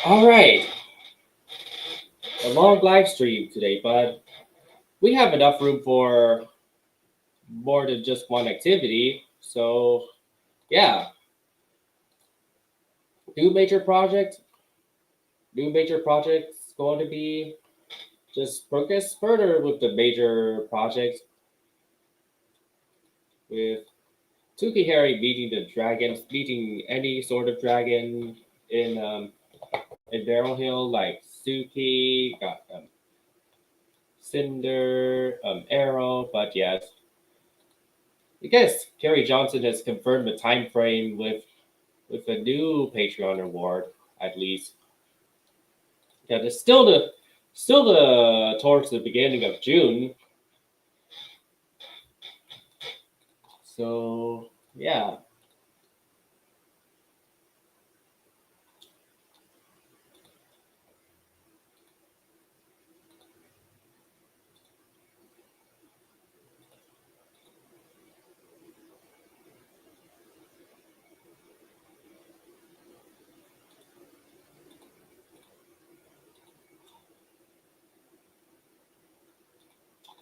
All right, a long live stream today, but we have enough room for more than just one activity. So, yeah, new major project, new major projects going to be just progress further with the major project with Tuki-Harry meeting the dragons, meeting any sort of dragon in um, in Barrel Hill, like Suki, got Cinder, Arrow, but yes, I guess Kerry Johnson has confirmed the time frame with a new Patreon award, at least. Yeah, there's still the towards the beginning of June. So yeah,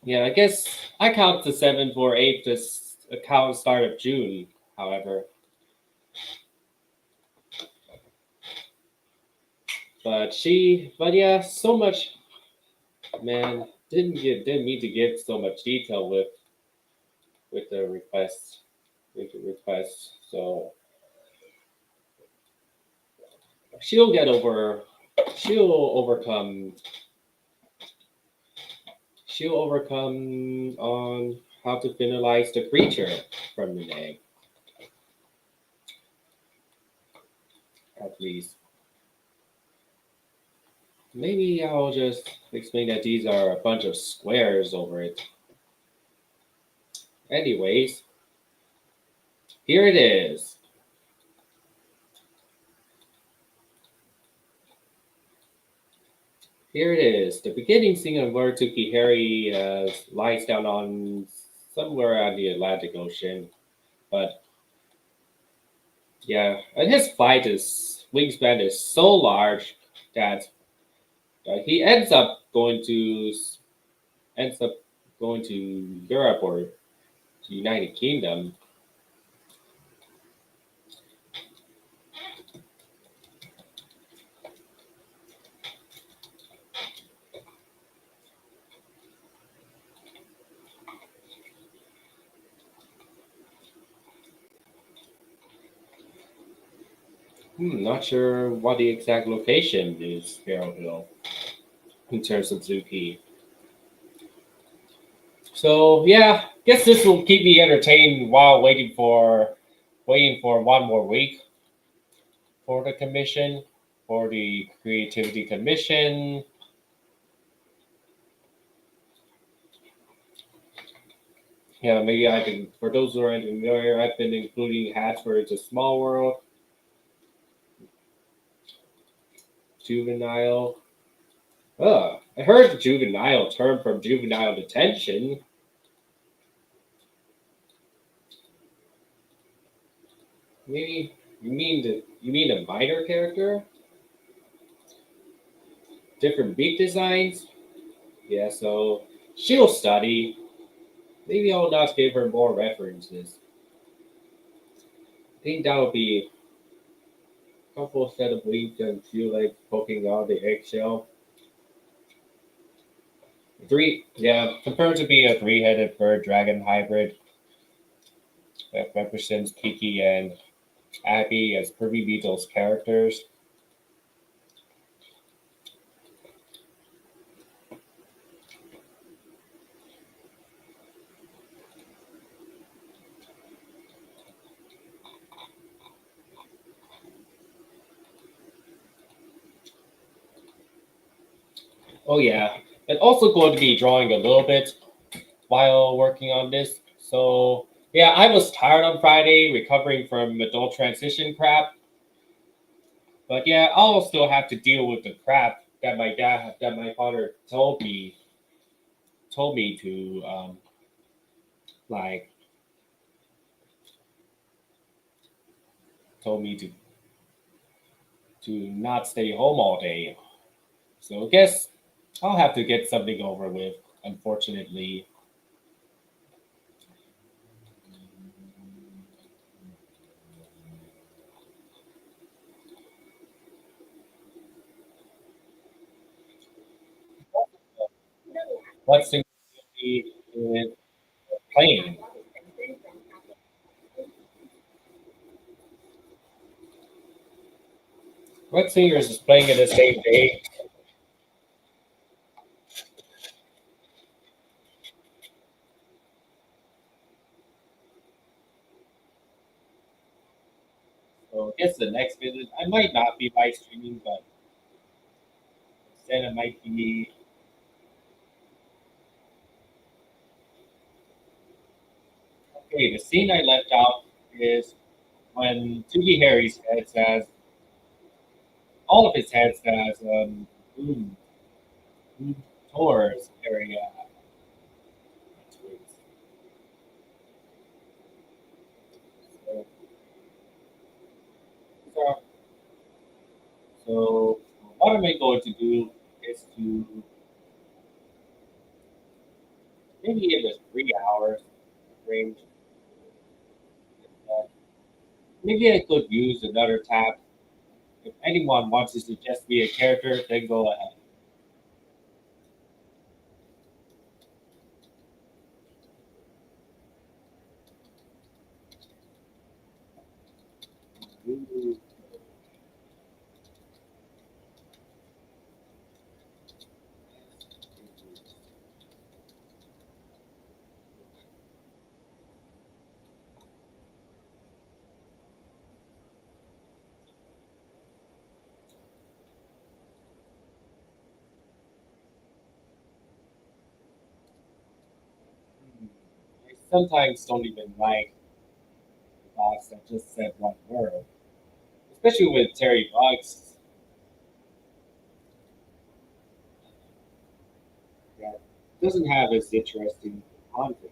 yeah. I guess I count the 748 as a count start of June. However, but yeah, so much man didn't need to give so much detail with the request with the request. So she'll get over she'll overcome she'll overcome on how to finalize the creature from the name, at least. Maybe I'll just explain that these are a bunch of squares over it. Anyways, here it is. Here it is. The beginning scene of where Tuki-Harry lies down on somewhere on the Atlantic Ocean. But yeah, and his flight is wingspan is so large that he ends up going to Europe or the United Kingdom. Not sure what the exact location is, Sparrow Hill, in terms of Zuki. So yeah, guess this will keep me entertained while waiting for one more week for the commission, for the creativity commission. Yeah, maybe I've been for those who aren't familiar, I've been including hats for It's a Small World, juvenile. I heard juvenile term from juvenile detention. Maybe you mean a minor character? Different beat designs? Yeah, so she'll study. Maybe I'll not give her more references. I think that would be a couple set of wings and feel like poking out the eggshell. Three, yeah, confirmed to be a three-headed bird dragon hybrid that represents Kiki and Abby as Kirby Beetle's characters. Oh yeah, and also going to be drawing a little bit while working on this. So yeah, I was tired on Friday, recovering from adult transition crap. But yeah, I'll still have to deal with the crap that my father told me to like told me to to not stay home all day. So I guess I'll have to get something over with, unfortunately. What's included in playing? What singers is playing in the same day? So I guess the next visit, I might not be live streaming, but instead it might be. Okay, the scene I left out is when Tuki-Harry's head has all of his heads has boom, boom tours area. So, so, so what am I going to do is to maybe in the 3 hours range. Uh, maybe I could use another tab. If anyone wants to suggest me a character, then go ahead. I sometimes don't even like bots that just said one word, especially with Terry Bugs that doesn't have as interesting content,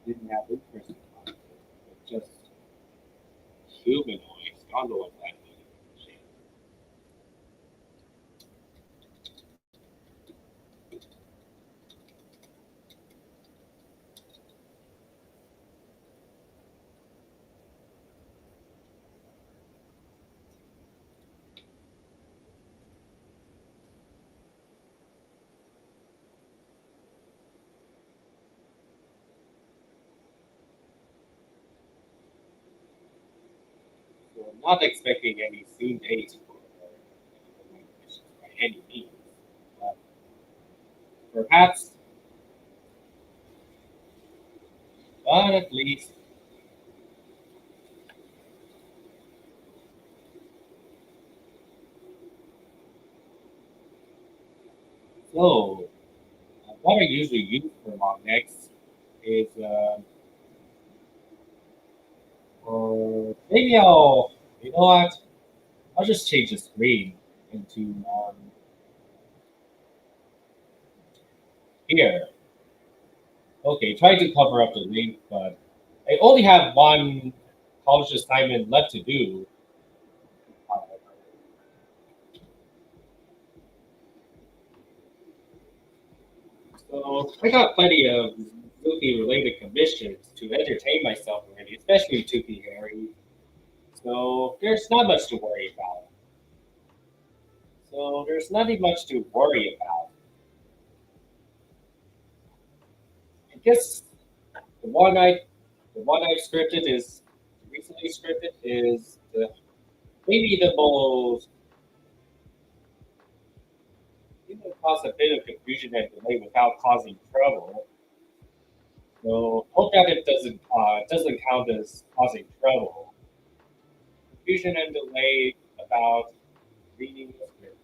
didn't have interesting content, but just humanoids. I don't know what that means. So I'm not expecting any soon date for my missions by any means, but perhaps, but at least. So, what I usually use for long necks is, or maybe you know what? I'll just change the screen into here. Okay, try to cover up the link, but I only have one college assignment left to do. Uh, So I got plenty of Zuki related commissions to entertain myself already, especially Tuki Harry. So there's not much to worry about. So there's nothing much to worry about. I guess the one I the one I've scripted is recently scripted is the maybe the most even cause a bit of confusion and delay without causing trouble. So hope that it doesn't count as causing trouble. Confusion and delay about reading the script.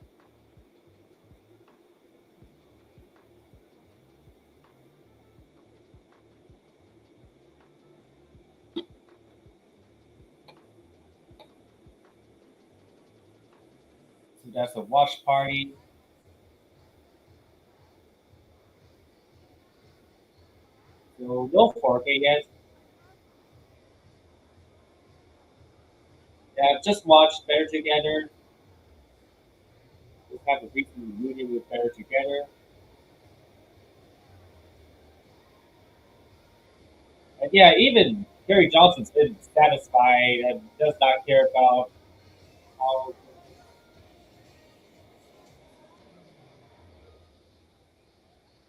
So that's a watch party. So no 4K yet. Yeah, just watched Better Together. Just have a recent reunion with Better Together. And yeah, even Gary Johnson's been satisfied and does not care about how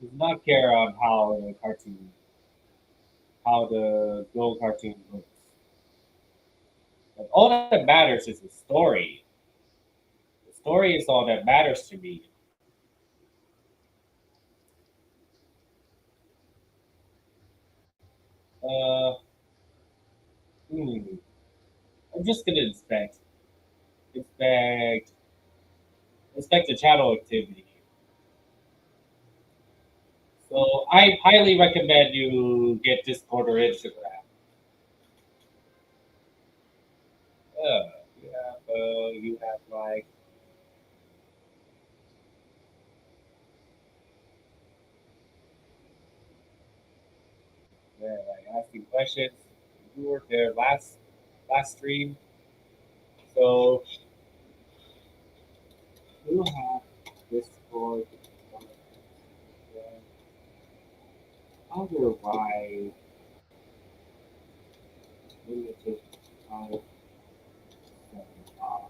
does not care on how the Go cartoon looks. But all that matters is the story. The story is all that matters to me. Uh, hmm. I'm just gonna inspect, inspect the channel activity. So I highly recommend you get Discord or Instagram. You have like, like asking questions. You were there last stream, so you have Discord. Otherwise, limited time. Uh,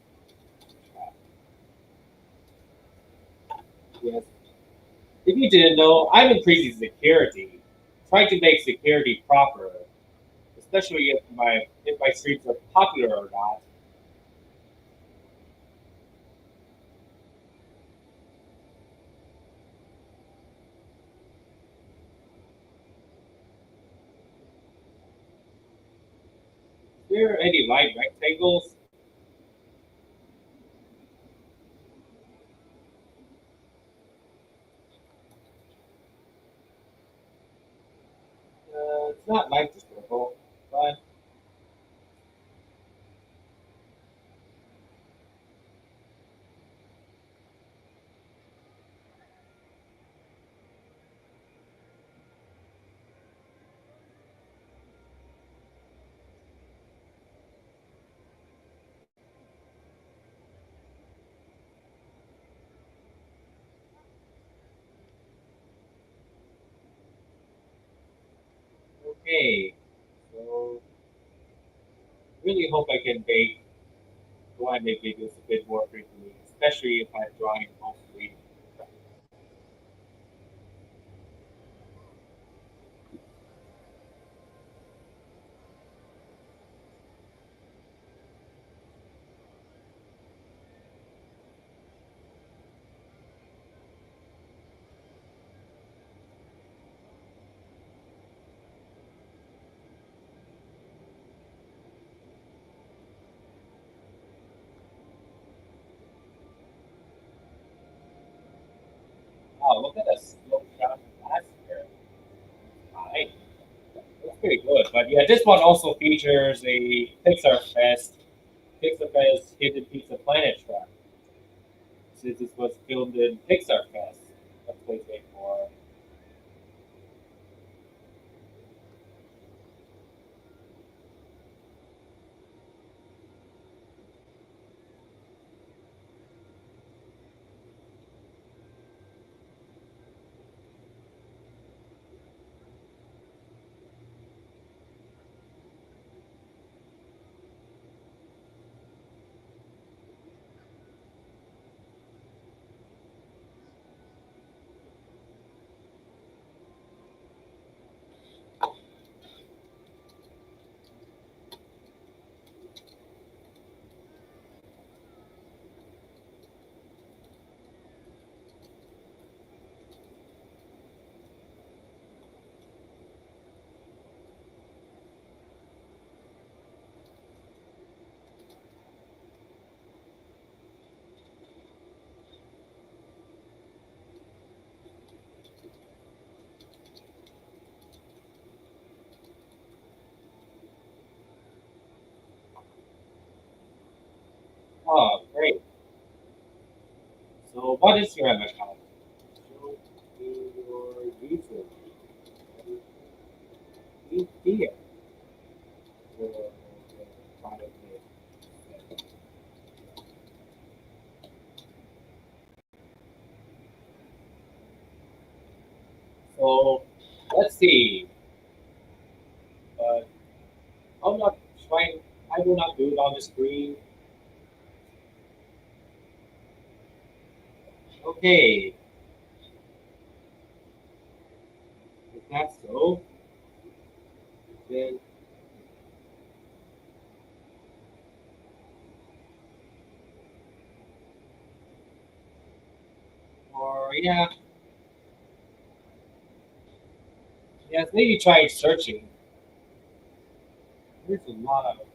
yes. If you didn't know, I'm increasing security, trying to make security proper, especially if my streams are popular or not. Is there any line rectangles? It's not like the circle, but okay. So really hope I can go and make videos a bit more frequently, especially if I'm drawing mostly. Oh, look at us slow down last year. Alright, that's pretty good. But yeah, this one also features a Pixar Fest Hidden Pizza Planet track. Since this was filmed in Pixar Fest of 2024. Oh, great. So what is your M account? Show me your user. Here. For the product name. So let's see. But I'm not trying. I will not do it on the screen. Okay, if that's so, then or yeah, yes, maybe try searching. There's a lot of.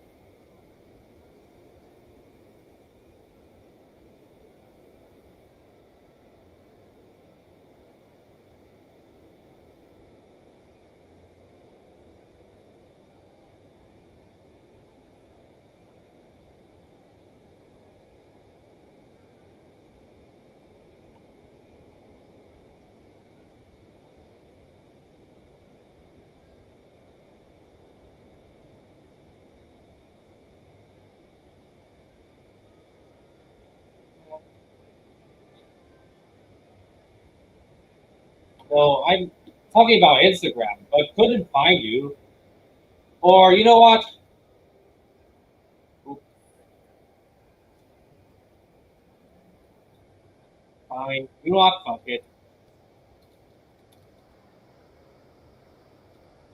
No, I'm talking about Instagram, but couldn't find you. Or you know what? Oop, fine. You know what? Fuck it.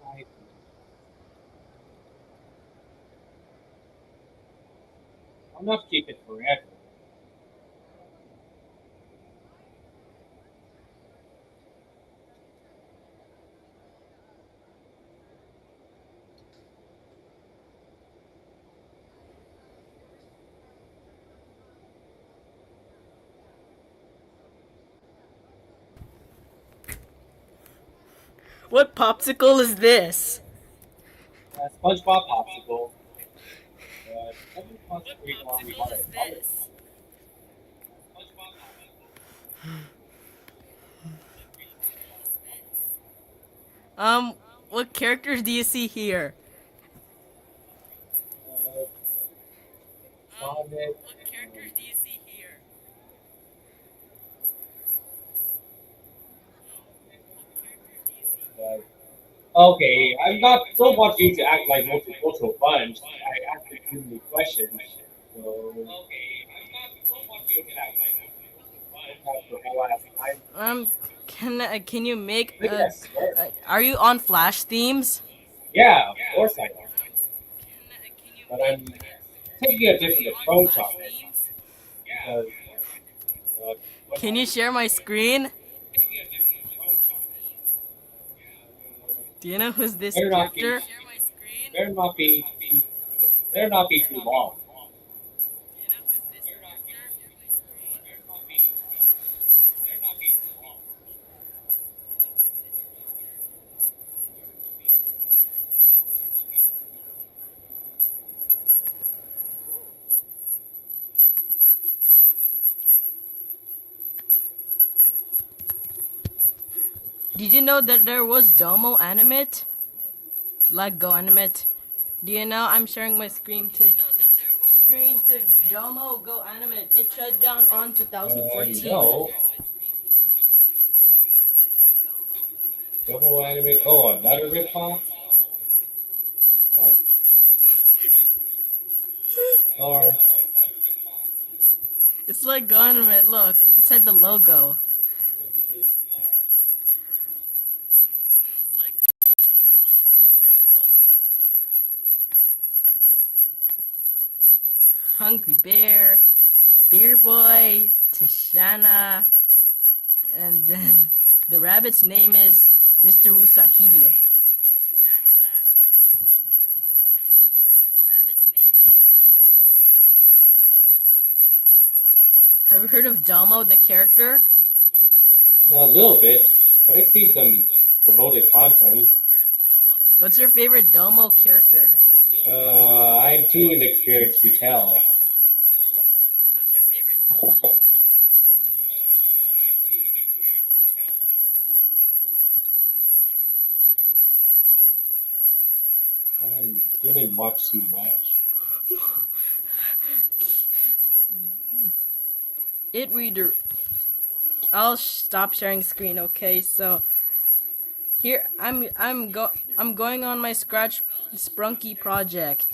I, I'm not keep it forever. What popsicle is this? SpongeBob popsicle. Every What concentrate on we popsicle want is to comment this? on. SpongeBob popsicle. Um, what characters do you see here? Uh, Sonic. What characters do you see here? Uh, okay, I'm not don't want you to act like multicultural bunch. I asked you too many questions. So okay, I'm not don't want you to act like multicultural bunch. Have the whole ass time. Um, can you make Look at that skirt. are you on Flash themes? Yeah, of course I am. Can you But make I'm taking a are different you on approach on Flash it themes? because what Can you happened? share my screen? Taking a different approach on it. Do you know who's this Better not be character? better not be too better not be too long. Did you know that there was Domo Animate? Like Go Animate. Do you know I'm sharing my screen to Domo Go Animate. It shut down on 2014. No, double animate. Oh, another ripoff. Uh, or It's like Go Animate. Look, it said the logo. Hungry Bear, Beer Boy, Tishana, and then the rabbit's name is Mr. Usahi. Have you heard of Domo the character? a little bit, but I've seen some promoted content. What's your favorite Domo character? I'm too inexperienced to tell. I didn't watch too much. It reader. I'll stop sharing screen, okay? So Here I'm going on my Scratch Sprunky project.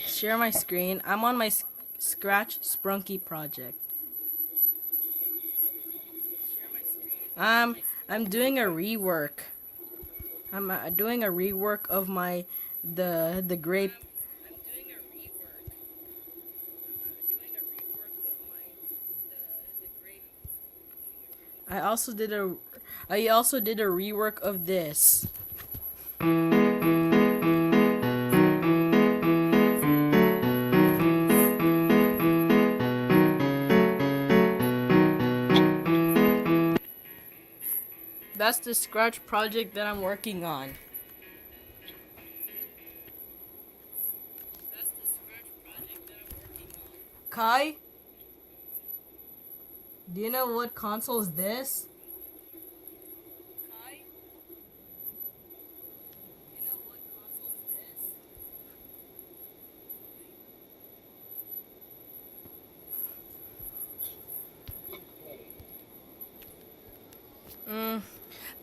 Share my screen. I'm on my Scratch Sprunky project. I'm doing a rework. I'm doing a rework of my the grape. I also did a I also did a rework of this. That's the Scratch project that I'm working on. Kai, do you know what console is this?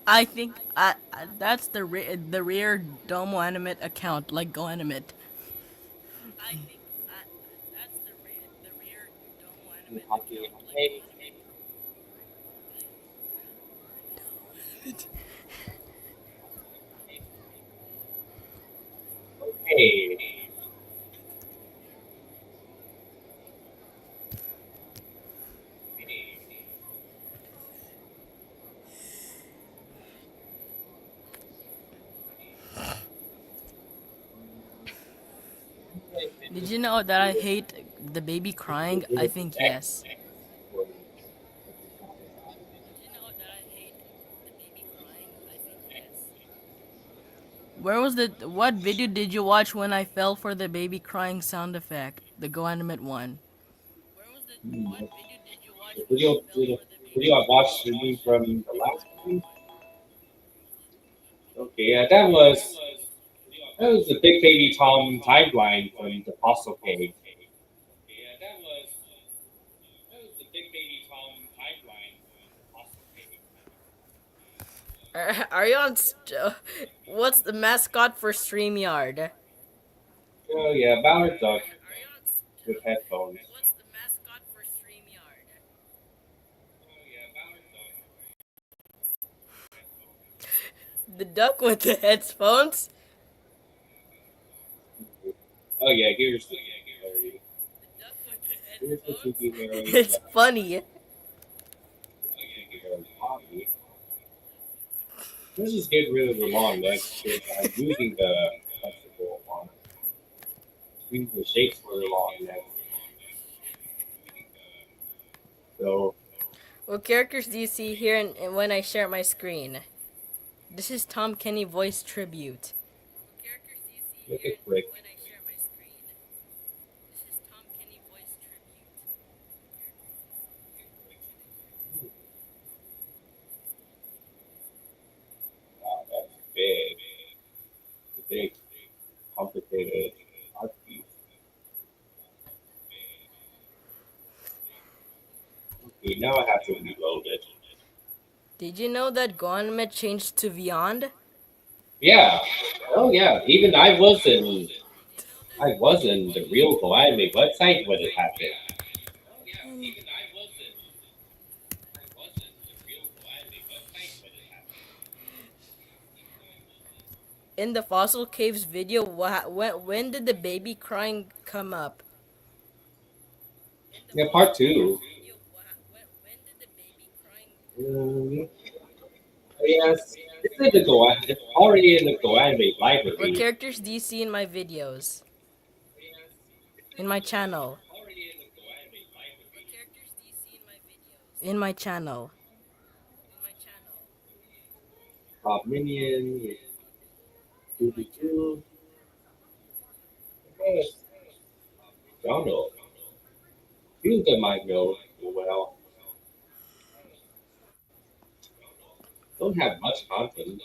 I think that's the rare Domo Animate account, like Go Animate. Hey. Did you know that I hate the baby crying? I think yes. Where was the what video did you watch when I fell for the baby crying sound effect? The Go Animate one. The video I watched streaming from the last one. Okay, yeah, that was the Big Baby Tom timeline from the Fossil Cave. Are you on? What's the mascot for Streamyard? Oh yeah, Ballard Duck with headphones. The duck with the headphones? Oh yeah, here's the Tuki-Harry. It's funny. Let's just get rid of the long neck because I'm using the flexible one. Use the shapes for the long neck. So What characters do you see here when I share my screen? This is Tom Kenny voice tribute. make it quick. Wow, that's big. It's a big, complicated art piece. Okay, now I have to reload it. Did you know that Gonmet changed to Beyond? Yeah. Oh yeah. Even I wasn't the real Anime website when it happened. In the Fossil Caves video, when did the baby crying come up? Yeah, part two. Um, yes, it's in the It's already in the Anime What library. characters do you see in my videos? In my channel. In my channel. Top Minion, Scooby-Doo, yes, Donald. Few of them I know well. Don't have much content.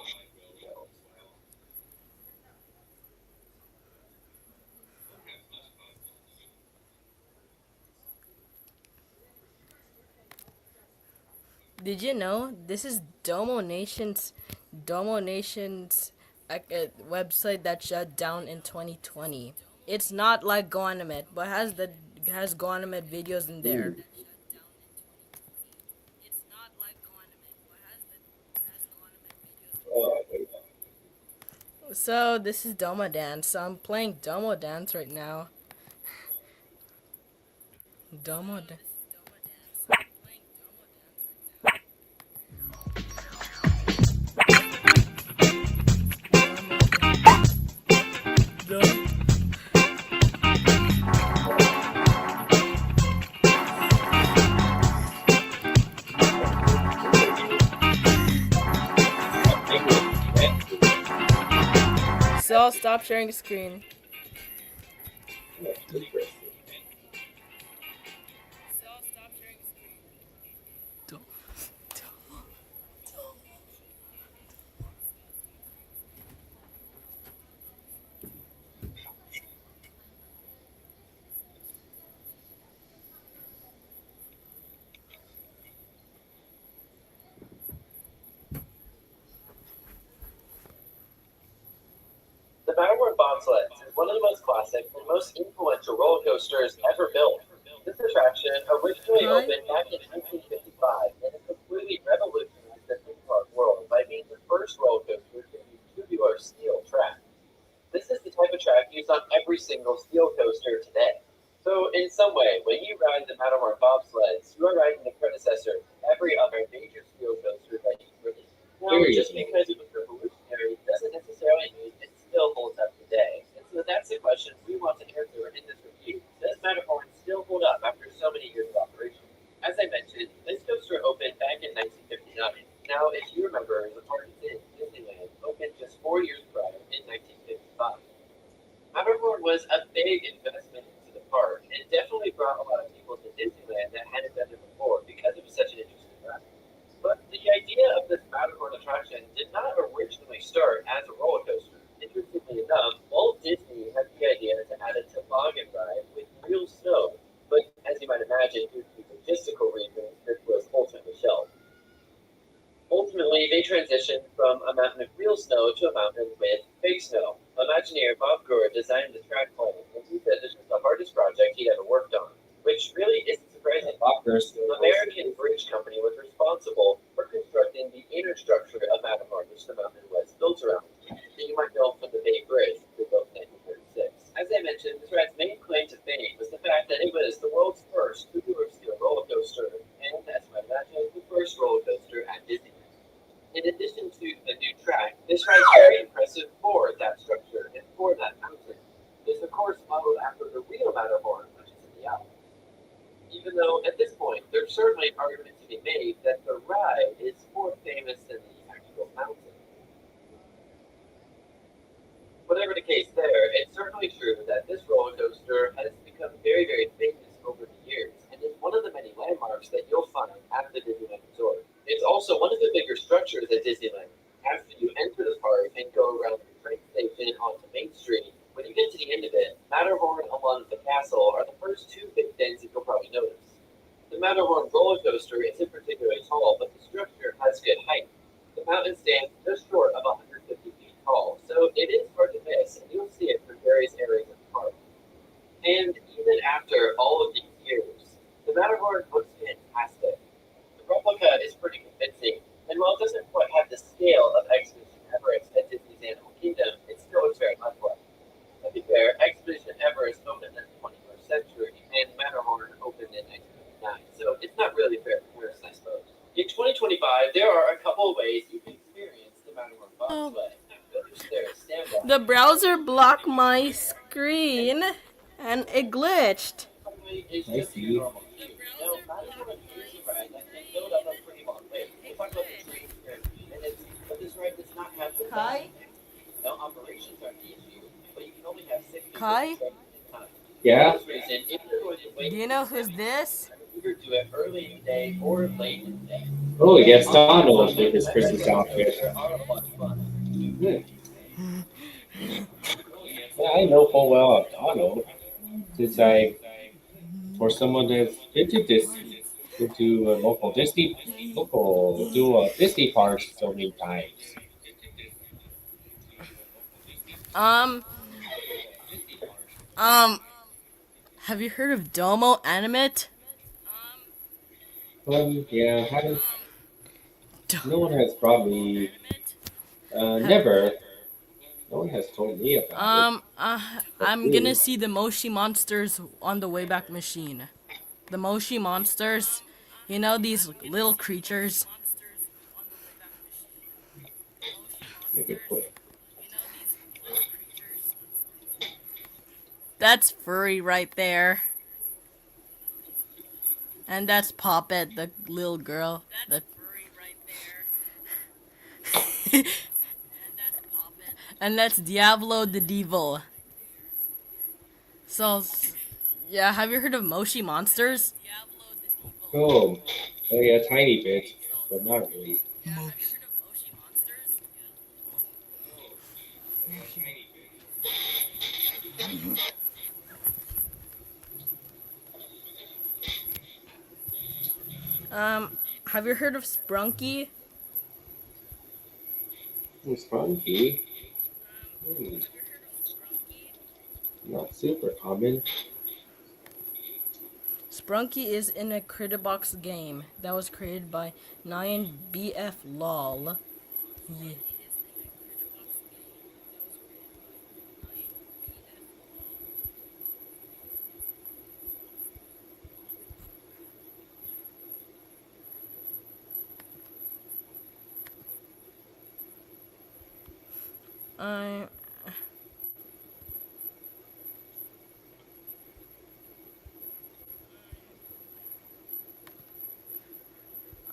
Did you know this is Domo Nation's like a website that shut down in 2020. It's not like GoAnimate, but has GoAnimate videos in there. Ooh. Oh, wait. So this is Domo Dance. So I'm playing Domo Dance right now. Domo Dance. I think it can't do it. So I'll stop sharing screen. Oh, interesting. The Matterhorn bobsled is one of the most classic and most influential roller coasters ever built. This attraction originally Hi. opened back in 1955 and it completely revolutionized the theme park world by being the first roller coaster to use tubular steel track. This is the type of track used on every single steel coaster today. So, in some way, when you ride the Matterhorn bobsleds, you are riding the predecessor to every other major steel coaster that you've ridden. Now, just Seriously. because it was revolutionary doesn't necessarily mean it still holds up today. And so that's the question we want to answer in this review. Does Matterhorn still hold up after so many years of operation? As I mentioned, this coaster opened back in 1959. Now, if you remember, the park is in Disneyland opened just 4 years prior in 1955. Matterhorn was a big investment into the park and definitely brought a lot of people to Disneyland that hadn't been there before because it was such an interesting ride. But the idea of this Matterhorn attraction did not originally start as a roller coaster. Interestingly enough, Walt Disney had the idea to add a toboggan ride with real snow, but as you might imagine, due to logistical reasons, this was ultimately shelved. Ultimately, they transitioned from a mountain of real snow to a mountain with fake snow. Imagineer Bob Gurr designed the track plan, and he said this was the hardest project he'd ever worked on, which really isn't surprising. Doctors. American Bridge Company was responsible for constructing the inner structure of Matterhorn, which the mountain was built around. And you might know from the Bay Bridge, which was built in 1936. As I mentioned, this ride's main claim to fame was the fact that it was the world's first tubular steel roller coaster, and as you might imagine, the first roller coaster at Disneyland. In addition to the new track, this ride's very impressive for that structure and for that mountain. It's of course modeled after the real Matterhorn, which is in the Alps. Even though at this point there's certainly an argument to be made that the ride is more famous than the actual mountain. Whatever the case there, it's certainly true that this roller coaster has become very, very famous over the years and is one of the many landmarks that you'll find at the Disneyland Resort. It's also one of the bigger structures at Disneyland. After you enter the park and go around the train station onto Main Street, when you get to the end of it, Matterhorn along with the castle are the first two big things that you'll probably notice. The Matterhorn roller coaster isn't particularly tall, but the structure has good height. The mountain stands just short of 150 feet tall, so it is hard to miss, and you'll see it from various areas of the park. And even after all of these years, the Matterhorn looks fantastic. The replica is pretty convincing, and while it doesn't quite have the scale of Expedition Everest at Disney's Animal Kingdom, it still looks very lifelike. To be fair, Expedition Everest opened in the 21st century, and Matterhorn opened in 1959, so it's not really a fair comparison, I suppose. In 2025, there are a couple of ways you can experience the Matterhorn Oh, bobsled. Notice there is standby. the browser blocked my screen and it glitched. Runway is I just your see. normal queue. Now, Matterhorn is a ride that can build up a pretty long way. We'll talk about the train here in a few minutes, but this ride does not have the Hi? best. Now, operations are the issue, but you can only have six people Kai? at a time. Yeah. For this reason, if you're going to Do wait you for know this who's happen, this? either do it early in the day or late in the day. Oh, yes, Donald with his Christmas outfit. Hmm. Yeah, I know full well of Donald since I, for someone that's into this, into a local Disney parks so many times. Um, um, have you heard of Domo Animate? Yeah, haven't, no one has probably, Ha- never, no one has told me about it. But I'm gonna soon. see the Moshi Monsters on the Wayback Machine. The Moshi Monsters, you know these little creatures. Make it quick. That's Furry right there, and that's Poppet, the little girl. The and that's Diablo the Devil. So, yeah, have you heard of Moshi Monsters? Oh, oh yeah, tiny bit, but not really. Um, have you heard of Sprunky? It's funky. Hmm, not super common. Sprunky is in a Critterbox game that was created by 9BF LOL. Yeah. I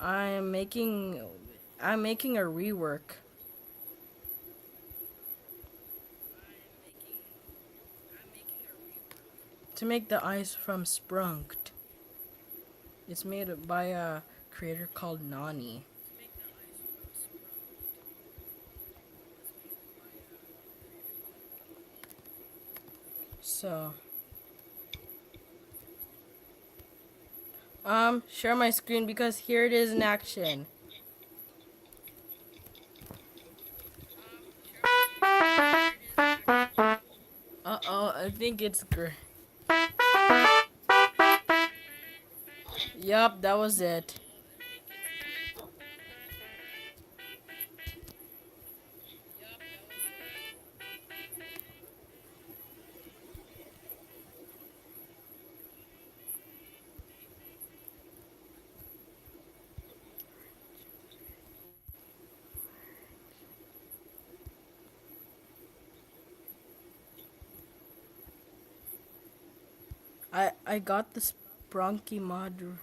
I'm making I'm making a rework to make the eyes from Sprunked. It's made by a creator called Nani. So, share my screen because here it is in action. Uh-oh, I think it's Yup, that was it. I got the Sprunky mod.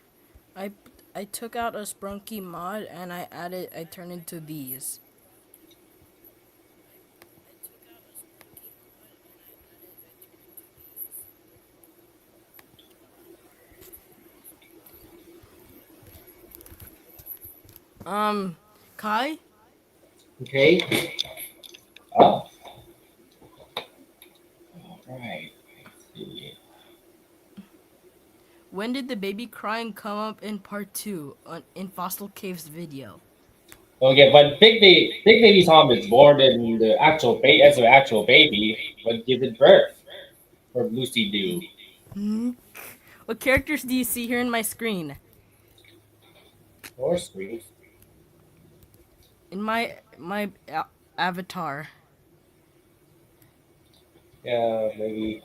I I took out a Sprunky mod and I turned into these. Um, Kai, Okay. Oh, right. Let's see. when did the baby crying come up in part 2 in Fossil Cave's video? Okay, but Big Baby Tom is born in the actual as an actual baby when given birth from Lucy Doo. Hmm? What characters do you see here in my screen? Or screen. In my avatar. Yeah, maybe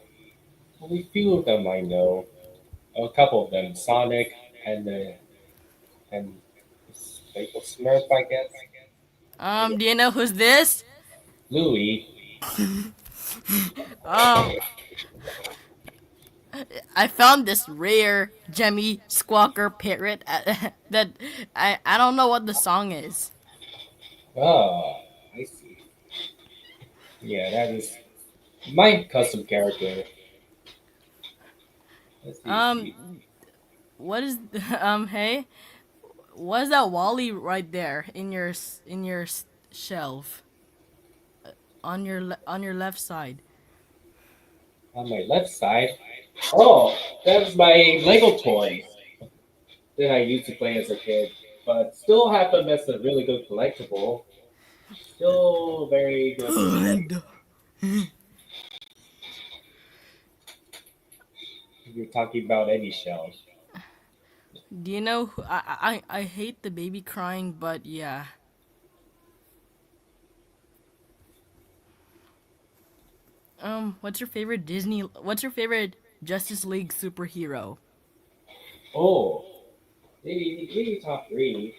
only few of them I know. A couple of them, Sonic and the and Maple Smurf, I guess. Do you know who's this? Louis. Um, I found this rare Jemmy Squawker parrot that I don't know what the song is. Oh, I see. Yeah, that is my custom character. Let's see. Um, what is hey? What's that Wally right there in your shelf on your left side? On my left side. Oh, that's my Lego toys that I used to play as a kid, but still have them as a really good collectible. Still very good to collect. If you're talking about any shells. Do you know I hate the baby crying, but yeah. What's your favorite Justice League superhero? Oh, maybe top three.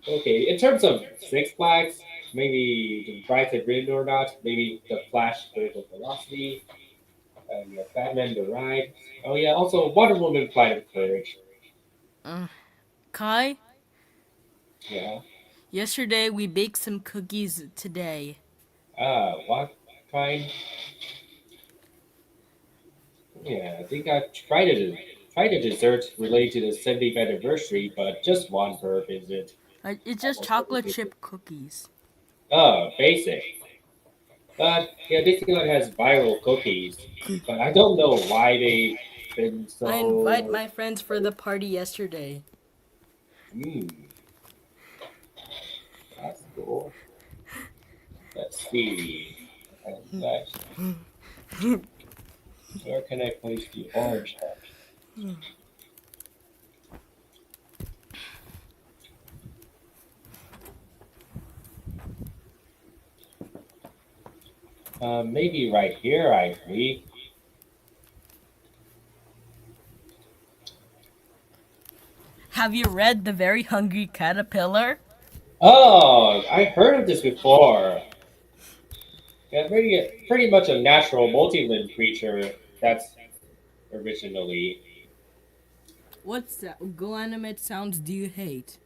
Okay, in terms of Six Flags, maybe the Rise of Rin or not, maybe the Flash Vertical Velocity, yeah, Batman the Ride. Oh yeah, also Wonder Woman Flight of Courage. Uh, Kai, Yeah. yesterday we baked some cookies today. What kind? Yeah, I think I've tried a dessert related to the 70th anniversary, but just one per visit. It's just Almost every chocolate visit. chip cookies. Oh, basic. But yeah, Disneyland has viral cookies, but I don't know why they've been I invite so. my friends for the party yesterday. Hmm, that's cool. Let's see. Next, where can I place the orange heart? Maybe right here, I agree. Have you read The Very Hungry Caterpillar? Oh, I heard of this before. Yeah, pretty much a natural multi-limb creature. That's originally. Go animate sounds do you hate?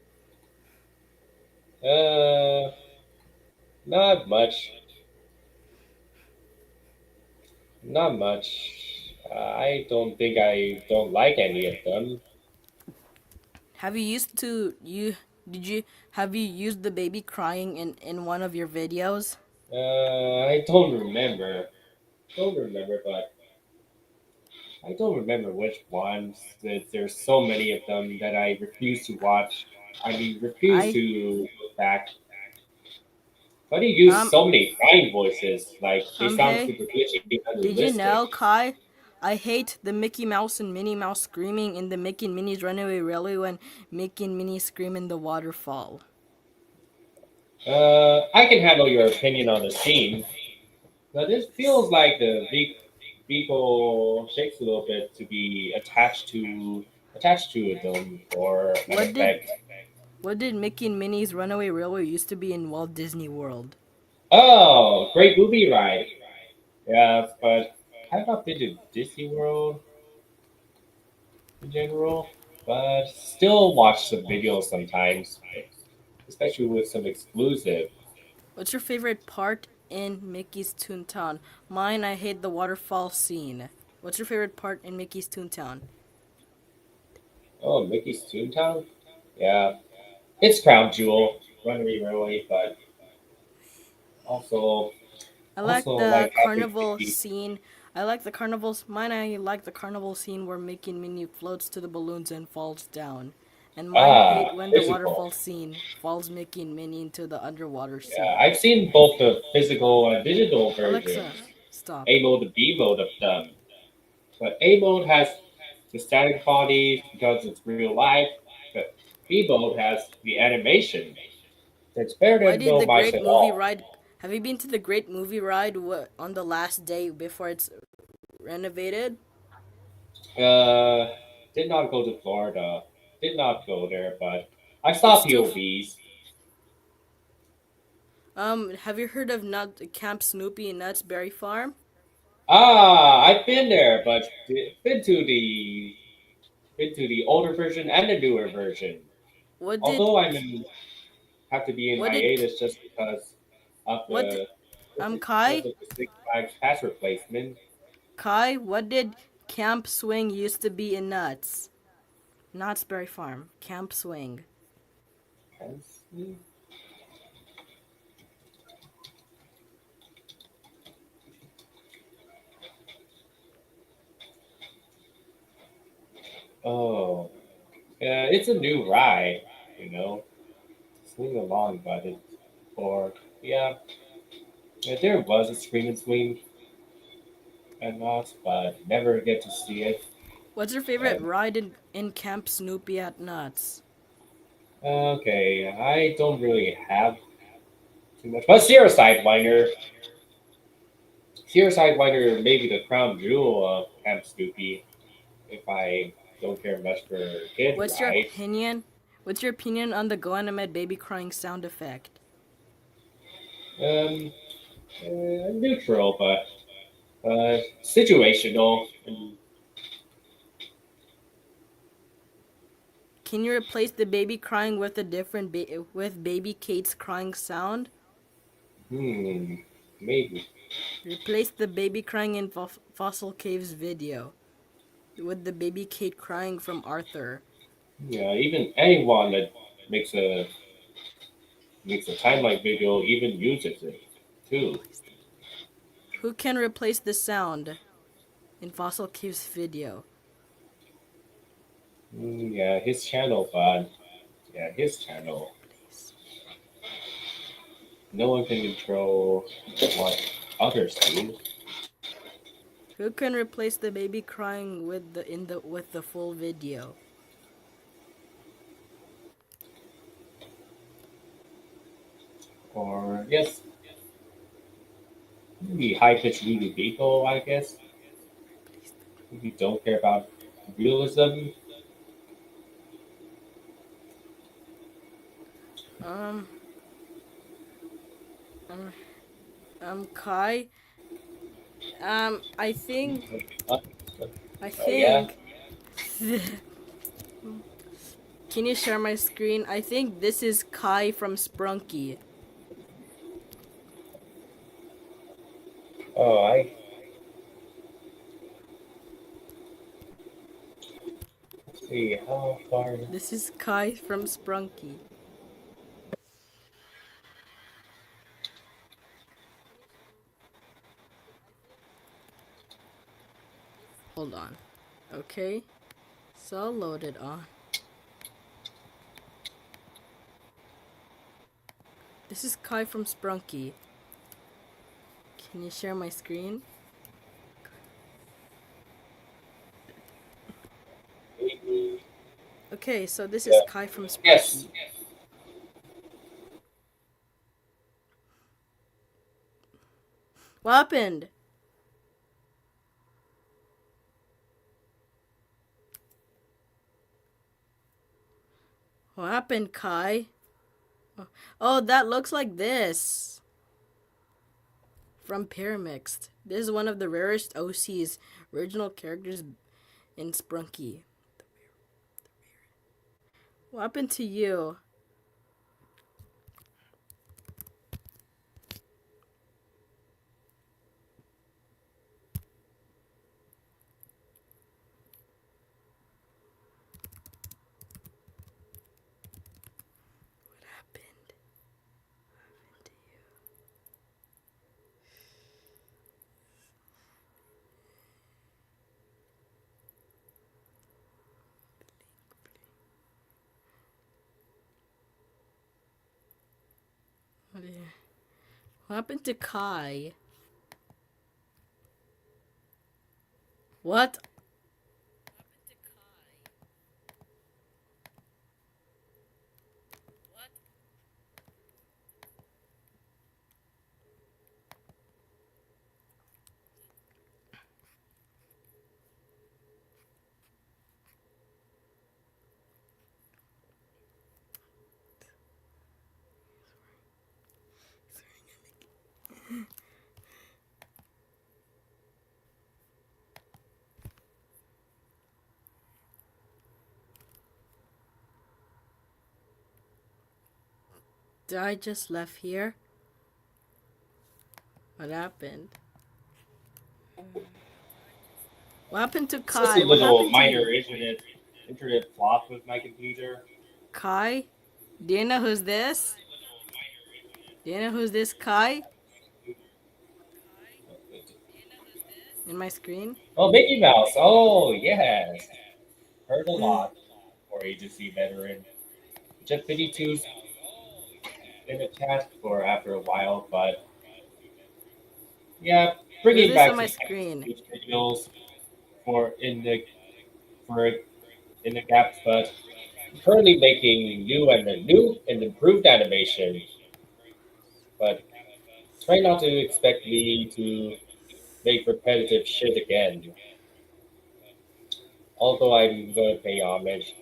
Uh, not much. Not much. I don't think I don't like any of them. Have you used to you did you have you used the baby crying in one of your videos? I don't remember. Don't remember, but I don't remember which ones. There's so many of them that I refuse to watch. I mean, refuse I to look back. But he used um so many crying voices, like they sound hey, super glitchy and did you unrealistic. know, Kai? I hate the Mickey Mouse and Minnie Mouse screaming in the Mickey and Minnie's Runaway Railway when Mickey and Minnie scream in the waterfall. I can handle your opinion on the scene, but this feels like the vehicle shakes a little bit to be attached to a dome for an What did effect. what did Mickey and Minnie's Runaway Railway used to be in Walt Disney World? Oh, great movie ride. Yeah, but I've not been to Disney World in general, but still watch some videos sometimes, especially with some exclusive. What's your favorite part in Mickey's Toontown? Mine, I hate the waterfall scene. What's your favorite part in Mickey's Toontown? Oh, Mickey's Toontown? Yeah, it's Crown Jewel, Runaway Railway, but also I like also the like having carnival Mickey. scene. I like the carnivals. Mine, I like the carnival scene where Mickey and Minnie floats to the balloons and falls down. And mine Ah, hate when the physical. waterfall scene falls Mickey and Minnie into the underwater Yeah, scene. I've seen both the physical and digital versions, Alexa, stop. A mode and B mode of them. But A mode has the static bodies because it's real life, but B mode has the animation. It's better Why than did no the mice Great at Movie all. Ride? Have you been to the Great Movie Ride on the last day before it's renovated? Uh, did not go to Florida. Did not go there, but I It's saw too. POVs. Have you heard of Camp Snoopy and Nuts Berry Farm? Ah, I've been there, but been to the older version and the newer version. What did Although have to be in what did hiatus just because of what did, the because Kai of the Six Flags pass replacement. Kai? What did Camp Swing used to be in Nuts? Knott's Berry Farm. Camp Swing. intensely. Oh, yeah, it's a new ride, you know. Swing along about it. Or, yeah, yeah, there was a scream and swing at Knott's, but never get to see it. What's your favorite And, ride in Camp Snoopy at Nuts? okay, I don't really have too much. But Sierra Sidewinder may be the crown jewel of Camp Snoopy if I don't care much for kid What's your rides. opinion? What's your opinion on the Go Animate baby crying sound effect? Um, Neutral, but situational. And, Can you replace the baby crying with a different with baby Kate's crying sound? maybe. Replace the baby crying in Fossil Cave's video with the baby Kate crying from Arthur. Yeah, even anyone that makes a makes a timeline video even uses it too. Who can replace the sound in Fossil Cave's video? Yeah, his channel, but yeah, his channel. No one can control what others do. Who can replace the baby crying with the full video? Or yes, maybe high pitched movie people, I guess. If you don't care about realism, Um, um, Kai. I think, uh, I yeah. think. Can you share my screen? I think this is Kai from Sprunky. Oh, I see how far. This is Kai from Sprunky. Hold on. Okay. So I'll load it on. This is Kai from Sprunky. Can you share my screen? Okay, so this is Yeah. Kai from Sprunky. Yes. What happened? What happened, Kai? Oh, that looks like this. From Pyramixed. This is one of the rarest OC's original characters in Sprunky. What happened to you? What happened? What happened to you? What happened to Kai? What? Did I just left here? What happened? What happened to It's just Kai? a What little happened to minor you? internet flop with my computer. Kai? Do you know who's this? Do you know who's this Kai in my screen? Oh, Mickey Mouse. Oh, yes. Heard a lot for agency veteran. Jeff 52's been a chat for after a while, but yeah, Who's bringing this on back my some screen? videos for for in the gaps, but currently making new and improved animation. But try not to expect me to make repetitive shit again. Although I'm going to pay homage.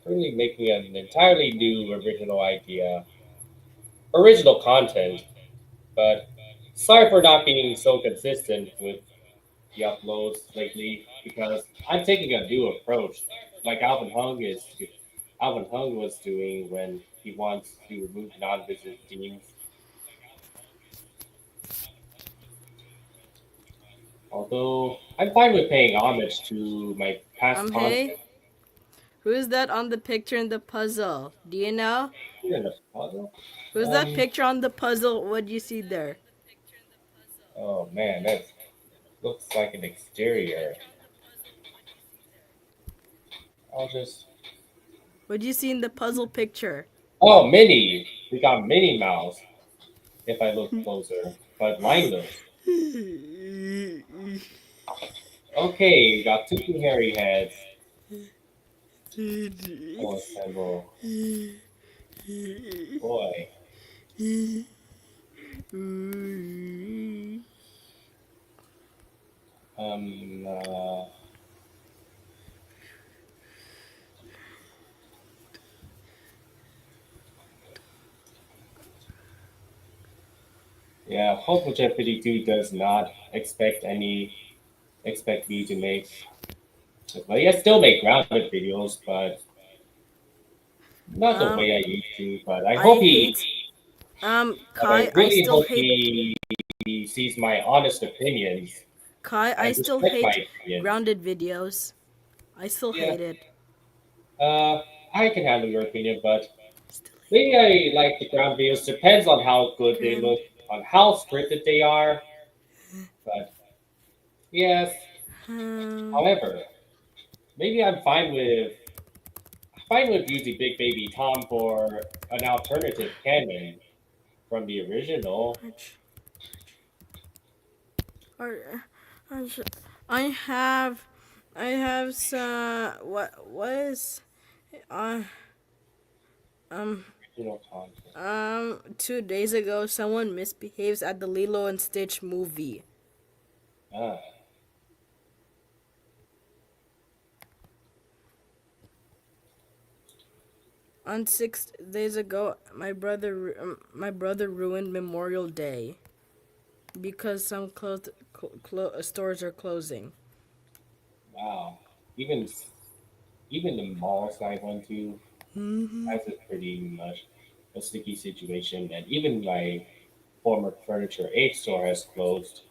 Currently making an entirely new original content. But sorry for not being so consistent with the uploads lately because I'm taking a new approach, like Alvin Hung was doing when he wants to remove non-visit themes. Although I'm fine with paying homage to my past Hey, content. who's that on the picture in the puzzle? Do you know? Here in the puzzle. Who's that Um. picture on the puzzle? What do you see there? Oh man, that looks like an exterior. I'll just. What do you see in the puzzle picture? Oh, Minnie. We got Minnie Mouse. If I look closer, but mindless. Okay, we got Tuki-Harry heads. Oh, assemble. Boy. Um. Uh, yeah. Hopefully, Jeff 52 does not expect me to make. Well, yeah, still make grounded videos, but not the Um, way I used to. But I I hope he. hate. But I Kai, I really still hope hate. he sees my honest opinions Kai, I and still respect hate my opinions. grounded videos. I still Yeah. hate it. I can handle your opinion, but Still hate maybe I like the ground videos. Depends on how good they ground. look, on how scripted they are. But yes, Um, however, maybe fine with using Big Baby Tom for an alternative canon from the original. Arch- Arch- I have, I have some. What was? Uh, um, Original content. 2 days ago, someone misbehaves at the Lilo and Stitch movie. Ah, On 6 days ago, my brother ruined Memorial Day because some stores are closing. wow. Even even the malls I went to Mm-hmm. has a pretty much a sticky situation, and even my former furniture aid store has closed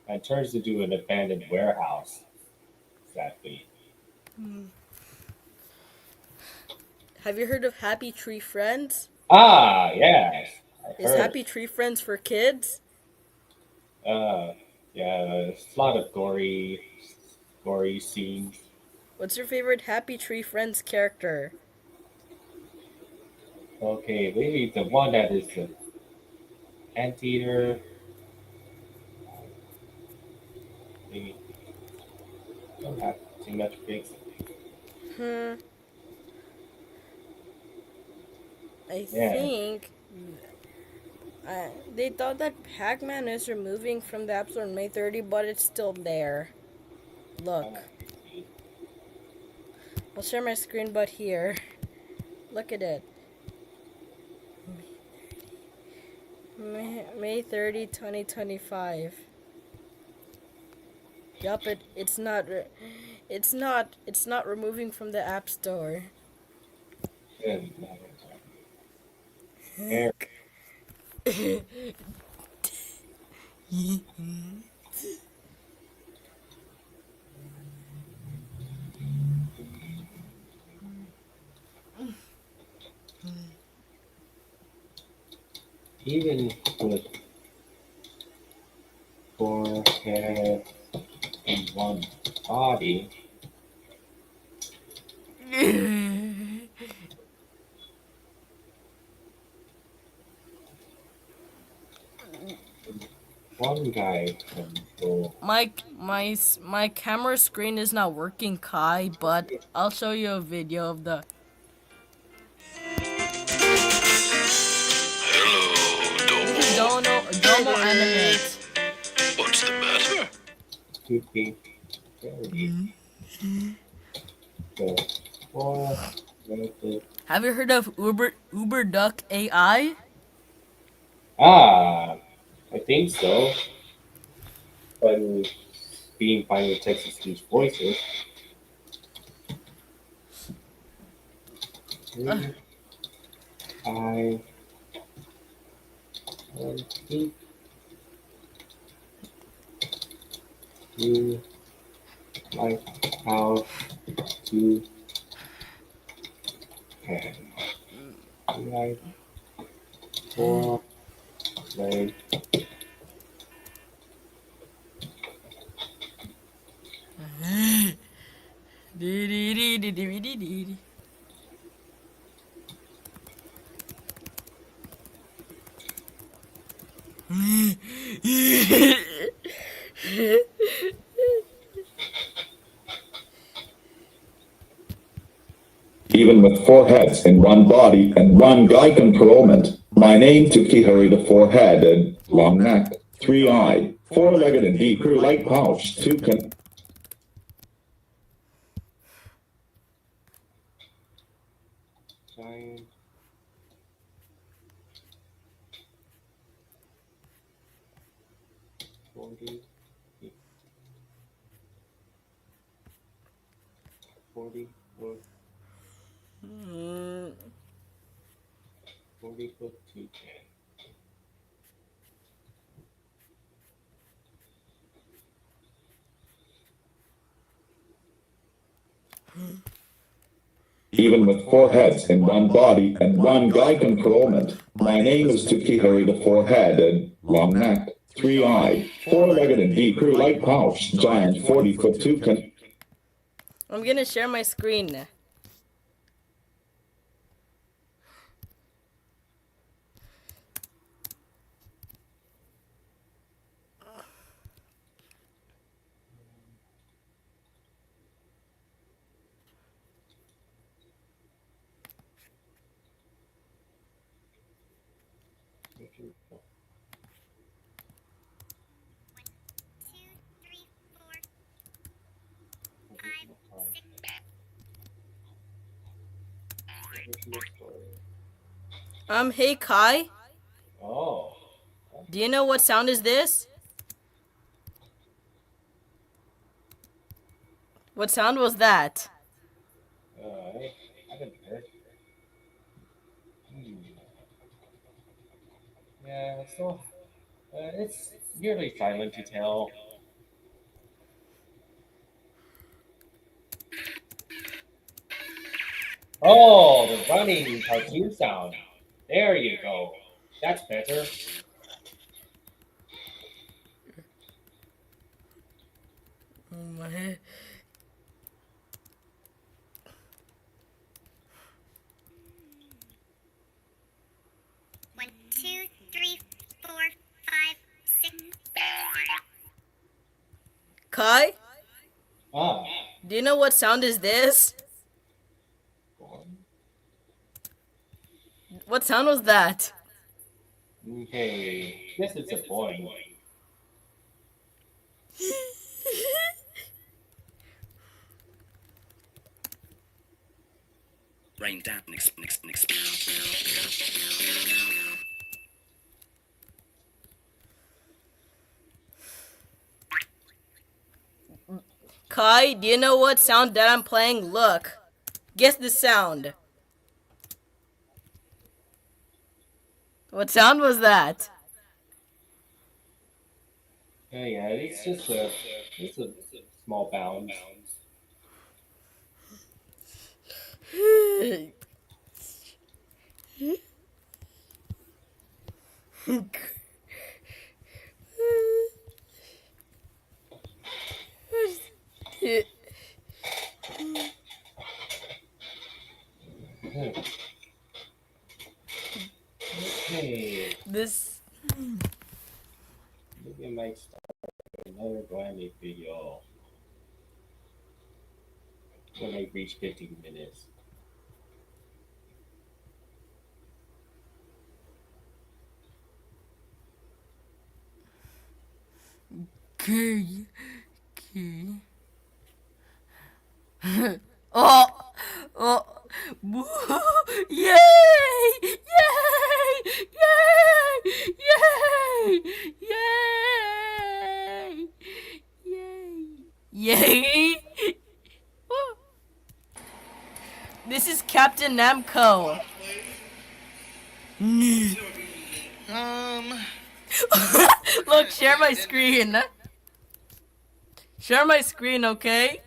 and turns into an abandoned warehouse. Exactly. Have you heard of Happy Tree Friends? Ah, yes, I Is heard. Happy Tree Friends for kids? Uh, yeah, there's a lot of gory scenes. What's your favorite Happy Tree Friends character? Okay, maybe the one that is the anteater. Maybe don't have too much picks. Hmm, I Yeah, think they thought that Pac-Man is removing from the App Store on May 30, but it's still there. I'm Look, not crazy. I'll share my screen, but here. Look at it. May 30, 2025. Yup, it's not removing from the App Store. Good. Air. Even with four heads and one body, one guy control. My camera screen is not working, Kai, but I'll show you a video of the this is Domo animate. What's the matter? Tuki-Harry. The four method. Have you heard of Uber Duck AI? Ah, I think so. But being fine with text to speech voices. I think you like how to can like for play Even with four heads in one body and one guy controlment. My name Tuki-Harry the four-headed, long neck, three-eyed, four-legged and deep like pouch, giant 40 40 foot 40-foot toucan. even with four heads in one body and one guy controlment. My name is Tuki-Harry the four-headed, long neck, three-eyed, four-legged and deep like pouch, giant 40-foot toucan. I'm gonna share my screen. Hey Kai, Oh, do you know what sound is this? What sound was that? I haven't heard. Hmm. Yeah, so it's nearly silent to tell. Oh, the running cartoon sound. There you go. That's better. One, two, three, four, five, six. Kai, Ah, do you know what sound is this? What sound was that? okay. Guess it's a boy. Rain down, Kai, do you know what sound that I'm playing? Look. Guess the sound. What sound was that? Yeah, it's a small bound. Okay. This. Maybe I might start another Grammy video when I reach 15 minutes. Okay. Okay. Oh, oh, woo! Yay! Yay! Yay! Yay! Yay! Yay! Yay! Woo. This is Captain Namco. Look, share my screen. Share my screen, okay?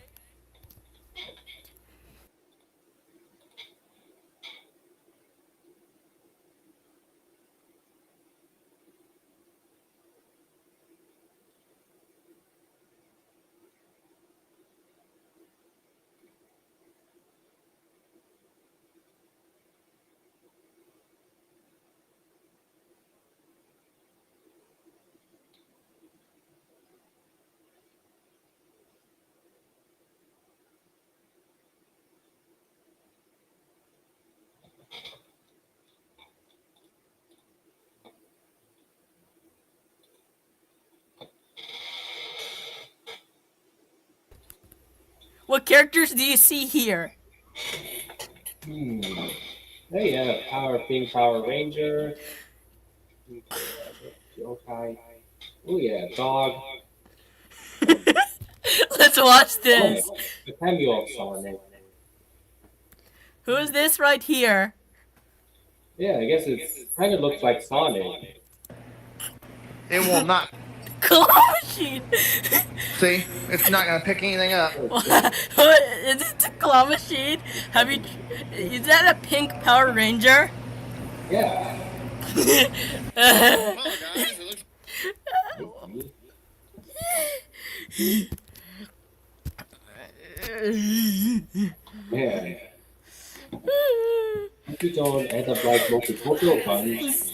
What characters do you see here? Hey, yeah, Pink Power Ranger. Okay. Oh yeah, dog. Let's watch this. The cameo of Sonic. Who is this right here? Yeah, I guess it kind of looks like Sonic. It will not. Claw machine. See? It's not gonna pick anything up. What is it? A claw machine? Have you? Is that a pink Power Ranger? Yeah. Well, guys, it looks. Yeah. If you don't end up like multicultural puns,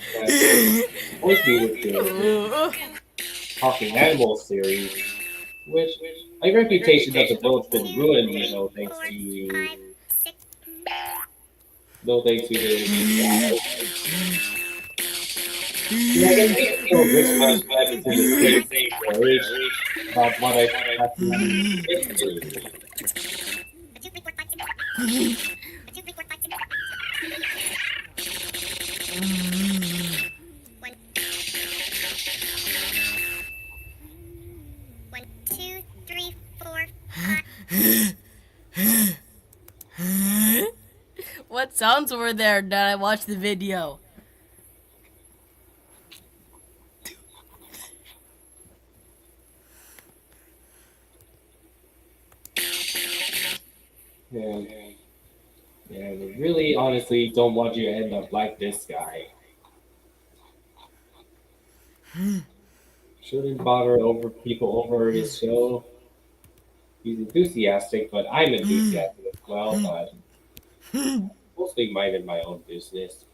mostly with the Talking Animals series, which my reputation as a world's been ruined, you know, thanks to no thanks to the yeah, I guess you know, this much back into the same age about what I have to get to. One, two, three, four, five. What sounds were there that I watched the video? Yeah, they really honestly don't want you to end up like this guy. Shouldn't bother over people over his show. He's enthusiastic, but I'm enthusiastic as well, but mostly minding my own business.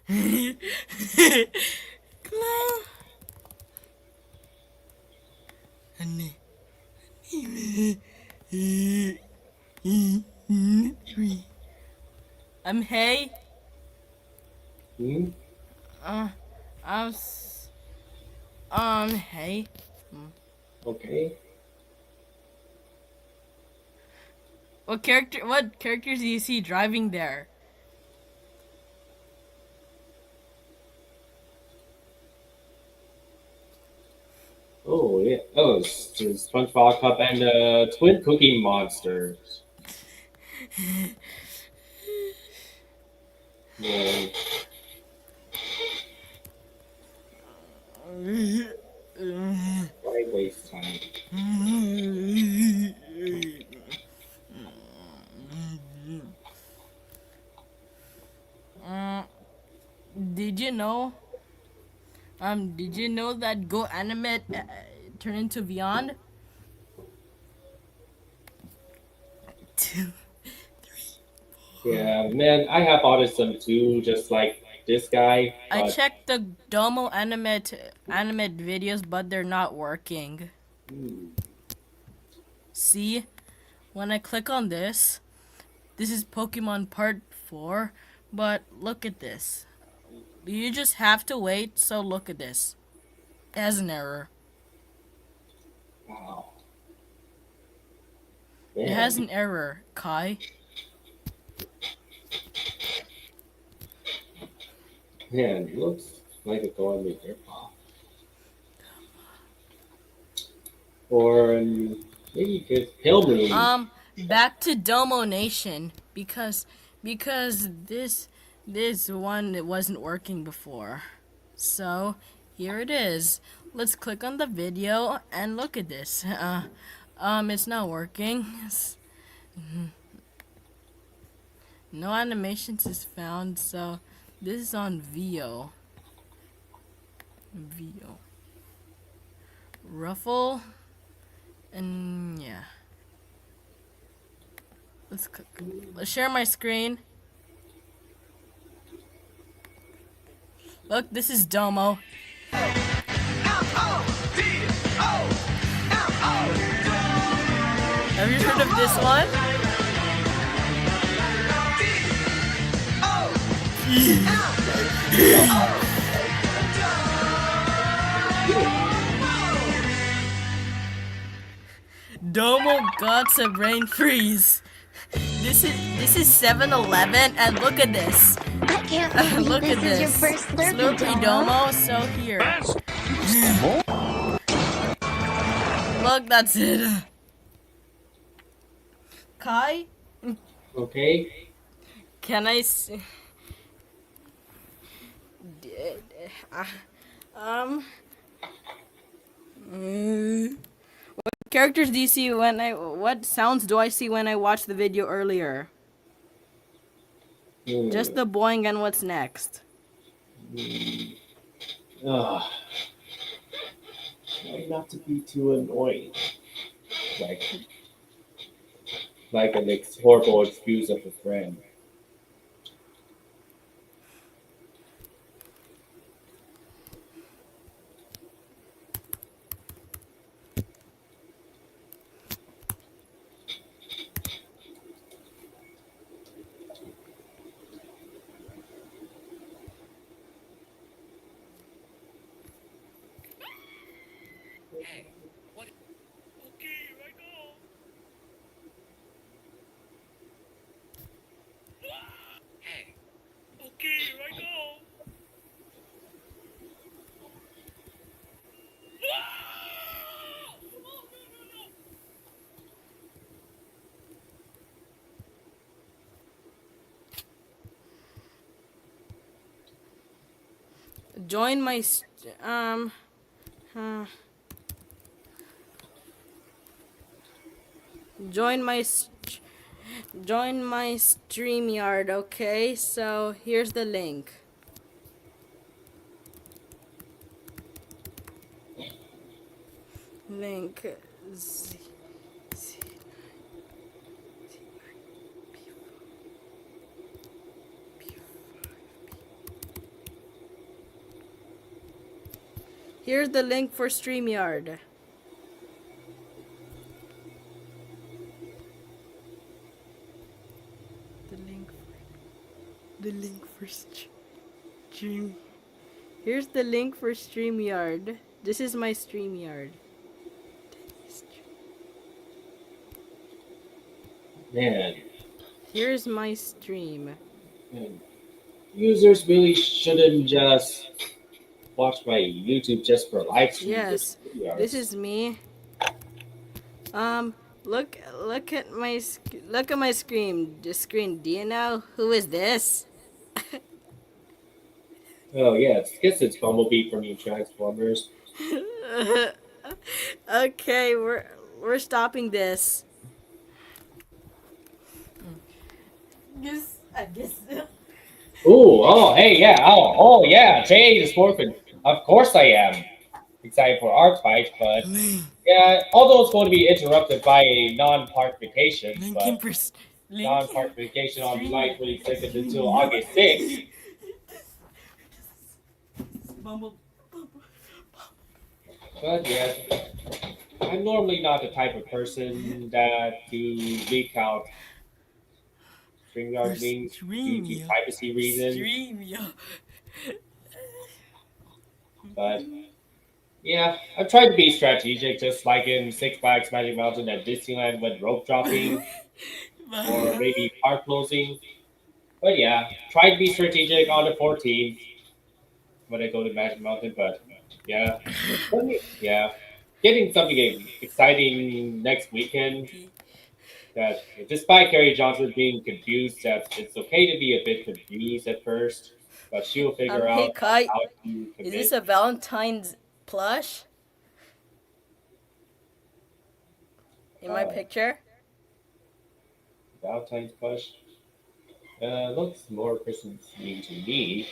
Clown. Hey. Hmm? Uh, I'm. Hey. Okay. What characters do you see driving there? Oh yeah. Oh, it's SpongeBob Cup and Twin Cookie Monsters. Yeah. Why waste time? Did you know? Did you know that Go Animate turn into Beyond? Two. Yeah, man, I have autism too, just like this guy. I But checked the Domo animate videos, but they're not working. hmm, See, when I click on this is Pokemon Part 4, but look at this. You just have to wait, so look at this. It has an error. wow, It has man, an error, Kai. man, it looks like a going with your paw. Or maybe just Hill Moon. Back to Domo Nation because this one it wasn't working before. So here it is. Let's click on the video and look at this. It's not working. No animations is found. So this is on VO. Ruffle, and yeah. Let's share my screen. Look, this is Domo. Have you heard of this one? Domo got a brain freeze. This is 7-Eleven, and look at this. I can't believe Look at this is your this. first Slurpee, Slurpee Domo, so here. Look, that's it. Kai, Okay. can I see? What characters do you see when what sounds do I see when I watch the video earlier? Hmm. Just the boing and what's next. Ugh. Try not to be too annoying. Like, like an horrible excuse of a friend. Join my join my join my Streamyard, okay? So here's the link. Link. Here's the link for Streamyard. The link for stream. Here's the link for Streamyard. This is my Streamyard. Man, Here's my stream. man, users really shouldn't just watch my YouTube just for live streams. Yes, this is me. Look at my screen. The screen. Do you know who is this? Oh yeah, I guess it's Bumblebee from New Transformers. Okay, we're stopping this. I guess. Ooh, oh hey yeah, oh yeah, Jay is Morphin. Of course I am excited for our fight, but yeah, although it's going to be interrupted by a non-park vacation, but non-park vacation on July 22nd until August 6th. But yeah, I'm normally not the type of person that to leak out StreamYard links due to privacy reasons. But yeah, I've tried to be strategic, just like in Six Flags Magic Mountain at Disneyland with rope dropping or maybe park closing. But yeah, try to be strategic on the 14th when I go to Magic Mountain. But yeah, yeah, getting something exciting next weekend. That despite Carrie Johnson being confused, that it's okay to be a bit confused at first, but she'll figure Hey out Kai, how to is commit. this a Valentine's plush? In my picture? Valentine's plush. Looks more Christmassy to me.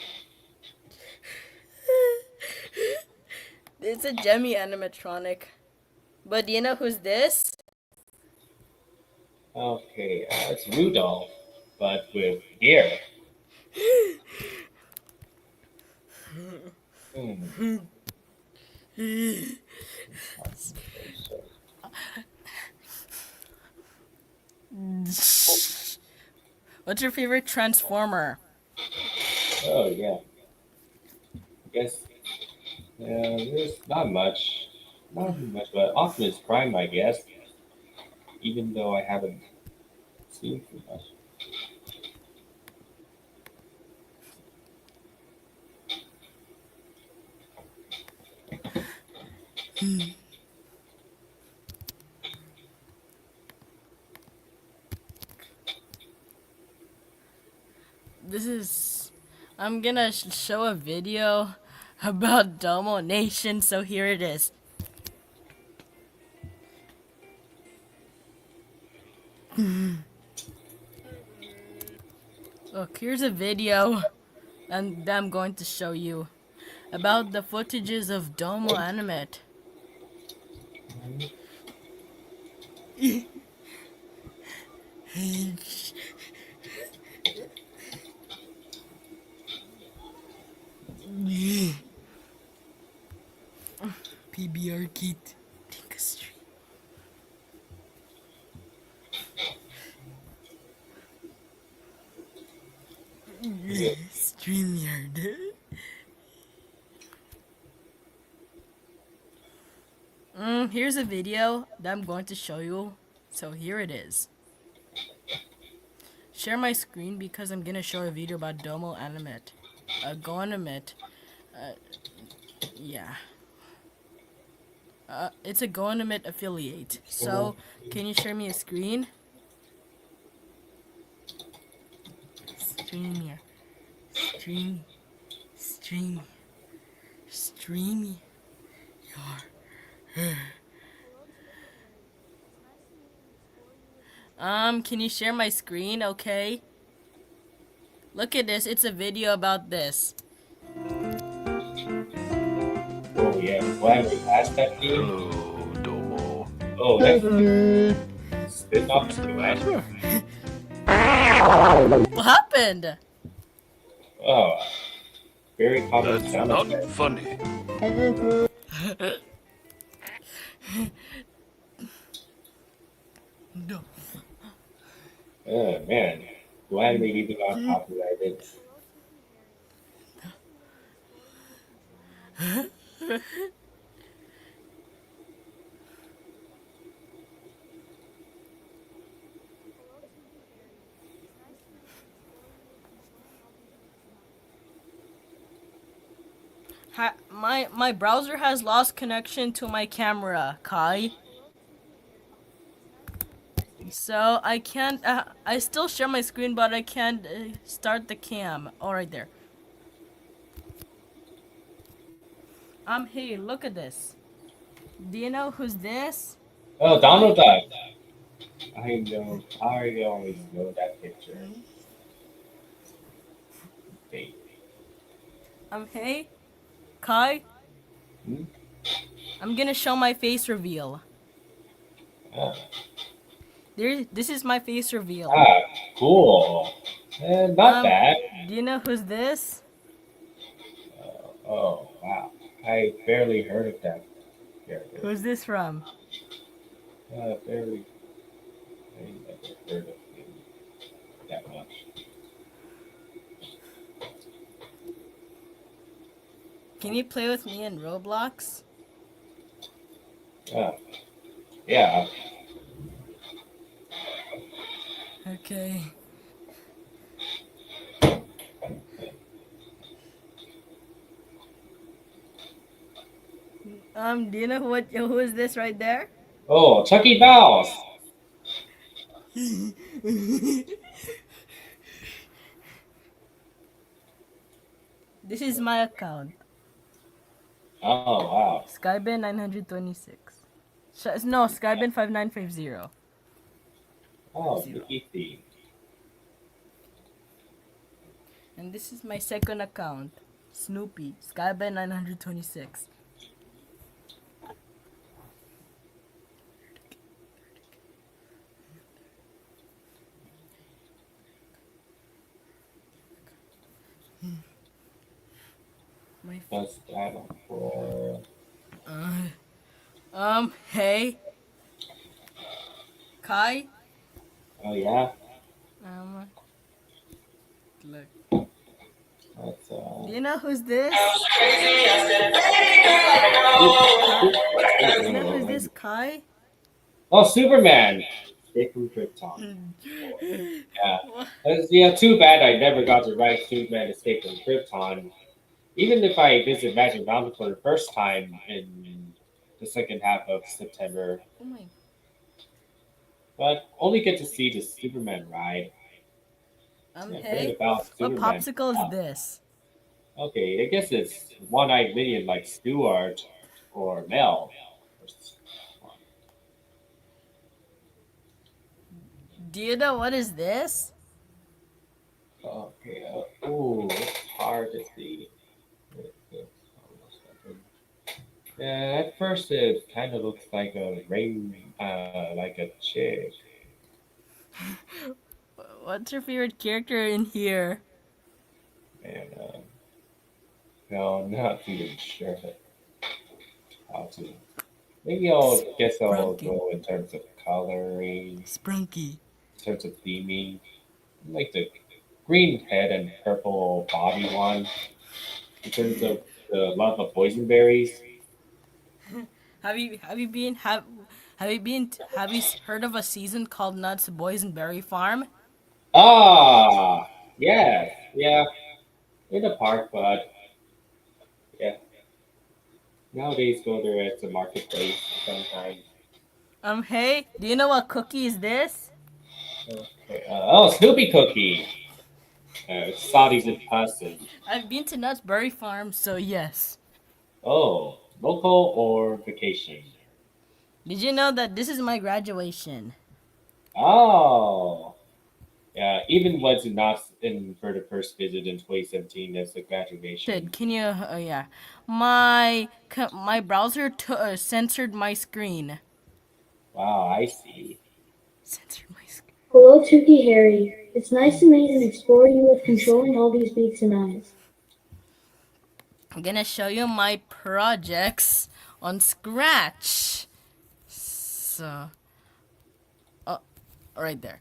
It's a Jemmy animatronic. But do you know who's this? Okay, it's Rudolph, but with gear. What's your favorite Transformer? Oh yeah. I guess there's not much, but Optimus Prime, I guess. Even though I haven't seen too much. I'm gonna show a video about Domo Nation, so here it is. Look, here's a video that I'm going to show you about the footages of Domo Animate. PBR kit. Take a stream. Streamyard. Here's a video that I'm going to show you. So here it is. Share my screen because I'm gonna show a video about Domo Animate. Go Animate. Yeah. It's a Go Animate affiliate. So can you share me a screen? Stream here. Stream your. Can you share my screen, okay? Look at this, it's a video about this. Oh yeah, why we passed that game? Hello, Domo. Oh, that's spit off the match. What happened? Oh, very common That's sound not effect. funny. No. Oh man, do anime even got copyrighted? My browser has lost connection to my camera, Kai. So I can't. I still share my screen, but I can't start the cam. Oh, right there. Hey, look at this. Do you know who's this? Oh, Donald Duck. I know. I always know that picture. Okay. Hey, Kai. Hmm? I'm gonna show my face reveal. Ah, This is my face reveal. cool. Not bad. Do you know who's this? Oh, wow. I barely heard of that character. Who's this from? Barely. I never heard of him that much. Can you play with me in Roblox? Yeah. Okay. Do you know who is this right there? Oh, Chucky Bells. This is my account. Oh, wow. Skybin 926. No, Skybin 5950. Oh, easy. And this is my second account. Snoopy, Skybin 926. My That's that for. Hey, Kai. Oh, yeah. Look. That's Do you know who's this? Do you know who's this, Kai? Oh, Superman. Escape from Krypton. Yeah. Too bad I never got to write Superman Escape from Krypton. Even if I visit Magic Mountain for the first time in the second half of September, Oh my. but only get to see the Superman ride. Hey, About what Superman. popsicle is this? Okay, I guess it's one-eyed minion like Stuart or Mel. Do you know what is this? Okay. Ooh, it's hard to see. Yeah, at first it kind of looks like a like a chick. What's your favorite character in here? And no, I'm not even sure how to. Maybe I'll go in terms of coloring, Sprunky. in terms of theming. I like the green head and purple body one. In terms of the love of boysenberries. Have you heard of a season called Nuts Boys and Berry Farm? Ah, yeah, in the park, but yeah. Nowadays, go there at the marketplace sometimes. Hey, do you know what cookie is this? Okay. Snoopy Cookie. Saudis in person. I've been to Nuts Berry Farm, so yes. Oh, local or vacation? Did you know that this is my graduation? Oh, yeah. Even was not in for the first visit in 2017 as a graduation. Can you? Yeah. My browser censored my screen. Wow, I see. Censored my screen. Hello, Tuki-Harry. It's nice to meet and explore you with controlling all these beats and eyes. I'm gonna show you my projects on Scratch. So, right there.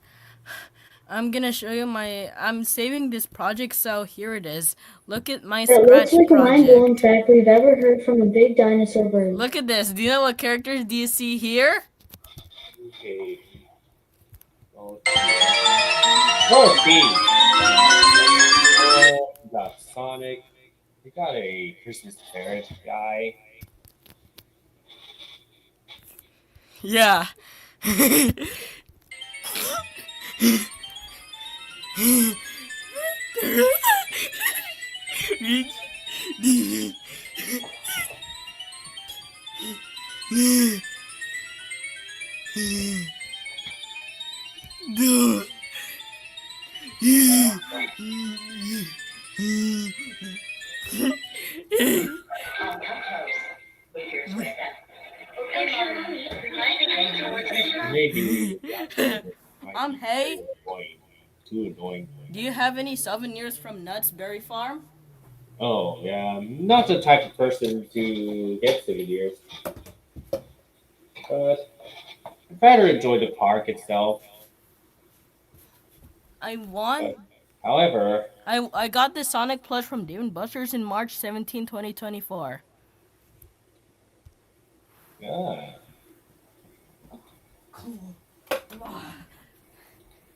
I'm gonna show you I'm saving this project, so here it is. Look at my That Scratch looks like a mind-blowing project. fact we've ever heard from a big dinosaur bird. Look at this. Do you know what characters do you see here? Okay. Oh, Steve. We got Sonic. We got a Christmas parrot guy. Yeah. Maybe. Hey, Too annoying. do you have any souvenirs from Nuts Berry Farm? Oh, yeah. I'm not the type of person to get souvenirs. But I'd rather enjoy the park itself. I won. However, I got this Sonic plush from Dave & Buster's in March 17, 2024. yeah.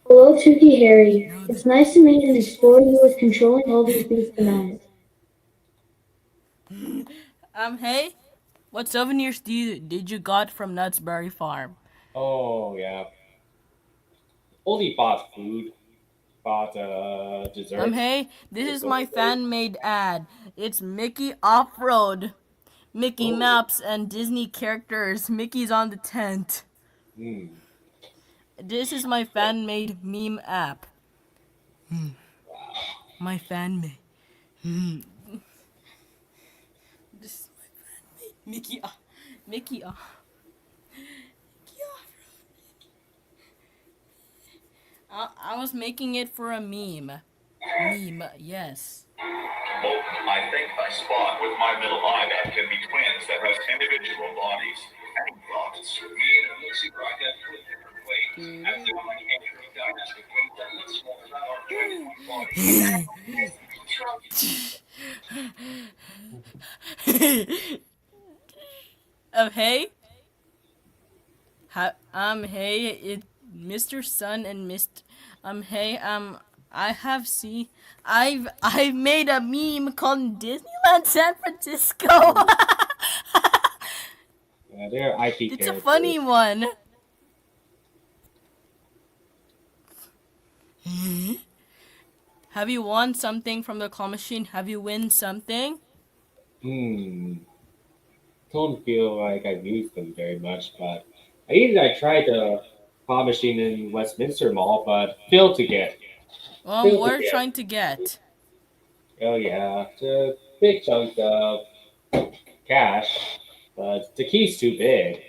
Hello, Tuki-Harry. It's nice to meet and explore you with controlling all these beasts tonight. Hey, what souvenirs did you got from Nuts Berry Farm? Oh, yeah. Only bought food. Bought dessert. Hey, this is my fan-made ad. It's Mickey Off-Road, Mickey Maps, and Disney characters. Mickey's on the tent. Hmm. This is my fan-made meme app. My fan-made. This is my fan-made Mickey Off. Mickey Off. I was making it for a meme. Meme, yes. I think I spot with my little eye that can be twins that have individual bodies and thoughts. Me and Lucy are identical in different ways. As the one nature of dynasty twins that live small Hey. Hey, Mr. Sun and Mr. Hey, I've made a meme called Disneyland San Francisco. Yeah, they're IP It's characters. a funny one. Have you won something from the claw machine? Have you win something? Don't feel like I've used them very much, but I tried the claw machine in Westminster Mall, but failed to get. What are you trying to get? Oh yeah, the big chunk of cash, but the key's too big.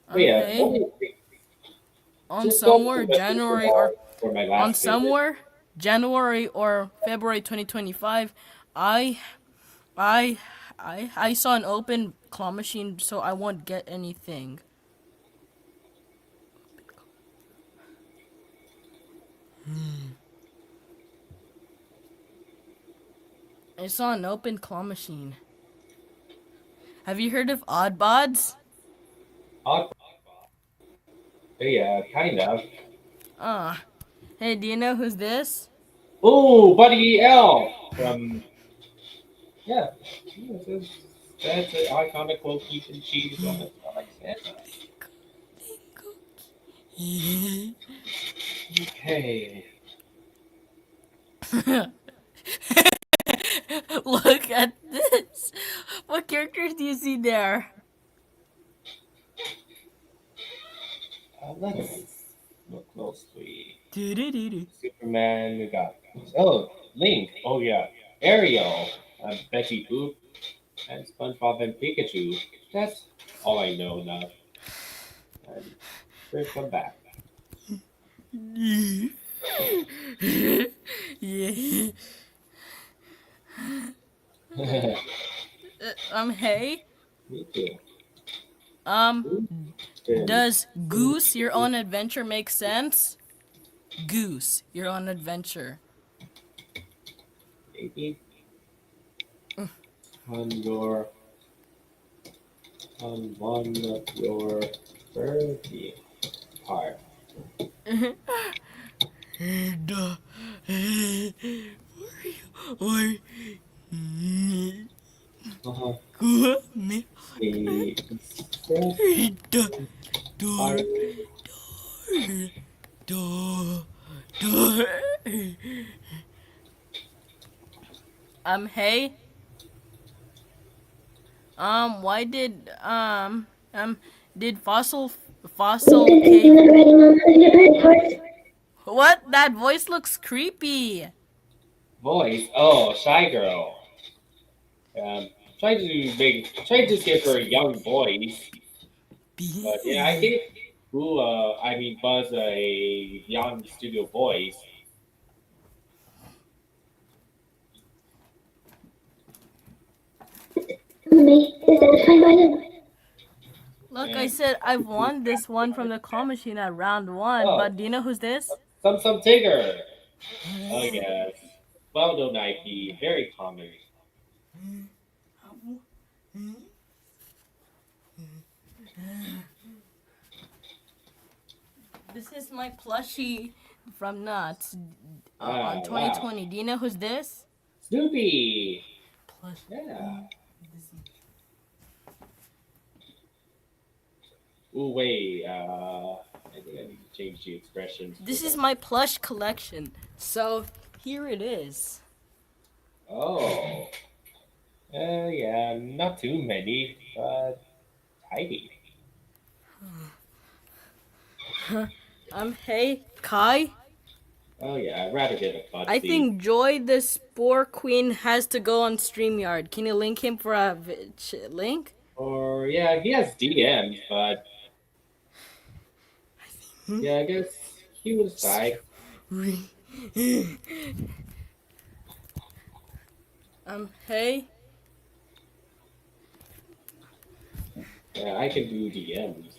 But yeah, Okay. On just go somewhere to Westminster January Mall or for my on last visit. somewhere January or February 2025, I saw an open claw machine, so I won't get anything. I saw an open claw machine. Have you heard of Oddbods? Oh yeah, kind of. Hey, do you know who's this? Oh, Buddy L from yeah, that's an iconic cookies and cheese on it. I like Santa. Okay. Look at this. What characters do you see there? Let's look closely. Do-do-do-do. Superman, we got Link. Oh yeah, Ariel, Betty Boop, and SpongeBob and Pikachu. That's all I know now. And first come back. Yeah. Hey. Me too. Does Goose Your Own Adventure make sense? Goose Your Own Adventure. Maybe on your on one of your birthday part. Duh. Uh-huh. Me. The Duh. are Duh. Duh. Hey. Why did fossil We've been cave? thinking of writing on the different parts. What? That voice looks creepy. voice. Oh, shy girl. Um, try to give her a young voice. But yeah, I gave Buzz a young studio voice. Me, is satisfied by them. Look, I And said I've won this one from the claw machine at round 1, oh, but do you know who's this? some Tigger. Oh yes. Well known IP, very common. This is my plushie from Nuts Ah, on wow. 2020. Do you know who's this? Snoopy. Plush. Yeah. Ooh, wait. I think I need to change the expressions. This is my plush collection. So here it is. Oh. Yeah, not too many, but tidy. Hey, Kai. Oh yeah, I'd rather get a I cutscene. think Joy the Spore Queen has to go on StreamYard. Can you link him for a link? Or yeah, he has DMs, but yeah, I guess he was shy. Hey. Yeah, I can do DMs.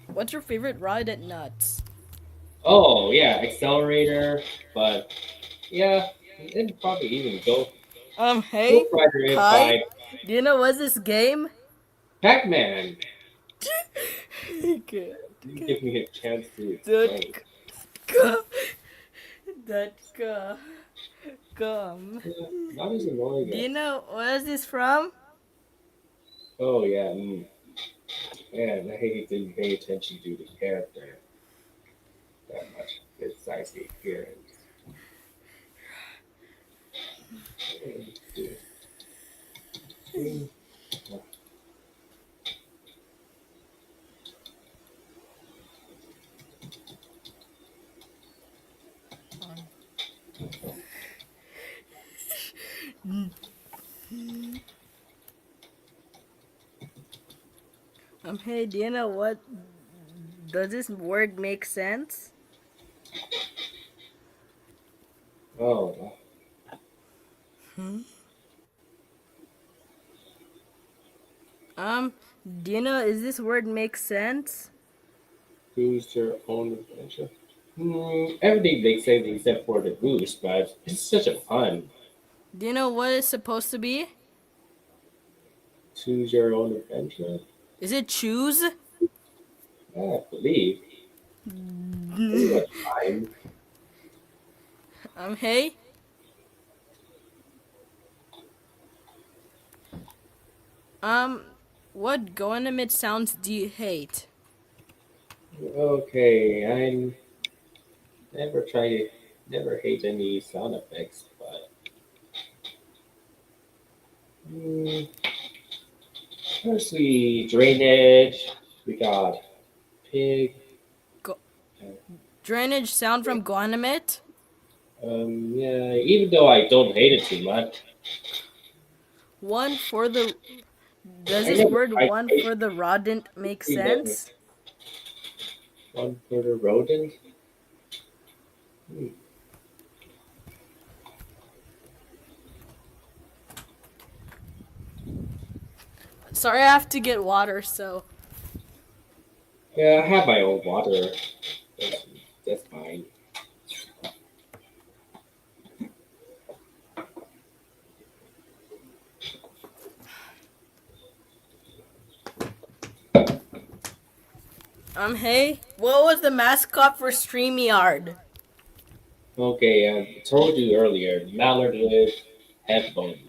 What's your favorite ride at Nuts? Oh yeah, accelerator, but yeah, it'd probably even go Hey, Ghost Rider Kai. inside Do you know what's this game? Pac-Man. Okay. Give me a chance to That explain. that gum. Yeah, not as annoying Do you as. know where is this from? Oh yeah, man, I didn't pay attention to the character that much besides the appearance. Hey, do you know what? Does this word make sense? Oh, Do you know? Is this word make sense? choose your own adventure. Everything makes sense except for the boost, but it's such a fun. Do you know what it's supposed to be? Choose your own adventure. Is it choose? I believe. Pretty much fine. Hey. What go-animate sounds do you hate? Okay, I never try never hate any sound effects, but mm, firstly drainage. We got pig. Go- Drainage sound from go-animate? Yeah, even though I don't hate it too much, One for the. Does I this never word tried one to for the rodent make hate the sense? one for the rodent. Hmm. Sorry, I have to get water, so. Yeah, I have my own water. That's fine. Hey, what was the mascot for Streamyard? Okay, I told you earlier, mallard with headphones.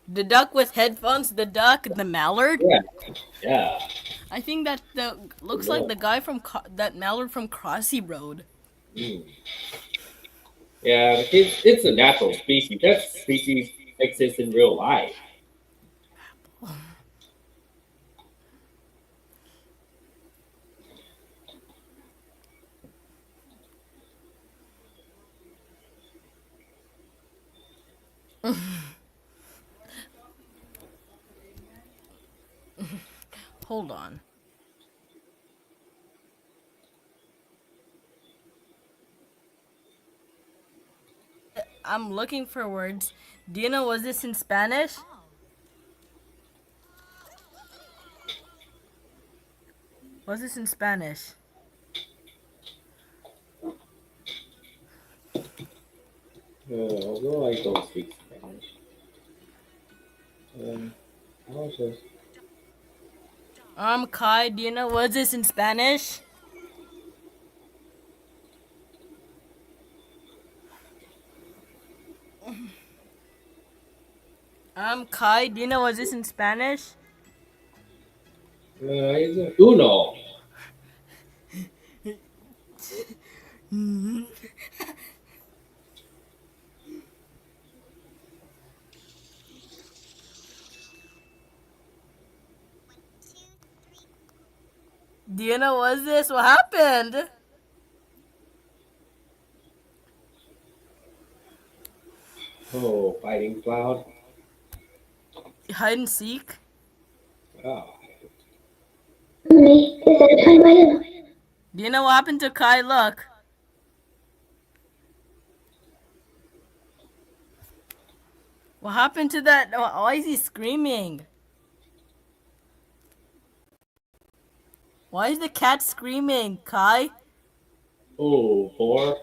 The duck with headphones, the duck, the mallard? Yeah, yeah. I think that the looks like No. the guy from that mallard from Crossy Road. Mm. Yeah, it's a natural species. That species exists in real life. Hold on. I'm looking for words. Do you know, was this in Spanish? Was this in Spanish? Although I don't speak Spanish. I was just Kai, do you know, was this in Spanish? Kai, do you know, was this in Spanish? Uno. Do you know, was this? What happened? Oh, fighting cloud. Hide and seek? Oh. Honey, is that time I know? Do you know what happened to Kai? Look. What happened to that? Why is he screaming? Why is the cat screaming, Kai? Oh, four.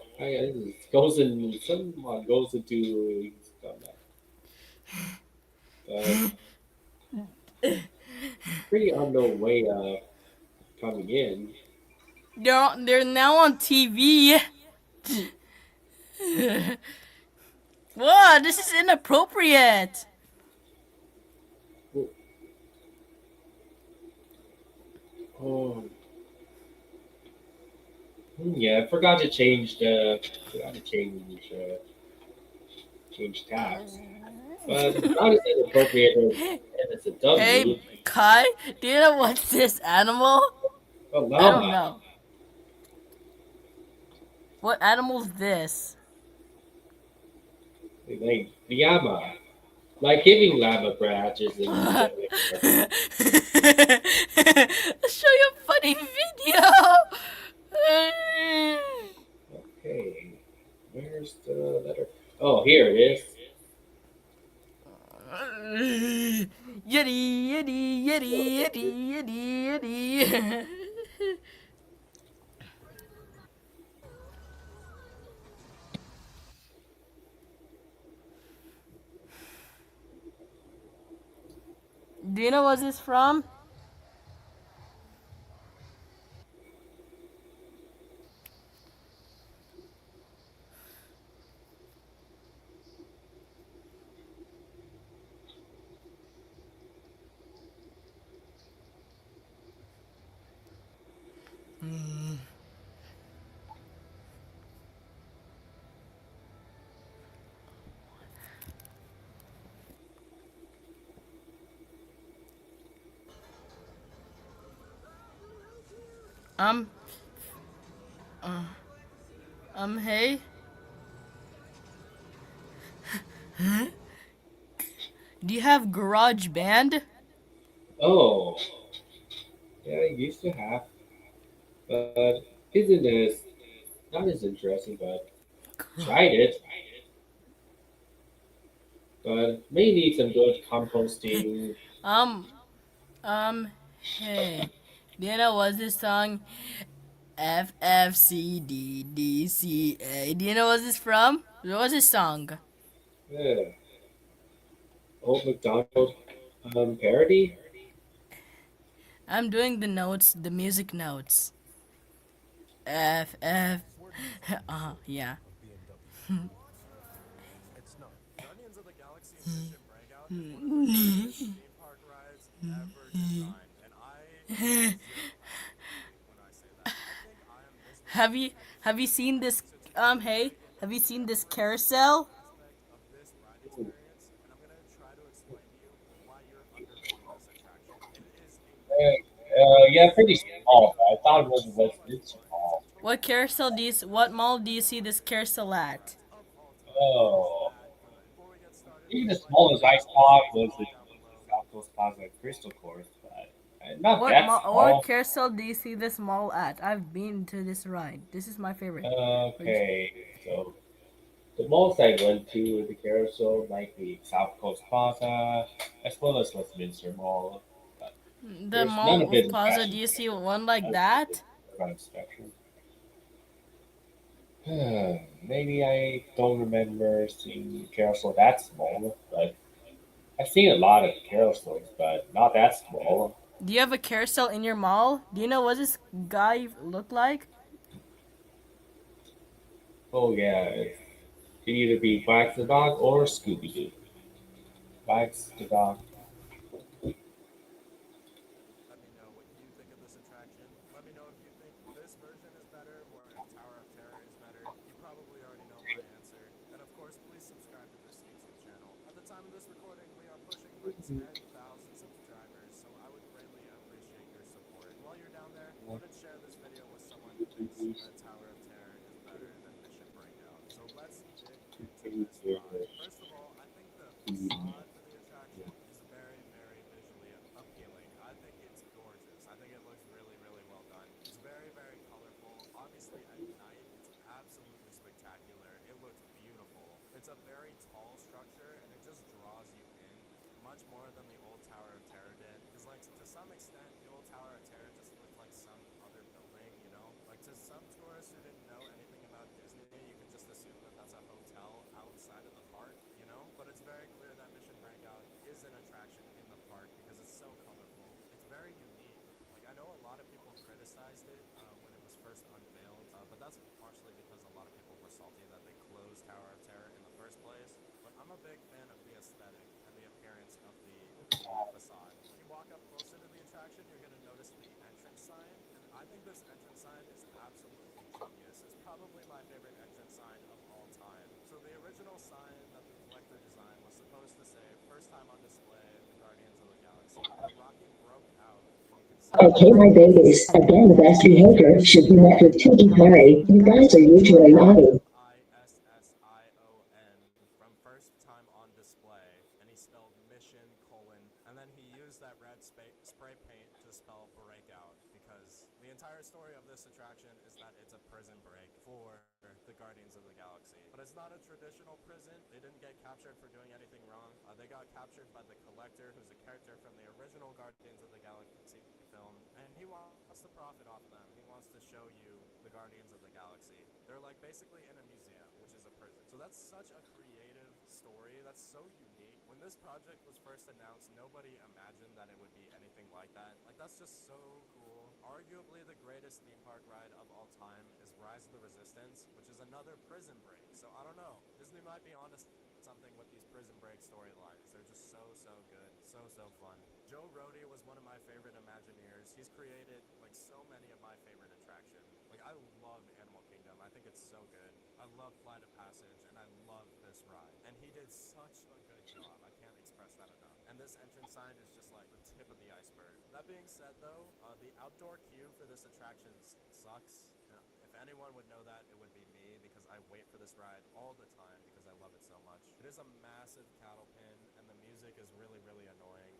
Goes in. Someone goes into. Pretty unknown way of coming in. They're now on TV. What? This is inappropriate. Oh. Yeah, I forgot to change the. Forgot to change tabs. But not as inappropriate as it's a W. Hey, Kai, do you know what's this animal? A I don't llama. know. What animal's this? Like llama. Like giving llama branches and I'll show you a funny video. okay. Where's the letter? Oh, here it is. Yitty, yitty, yitty, yitty, yitty, yitty. Do you know what this from? Um, hey. Do you have Garage Band? Oh, yeah, I used to have, but isn't as not as interesting. But tried it, but may need some good composting. Um, Hey, do you know what's this song? FFCDDCA. Do you know what's this from? What's this song? Yeah. Old McDonald parody? I'm doing the notes, the music notes. F F. Yeah. Have you have you seen this? Hey, have you seen this carousel? Yeah, pretty small. I thought it was this small. What carousel do you? What mall do you see this carousel at? Oh, I think the smallest I saw was the South Coast Plaza Crystal Course, but not What that mall? What small. carousel do you see this mall at? I've been to this ride. This is my favorite. Okay, so the malls I went to with the carousel, like the South Coast Plaza, as well as Westminster Mall. But The there's none mall of it of in Plaza. Do fashion you see center. one like None of it that? around spectrum. Maybe I don't remember seeing carousel that small, but I've seen a lot of carousels, but not that small. Do you have a carousel in your mall? Do you know what this guy look like? Oh yeah, it could either be Wax the Dog or Scooby Doo. Wax the Dog. Okay, my babies. Again, the best behavior should be met with Tuki-Harry. You guys are usually naughty.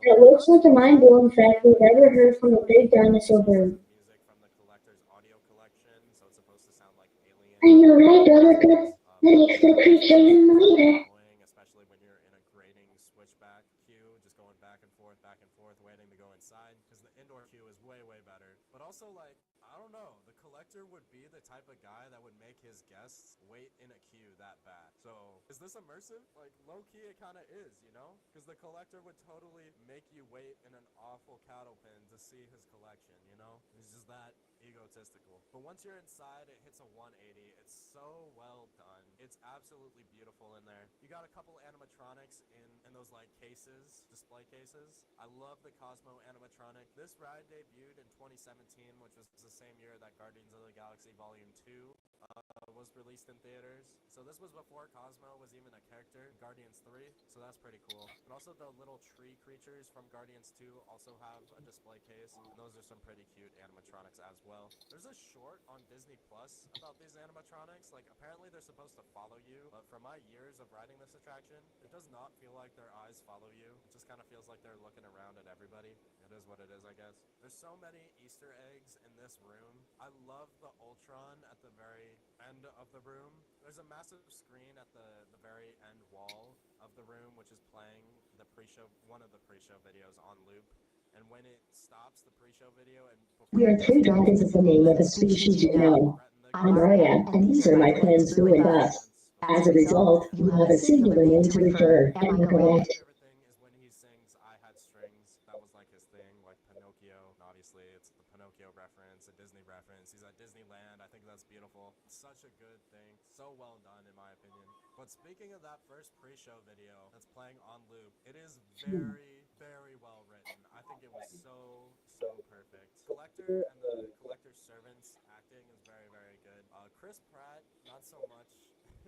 It looks like the mind-blowing fact we've ever heard from a big dinosaur bird. I know, right, brother? Good. That makes the creature even later. switchback queue, just going back and forth, waiting to go inside, because the indoor queue is way, way better. But also, like, I don't know, the collector would be the type of guy that would make his guests wait in a queue that bad. So, is this immersive? Like, low-key it kind of is, you know? Because the collector would totally make you wait in an awful cattle pen to see his collection, you know? He's just that egotistical. But once you're inside, it hits a 180. It's so well done. It's absolutely beautiful in there. You got a couple animatronics in those like cases, display cases. I love the Cosmo animatronic. This ride debuted in 2017, which was the same year that Guardians of the Galaxy Volume 2 was released in theaters. So this was before Cosmo was even a character in Guardians 3, so that's pretty cool. And also the little tree creatures from Guardians 2 also have a display case, and those are some pretty cute animatronics as well. There's a short on Disney Plus about these animatronics. Like, apparently they're supposed to follow you, but from my years of riding this attraction, it does not feel like their eyes follow you. It just kind of feels like they're looking around at everybody. It is what it is, I guess. There's so many Easter eggs in this room. I love the Ultron at the very end of the room. There's a massive screen at the very end wall of the room, which is playing the pre-show, one of the pre-show videos on loop. And when it stops the pre-show video and We are three dragons is the name of a species you know. I'm Raya, and these are my twins Boo and Gus. As a result, you have a singular name to refer, am I correct? everything is when he sings I Had Strings. That was like his thing, like Pinocchio. And obviously, it's the Pinocchio reference, a Disney reference. He's at Disneyland. I think that's beautiful. Such a good thing. So well done, in my opinion. But speaking of that first pre-show video that's playing on loop, it is very, very well written. I think it was so perfect. Collector and the collector's servants acting is very, very good. Chris Pratt, not so much.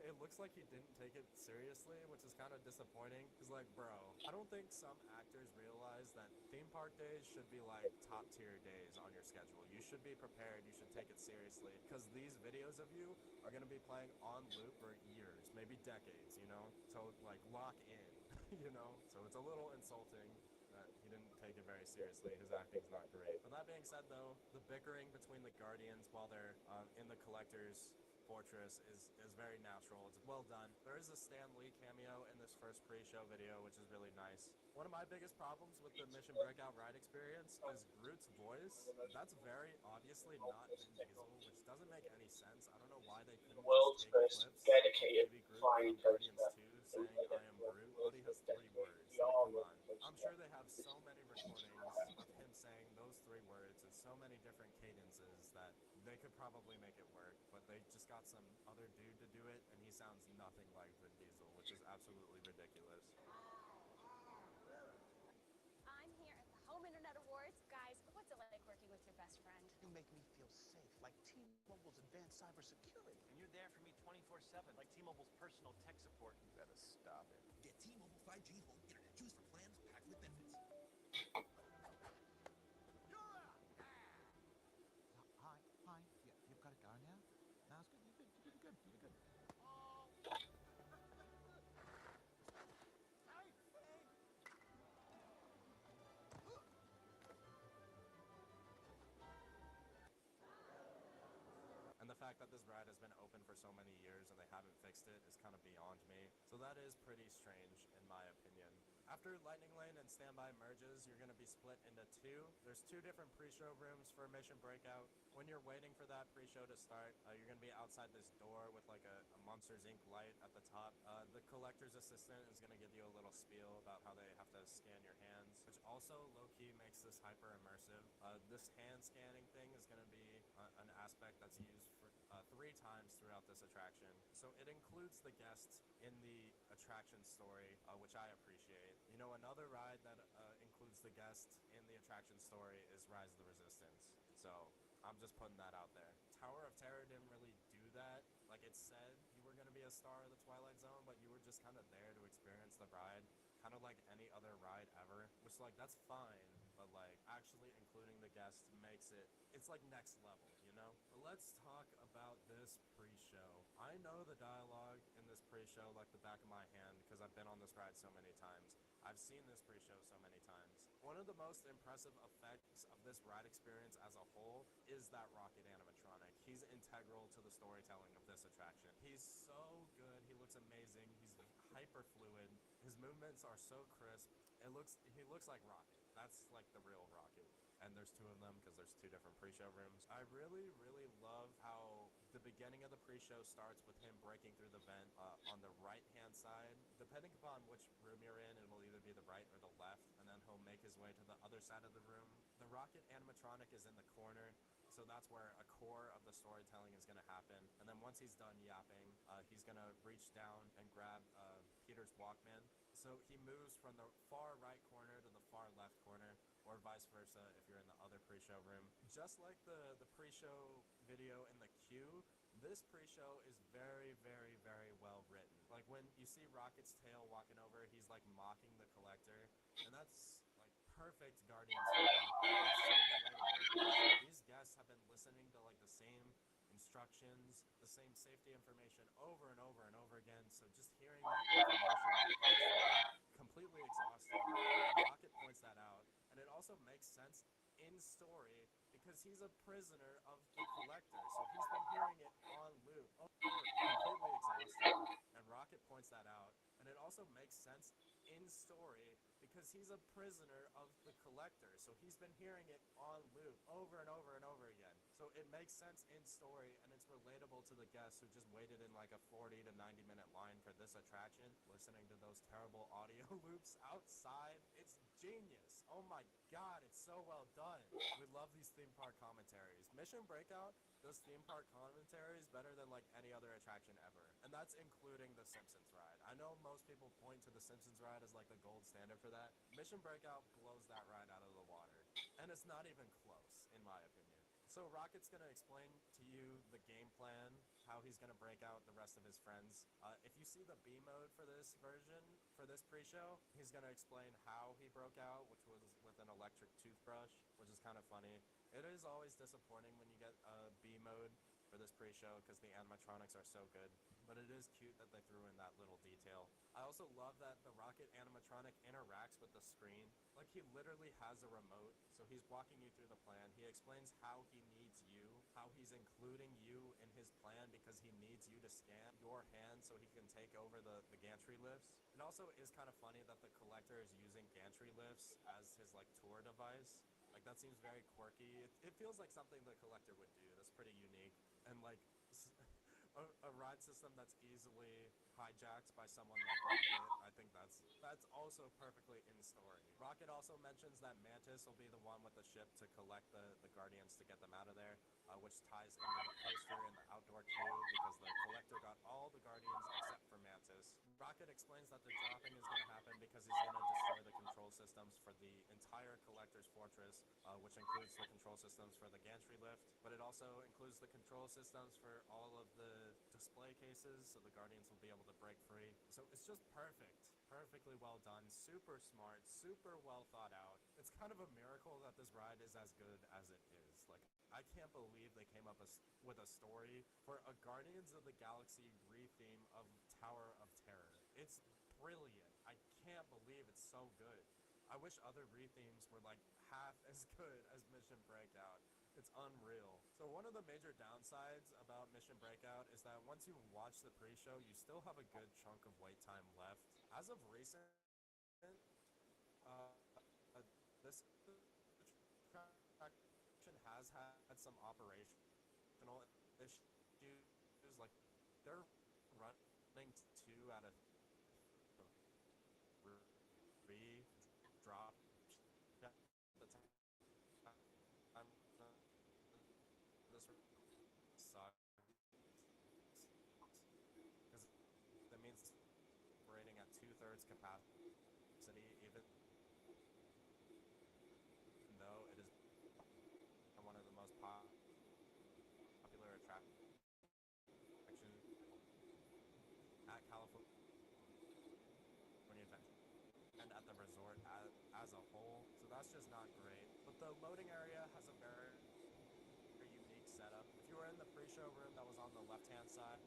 It looks like he didn't take it seriously, which is kind of disappointing. Because, like, bro, I don't think some actors realize that theme park days should be like top tier days on your schedule. You should be prepared. You should take it seriously. Because these videos of you are going to be playing on loop for years, maybe decades, you know? So, like, lock in, you know? So it's a little insulting that he didn't take it very seriously. His acting's not great. But that being said, though, the bickering between the Guardians while they're in the collector's fortress is very natural. It's well done. There is a Stan Lee cameo in this first pre-show video, which is really nice. One of my biggest problems with the Mission Breakout ride experience is Groot's voice. That's very obviously not Vin Diesel, which doesn't make any sense. I don't know why they couldn't just take clips of Baby Groot from Guardians 2 saying I am Groot, but he has 3 words. Like, come on. I'm sure they have so many recordings of him saying those 3 words in so many different cadences that they could probably make it work, but they just got some other dude to do it, and he sounds nothing like Vin Diesel, which is absolutely ridiculous. I'm here at the Home Internet Awards. Guys, what's it like working with your best friend? You make me feel safe, like T-Mobile's advanced cybersecurity. And you're there for me 24/7, like T-Mobile's personal tech support. You better stop it. Get T-Mobile 5G home internet. Choose from plans packed with benefits. Hi. Yeah, you've got it going now? No, it's good. You did good. And the fact that this ride has been open for so many years and they haven't fixed it is kind of beyond me. So that is pretty strange, in my opinion. After Lightning Lane and Standby merges, you're going to be split into 2. There's 2 different pre-show rooms for Mission Breakout. When you're waiting for that pre-show to start, you're going to be outside this door with like a Monsters Inc. light at the top. The collector's assistant is going to give you a little spiel about how they have to scan your hands, which also low-key makes this hyper immersive. This hand scanning thing is going to be an aspect that's used for 3 times throughout this attraction. So it includes the guests in the attraction story, which I appreciate. You know, another ride that includes the guests in the attraction story is Rise of the Resistance. So I'm just putting that out there. Tower of Terror didn't really do that. Like, it said you were going to be a star of the Twilight Zone, but you were just kind of there to experience the ride, kind of like any other ride ever, which, like, that's fine, but, like, actually including the guests makes it, it's like next level, you know? But let's talk about this pre-show. I know the dialogue in this pre-show like the back of my hand because I've been on this ride so many times. I've seen this pre-show so many times. One of the most impressive effects of this ride experience as a whole is that rocket animatronic. He's integral to the storytelling of this attraction. He's so good. He looks amazing. He's hyper fluid. His movements are so crisp. He looks like Rocket. That's like the real Rocket. And there's two of them because there's two different pre-show rooms. I really, really love how the beginning of the pre-show starts with him breaking through the vent on the right-hand side. Depending upon which room you're in, it will either be the right or the left, and then he'll make his way to the other side of the room. The Rocket animatronic is in the corner, so that's where a core of the storytelling is going to happen. And then once he's done yapping, he's going to reach down and grab Peter's Walkman. So he moves from the far right corner to the far left corner, or vice versa if you're in the other pre-show room. Just like the pre-show video in the queue, this pre-show is very, very, very well written. Like when you see Rocket's tail walking over, he's like mocking the collector, and that's like perfect Guardians humor. It's so relatable because these guests have been listening to like the same instructions, the same safety information over and over and over again. So just hearing that information completely exhausting. And Rocket points that out, and it also makes sense in story because he's a prisoner of the collector, so he's been hearing it on loop, completely exhausted. And Rocket points that out, and it also makes sense in story because he's a prisoner of the collector, so he's been hearing it on loop over and over and over again. So it makes sense in story, and it's relatable to the guests who just waited in like a 40 to 90 minute line for this attraction, listening to those terrible audio loops outside. It's genius. Oh my god, it's so well done. We love these theme park commentaries. Mission Breakout does theme park commentaries better than like any other attraction ever, and that's including the Simpsons ride. I know most people point to the Simpsons ride as like the gold standard for that. Mission Breakout blows that ride out of the water, and it's not even close in my opinion. So Rocket's gonna explain to you the game plan, how he's gonna break out the rest of his friends. If you see the B mode for this version, for this pre-show, he's gonna explain how he broke out, which was with an electric toothbrush, which is kind of funny. It is always disappointing when you get a B mode for this pre-show because the animatronics are so good, but it is cute that they threw in that little detail. I also love that the Rocket animatronic interacts with the screen. Like he literally has a remote, so he's walking you through the plan. He explains how he needs you, how he's including you in his plan because he needs you to scan your hand so he can take over the gantry lifts. It also is kind of funny that the collector is using gantry lifts as his like tour device. Like that seems very quirky. It feels like something the collector would do. That's pretty unique. And like a ride system that's easily hijacked by someone like Rocket, I think that's also perfectly in story. Rocket also mentions that Mantis will be the one with the ship to collect the Guardians to get them out of there, which ties into the poster in the outdoor queue because the collector got all the Guardians except for Mantis. Rocket explains that the dropping is going to happen because he's going to destroy the control systems for the entire collector's fortress, which includes the control systems for the gantry lift, but it also includes the control systems for all of the display cases, so the Guardians will be able to break free. So it's just perfect. Perfectly well done, super smart, super well thought out. It's kind of a miracle that this ride is as good as it is. Like, I can't believe they came up with a story for a Guardians of the Galaxy re-theme of Tower of Terror. It's brilliant. I can't believe it's so good. I wish other re-themes were like half as good as Mission Breakout. It's unreal. So one of the major downsides about Mission Breakout is that once you watch the pre-show, you still have a good chunk of wait time left. As of recent, this attraction has had some operational issues. Like they're running 2 out of 3 drop the time. This sucks because that means operating at 2/3 capacity, even though it is one of the most popular attractions at California Adventure and at the resort as a whole. So that's just not great. But the loading area has a very unique setup. If you were in the pre-show room that was on the left-hand side,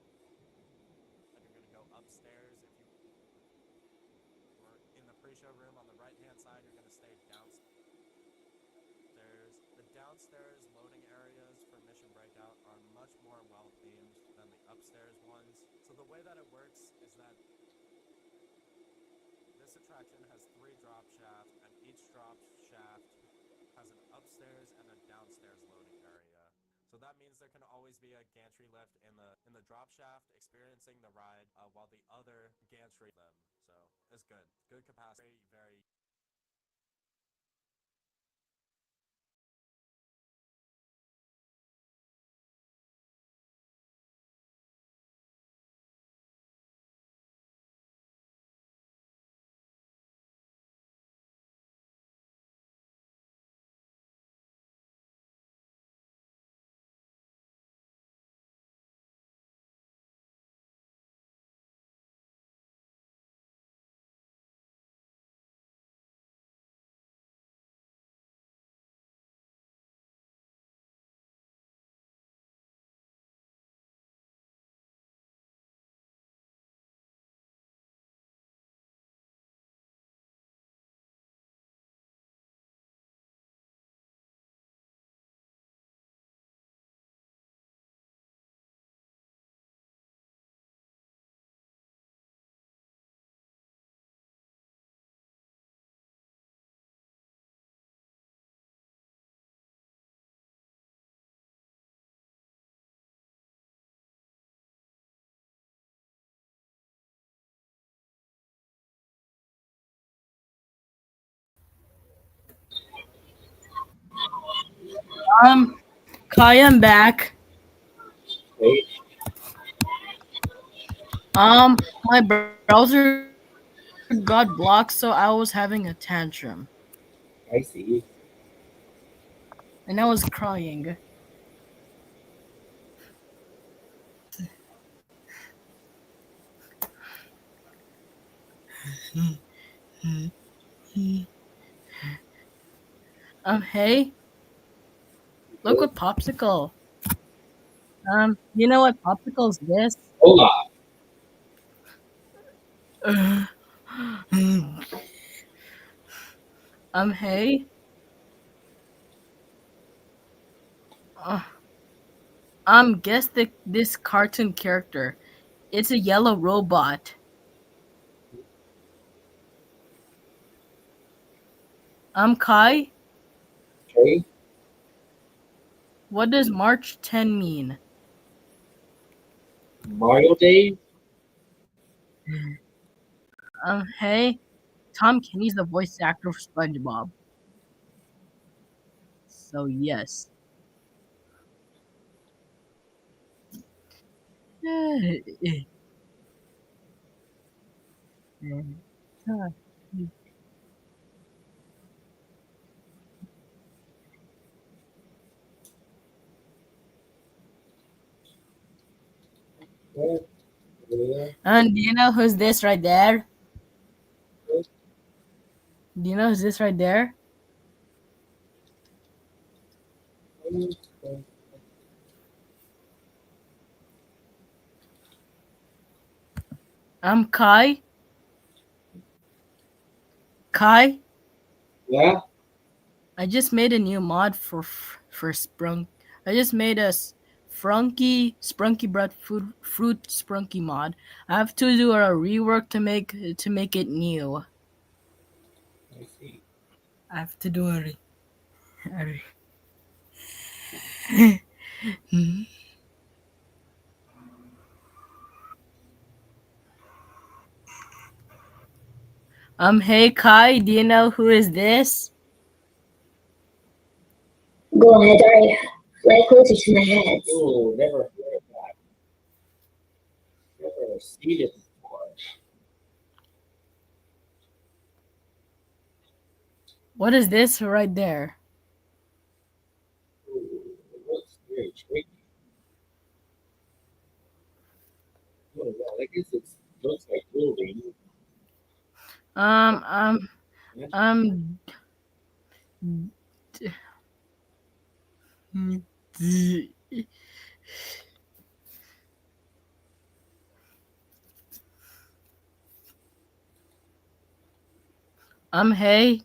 and you're going to go upstairs. If you were in the pre-show room on the right-hand side, you're going to stay downstairs. The downstairs loading areas for Mission Breakout are much more well-themed than the upstairs ones. So the way that it works is that attraction has 3 drop shafts, and each drop shaft has an upstairs and a downstairs loading area. So that means there can always be a gantry lift in the drop shaft experiencing the ride while the other gantry them. So it's good. Good capacity, very. Um, Kai, I'm back. My browser got blocked, so I was having a tantrum. I see. And I was crying. Hey, look what popsicle. You know what popsicle is this? Hola. Hey. Uh, guess this cartoon character. It's a yellow robot. Kai. Okay. What does March 10 mean? Mario Day. Hey. Tom Kenny's the voice actor for SpongeBob. So yes. And do you know who's this right there? Do you know who's this right there? Kai. Kai. Yeah. I just made a new mod for Sprunk. I just made a Sprunky bread fruit Sprunky mod. I have to do a rework to make it new. I see. I have to do a Hey Kai, do you know who is this? Go ahead, Daria. Fly closer to my head. Oh, never heard of that. Never seen it before. What is this right there? Ooh, it looks very tricky. Oh, yeah, I guess it looks like moving. Um, um, um, d- hey,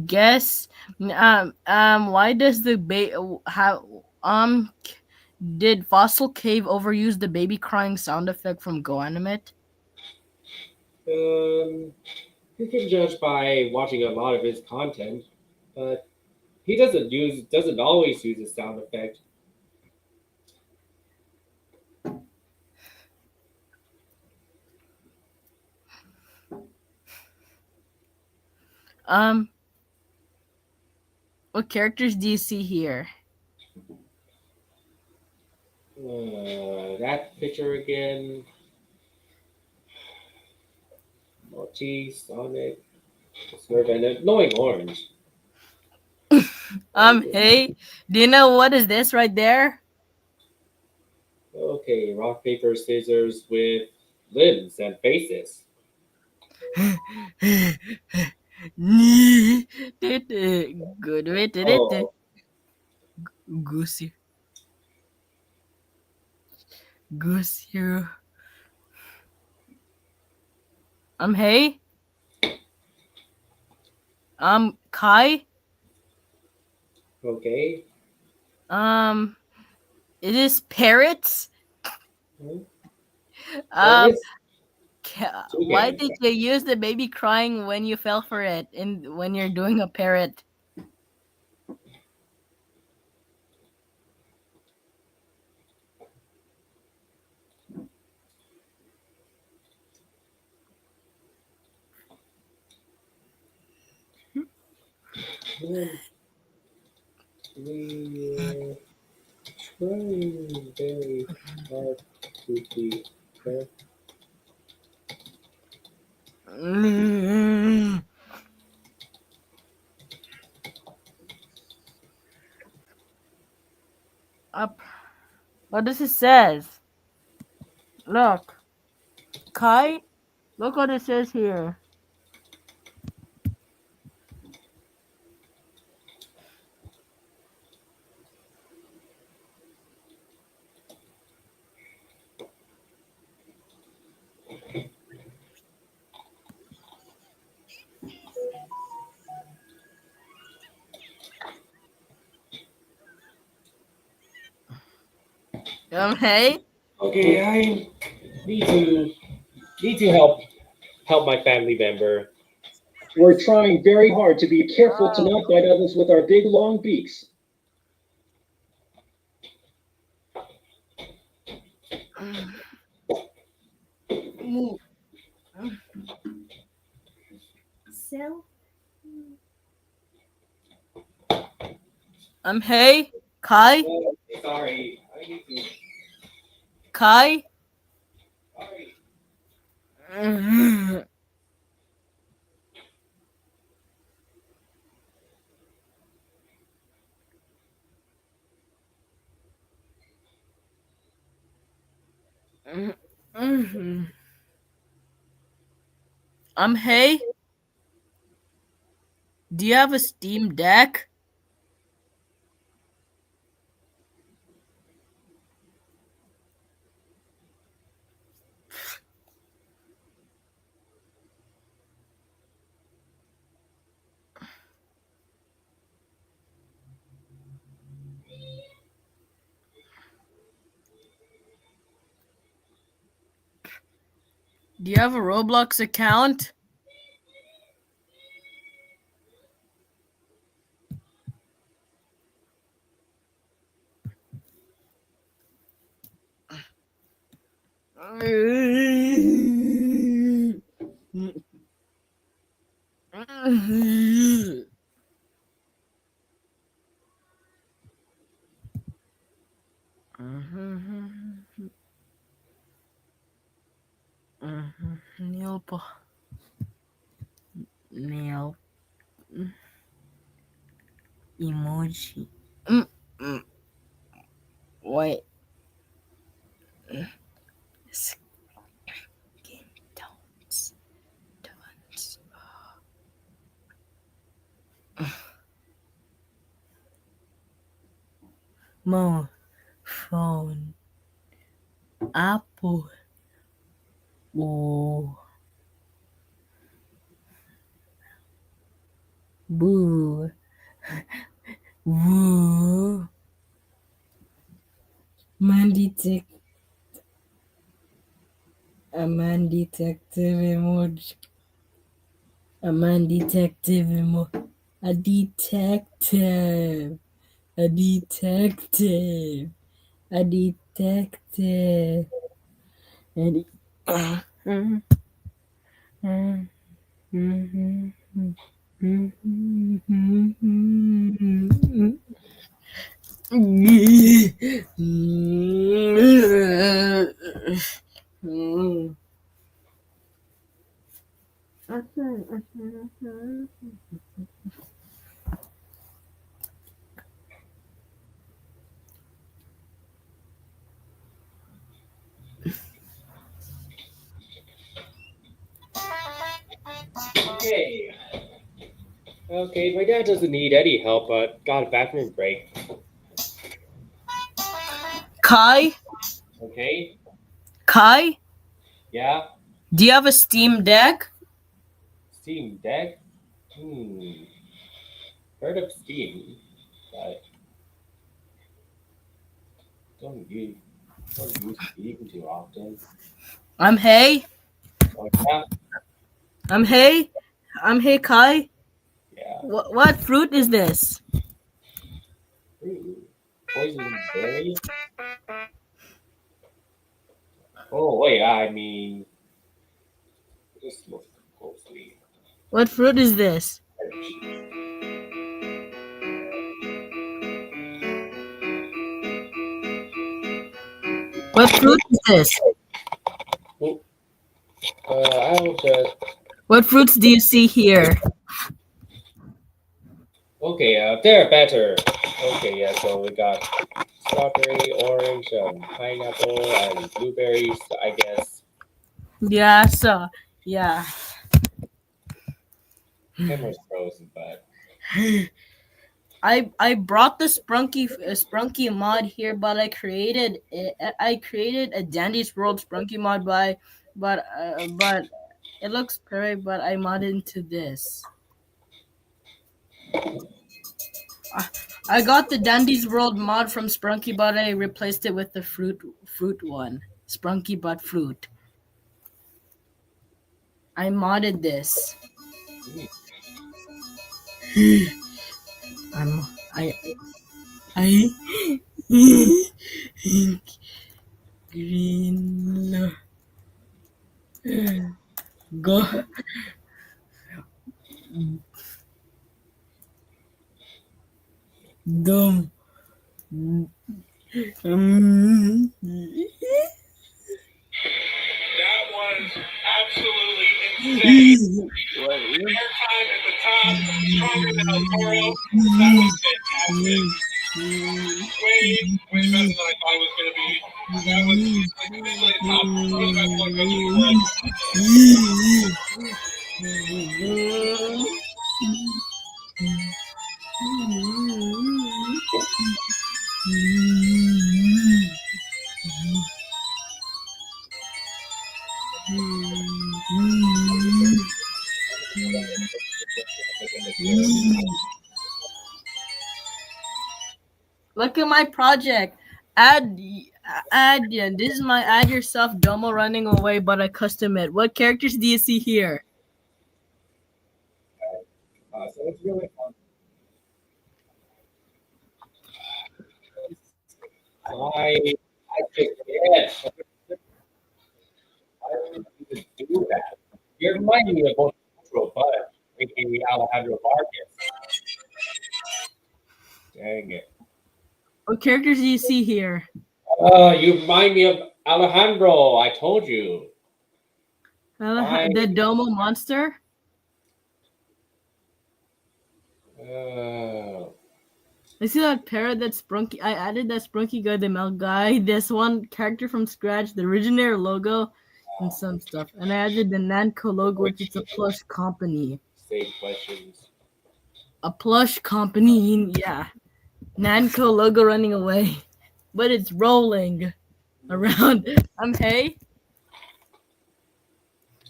guess, why does the how, did Fossil Cave overuse the baby crying sound effect from Go Animate? Um, You can judge by watching a lot of his content, but he doesn't always use a sound effect. Um, what characters do you see here? That picture again. Mochi, Sonic, sort of an annoying orange. Hey, do you know what is this right there? Okay, rock, paper, scissors with limbs and faces. Good wait it. Oh, Goose Goose hero. Hey. Kai. okay. Um, it is parrots. Hmm? There Um, is why toucan. did you use the baby crying when you fell for it and when you're doing a parrot? We trying very hard to be fair. Up. What does it says? Look, Kai. Look what it says here. Hey. Okay, I need to need to help my family member. We're trying very hard to be careful to not bite others with our big long beaks. So, Hey. Kai. Oh, sorry, I need to. Kai. Sorry. Hey. Do you have a Steam Deck? Do you have a Roblox account? Nail po. Nail. Emoji. Wait. Skin tones. Tones. Mo. Phone. Apple. Oh. Boo. Woo. Man detect. A man detective emoji. I'm a detective. A detective. A detective. A detective. A Okay. Okay, my dad doesn't need any help, but got a bathroom break. Kai? Okay? Kai? Yeah? Do you have a Steam Deck? Steam Deck? Heard of Steam, but don't use Steam too often. I'm Hey. Oh, yeah? I'm Hey. I'm Hey Kai. Yeah. What fruit is this? Poison berry? Oh, wait, I mean, just look closely. What fruit is this? What fruit is this? I'll just. What fruits do you see here? Okay, they're better. Okay, yeah, so we got strawberry, orange, pineapple, and blueberries, I guess. Yeah, so yeah. Camera's frozen, but. I brought the Sprunky mod here, but I created a Dandy's World Sprunky mod but it looks perfect. But I modded into this. I got the Dandy's World mod from Sprunky, but I replaced it with the fruit one. Sprunky but fruit. I modded this. I green go dumb That was absolutely insane. Airtime at the top, stronger than Alvaro. That was fantastic. Way better than I thought it was going to be. That was easily the top. One of the best logos in the world. Look at my project. Add yeah, this is my add yourself Domo running away, but I custom it. What characters do you see here? So it's really fun. I forget. I didn't even do that. You remind me of both Bud, aka Alejandro Vargas. Dang it. What characters do you see here? You remind me of Alejandro. I told you. The Domo monster? I see that parrot, that Sprunky. I added that Sprunky guy, the Mel guy, this one character from scratch, the originator logo, and some stuff. And I added the Nanco logo, which is a plush company. Same questions. A plush company, yeah. Nanco logo running away. But it's rolling around. Hey.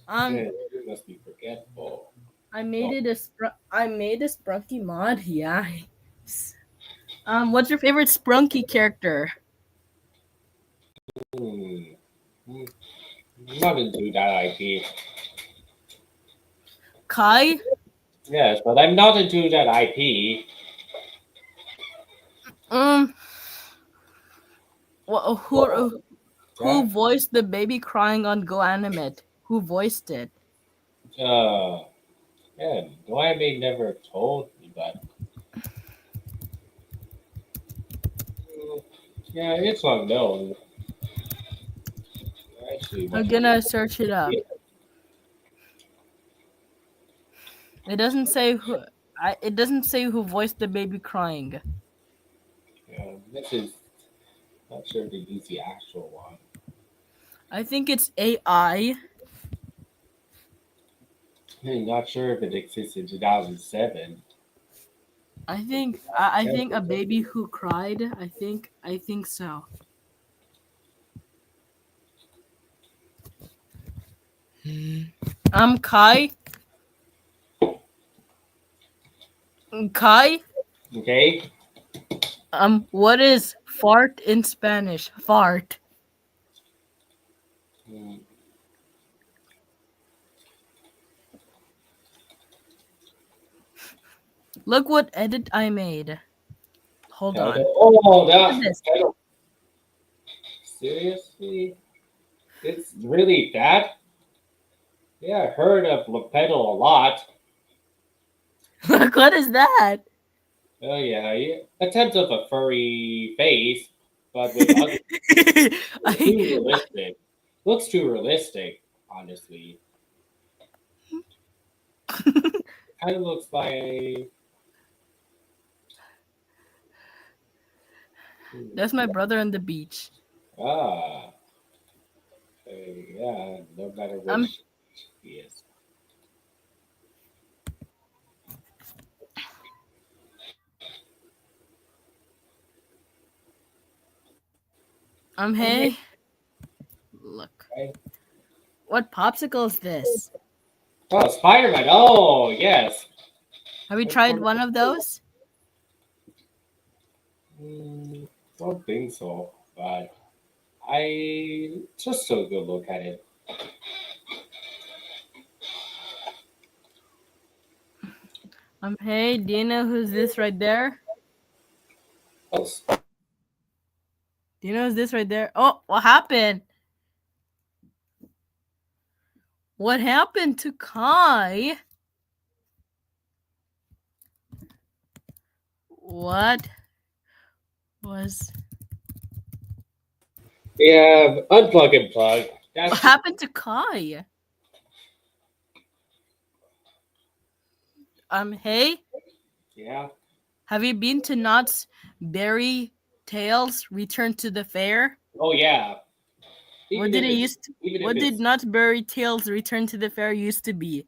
You must be forgetful. I made a Sprunky mod, yeah. What's your favorite Sprunky character? Not into that IP. Kai? Yes, but I'm not into that IP. Wha- who voiced the baby crying on Go Animate? Who voiced it? Yeah, why they never told me, but yeah, it's not known. Actually, I'm gonna search it up. It doesn't say who. It doesn't say who voiced the baby crying. Yeah, this is not sure to use the actual one. I think it's AI. I'm not sure if it exists in 2007. I think a baby who cried. I think so. Kai. Kai. Okay. What is fart in Spanish? Fart. Look what edit I made. Hold on. Oh, Look at this. Seriously? It's really that? Yeah, I heard of Lepedal a lot. Look, what is that? Oh yeah, attempt of a furry face, but with other too realistic. Looks too realistic, honestly. Kind of looks like. That's my brother on the beach. Ah. Yeah, no matter which he is. Hey. Look. Okay. What popsicle is this? Oh, Spider-Man. Oh, yes. Have you tried one of those? Don't think so, but I just took a good look at it. Hey, do you know who's this right there? Oh. Do you know who's this right there? Oh, what happened? What happened to Kai? What was... Yeah, unplug and plug. What happened to Kai? Hey? Yeah. Have you been to Knott's Berry Tales Return to the Fair? Oh yeah. What did Knott's Berry Tales Return to the Fair used to be?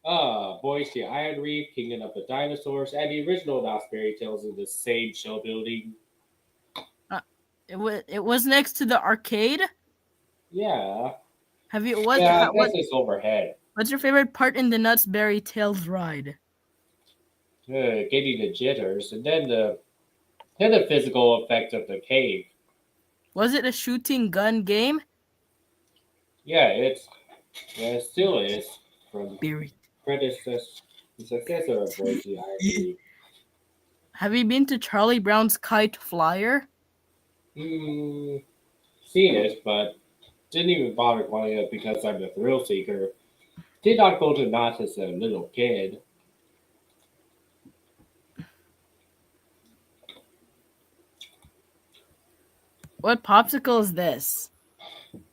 Boise Iron Reef, Kingdom of the Dinosaurs, and the original Knott's Berry Tales in the same show building. It was next to the arcade? Yeah. Have you it's overhead. What's your favorite part in the Knott's Berry Tales ride? Getting the jitters, and then the physical effect of the cave. Was it a shooting gun game? Yeah, it still is from the successor of Boise Iron Reef. Have you been to Charlie Brown's Kite Flyer? Seen it, but didn't even bother going it because I'm a thrill seeker. Did not go to Knott's as a little kid. What popsicle is this?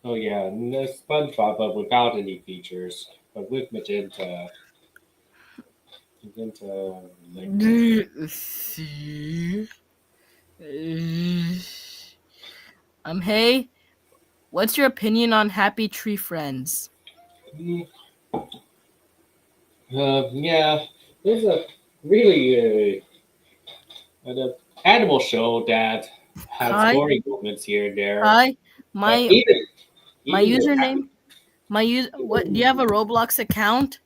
Oh yeah, no SpongeBob, but without any features, but with magenta. Hey, what's your opinion on Happy Tree Friends? Yeah, there's a really an animal show that has gory moments here and there. Hi, my username. What? Do you have a Roblox account?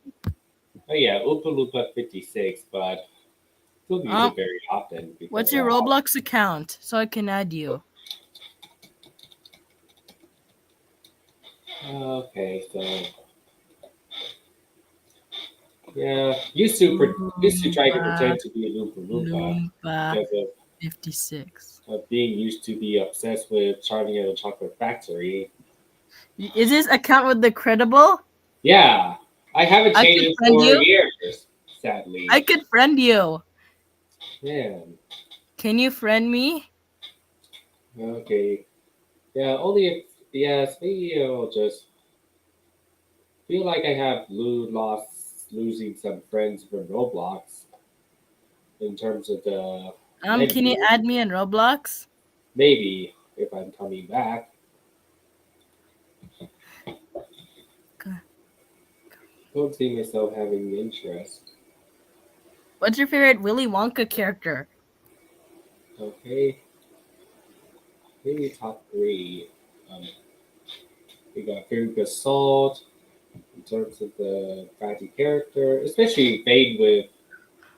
Oh yeah, Oompa Loompa 56, but don't use it very often. What's your Roblox account so I can add you? Okay, so Yeah, used to try to pretend to be a Loompa Loompa Loompa because 56. of being used to be obsessed with Charlie and the Chocolate Factory. Is this account with the credible? Yeah, I haven't I changed could it friend for you. years, sadly. I could friend you. Man, Can you friend me? okay. Yeah, only if, yes, maybe I'll just feel like I have losing some friends from Roblox in terms of the Can you menu. add me in Roblox? Maybe if I'm coming back. Don't see myself having interest. What's your favorite Willy Wonka character? Okay, maybe top three. Um, we got Food Salt in terms of the fatty character, especially Fade with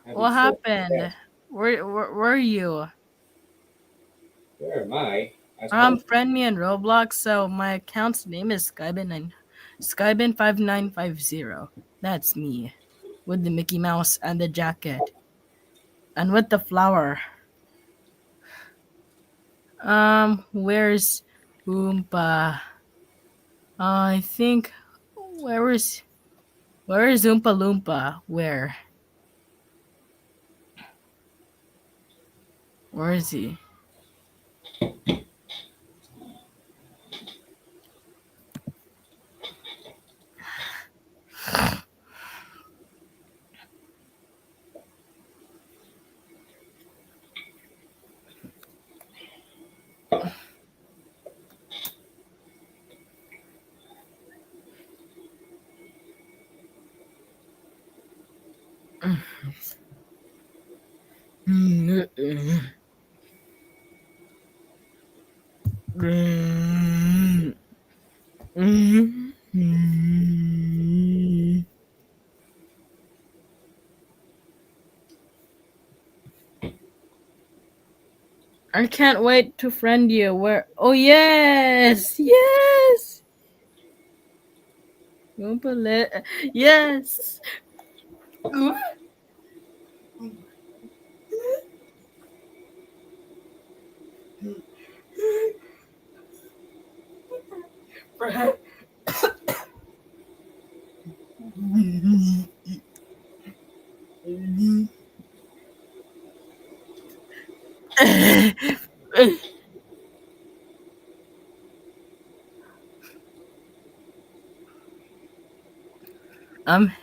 having What so happened? Where are you? Where am I? I suppose. Friend me in Roblox. So my account's name is Skybin5950. That's me, with the Mickey Mouse and the jacket, and with the flower. Where's Oompa? I think where is Oompa Loompa? Where is he? I can't wait to friend you. Where? Oh yes, yes. Yes.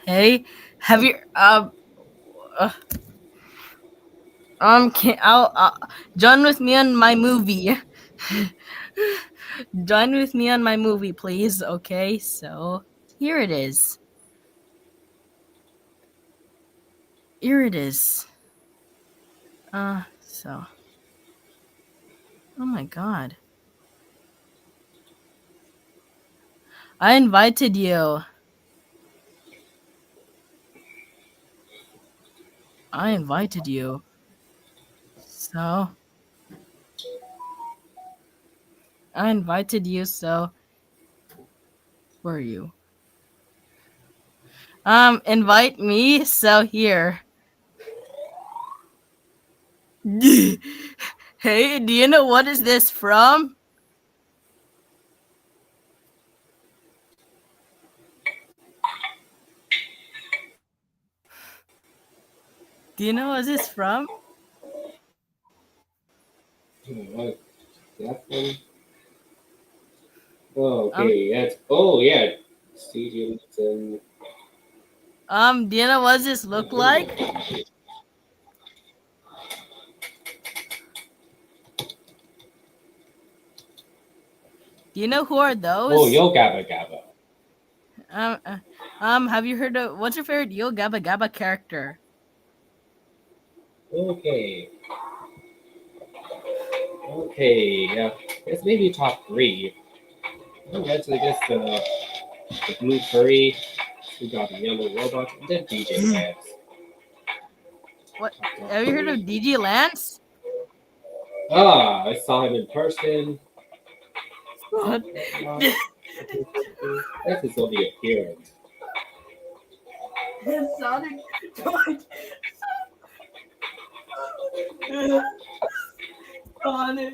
Hey, have you can I'll join with me on my movie. Join with me on my movie, please. Okay, so here it is. Here it is. So. Oh my god. I invited you. So. I invited you, so. Where are you? Invite me, so here. Hey, do you know what is this from? Do you know what this from? What? That one? Oh, okay. That's. Oh, yeah. CJ Nixon. Do you know what this look like? Do you know who are those? Oh, Yo Gabba Gabba. Have you heard of what's your favorite Yo Gabba Gabba character? Okay. Okay, yeah. Guess maybe top three. Oh, that's, I guess, the blue furry. We got the yellow robot, and then DJ Lance. What? Have you heard of DJ Lance? Ah, I saw him in person. What? That's his only appearance. Sonic. Sonic. Sonic.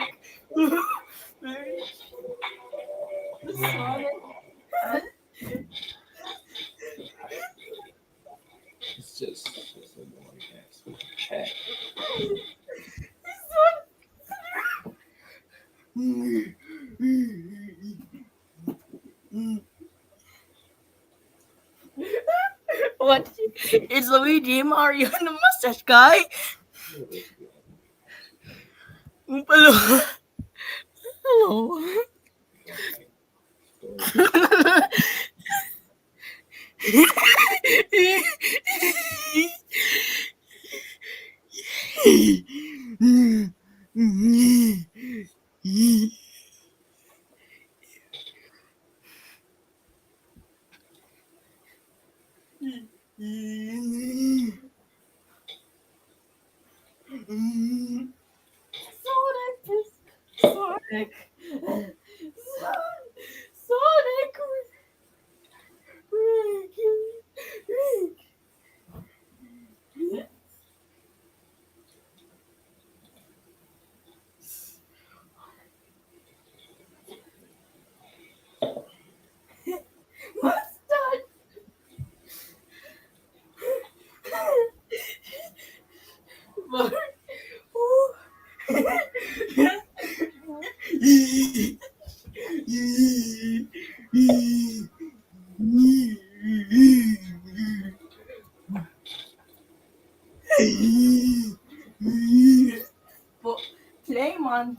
It's just annoying as heck. What? It's Luigi, Mario, and the mustache guy. Hello. Hello. Sonic. Sonic. Mustache. Playmon.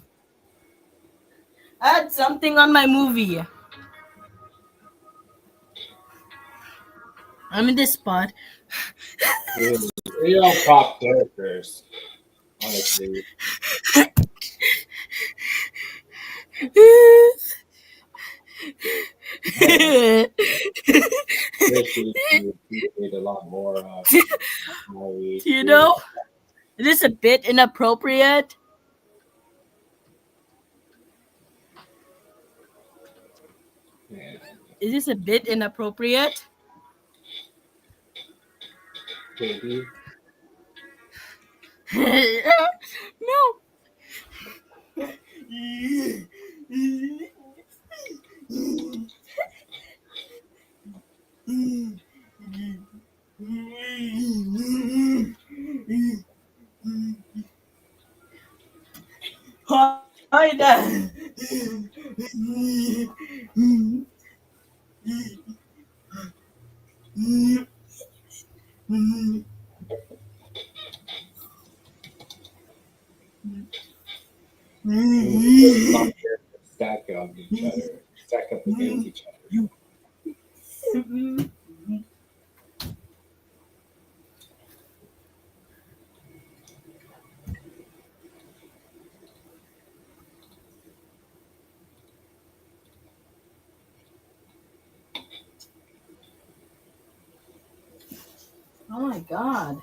Add something on my movie. I'm in this spot. Real prop characters, honestly. Need a lot more. You know, is this a bit inappropriate? Yeah. Is this a bit inappropriate? Maybe. No. Hi there. Stack on each other. Stack up against each other. Oh my god.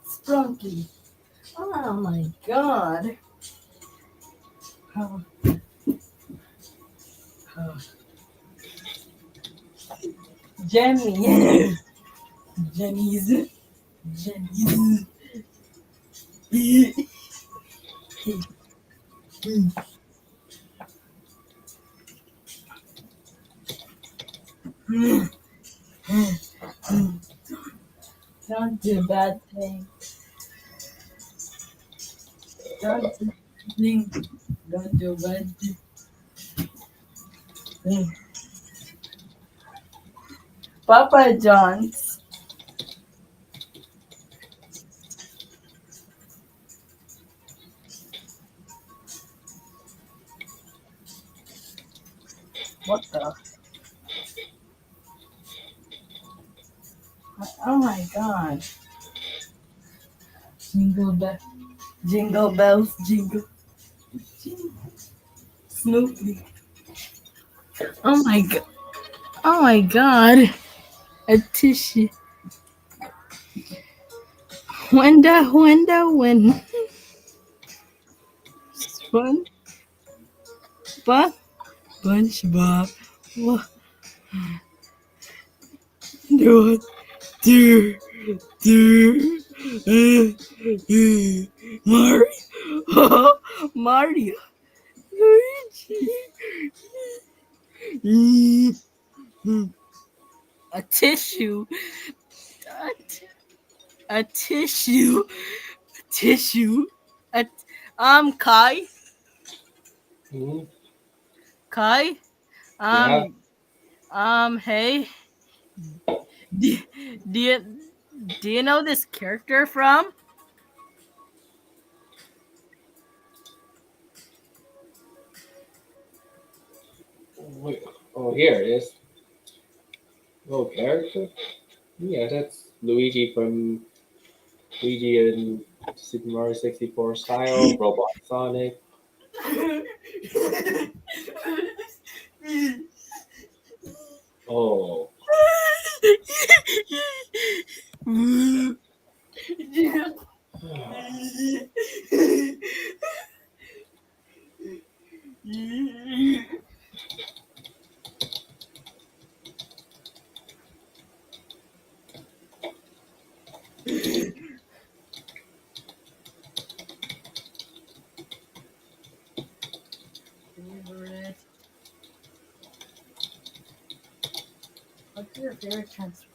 Sprunky. Oh my god. Oh. Oh. Jenny. Jenny's. Jenny's. Don't do bad things. Don't do bad things. Don't do bad things. Papa John's. What the? Oh my god. Jingle bells. Jingle bells. Jingle. Snoopy. Oh my god. Oh my god. A tissue. When. Spun. SpongeBob. What? Do it. Mario, Mario, Luigi, a tissue, a tissue, tissue, a Kai, Hmm. Kai, Yeah. hey, do, do you do you know this character from? Wait. Oh, here it is. Oh, character. Yeah, that's Luigi from Luigi in Super Mario 64 style, Robot Sonic. Oh, Favorite. What's your favorite transformer?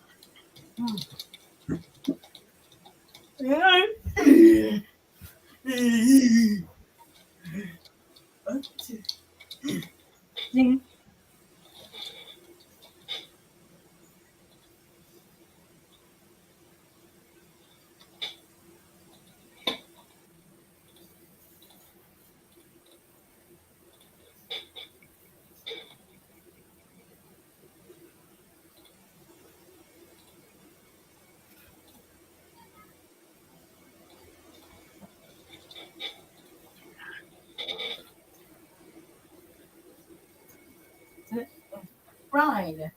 Brian.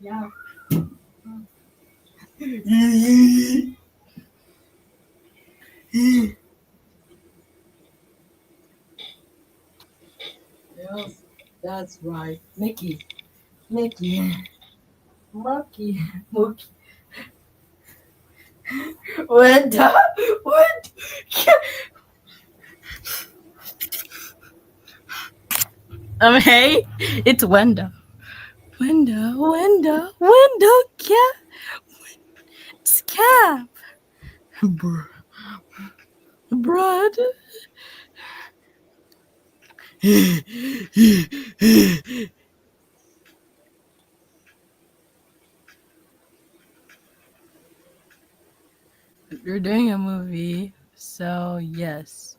Yeah. Yes, that's right. Mickey. Mickey. Monkey. Mookie. Wenda. What? Hey, it's Wenda. Wenda, cat. It's cat. Brad. You're doing a movie, so yes.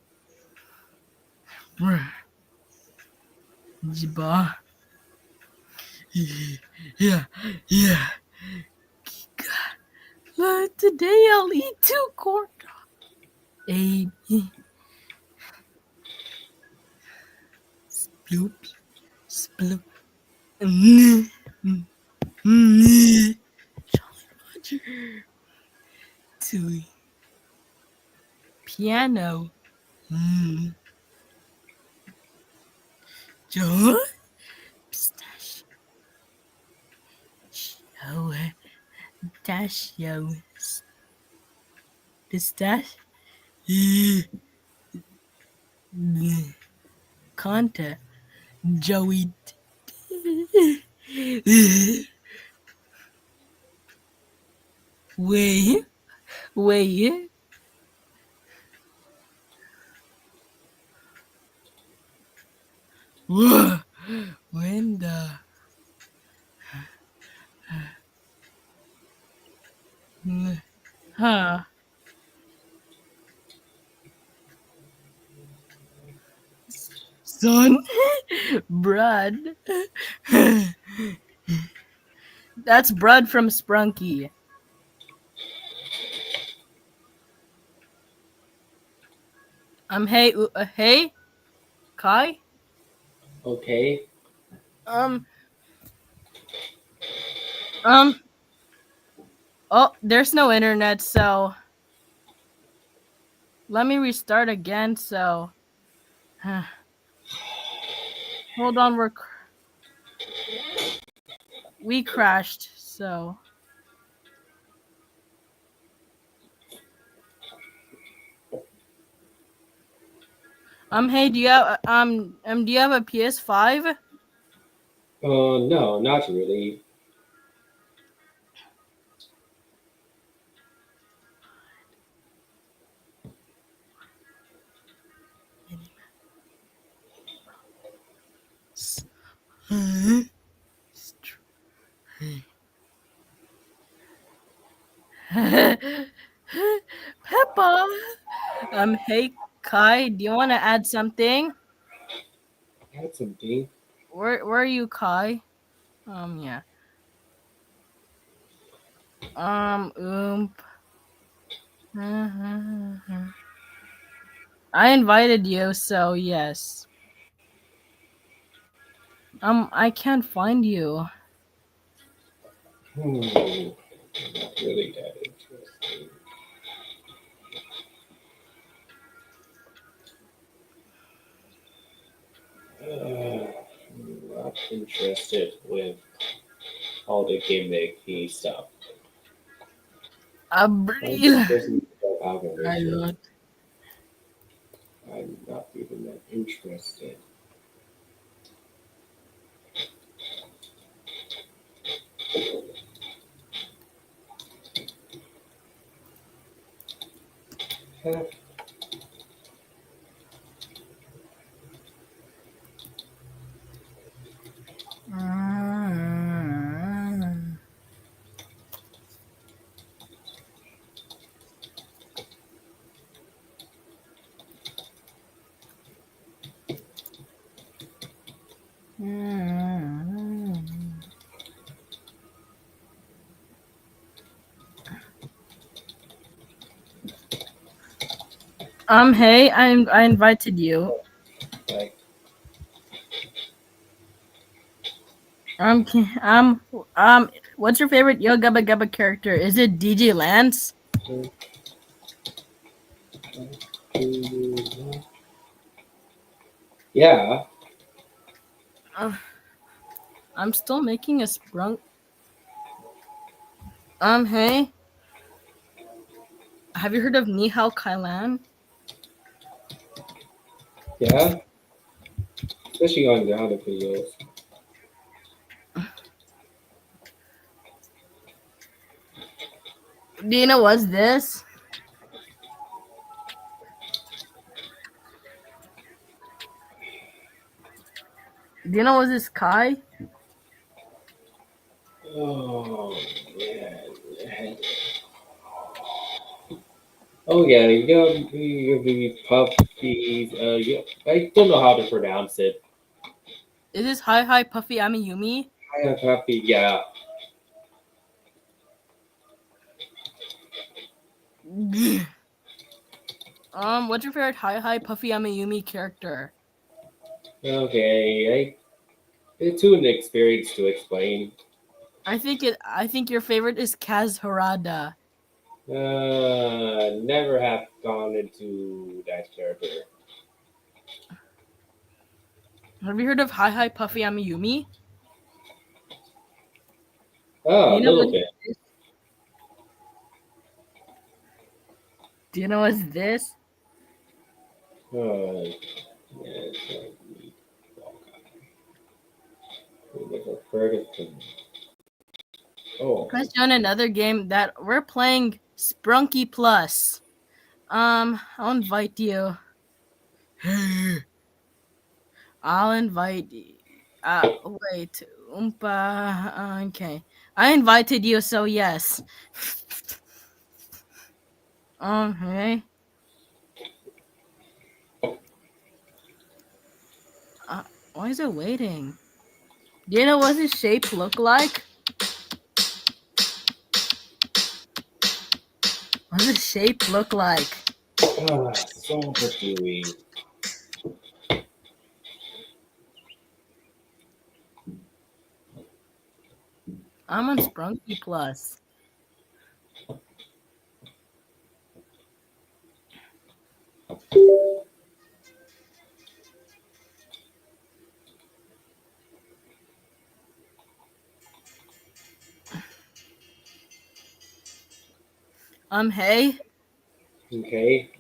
Jiba. Yeah, yeah. But today I'll eat 2 corn dogs. Sploop, sploop. Mm, mm, mm. Jolly Roger. Tui. Piano. Mm. Joy. Pistachio. Pistachios. Pistachio. Conta. Joey. Way. Way. Wenda. Huh. Son. Brad. That's Brad from Sprunky. Hey, hey, Kai. okay. Um, um. Oh, there's no internet, so Let me restart again. So, hold on. We crashed. So, hey, do you have do you have a PS5? No, not really. Peppa. Hey Kai, do you want to add something? Add something. Where are you, Kai? Yeah. Oomp. I invited you, so yes. I can't find you. Not really that interesting. Not interested with all the gimmicky stuff. Abril. Algorithm. I'm not even that interested. Hey, I invited you. Like, What's your favorite Yo Gabba Gabba character? Is it DJ Lance? yeah. I'm still making a sprung. Hey. Have you heard of Nihao Kailan? Yeah. Especially on the other videos. Do you know what's this? Do you know what's this, Kai? Oh, yeah. Oh, yeah. You puppies. Yeah. I don't know how to pronounce it. Is this Hi Puffy Amiyumi? Hi, puppy. Yeah. What's your favorite Hi Puffy Amiyumi character? Okay. It's too an experience to explain. I think your favorite is Kaz Harada. Never have gone into that character. Have you heard of Hi Puffy Amiyumi? Oh, a little bit. Do you know what's this? Yeah, never heard of him. Oh. Press on another game that we're playing Sprunky Plus. I'll invite you. I'll invite you. Wait. Okay. I invited you, so yes. Okay. Why is it waiting? Do you know what his shape look like? What does his shape look like? So Dewey. I'm on Sprunky Plus. Hey. Okay.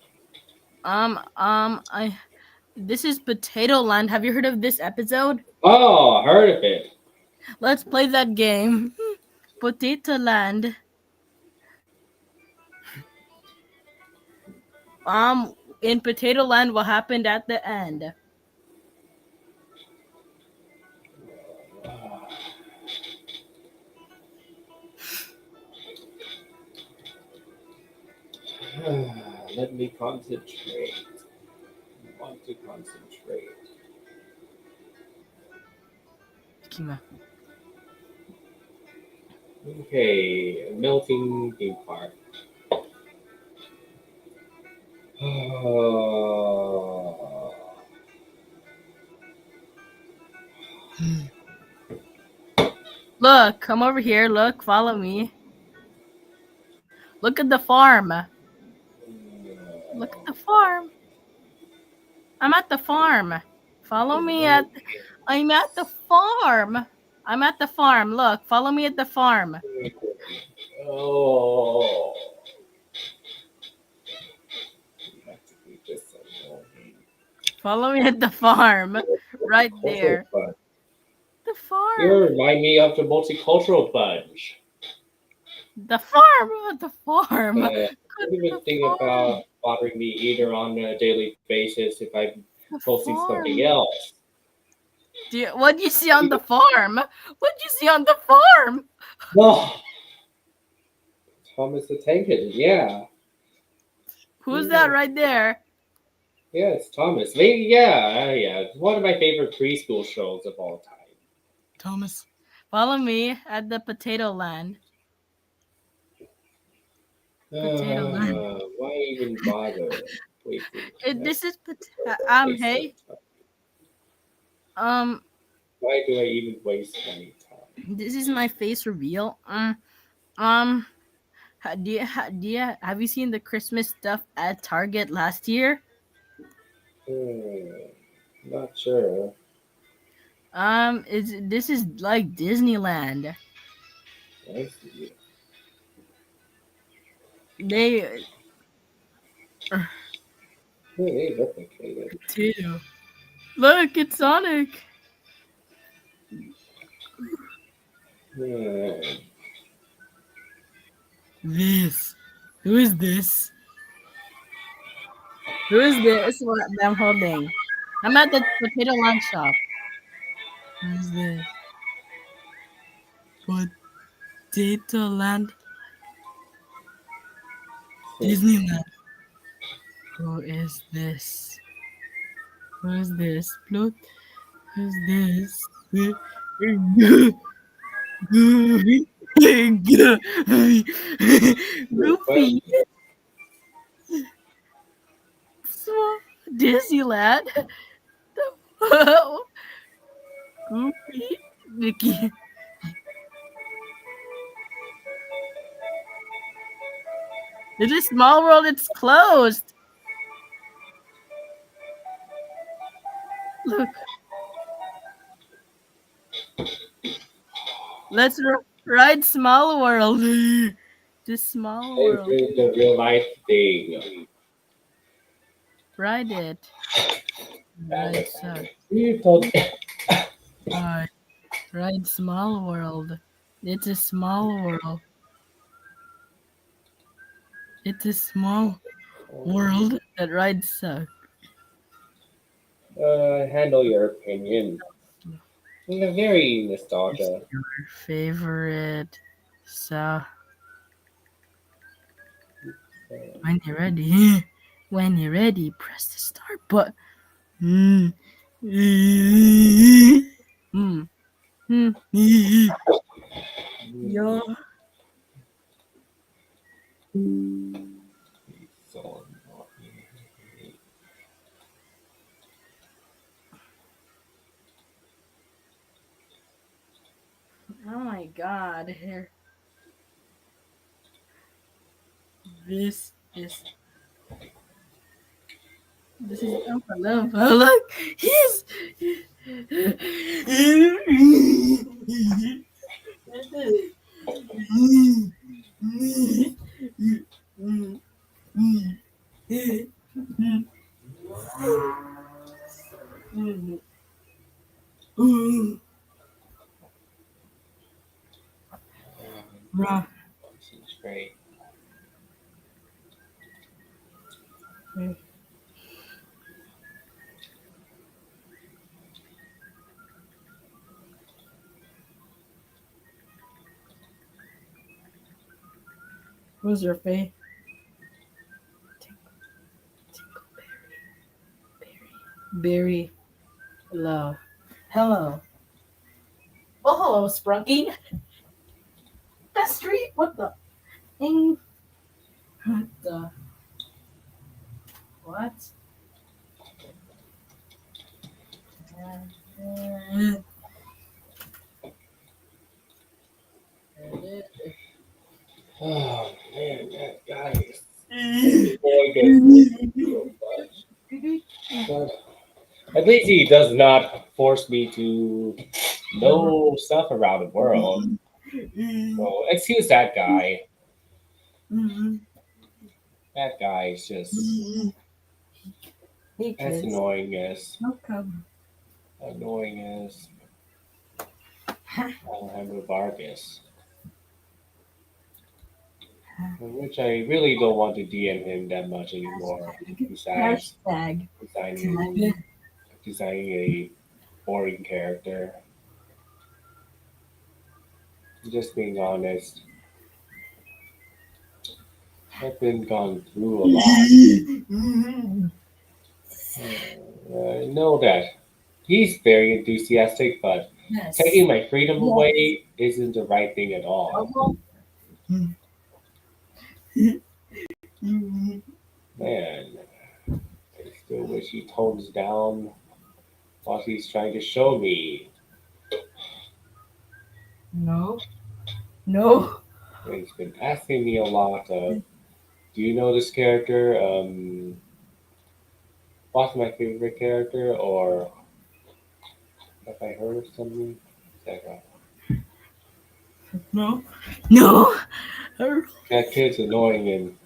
This is Potato Land. Have you heard of this episode? Oh, heard of it. Let's play that game. Potato Land. In Potato Land, what happened at the end? Let me concentrate. I want to concentrate. Okay, melting theme park. Look, come over here. Look, follow me. Look at the farm. Look at the farm. I'm at the farm. Follow me at. I'm at the farm. I'm at the farm. Look, follow me at the farm. Oh. Follow me at the farm. Right there. The farm. You remind me of the multicultural bunch. The farm. The farm. I don't even think about bothering me either on a daily basis if I'm posting something else. What do you see on the farm? What do you see on the farm? No. Thomas the Tank Engine, yeah. Who's that right there? Yeah, it's Thomas. Maybe, yeah. It's one of my favorite preschool shows of all time. Thomas. Follow me at the Potato Land. Potato Land. Why even bother? This is hey. Why do I even waste my time? This is my face reveal. Have you seen the Christmas stuff at Target last year? Not sure. This is like Disneyland. I see. They replicated. Potato. Look, it's Sonic. This. Who is this? Who is this? What I'm holding? I'm at the Potato Land shop. Who is this? Potato Land. Disneyland. Who is this? Who is this? Blood. Who's this? Goofy. Disneyland. Goofy. Mickey. It is Small World. It's closed. Look. Let's ride Small World. The Small World. It's the real life thing. Ride it. Ride Small World. It's a small world. It's a small world that rides suck. Handle your opinion. Very nostalgia. Your favorite. So when you're ready, press the start button. Yo. Oh my God! Here. This is Oompa. Look, he's. Bruh. Seems great. Who's your fave? Berry. Hello. Hello. Oh, hello, Sprunky. That street? What the? What the? What? Oh man, that guy is annoying so much. But at least he does not force me to know stuff around the world. So excuse that guy. That guy is just as annoying as Alejandro Vargas. Which I really don't want to DM him that much anymore. Besides Hashtag. designing a boring character. Just being honest, I've been gone through a lot. I know that he's very enthusiastic, but taking my freedom away isn't the right thing at all. Man, I still wish he tones down what he's trying to show me. No. He's been asking me a lot of, do you know this character? What's my favorite character? Or have I heard of something? Etc. No. That kid's annoying and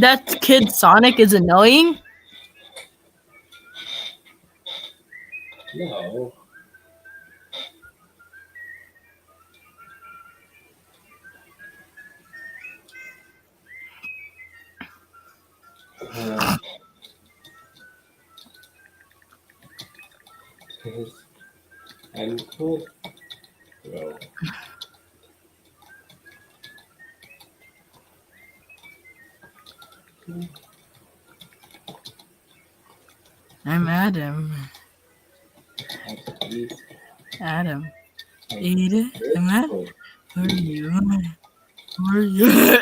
That kid Sonic is annoying? no. His ankle, bro. I'm Adam. Adam. Ada? Am I? Where are you? Where are you?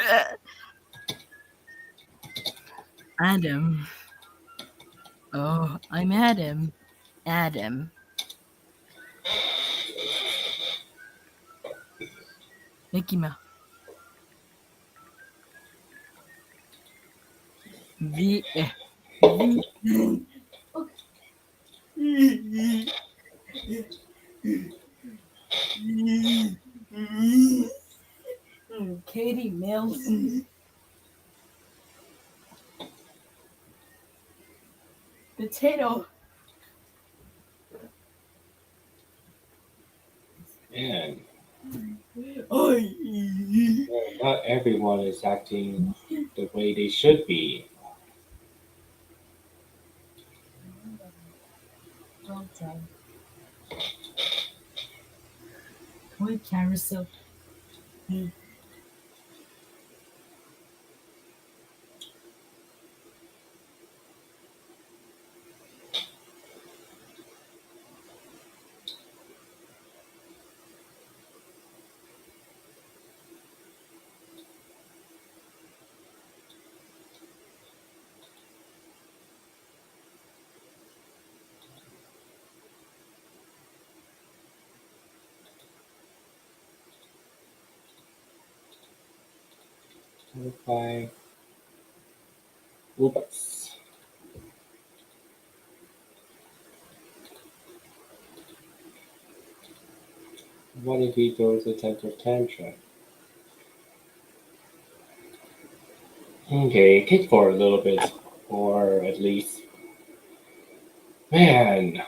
Adam. Oh, I'm Adam. Adam. Mickey Mouse. V. Katie Mills. Potato. Man. Not everyone is acting the way they should be. Toy carousel. By oops. What if he throws a temper tantrum? Okay, kick for a little bit, or at least. Man,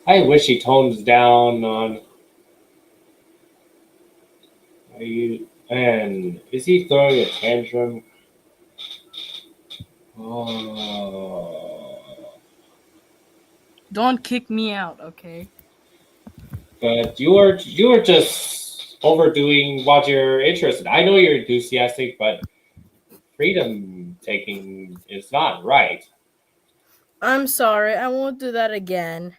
I wish he tones down on. Are you? Man, is he throwing a tantrum? Oh. Don't kick me out, okay? But you are just overdoing what you're interested. I know you're enthusiastic, but freedom taking is not right. I'm sorry, I won't do that again.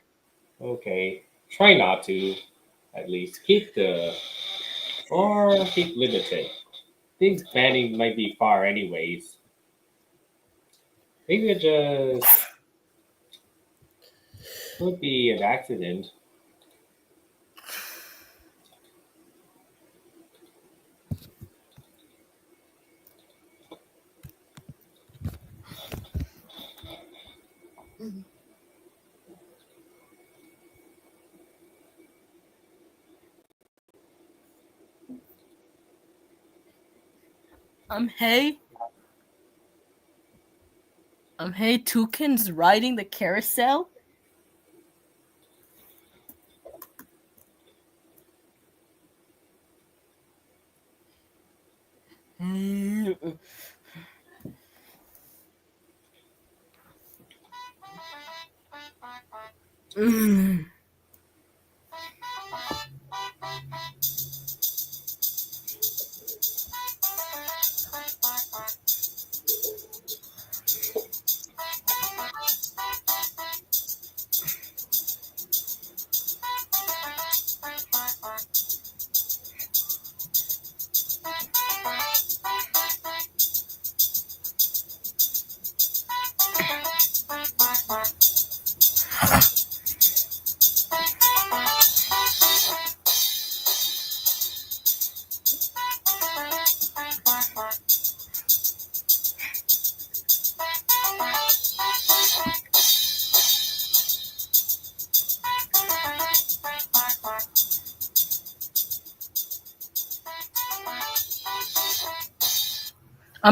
Okay, try not to. At least keep the or keep limited. Think banning might be far anyways. Maybe it just could be an accident. Hey. Hey, Toucan's riding the carousel? Mm.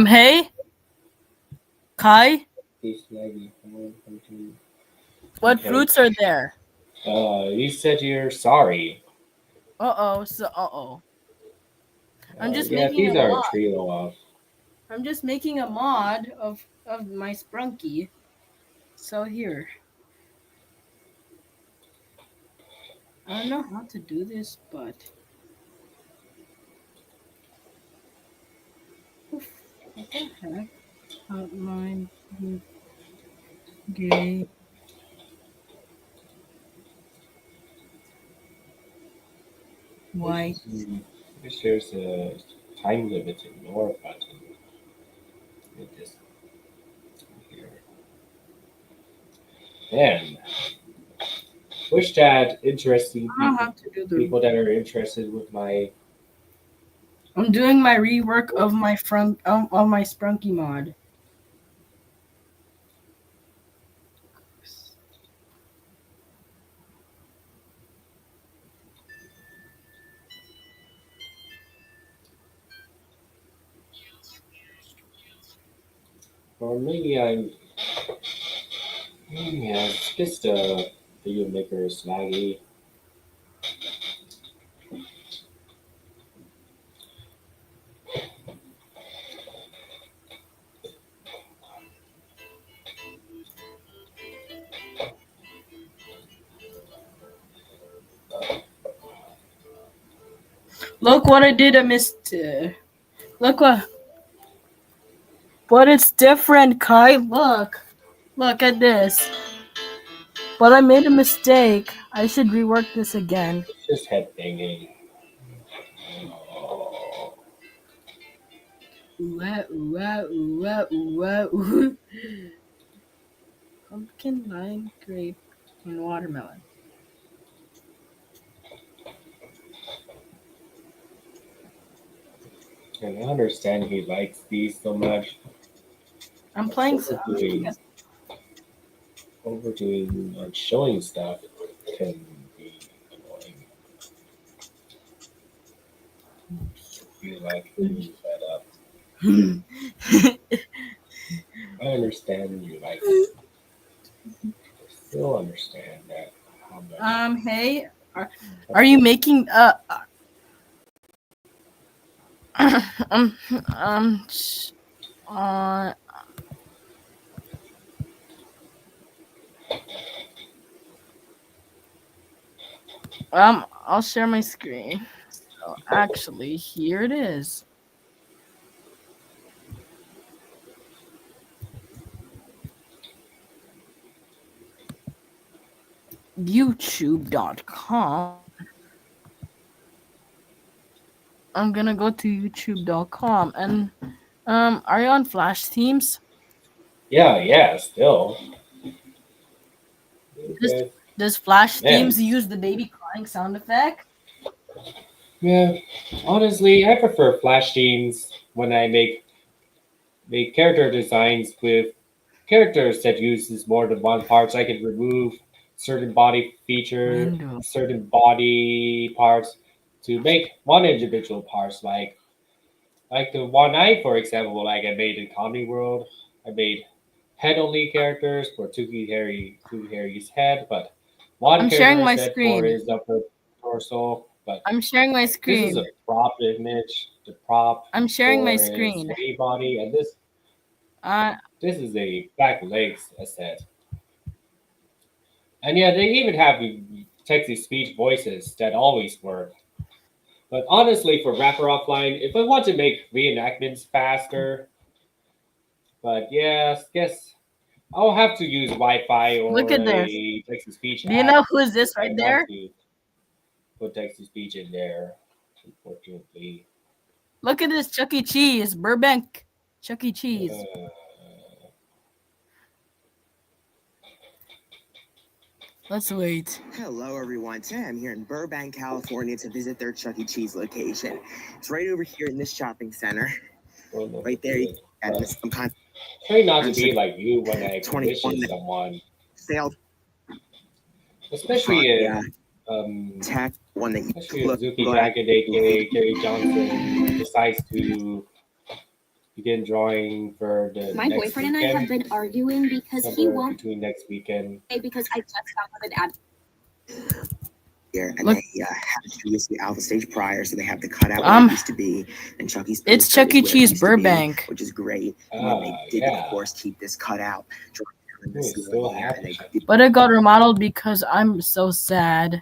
Hey, Kai, what Okay. fruits are there? You said you're sorry. I'm just Yeah, making a these are a mod. trio of. I'm just making a mod of my Sprunky. So here. I don't know how to do this, but oof, what the heck? Outline gay. Why? Wish there's a time limit ignore button with this here. Man, wish that interesting I don't know how people to do the. people that are interested with my I'm doing my rework of my of my Sprunky mod. or maybe I'm yeah, it's just a video maker is laggy. Look what I did, I missed. Look what. But it's different, Kai. Look at this. But I made a mistake. I should rework this again. It's just head banging. Oh. Pumpkin, lime, grape, and watermelon. And I understand he likes these so much. I'm playing some. Overdoing or showing stuff can be annoying. You like to fed up. I understand you like that. I still understand that. How much. Hey, are you making um sh- uh I'll share my screen. So actually, here it is. YouTube.com. I'm gonna go to YouTube.com and are you on Flash Teams? Yeah, still. Does, Okay. does Flash Man, Teams use the baby crying sound effect? yeah. Honestly, I prefer flash scenes when I make character designs with characters that uses more than one parts. I can remove certain body feature, Window. certain body parts to make one individual parts. Like the one eye, for example, like I made in Comedy World. I made head only characters for Tuki-Harry's head, but one I'm sharing character's my head for screen. his upper torso. But I'm sharing my this is a screen. prop image, the prop I'm sharing my for his screen. heavy body, and Uh, this is a back legs asset. And yeah, they even have text to speech voices that always work. But honestly, for Wrapper Offline, if I want to make reenactments faster, but yeah, guess I'll have to use Wi-Fi Look or at this. a text to speech Do you app know who is if this I right want there? to put text to speech in there. Unfortunately, Look at this Chuck E. Cheese, Burbank. Chuck E. Cheese. uh, Let's wait. Hello, everyone. Today I'm here in Burbank, California to visit their Chuck E. Cheese location. It's right over here in this shopping center. Right there, you can get some kind try not to be like you when I commission 21 someone, sale. especially if Tech one that you especially if look Zuki good. Dragon, aka Gary Johnson, decides to begin drawing for the My next boyfriend and I have weekend, been arguing because he somewhere won't between next weekend. pay because I just downloaded Here, and they had to use the alpha stage prior, so they have to cut out what it used to be. And Chucky's It's poster Chuck E. is where it Cheese used to be, Burbank. which is great. And then they did, of course, keep this cut out. But it got remodeled because I'm so sad.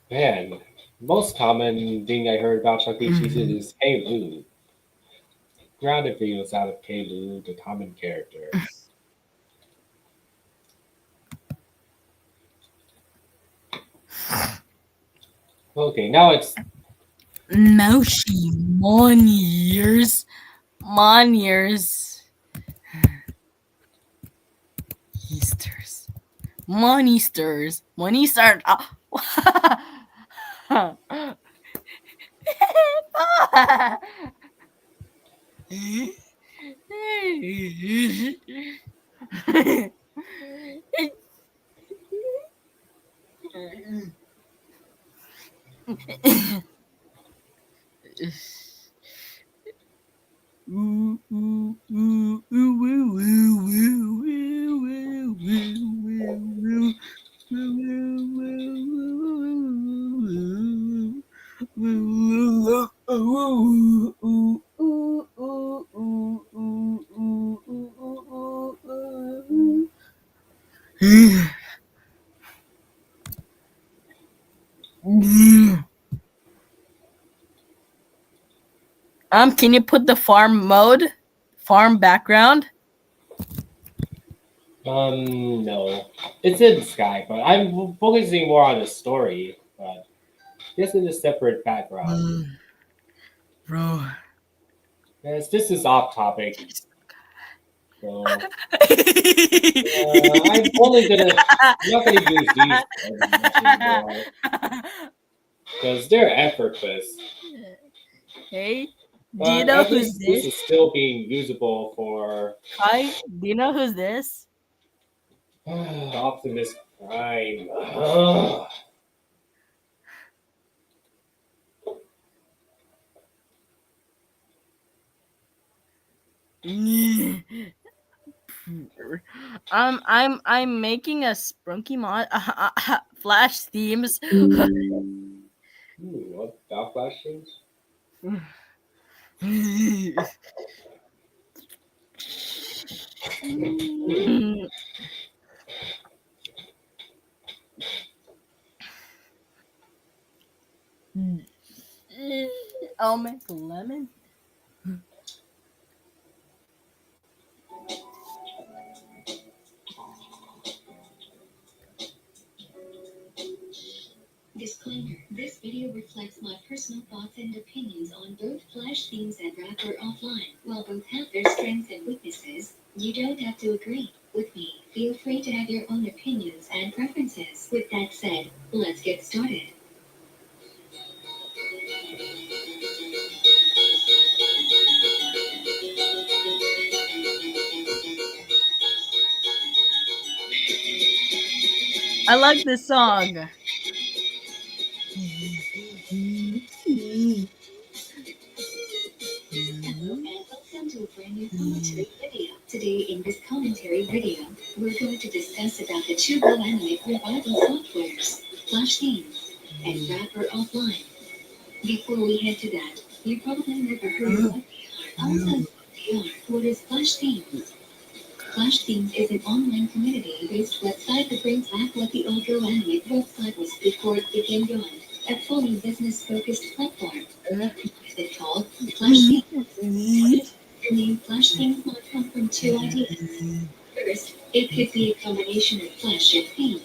Man, most common thing I heard about Chuck E. Cheese is Hey Lou. Grounded videos out of Hey Lou, the common character. Okay, now it's Moushy Moniers. Easters. Monsters. Monsters. Can you put the farm mode? Farm background? no. It's in Skype, but I'm focusing more on the story, but this is a separate background. Bro. Yes, this is off topic. So I'm not gonna use these anymore because they're effortless. Hey, do But you know at who's least this this? is still being usable for Hi, do you know who's this? Optimus Prime. Ugh. I'm making a Sprunky mod Flash themes. What? Got flashing? I'll make lemon. Disclaimer: this video reflects my personal thoughts and opinions on both Flash themes and Wrapper Offline. While both have their strengths and weaknesses, you don't have to agree with me. Feel free to have your own opinions and preferences. With that said, let's get started. I like this song. Hello and welcome to a brand new commentary video. Today in this commentary video, we're going to discuss about the two Go Animate revival softwares, Flash themes, and Wrapper Offline. Before we head to that, you probably never heard of what they are. I'll tell you what they are. What is Flash themes? Flash Themes is an online community-based website that brings back what the old Go Animate website was before it became going. A fully business-focused platform. Why is it called Flash Themes? The name Flash Themes might come from two ideas. First, it could be a combination of Flash and themes,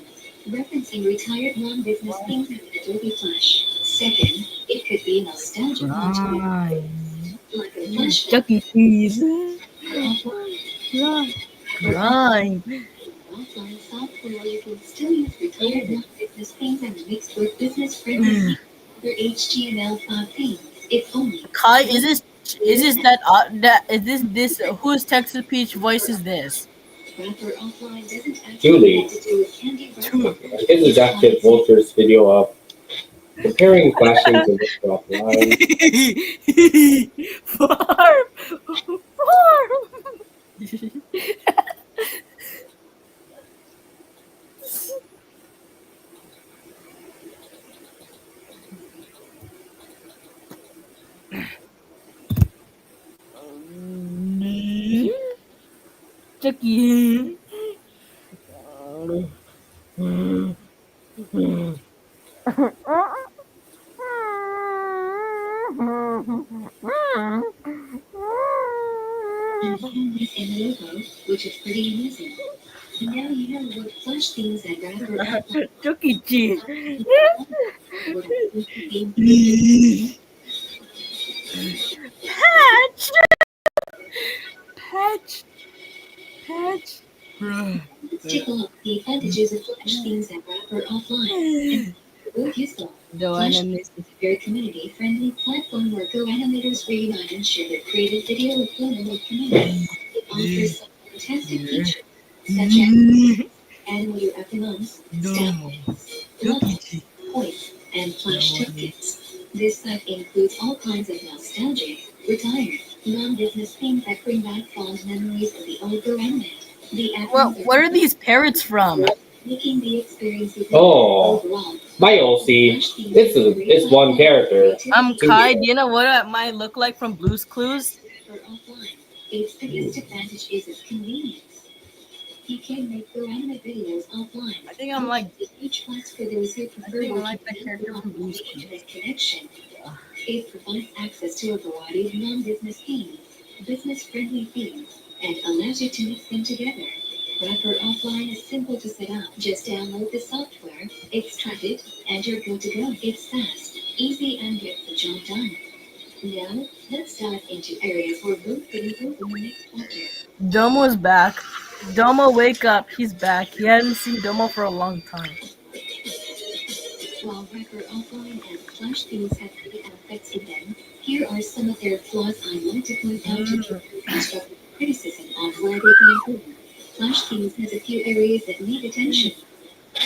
referencing retired non-business themes in Adobe Flash. Second, it could be a nostalgia project, like a Flash Chuck E. Cheese. Right. Offline software you can still use retired non-business themes and mixed with business-friendly other HTML5 themes. If only. Kai, is this whose Texas Peach voice is this? Wrapper Offline doesn't actually Julie. have to do with candy wrapper. This is Active Vulture's video of comparing flashing to Wrapper Offline. Farm. Chucky. And the logo, which is pretty amazing. And now you know what Flash themes and Wrapper Offline Chuck E. Cheese. Patch. Let's take a look at the advantages of Flash themes and Wrapper Offline. Both useful. Flash themes is a very community-friendly platform where Go animators reunite and share their creative video with Go Animate community. It offers some fantastic features, such as animator economics, stamp links, logos, points, and Flash tickets. This site includes all kinds of nostalgic, retired, non-business themes that bring back fond memories of the old Go Animate. What are these parrots from? Making the experience Oh, my OC. It's one character. Kai, do you know what it might look like from Blue's Clues? Its biggest advantage is its convenience. You can make Go Animate videos offline. I think I'm like each class for those who prefer that character from Blue's Clues. internet connection. It provides access to a variety of non-business themes, business-friendly themes, and allows you to mix them together. Wrapper Offline is simple to set up. Just download the software, extract it, and you're good to go. It's fast, easy, and gets the job done. Now, let's dive into areas where both can improve in the next chapter. Domo's back. Domo, wake up. He's back. He hadn't seen Domo for a long time. While Wrapper Offline and Flash themes have many aspects to them, here are some of their flaws I want to point out to give constructive criticism on where they can improve. Flash themes has a few areas that need attention.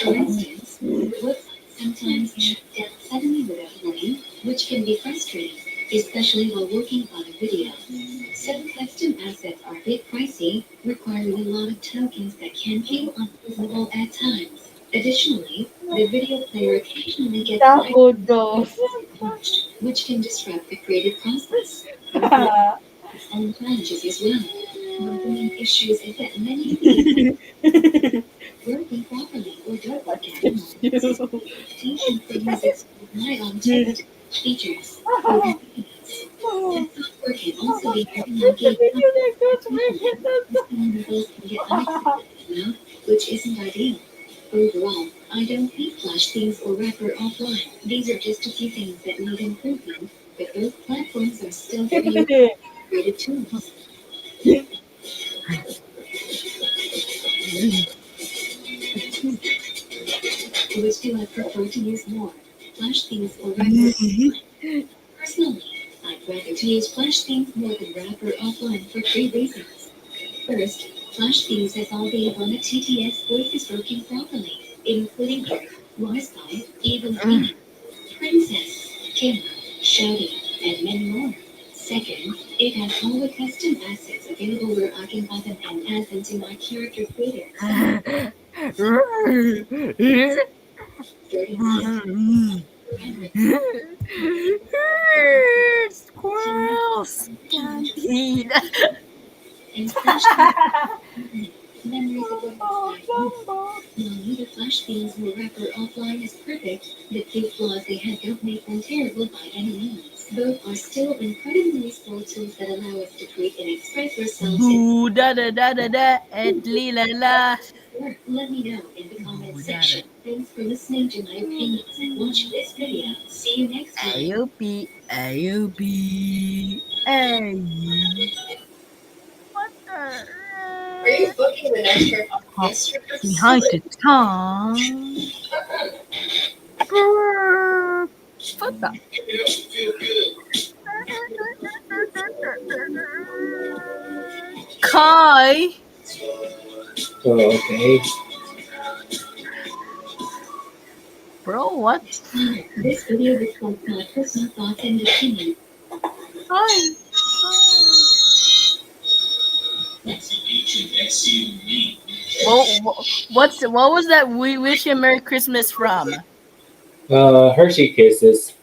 For instance, the website sometimes shuts down suddenly without warning, which can be frustrating, especially while working on a video. Some custom assets are a bit pricey, requiring a lot of tokens that can feel unreasonable at times. Additionally, the video player occasionally gets which can disrupt the creative process. Its own challenges as well. One main issues is that many of these working properly or don't work at all. Teaching for users to rely on text features or convenience. And software can also be very laggy. Some levels can get unacceptable as well, which isn't ideal. Overall, I don't hate Flash themes or wrapper offline. These are just a few things that need improvement, but both platforms are still very creative tools. Which do I prefer to use more? Flash themes or wrapper offline? Personally, I'd rather to use Flash themes more than wrapper offline for 3 reasons. First, Flash themes has all the Ivana TTS voices working properly, including Wi-Fi, even Phoenix, Princess, Kim, Shody, and many more. Second, it has all the custom assets available where I can buy them and add them to my character creator. Squirrel stampede. And Flash memories of what neither Flash themes nor wrapper offline is perfect. The few flaws they have don't make them terrible by any means. Both are still incredibly useful tools that allow us to create and express ourselves. Boo da da da da da and li la la. Let me know in the comments section. Thanks for listening to my opinions and watching this video. See you next time. AOP, AOP, AOP. What the? Are you booking the next trip on Instagram? Behind the tongue. What the? Kai. Okay. Bro, what? This video reflects my personal thoughts and opinions. Hi. What was that We Wish You Merry Christmas from? Hershey Kisses.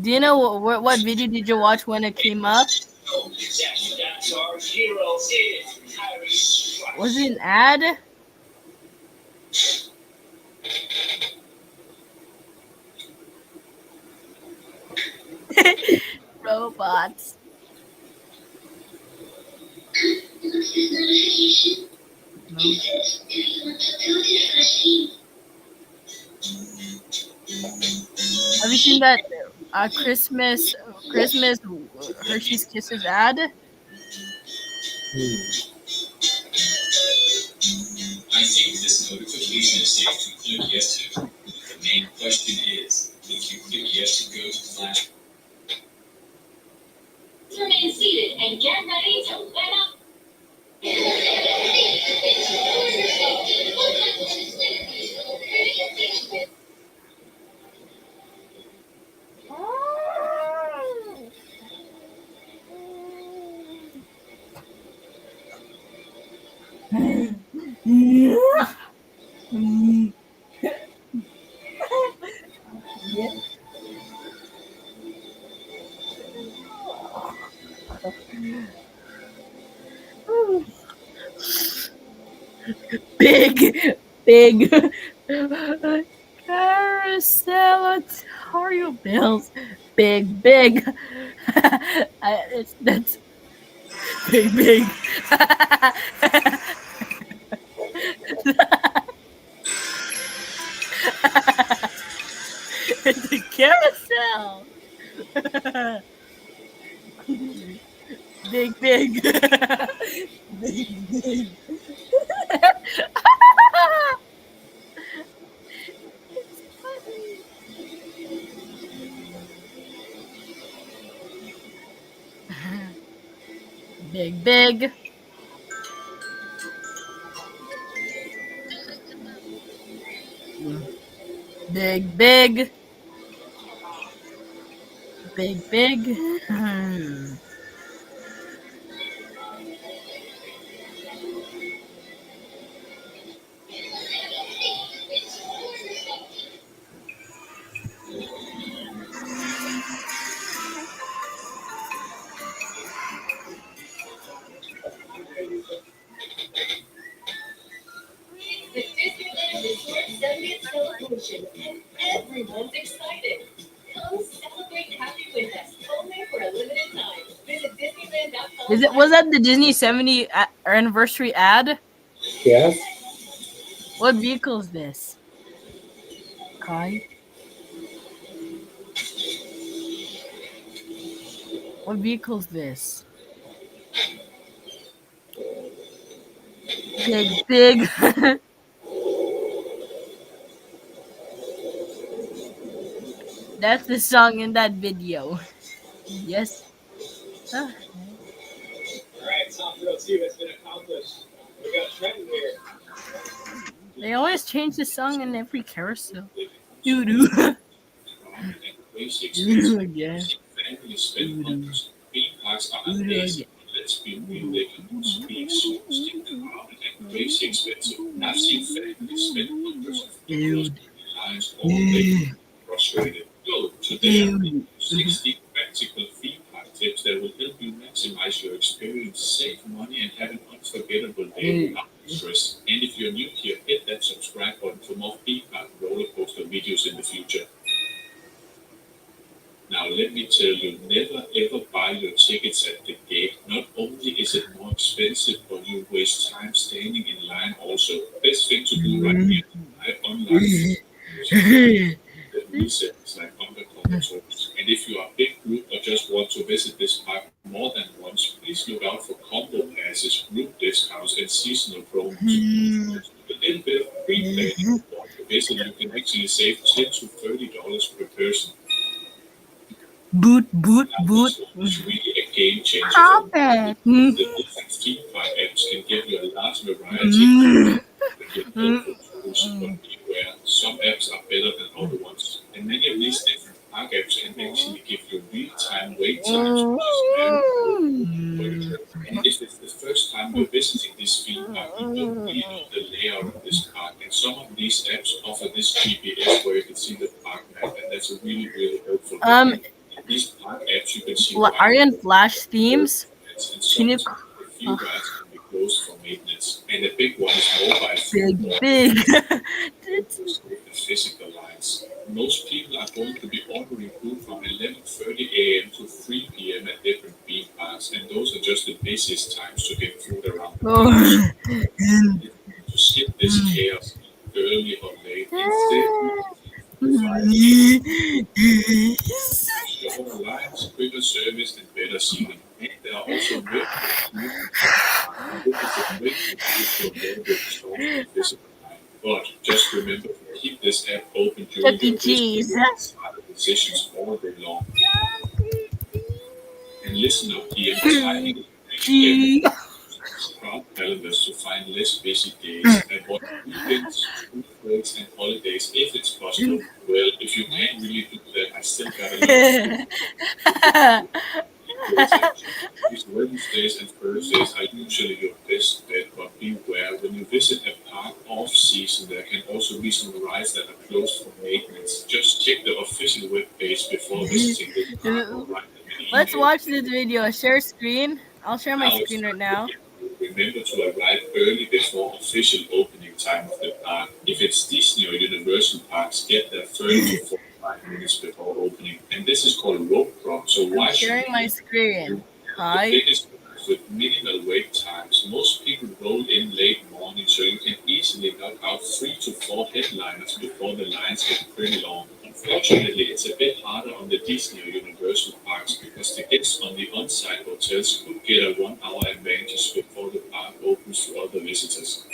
Do you know what video did you watch when it came up? Was it an ad? Robots. No. Have you seen that Christmas Hershey's Kisses ad? I think this notification is safe to click yes to. The main question is, if you click yes to go to Flash. Remain seated and get ready to let up. Big carousel Ontario bills. Big. That's big. It's a carousel. Big. Big. It's funny. Big. Big. everyone's excited. Come celebrate happy with us, only for a limited time. Visit Disneyland.com. Was that the Disney 70 anniversary ad? Yes. What vehicle is this? Kai? What vehicle is this? Big. That's the song in that video. Yes. All right, top row 2 has been accomplished. We got Trenton here. They always change the song in every carousel. Doo-doo. Doo-doo again. Doo-doo. Parks are amazing. Let's be real, they can speak so stick around and crazy expensive. I've seen families spend hundreds of dollars in lines all day. Frustrated. Go today. 60 practical theme park tips that will help you maximize your experience, save money, and have an unforgettable day without stress. And if you're new here, hit that subscribe button for more theme park roller coaster videos in the future. Now let me tell you, never ever buy your tickets at the gate. Not only is it more expensive, but you waste time standing in line also. Best thing to do right here, online resets like undercover tours. And if you are a big group or just want to visit this park more than once, please look out for combo passes, group discounts, and seasonal promos. With a little bit of pre-planning for your visit, you can actually save $10 to $30 per person. Boot. It's really a game changer. Stop it. The different theme park apps can give you a large variety of tools, but beware, some apps are better than other ones. And many of these different park apps can actually give you real-time wait times, which is very important. And if it's the first time you're visiting this theme park, you don't really know the layout of this park. And some of these apps offer this GPS where you can see the park map, and that's a really, really helpful thing. These park apps you can see Are you in Flash themes? Can you? a few rides can be closed for maintenance, and the big one is mobile Big. the physical lines. Most people are going to be ordering food from 11:30 a.m. to 3 p.m. at different theme parks, and those are just the busiest times to get food around. To skip this chaos early or late, shorter lines, quicker service, and better seating. And there are also great but just remember to keep this app open during your decisions all day long. And listen up here, timing crowd calendars to find less busy days, avoid weekends, school breaks, and holidays if it's possible. Well, if you can't really do that, I still got a lot. These Wednesdays and Thursdays are usually your best bet, but beware, when you visit a park off-season, there can also be some rides that are closed for maintenance. Just check the official web page before visiting the park. Let's watch this video. Share screen. I'll share my screen right now. Remember to arrive early before official opening time of the park. If it's Disney or Universal parks, get there 30 to 45 minutes before opening. And this is called rope drop. So why sharing my screen? Hi. The biggest with minimal wait times. Most people roll in late morning, so you can easily knock out 3 to 4 headliners before the lines get pretty long. Unfortunately, it's a bit harder on the Disney or Universal parks because the guests on the on-site hotels could get a 1-hour advantage before the park opens to other visitors.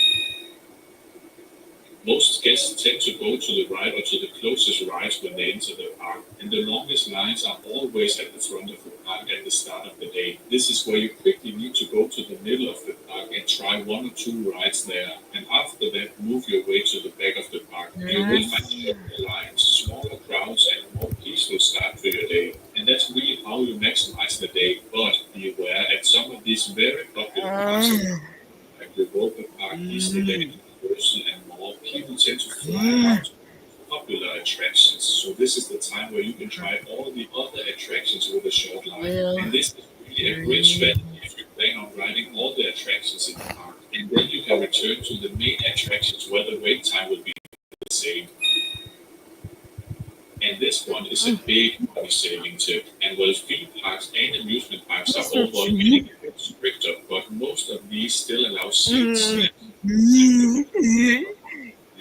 Most guests tend to go to the right or to the closest rides when they enter the park, and the longest lines are always at the front of the park at the start of the day. This is where you quickly need to go to the middle of the park and try 1 or 2 rides there, and after that move your way to the back of the park. You will find shorter lines, smaller crowds, and a more peaceful start to your day. And that's really how you maximize the day. But beware, at some of these very popular parks, like the Europa Park, Disneyland, and more, people tend to fly out to popular attractions. So this is the time where you can try all the other attractions with a short line. And this is really a great strategy if you plan on riding all the attractions in the park. And then you can return to the main attractions where the wait time will be the same. is a big money-saving tip, and while theme parks and amusement parks are overall getting a bit stricter, but most of these still allow seats. You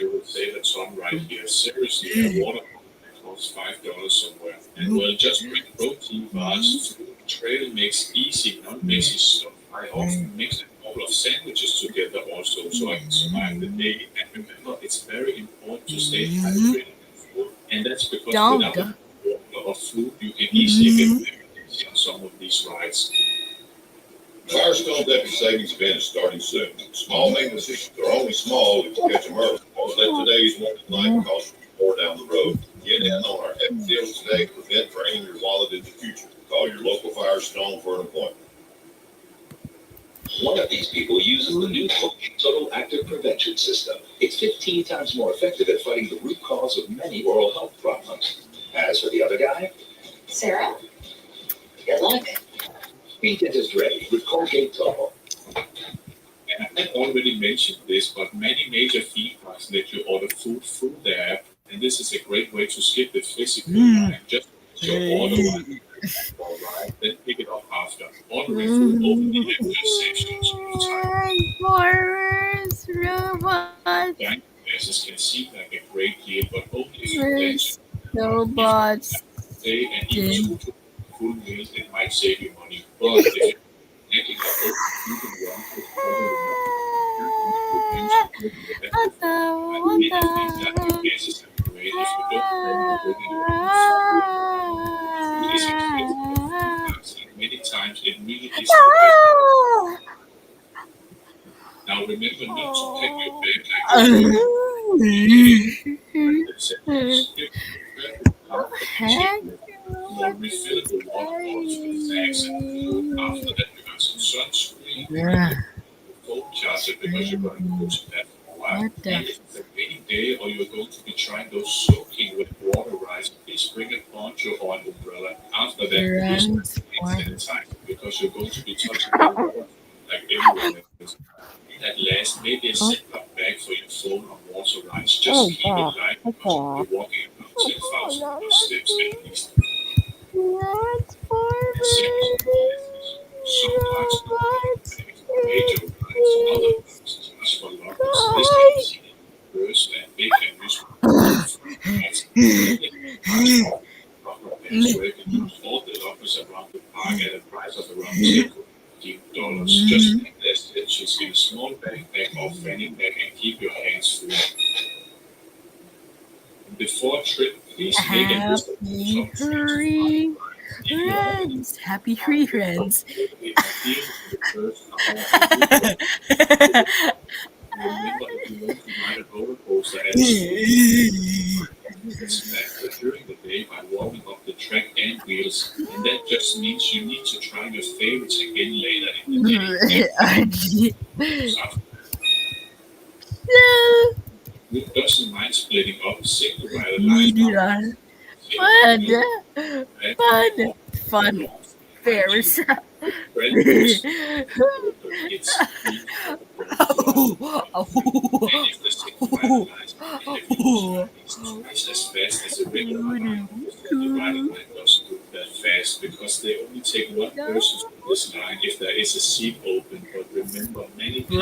will save a ton right here. Seriously, a water that costs $5 somewhere. And well, just bring protein bars, food, trail mix, easy, non-messy stuff. I often mix a couple of sandwiches together also so I can survive the day. And remember, it's very important to stay hydrated and full. And that's because without water or food, you can easily get very dizzy on some of these rides. Firestone's epic savings event is starting soon. Small maintenance issues are only small if you catch them early. Don't let today's wanted life cost you more down the road. Get in on our epic deals today to prevent draining your wallet in the future. Call your local Firestone for an appointment. One of these people uses the new Total Active Prevention System. It's 15 times more effective at fighting the root cause of many oral health problems. As for the other guy, Sarah? good luck. Be dentist ready with Colgate Total. And I have already mentioned this, but many major theme parks let you order food through their app, and this is a great way to skip the physical line. Just put your order line, alright, then pick it up after. Ordering food over the app just saves you tons of time. Forest robots. Dining passes can seem like a great deal, but only if you plan to Robots. stay and eat 2 full meals, it might save you money. But if you're making a food run, it's probably many times it really is the best. Now remember not to pack your backpack more refillable water bottles with snacks and food. After that, you got some sunscreen, phone charger because you're running close to that for a while. And if it's a rainy day or you're going to be trying those soaking with water rides, please bring a poncho or an umbrella. After that, please sanitize because you're going to be touching the water like everyone else. At last, maybe a Ziploc bag for your phone on water rides. Just keep it light because you'll be walking about 10,000 steps at least. Some parks major rides, other parks just for lovers. This can be seen in first and big amusement parks where you can use all the lockers around the park at a price of around $10. Just take the essentials in a small backpack or fanny pack and keep your hands full. Before a trip, please make a list of friends. Happy free friends. Remember, if you want to ride a roller coaster at during the day by warming up the track and wheels, and that just means you need to try your favorites again later in the day. Who doesn't mind splitting up single rider Fun. Ferris. As fast as a regular line, the riding line doesn't move that fast because they only take one person from this line if there is a seat open. But remember, many people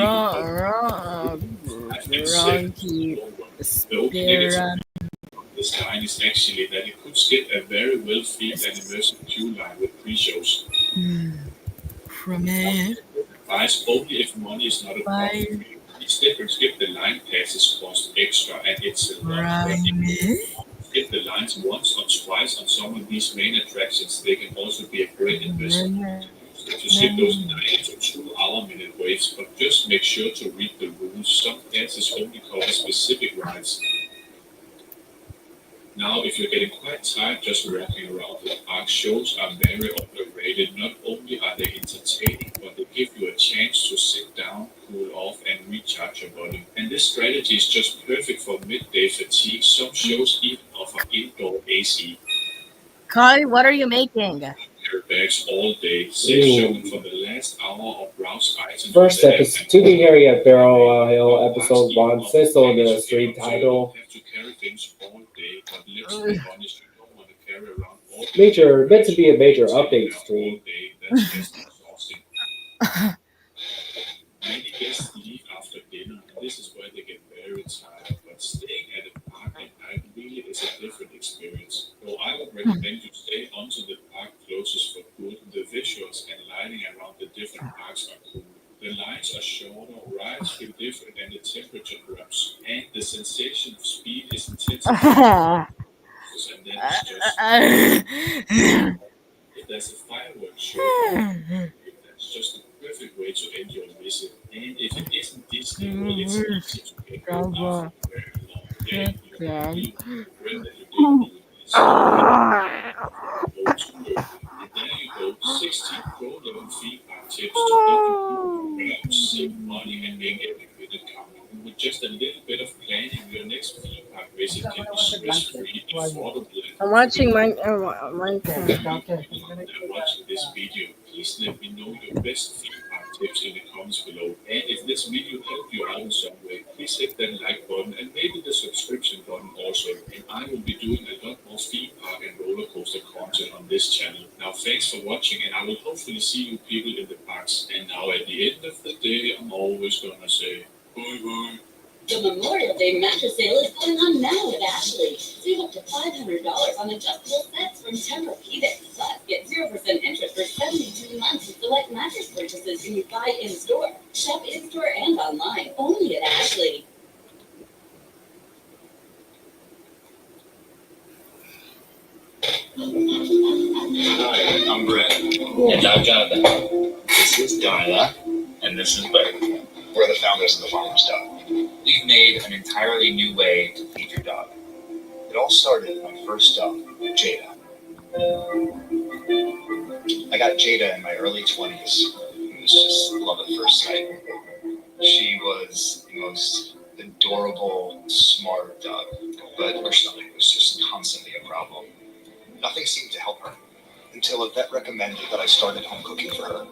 this line is actually that it could skip a very well-filled and immersive queue line with pre-shows. From it. Advice only if money is not a problem for you. Instead, skip the line passes cost extra, and it's a lot. Skip the lines once or twice on some of these main attractions. They can also be a great investment. If you skip those 90 to 2 hour-minute waits, but just make sure to read the rules. Some passes only cover specific rides. Now, if you're getting quite tired just walking around the park, shows are very underrated. Not only are they entertaining, but they give you a chance to sit down, cool off, and recharge your body. And this strategy is just perfect for midday fatigue. Some shows even offer indoor AC. Kai, what are you making? Your bags all day. Save showing for the last hour of browse items. First episode, Tuki-Harry at Barrel Hill, episode 1. Says so in the stream title. Have to carry things all day, but let's be honest, you don't want to carry carry around all Major, meant to be a major update stream. day. That's just exhausting. Many guests leave after dinner, and this is where they get very tired. But staying at a park at night really is a different experience. Though I would recommend you stay onto the park closest for good. The visuals and lighting around the different parks are cool. The lines are shorter, rides feel different, and the temperature drops. And the sensation of speed is intensified. And then it's just if there's a fireworks show, that's just a perfect way to end your visit. And if it isn't Disney, well, it's easy to get good after a very long day. You really regret that you didn't do this. Go too early. And there you go, 16 pro-level theme park tips to help you save money and make every minute count. And with just a little bit of planning, your next theme park visit can be stress-free, affordable, I'm watching mine. After watching this video, please let me know your best theme park tips in the comments below. And if this video helped you out in some way, please hit that like button and maybe the subscription button also. And I will be doing a lot more theme park and roller coaster content on this channel. Now thanks for watching, and I will hopefully see you people in the parks. And now at the end of the day, I'm always gonna say bye bye. The Memorial Day mattress sale is going on now at Ashley. Save up to $500 on adjustable sets from Tempur-Pedic. Plus, get 0% interest for 72 months with select mattress purchases when you buy in-store. Shop in-store and online, only at Ashley. Hi, I'm Brett. And I'm Jonathan. This is Darla. And this is Bert. We're the founders of the Farmer's Dog. We've made an entirely new way to feed your dog. It all started with my first dog, Jada. I got Jada in my early 20s. It was just love at first sight. She was the most adorable, smart dog, but her stomach was just constantly a problem. Nothing seemed to help her until a vet recommended that I started home cooking for her.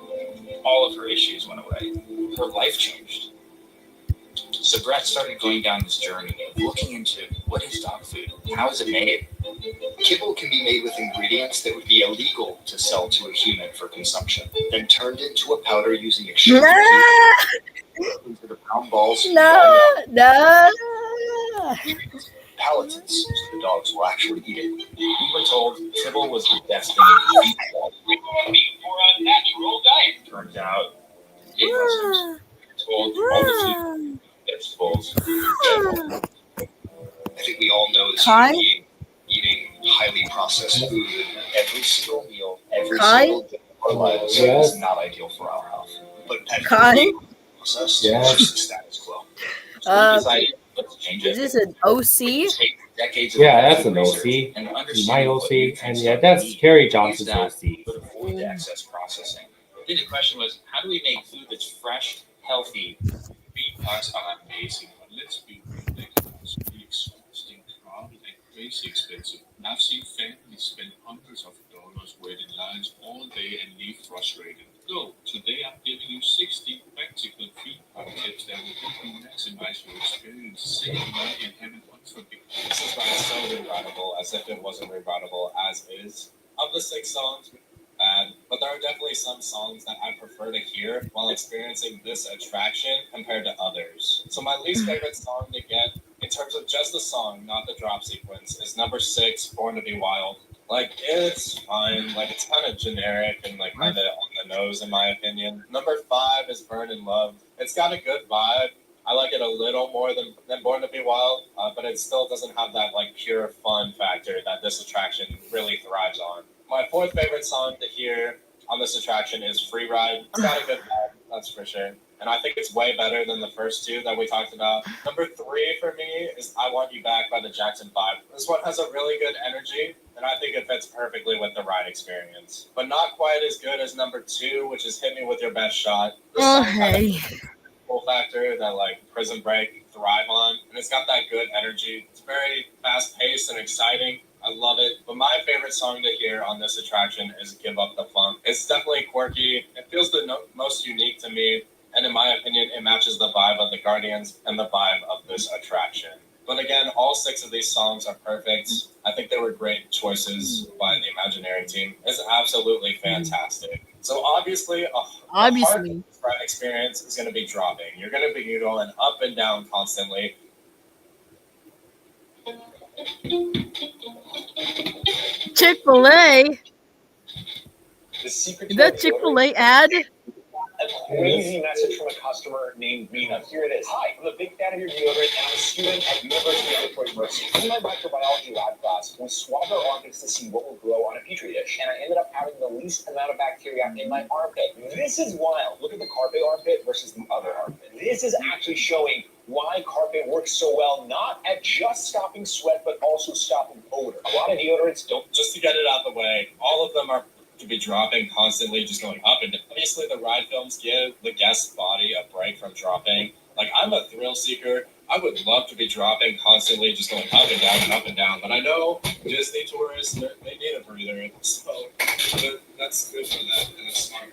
All of her issues went away. Her life changed. So Brett started going down this journey of looking into what is dog food, how is it made. Kibble can be made with ingredients that would be illegal to sell to a human for consumption, then turned into a powder using extreme heat into the brown balls. Palatants, so the dogs will actually eat it. We were told kibble was the best thing we could eat for a natural diet. Turns out it wasn't. Told all the food, vegetables. I think we all know that eating highly processed food every single meal, every single day of our lives is not ideal for our health. But pet food processed is just the status quo. So we decided, let's change it. Is this an OC? Yeah, that's an OC. My OC. And yeah, that's Carrie Johnson's OC. But avoid the excess processing. Then the question was, how do we make food that's fresh, healthy? Meat parts are amazing, but let's be real, they can also be exhausting, crowded, and crazy expensive. And I've seen families spend hundreds of dollars waiting lines all day and leave frustrated. So today I'm giving you 60 practical feed park tips that will help you maximize your experience, save money, and have an unforgettable. This is why it's so rewritable, as if it wasn't rewritable as is. Of the 6 songs, bad, but there are definitely some songs that I prefer to hear while experiencing this attraction compared to others. So my least favorite song to get, in terms of just the song, not the drop sequence, is number 6, Born to Be Wild. Like, it's fine, like, it's kind of generic and, like, kind of on the nose, in my opinion. Number 5 is Burn in Love. It's got a good vibe. I like it a little more than Born to Be Wild, but it still doesn't have that, like, pure fun factor that this attraction really thrives on. My 4th favorite song to hear on this attraction is Free Ride. It's got a good vibe, that's for sure. And I think it's way better than the first 2 that we talked about. Number 3 for me is I Want You Back by the Jackson 5. This one has a really good energy, and I think it fits perfectly with the ride experience. But not quite as good as number 2, which is Hit Me With Your Best Shot. This song kind of cool factor that, like, Prison Break thrive on, and it's got that good energy. It's very fast-paced and exciting. I love it. But my favorite song to hear on this attraction is Give Up the Funk. It's definitely quirky. It feels the most unique to me. And in my opinion, it matches the vibe of the Guardians and the vibe of this attraction. But again, all 6 of these songs are perfect. I think they were great choices by the Imagineering team. It's absolutely fantastic. So obviously, the heart of this ride experience is going to be dropping. You're going to be going up and down constantly. Chick-fil-A? The secret Is that Chick-fil-A ad? A crazy message from a customer named Mina. Here it is. Hi, I'm a big fan of your deodorant and I'm a student at University of Victoria Mercy. In my microbiology lab class, we swabbed our armpits to see what will grow on a petri dish, and I ended up having the least amount of bacteria in my armpit. This is wild. Look at the carpet armpit versus the other armpit. This is actually showing why carpet works so well, not at just stopping sweat, but also stopping odor. A lot of deodorants don't. Just to get it out of the way, all of them are to be dropping constantly, just going up and down. Obviously, the ride films give the guest body a break from dropping. Like, I'm a thrill seeker. I would love to be dropping constantly, just going up and down and up and down. But I know Disney tourists, they need a breather. So that's good for them, and it's smart.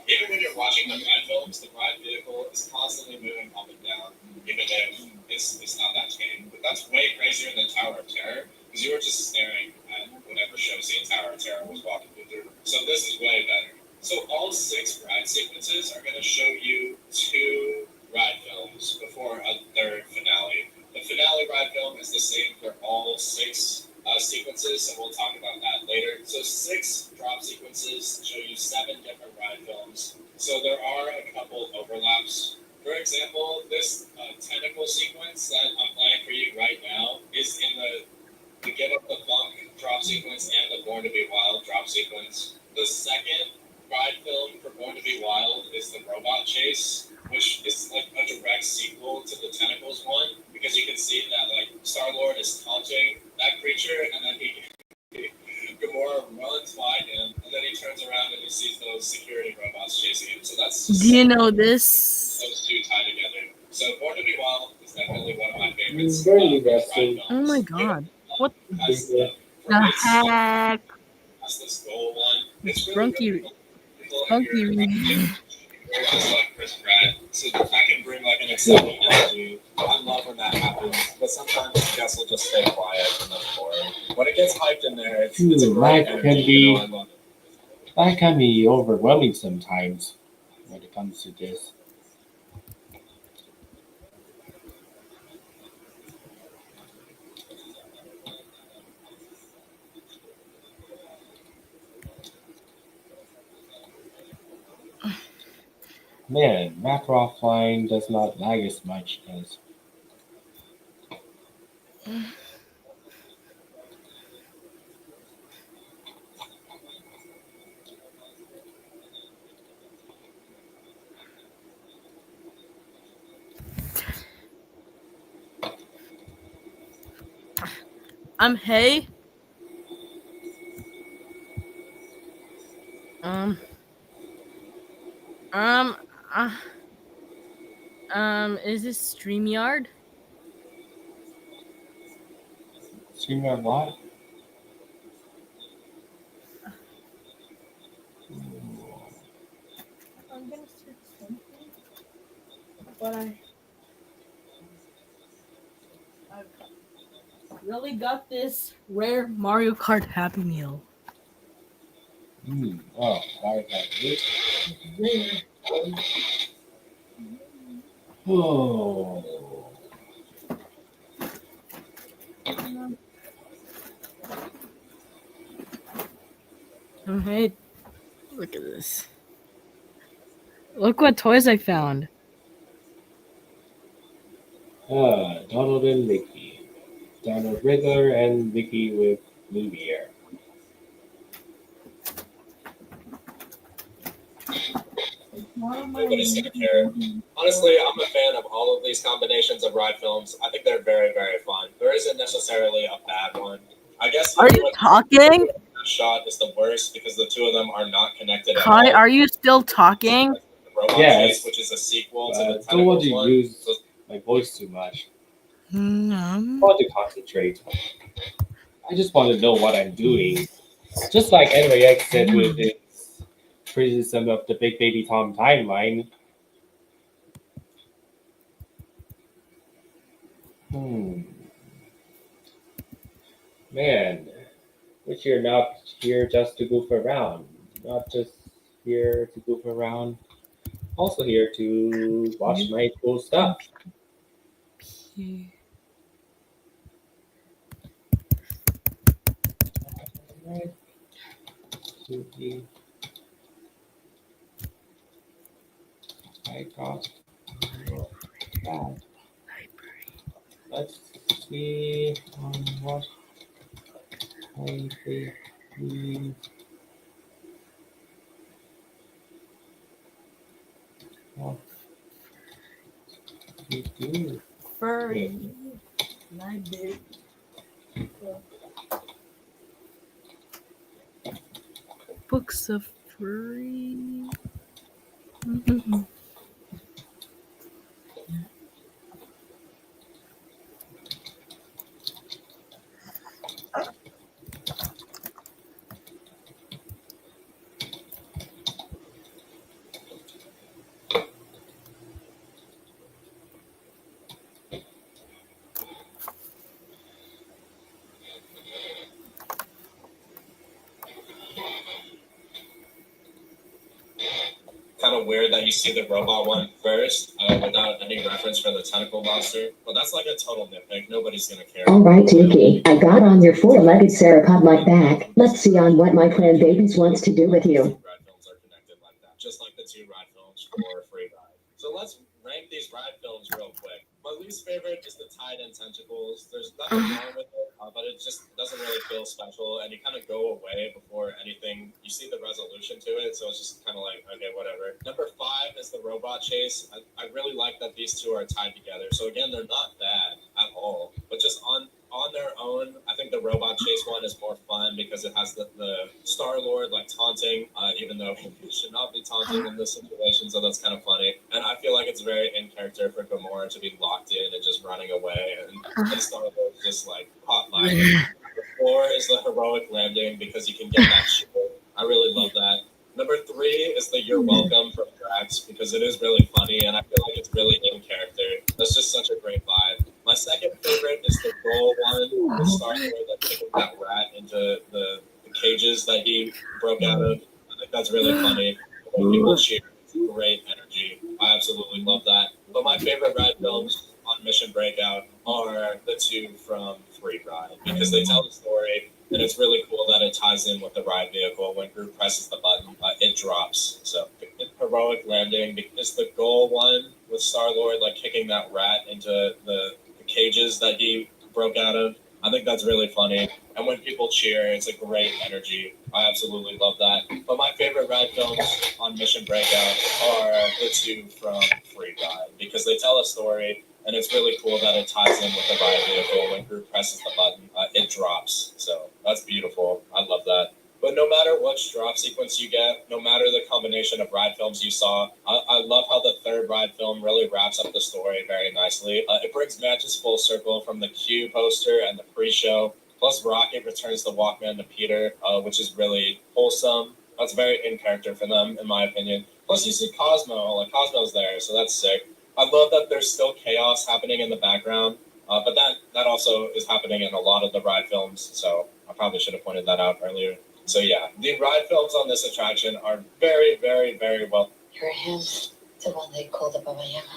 Even when you're watching the ride films, the ride vehicle is constantly moving up and down, even if it's not that tame. But that's way crazier than Tower of Terror, because you were just staring at whatever show scene Tower of Terror was walking you through. So this is way better. So all 6 ride sequences are going to show you 2 ride films before a 3rd finale. The finale ride film is the same for all 6 sequences, so we'll talk about that later. So 6 drop sequences show you 7 different ride films. So there are a couple overlaps. For example, this tentacle sequence that I'm playing for you right now is in the Get Up the Funk drop sequence and the Born to Be Wild drop sequence. The second ride film for Born to Be Wild is the robot chase, which is like a direct sequel to the Tentacles one, because you can see that like Star-Lord is taunting that creature, and then Gamora runs by him, and then he turns around and he sees those security robots chasing him. So that's Do you know this? Those 2 tie together. So Born to Be Wild is definitely one of my favorites. Very interesting. Oh my god. What Has the heck? That's the skull one. It's really Spunky. Spunky. like Chris Pratt, so that can bring like an exciting energy. I love when that happens, but sometimes the guests will just stay quiet and that's boring. When it gets hyped in there, it's a great energy. I love it. That can be overwhelming sometimes when it comes to this. Man, macro offline does not lag as much as. Hey. Is this Streamyard? Streamyard what? I'm gonna search something, but I really got this rare Mario Kart Happy Meal. Oh, Mario Kart. Oh. Oh, hey, look at this. Look what toys I found. Donald and Mickey. Donald regular and Mickey with Lumiere. Nobody's gonna care. Honestly, I'm a fan of all of these combinations of ride films. I think they're very, very fun. There isn't necessarily a bad one. I guess. Are you talking? That shot is the worst because the 2 of them are not connected at Kai, all. are you still talking? Yes. Which is a sequel to the I don't want to one. use my voice too much. I No. want to concentrate. I just want to know what I'm doing. Just like NYX said with its criticism of the Big Baby Tom timeline. Man, which you're not here just to goof around. Not just here to goof around. Also here to watch my cool stuff. Right. Tuki. I got that. Let's see what I think we do. Furry. Library. Books of furry. Kind of weird that you see the robot one first without any reference for the tentacle monster. But that's like a total nitpick. Nobody's gonna care. All right, Tuki. I got on your four-legged sauropod-like back. Let's see on what my clan babies wants to do with you. Ride films are connected like that, just like the 2 ride films for Free Ride. So let's rank these ride films real quick. My least favorite is the tied-in tentacles. There's nothing wrong with it, but it just doesn't really feel special, and you kind of go away before anything. You see the resolution to it, so it's just kind of like, okay, whatever. Number 5 is the robot chase. I really like that these 2 are tied together. So again, they're not bad at all, but just on their own, I think the robot chase one is more fun because it has the Star-Lord like taunting, even though he should not be taunting in this situation, so that's kind of funny. And I feel like it's very in character for Gamora to be locked in and just running away, and Star-Lord just like hot light. Number 4 is the heroic landing because you can get that shield. I really love that. Number 3 is the You're Welcome from Drax because it is really funny and I feel like it's really in character. That's just such a great vibe. My second favorite is the goal one, the Star-Lord that kicking that rat into the cages that he broke out of. I think that's really funny. When people cheer, it's great energy. I absolutely love that. But my favorite ride films on Mission Breakout are the 2 from Free Ride because they tell the story. And it's really cool that it ties in with the ride vehicle. When Groot presses the button, it drops. So heroic landing is the goal one with Star-Lord like kicking that rat into the cages that he broke out of. I think that's really funny. And when people cheer, it's a great energy. I absolutely love that. But my favorite ride films on Mission Breakout are the 2 from Free Ride because they tell a story. And it's really cool that it ties in with the ride vehicle. When Groot presses the button, it drops. So that's beautiful. I love that. But no matter which drop sequence you get, no matter the combination of ride films you saw, I love how the 3rd ride film really wraps up the story very nicely. It brings matches full circle from the Q poster and the pre-show. Plus Rocket returns the Walkman to Peter, which is really wholesome. That's very in character for them, in my opinion. Plus you see Cosmo. Like Cosmo's there, so that's sick. I love that there's still chaos happening in the background, but that also is happening in a lot of the ride films, so I probably should have pointed that out earlier. So yeah, the ride films on this attraction are very, very, very well. You're him, the one they call the Baba Yaga.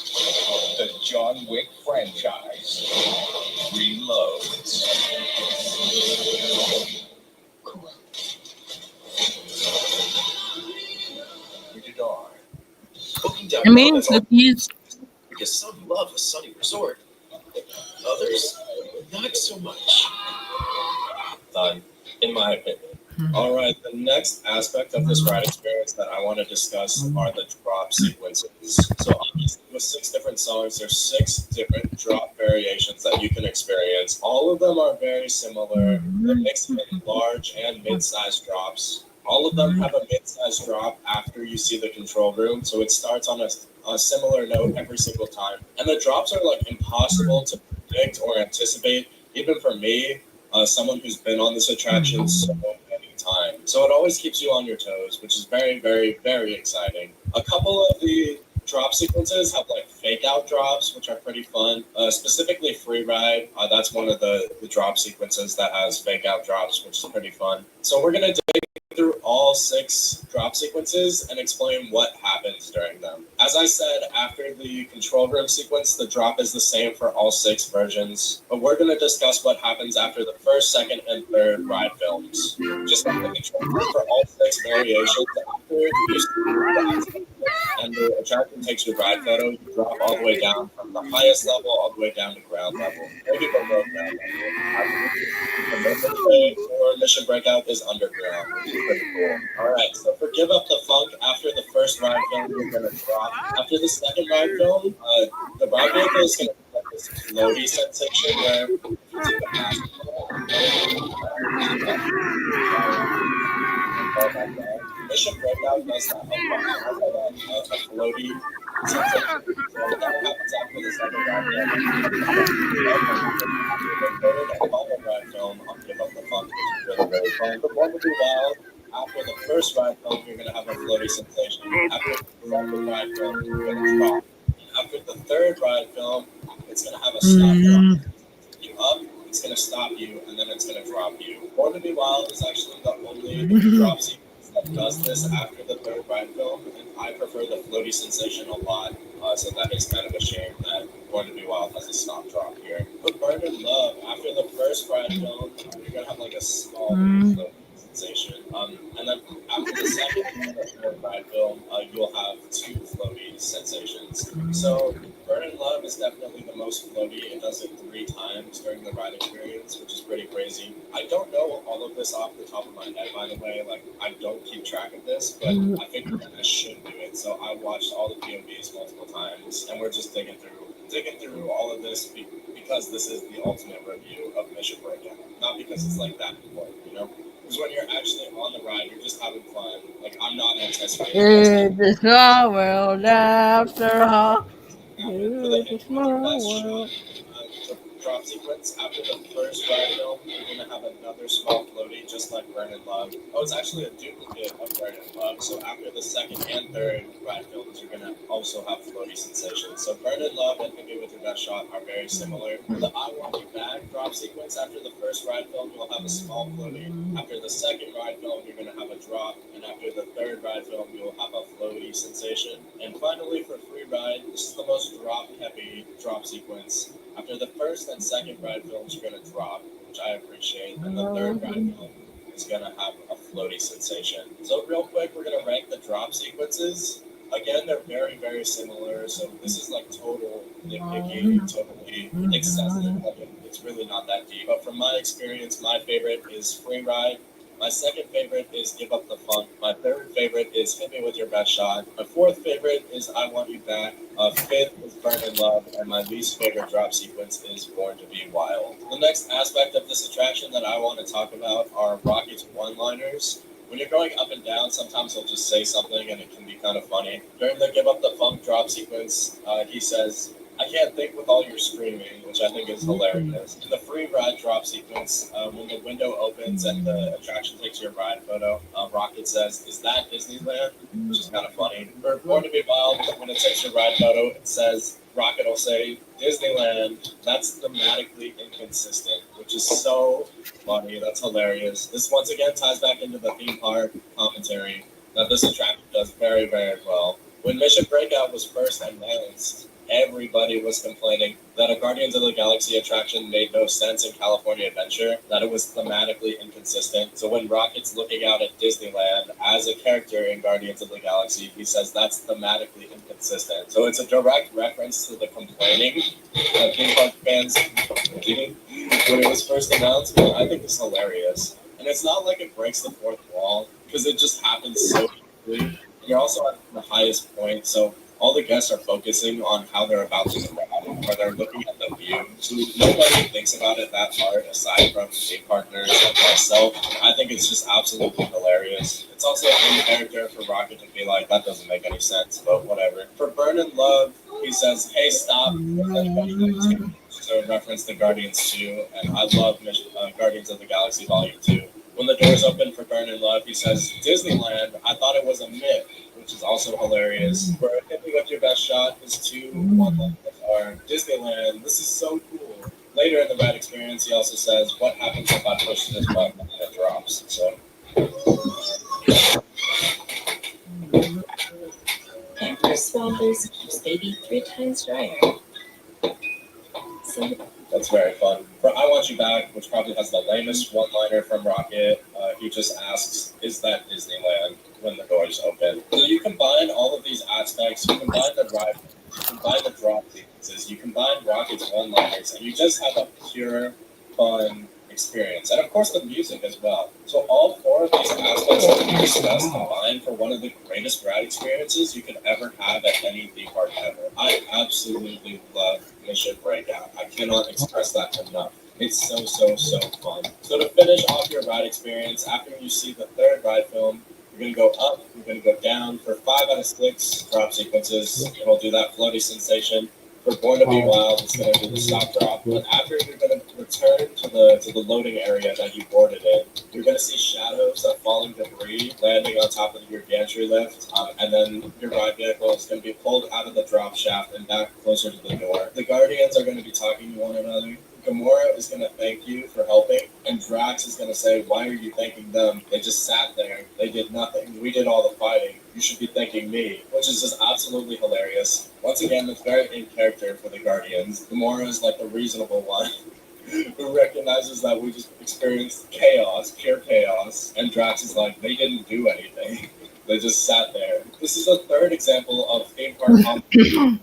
The John Wick franchise reloads. Cool. Rated R. Booking down because some love a sunny resort, others not so much. Done, in my opinion. All right, the next aspect of this ride experience that I want to discuss are the drop sequences. So obviously with 6 different songs, there's 6 different drop variations that you can experience. All of them are very similar. They mix in large and mid-sized drops. All of them have a mid-sized drop after you see the control room, so it starts on a similar note every single time. And the drops are like impossible to predict or anticipate, even for me, someone who's been on this attraction so many times. So it always keeps you on your toes, which is very, very, very exciting. A couple of the drop sequences have like fake fake out drops, which are pretty fun. Specifically free ride, that's one of the drop sequences that has fake out drops, which is pretty fun. So we're gonna dig through all 6 drop sequences and explain what happens during them. As I said, after the control room sequence, the drop is the same for all 6 versions, but we're going to discuss what happens after the first, second, and third ride films. Just like the control room for all 6 variations, after you see and the attraction takes your ride photo, you drop all the way down from the highest level all the way down to ground level, maybe below ground level. Or Mission Breakout is underground, which is pretty cool. Alright, so for Give Up the Funk, after the first ride film, you're going to drop. After the second ride film, the ride vehicle is going to have this floaty sensation where if you take a mask Mission Breakout does that a lot. It has a floaty sensation. So that happens after the second ride film on Give Up the Funk, which is really, really fun. But Born to Be Wild, after the first ride film, you're going to have a floaty sensation. After the second ride film, you're going to drop. After the third ride film, it's going to have a stop drop. You up, it's going to stop you, and then it's going to drop you. Born to Be Wild is actually the only drop sequence that does this after the third ride film, and I prefer the floaty sensation a lot. So that is kind of a shame that Born to Be Wild has a stop drop here. But Burn in Love, after the first ride film, you're going to have like a small floaty sensation. And then after the second and the third ride film, you'll have 2 floaty sensations. So Burn in Love is definitely the most floaty. It does it 3 times during the ride experience, which is pretty crazy. I don't know all of this off the top of my head, by the way. Like, I don't keep track of this, but I think I should do it. So I watched all the POVs multiple times, and we're just digging through all of this because this is the ultimate review of Mission Breakout. Not because it's like that important, you know? Because when you're actually on the ride, you're just having fun. Like, I'm not anticipating It's a small world after all. It's a small world. Drop sequence after the first ride film, you're gonna have another small floaty, just like Burn in Love. Oh, it's actually a duplicate of Burn in Love. So after the second and third ride films, you're gonna also have floaty sensations. So Burn in Love and Hit Me With Your Best Shot are very similar. The I Want You Back drop sequence after the first ride film, you'll have a small floaty. After the second ride film, you're gonna have a drop, and after the third ride film, you'll have a floaty sensation. And finally, for Free Ride, this is the most drop-heavy drop sequence. After the first and second ride films, you're going to drop, which I appreciate, and the third ride film is going to have a floaty sensation. So real quick, we're going to rank the drop sequences. Again, they're very, very similar, so this is like total nitpicking, totally excessive. Like, it's really not that deep. But from my experience, my favorite is Free Ride. My second favorite is Give Up the Funk. My third favorite is Hit Me With Your Best Shot. My fourth favorite is I Want You Back. Fifth is Burn in Love. And my least favorite drop sequence is Born to Be Wild. The next aspect of this attraction that I want to talk about are Rocket's one-liners. When you're going up and down, sometimes he'll just say something and it can be kind of funny. During the Give Up the Funk drop sequence, he says, "I can't think with all your screaming," which I think is hilarious. In the Free Ride drop sequence, when the window opens and the attraction takes your ride photo, Rocket says, "Is that Disneyland?" Which is kind of funny. For Born to Be Wild, when it takes your ride photo, it says, Rocket will say, "Disneyland." That's thematically inconsistent, which is so funny. That's hilarious. This once again ties back into the theme park commentary that this attraction does very, very well. When Mission Breakout was first announced, everybody was complaining that a Guardians of the Galaxy attraction made no sense in California Adventure, that it was thematically inconsistent. So when Rocket's looking out at Disneyland as a character in Guardians of the Galaxy, he says that's thematically inconsistent. So it's a direct reference to the complaining that theme park fans did when it was first announced, but I think it's hilarious. And it's not like it breaks the fourth wall, because it just happens so quickly. You're also at the highest point, so all the guests are focusing on how they're about to arrive, or they're looking at the view. So nobody thinks about it that hard, aside from theme partners like myself. I think it's just absolutely hilarious. It's also in character for Rocket to be like, that doesn't make any sense, but whatever. For Burn in Love, he says, "Hey, stop." So it referenced the Guardians 2, and I love Guardians of the Galaxy Volume 2. When the doors open for Burn in Love, he says, "Disneyland, I thought it was a myth," which is also hilarious. Where hit me with your best shot is 2 one-liners are Disneyland. This is so cool. Later in the ride experience, he also says, "What happens if I push this button and it drops?" So. Pamper Swabbers keeps baby 3 times drier. So that's very fun. For I Want You Back, which probably has the lamest one-liner from Rocket, he just asks, "Is that Disneyland?" when the doors open. So you combine all of these aspects, you combine the ride, you combine the drop sequences, you combine Rocket's one-liners, and you just have a pure, fun experience. And of course the music as well. So all 4 of these aspects that we discussed combined for one of the greatest ride experiences you could ever have at any theme park ever. I absolutely love Mission Breakout. I cannot express that enough. It's so fun. So to finish off your ride experience, after you see the 3rd ride film, you're going to go up, you're going to go down for 5 out of 6 drop sequences. It'll do that floaty sensation. For Born to Be Wild, it's going to do the stop drop. But after you're going to return to the loading area that you boarded in, you're going to see shadows of falling debris landing on top of your gantry lift, and then your ride vehicle is going to be pulled out of the drop shaft and back closer to the door. The Guardians are going to be talking to one another. Gamora is going to thank you for helping, and Drax is going to say, "Why are you thanking them? They just sat there. They did nothing. We did all the fighting. You should be thanking me," which is just absolutely hilarious. Once again, it's very in character for the Guardians. Gamora is like the reasonable one who recognizes that we just experienced chaos, pure chaos, and Drax is like, "They didn't do anything. They just sat there." This is the 3rd example of theme park competition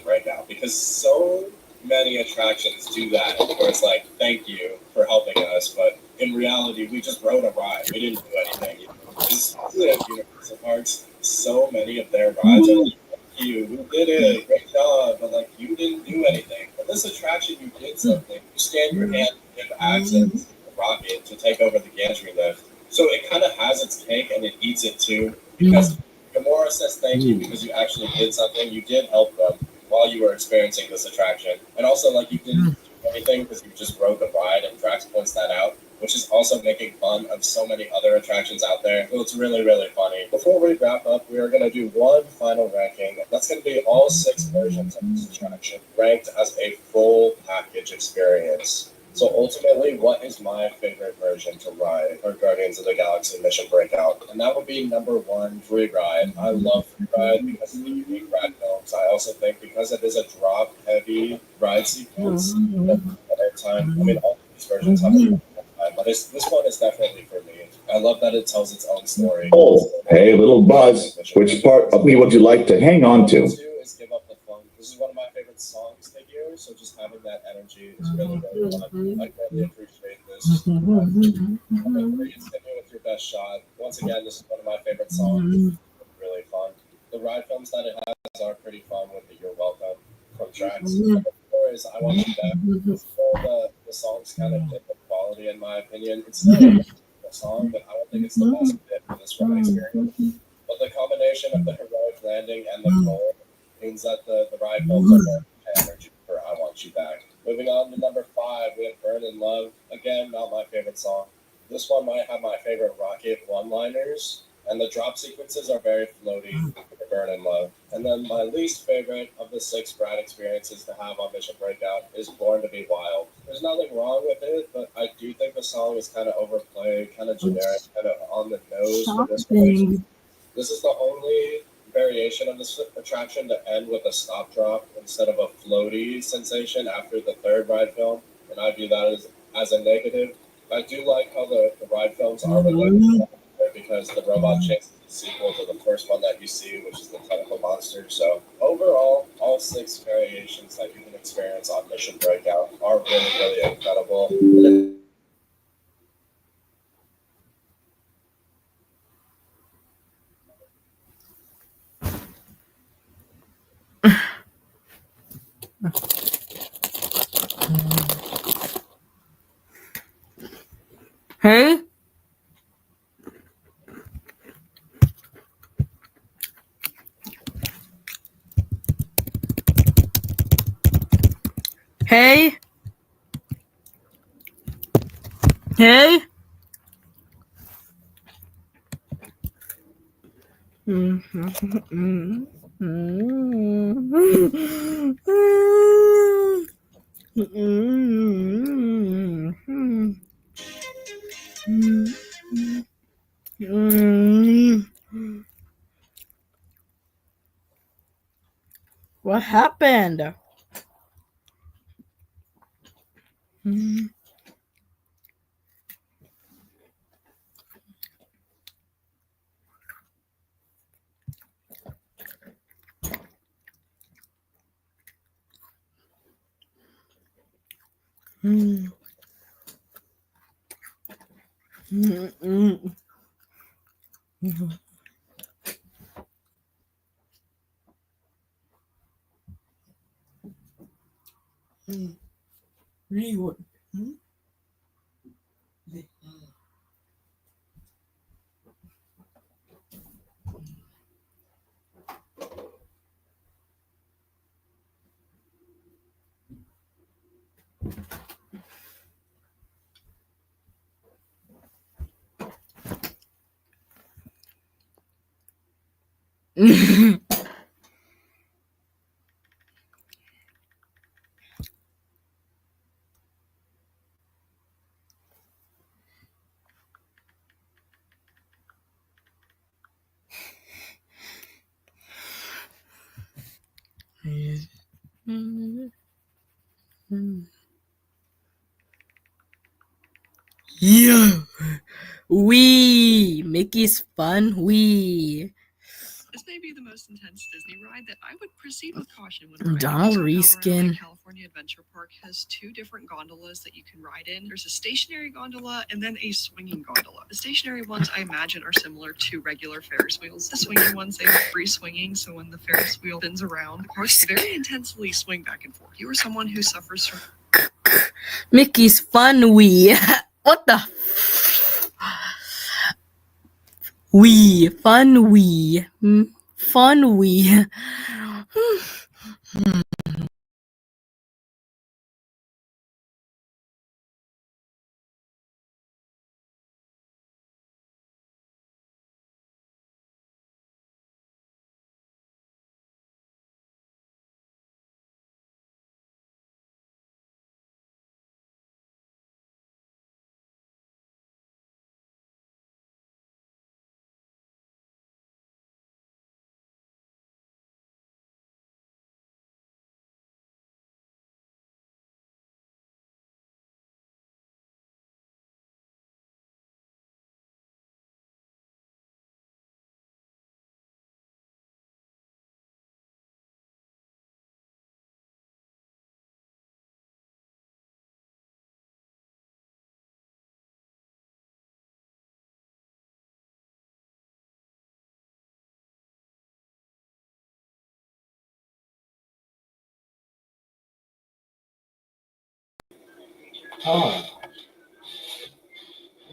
breakout, because so many attractions do that, where it's like, "Thank you for helping us," but in reality, we just rode a ride. We didn't do anything. Especially at Universal Parks, so many of their rides are like, "Thank you, we did it, great job," but like, you didn't do anything. But this attraction, you did something. You stand your hand and give access to the Rocket to take over the gantry lift. So it kind of has its cake and it eats it too, because Gamora says thank you because you actually did something. You did help them while you were experiencing this attraction. And also, like, you didn't do anything because you just rode the ride, and Drax points that out, which is also making fun of so many other attractions out there. So it's really, really funny. Before we wrap up, we are going to do one final ranking. That's going to be all 6 versions of this attraction, ranked as a full package experience. So ultimately, what is my favorite version to ride for Guardians of the Galaxy Mission Breakout? And that would be number 1, Free Ride. I love Free Ride because of the unique ride films. I also think because it is a drop-heavy ride sequence, at time, I mean, all of these versions have a but this one is definitely for me. I love that it tells its own story. Oh, hey, little Buzz. Which part of me would you like to hang on to? Is Give Up the Funk. This is one of my favorite songs to hear, so just having that energy is really, really fun. I really appreciate this. Number 3 is Hit Me With Your Best Shot. Once again, this is one of my favorite songs. It's really fun. The ride films that it has are pretty fun with the You're Welcome from Drax. Number 4 is I Want You Back. The song's kind of different quality, in my opinion. It's not a song, but I don't think it's the best fit for this ride experience. But the combination of the heroic landing and the goal means that the ride films are more energy for I Want You Back. Moving on to number 5, we have Burn in Love. Again, not my favorite song. This one might have my favorite Rocket one-liners, and the drop sequences are very floaty for Burn in Love. And then my least favorite of the 6 ride experiences to have on Mission Breakout is Born to Be Wild. There's nothing wrong with it, but I do think the song is kind of overplayed, kind of generic, kind of on the nose for this one. This is the only variation of this attraction to end with a stop drop instead of a floaty sensation after the 3rd ride film, and I view that as a negative. I do like how the ride films are related because the robot chases the sequel to the first one that you see, which is the Tentacle Monster. So overall, all 6 variations that you can experience on Mission Breakout are really, really incredible. Hey? Hey? Hey? What happened? Real. Yeah. Wee. Mickey's fun. Wee. This may be the most intense Disney ride that I would proceed with caution when riding. Donald So, however, Reskin. California Adventure Park has two different gondolas that you can ride in. There's a stationary gondola and then a swinging gondola. The stationary ones, I imagine, are similar to regular Ferris wheels. The swinging ones, they have free swinging, so when the Ferris wheel spins around, the cars very intensely swing back and forth. You are someone who suffers from Mickey's fun. Wee. What the? Wee. Fun. Wee. Fun. Wee. Ah,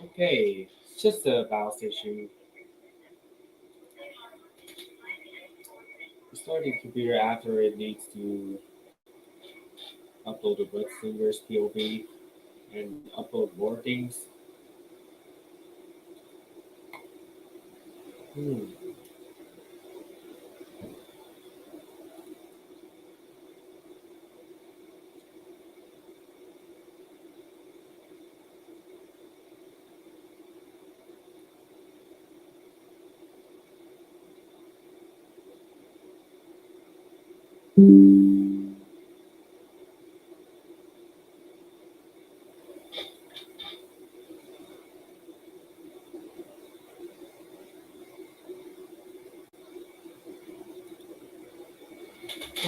okay. It's just a mouse issue. Restart the computer after it needs to upload the web singer's POV and upload more things. Hmm.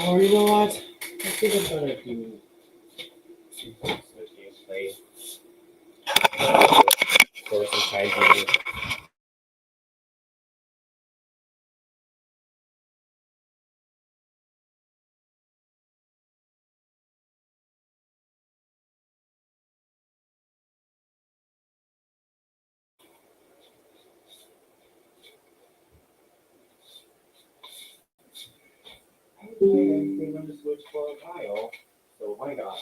Oh, you know what? I think I'm gonna do some gameplay for some time being. I haven't played anything on the Switch for a while, so why not?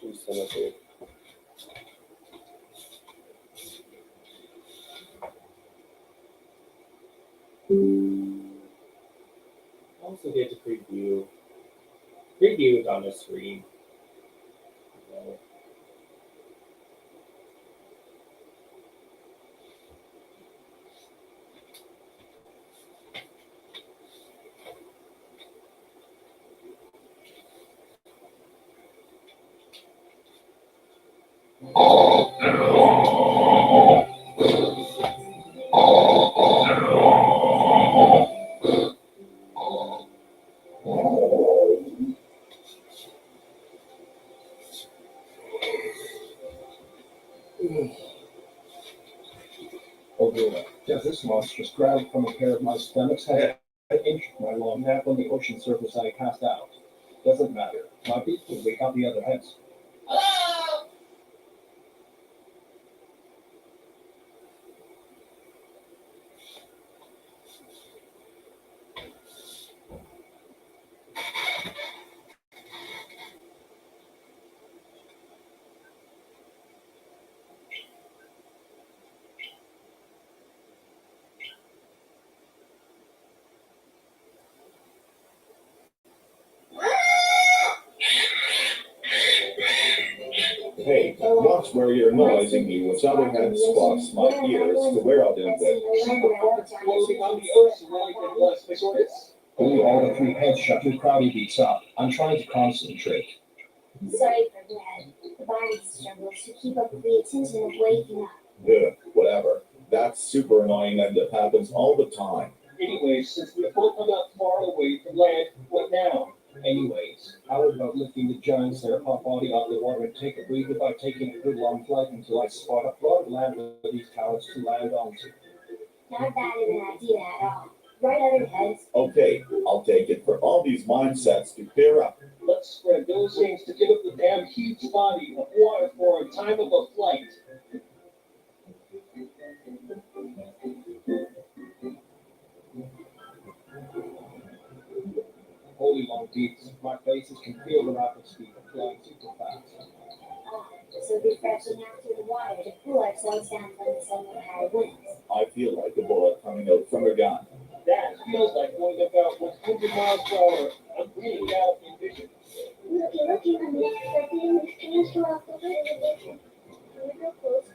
Do some of it. also get to preview it on the screen. So, Oh, good. Yeah, this monster just grabbed from a pair of my stomachs, had an inch of my long nap on the ocean surface. I passed out. Doesn't matter. My beak will wake up the other heads. Hey, watch where you're noising me with other head spots my ears to wear out in bed. Floating on the ocean like it was this. Only all the three heads shut your crowdy beats up. I'm trying to concentrate. Sorry for Dad. The body struggles to keep up with the attention of waking up. Yeah, whatever. That's super annoying and it happens all the time. Anyways, since we're both not far away from land, what now? Anyways, how about lifting the giant theropod body out of the water and take a breather by taking a good long flight until I spot a plot of land for these towers to land onto? Not bad of an idea at all. Right, other heads? Okay, I'll take it for all these mindsets to clear up. Let's spread those things to give up the damn huge body of water for a time of a flight. Holy long deeps, my faces can feel the rapid speed of flying super fast. So refreshing out through the water to cool ourselves down from the somewhat high winds. I feel like a bullet coming out from a gun. That feels like going about 100 miles per hour. I'm bleeding out in vision. Looky, I'm expecting this canister off the hood. Real close,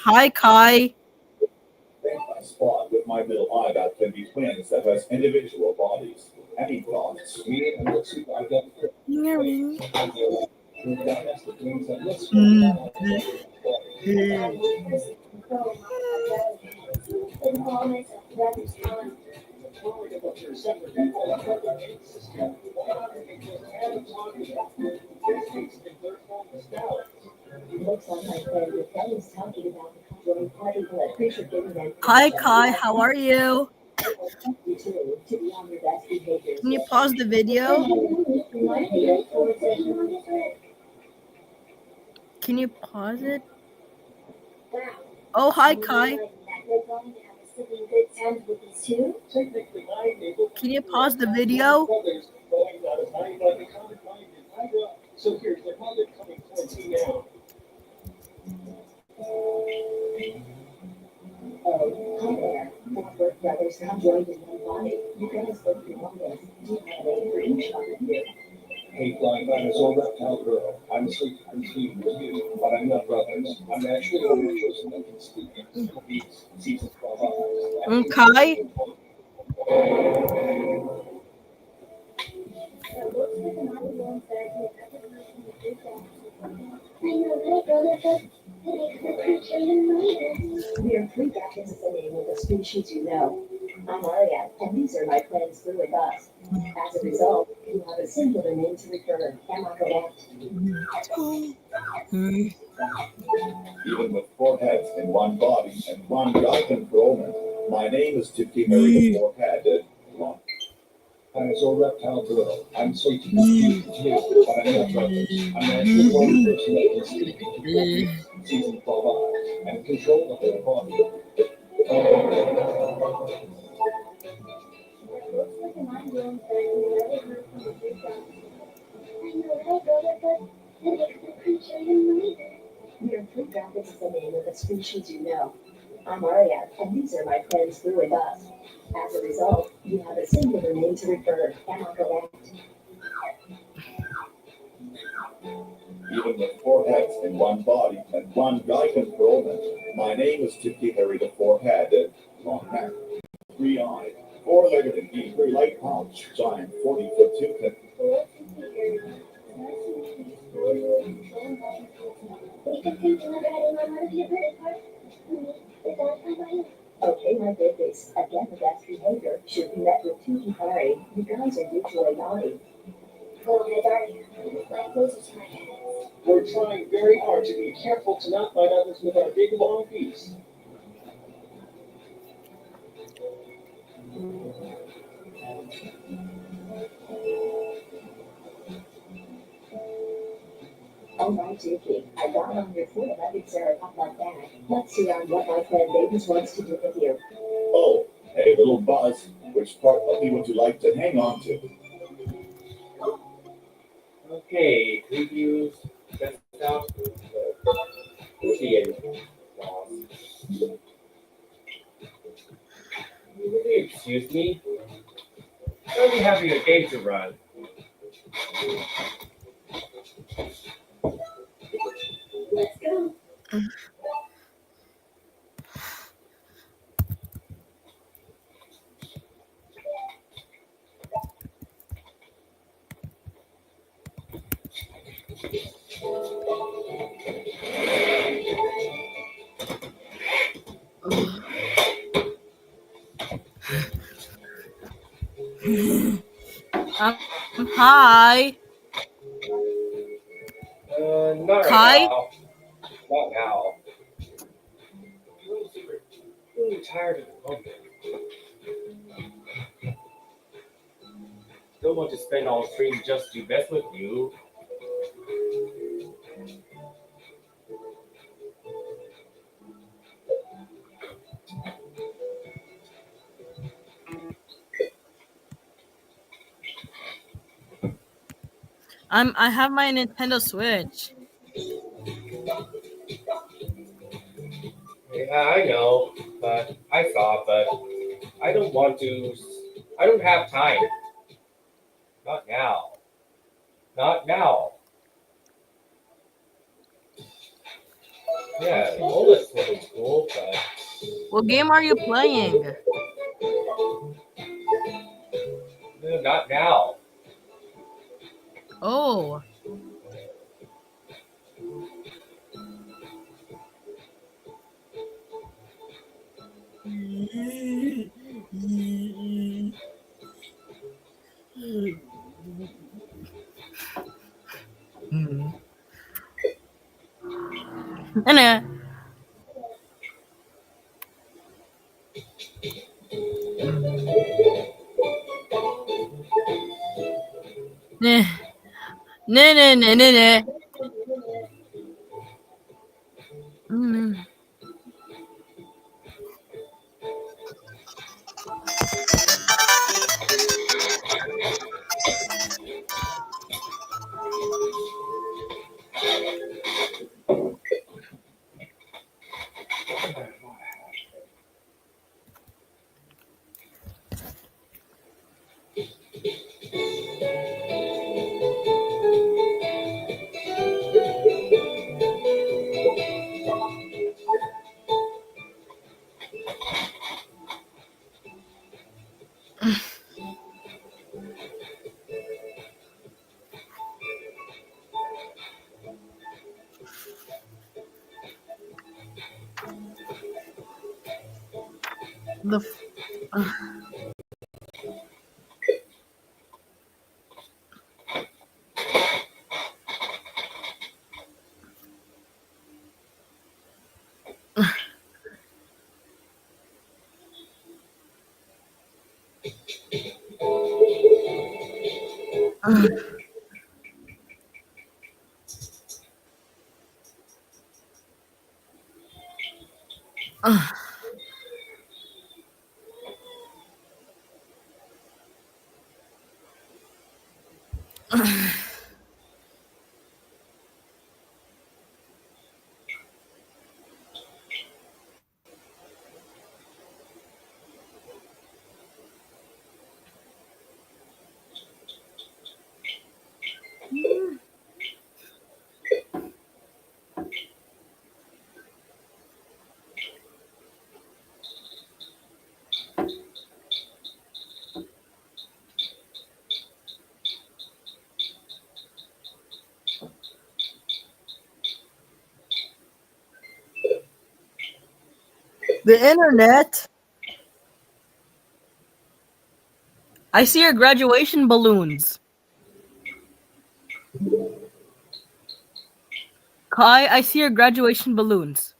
Hi, Kai. A spot with my little eye that can be twins that has individual bodies. Any thoughts? Me and let's see what I got here. Looks like my friend with Ben is talking about the conjoined party blood pressure giving them. Hi, Kai. How are you? You too, to be on your best behavior. Can you pause the video? Can you pause it? Oh, hi, Kai. Can you pause the video? So here's their mother coming towards you now. Oh, hi there. Four birth brothers conjoined in one body. You guys look humongous. Do you have a green shot of you? Hey, flying dinosaur reptile girl. I'm sleeping with you, but I'm not brothers. I'm actually only chosen that can speak in these season 12 hours. Kai? We are three brackets is the name of the species you know. I'm Aria, and these are my plans through and us. As a result, you have a singular name to refer. Am I correct? Even with four heads in one body and one guy controlment, my name is Tuki-Harry the four-headed. Dinosaur reptile girl. I'm sleeping with you, but I'm not brothers. I'm actually one person that can speak in season 12 hours and control the whole body. We are three brackets is the name of the species you know. I'm Aria, and these are my friends Boo and Buzz. As a result, you have a singular name to refer, and I'll go back. Even with four heads and one body and one guy controlment, my name is Tuki-Harry the four-headed, long neck, three-eyed, four-legged and deeper light pouch, giant 40-foot toucan. Okay, my babies, again the best behavior should be met with Tuki-Harry. You guys are usually naughty. Go ahead, darling. My clothes are to my head. We're trying very hard to be careful to not bite others with our big long piece. All right, Tuki, I got on your foot and I think Sarah pop like that. Let's see on what my friend Babies wants to do with you. Oh, hey, little Buzz, which part of me would you like to hang on to? Okay, previews, desktop, Tuki and boss. Will you excuse me? I'll be having a game to run. Let's go. Hi. Not right Kai? now. Not now. I'm really tired of the moment. Don't want to spend all stream just to mess with you. I have my Nintendo Switch. Yeah, I know, but I don't want to. I don't have time. Not now. Not now. Yeah, all this was cool, but What game are you playing? no, not now. Oh. Nah. Nah. Nah, nah, nah, nah, nah. The The internet. I see your graduation balloons. Kai, I see your graduation balloons.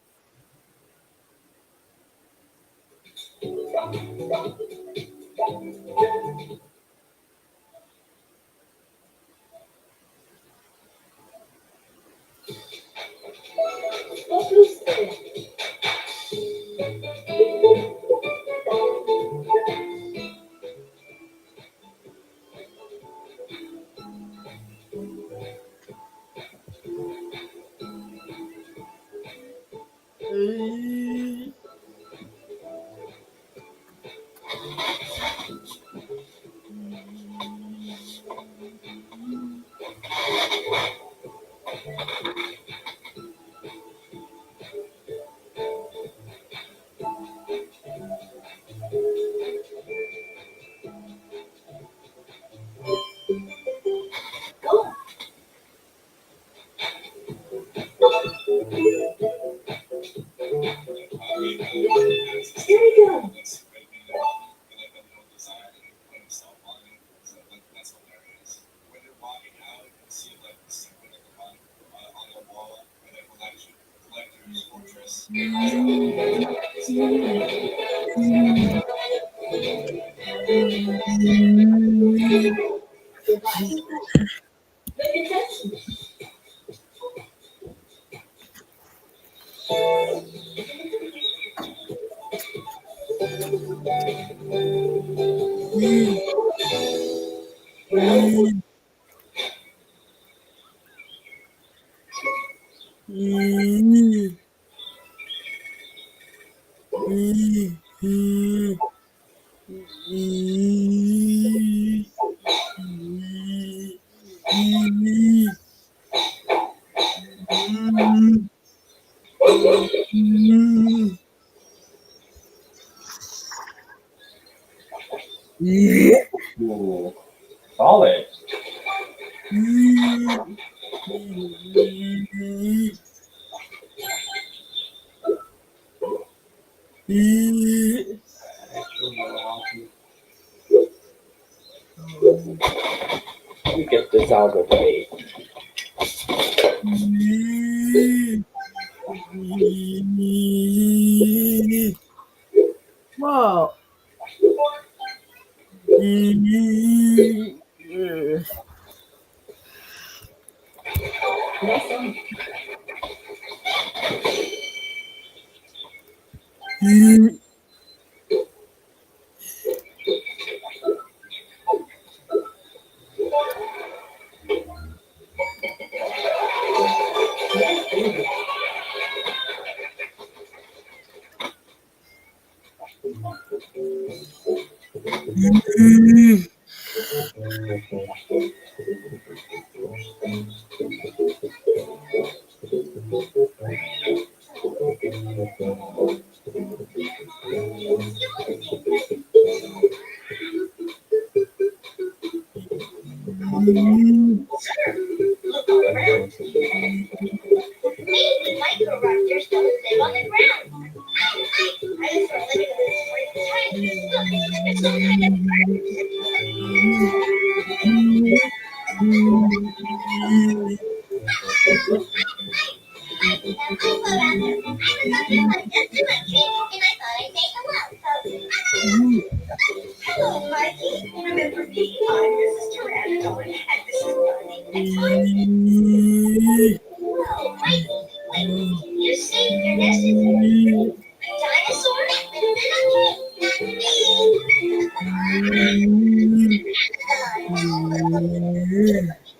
Ooh, solid. Let me get this out of the way. Wow. Microraptors don't live on the ground. I was for living in this spring time. Look, it's some kind of Hello, Mikey. Remember me? I'm Mrs. Pteranodon, and this is Bunny. Hello, Mikey. Wait, you say your nest is a dinosaur? Not me.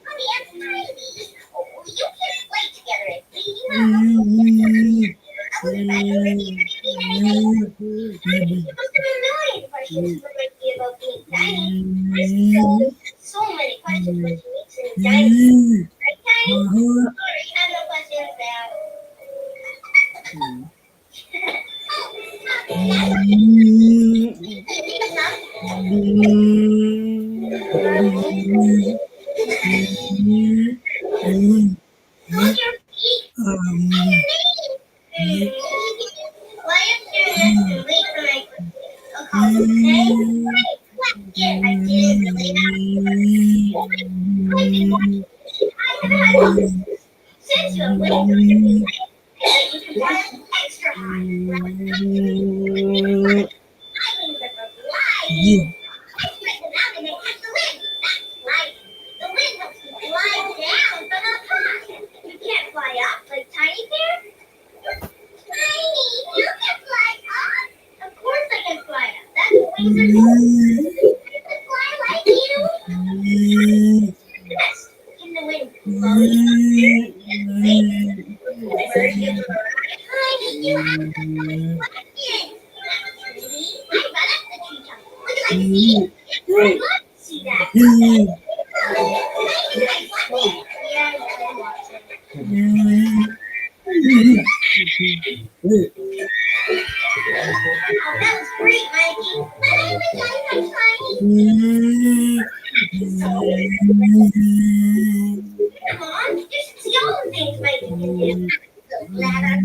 Honey, I'm tiny. Oh, you can play together and be You must have a million questions for Mikey about being tiny. So many questions when she meets in dinosaurs. Right, Tiny? Sorry, I have no questions Why wait for my I'll call you, okay? What? Yeah, I did really not. I've been watching. I have had this. Since you have waited on your plate, I bet you can fly up extra high. Right? I can grip a glide. I spread them out and they catch the wind. That's gliding. The wind helps you glide down from up high. You can't fly up like Tiny Bear? Tiny, you can fly up? Of course I can fly up. That's what wings are for. I can fly like you. Yes. Can the wind blow you up there? Yes, wings. Bird, you can fly. Tiny, you have to fly. Yes. Trudy, I run up the treetop. Look at my feet. Yes, see that? Okay. Yeah, I'm watching. Oh, that was great, Mikey. But I wish I had Tiny. Come on, you should see all the things Mikey can do. So ladder.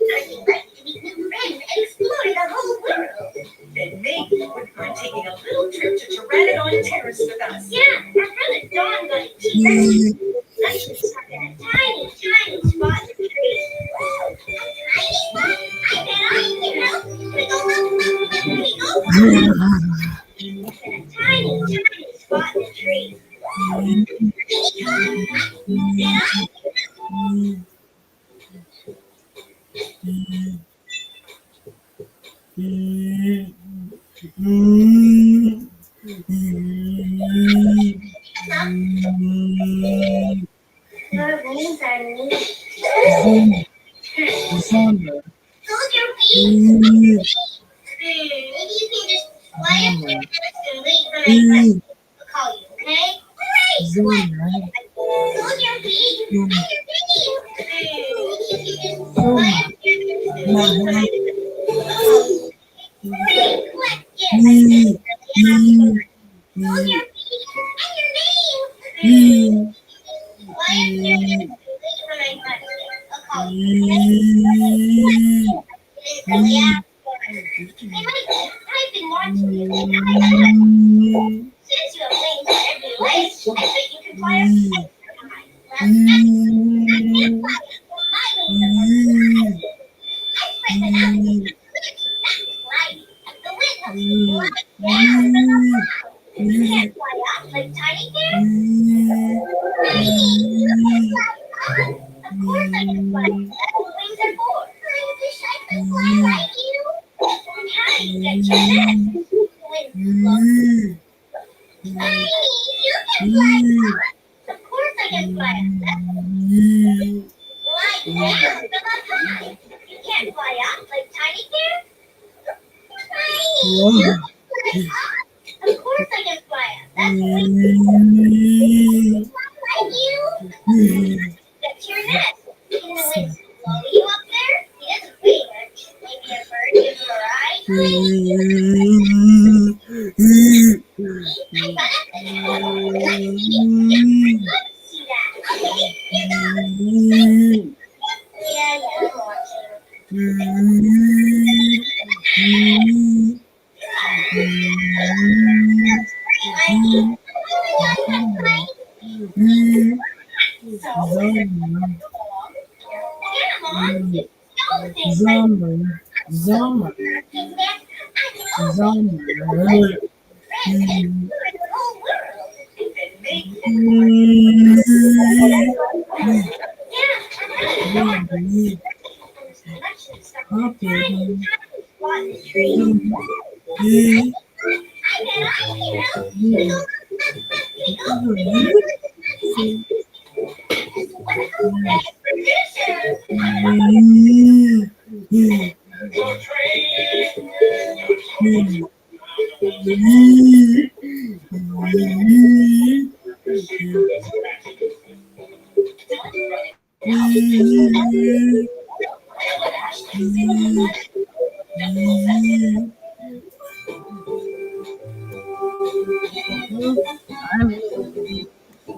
Tiny likes to meet new friends and explore the whole world. Then maybe you wouldn't mind taking a little trip to Pteranodon Terrace with us. Yeah, our brother Don got a T-Rex. I should stuck in a tiny, tiny spot in the tree. Tiny spot? I bet I can help. We go up, we go up. It's in a tiny, tiny spot in the tree. Your wings are neat. Hold your feet. Maybe you can just fly up there and wait for my friend. I'll call you, okay? Great! Hold your feet. Hold your feet. Maybe you can just fly up there and wait for my friend. I'll call you. Great! What? Yes, I did really have fun. Hold your feet and your name. Why are you here? Wait for my friend. I'll call you. Okay? Yeah. Hey, Mike, I've been watching you. Since you have wings on every leg, I bet you can fly up extra high. Well, I can't fly. My wings are more gliding. I spread them out. That's gliding. The wind helps you glide down from the clouds. You can't fly up like Tiny Bear? Tiny, you can fly up. Of course I can fly. That's what wings are for. I wish I could fly like you. And how do you get your nest? The wind blows. Tiny, you can fly up. Of course I can fly up. That's what glide down from up high. You can't fly up like Tiny Bear? Tiny, you can fly up. Of course I can fly up. That's what wings are for. Fly like you. Get to your nest. Can the wind blow you up there? He doesn't wait much. Maybe a bird gives him a ride. I got up there. Let's see that. Okay, here goes. Yeah, I'm watching.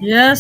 Yes.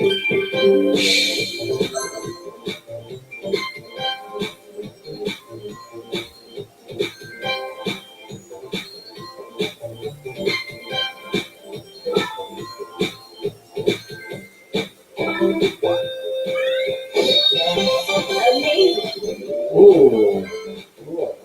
Ooh. Cool.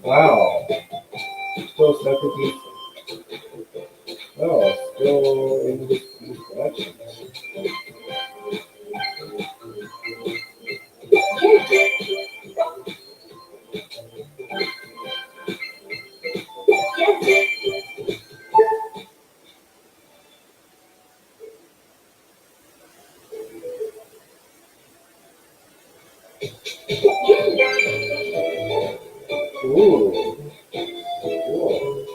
Wow. Still separate. Oh, still in this collection. Ooh. Cool.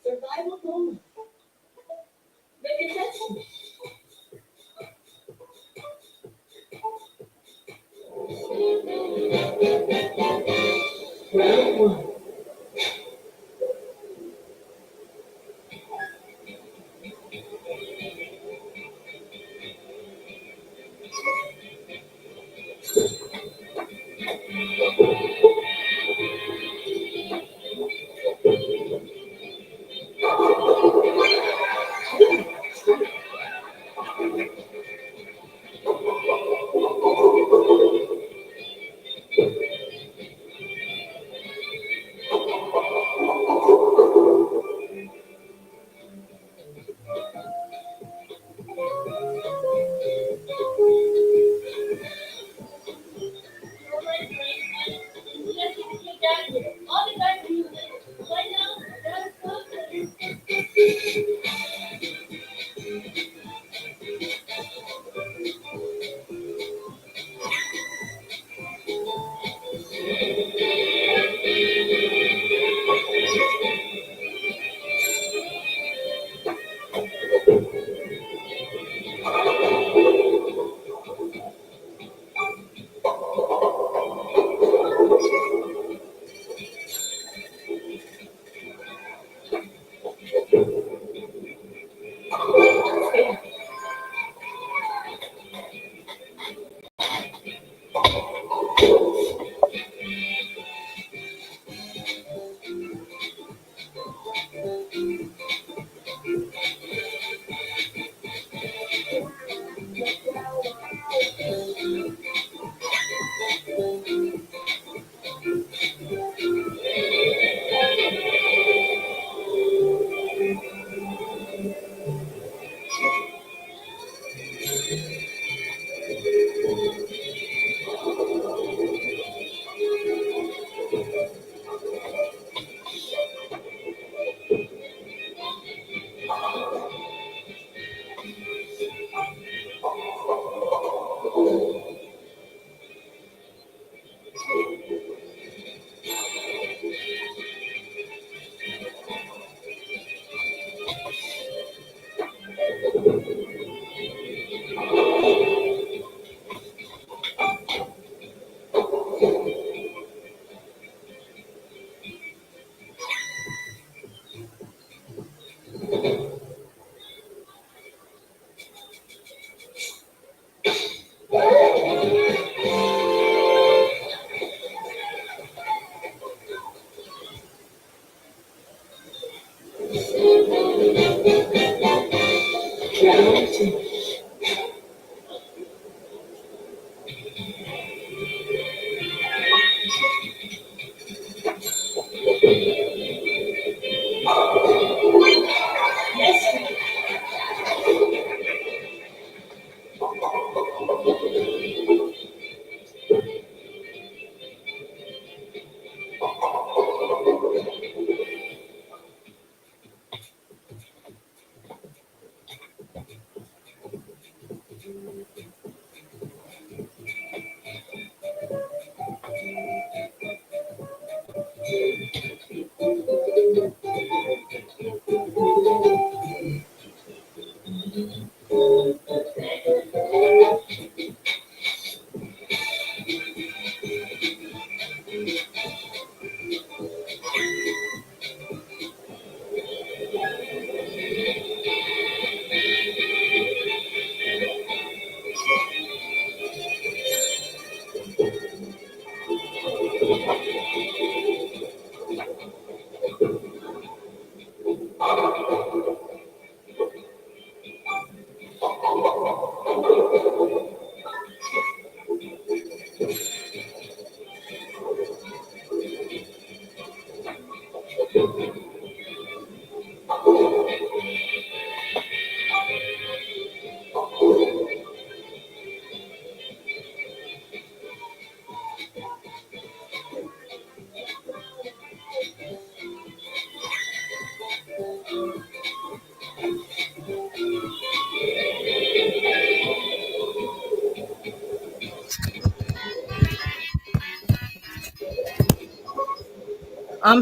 Survival mode. Make a test. Round one.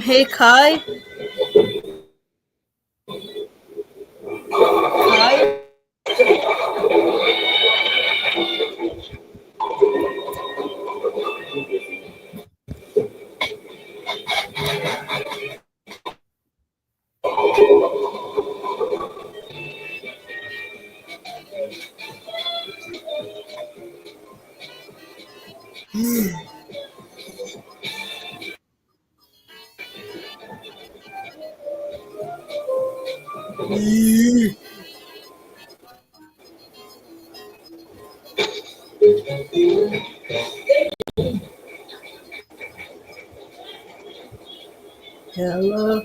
Hey Kai. Kai. Hello.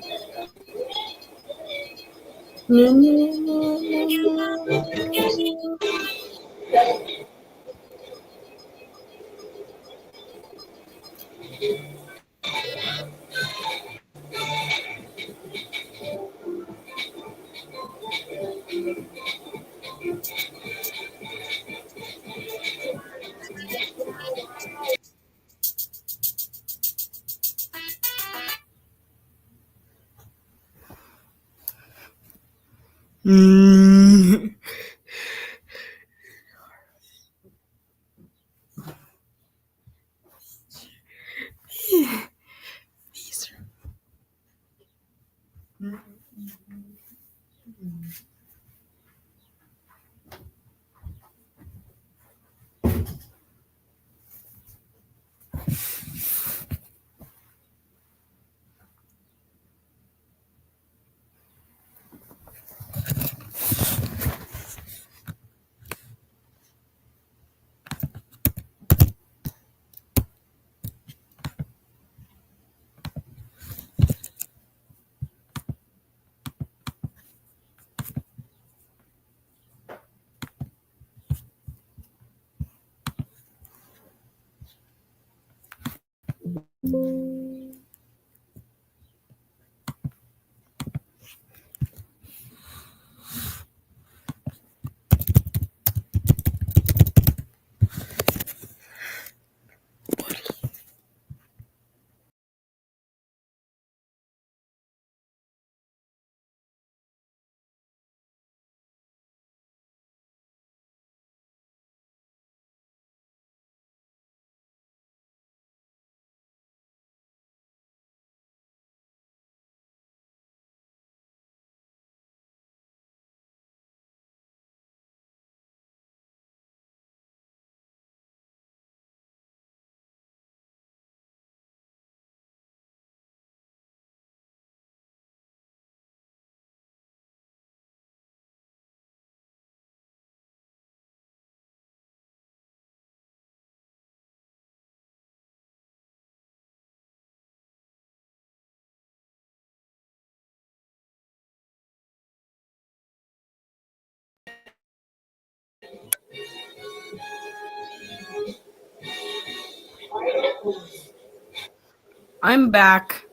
I'm back.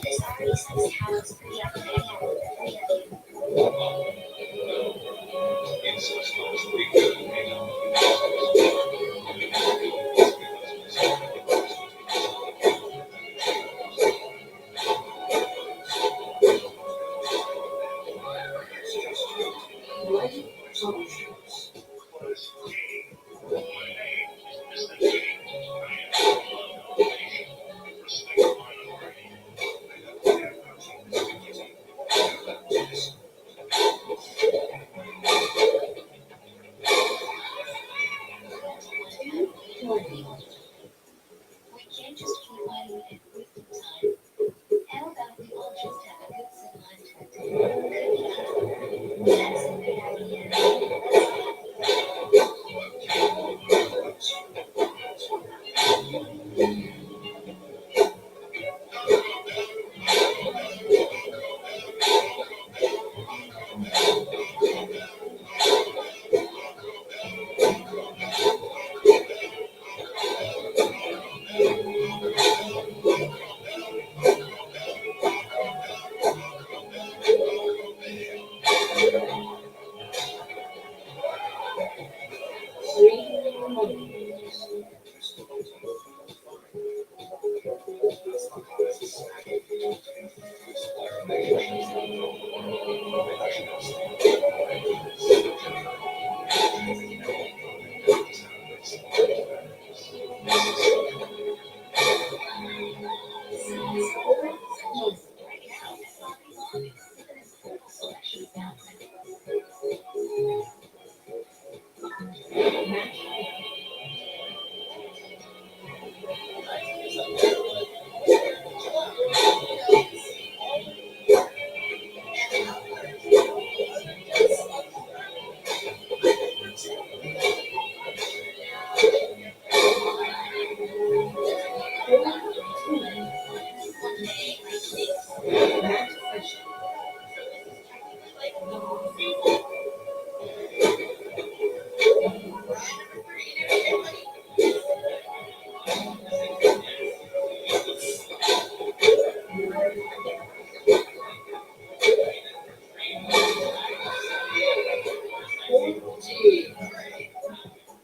There's already some house pretty up We can't just keep letting it wasting time. How about we all just have a good sunlight? That's a good idea.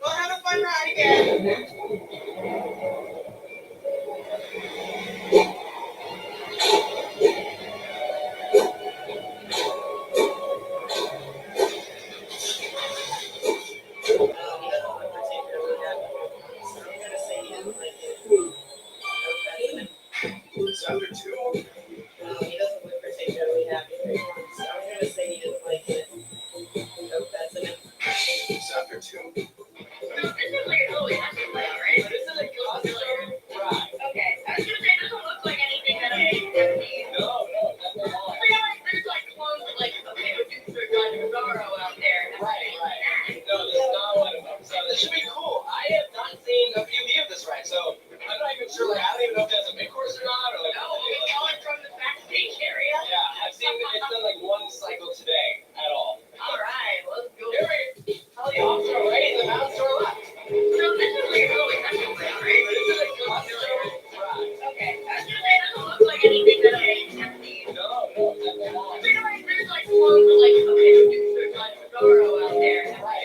We'll have a fun ride again. Chapter 2. He doesn't look particularly happy. So I'm going to say he doesn't like it. Nope, that's it. Chapter 2. So this is like a really happy place, right? This is a costume ride. Okay, I was gonna say it doesn't look like anything that I've seen. No, that's a lie. I feel like there's like clones of like a producer John Bizarro out there. Right. No, this is not one of them. So this should be cool. I have not seen a PV of this ride, so I'm not even sure. Like, I don't even know if that's a big course or not, or like. No, we saw it from the backstage area. Yeah, I've seen it's done like one cycle today at all. All right, let's go. Harry, tell the officer right and the mouse to our left. So this is like a really happy place, right? This is a costume ride. Okay, I was gonna say it doesn't look like anything that I've seen. No, that's a lie. I feel like there's like clones of like a producer John Bizarro out there. Right.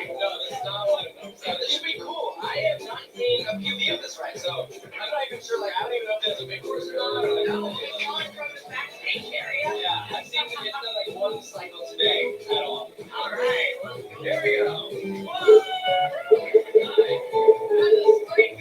No, this is not one of them. So this should be cool. I have not seen a PV of this ride, so I'm not even sure. Like, I don't even know if that's a big course or not, or like. No, we saw it from the backstage area. Yeah, I've seen it's done like one cycle today at all. All right, let's go. Here we go. Whoa! Nice. That is great.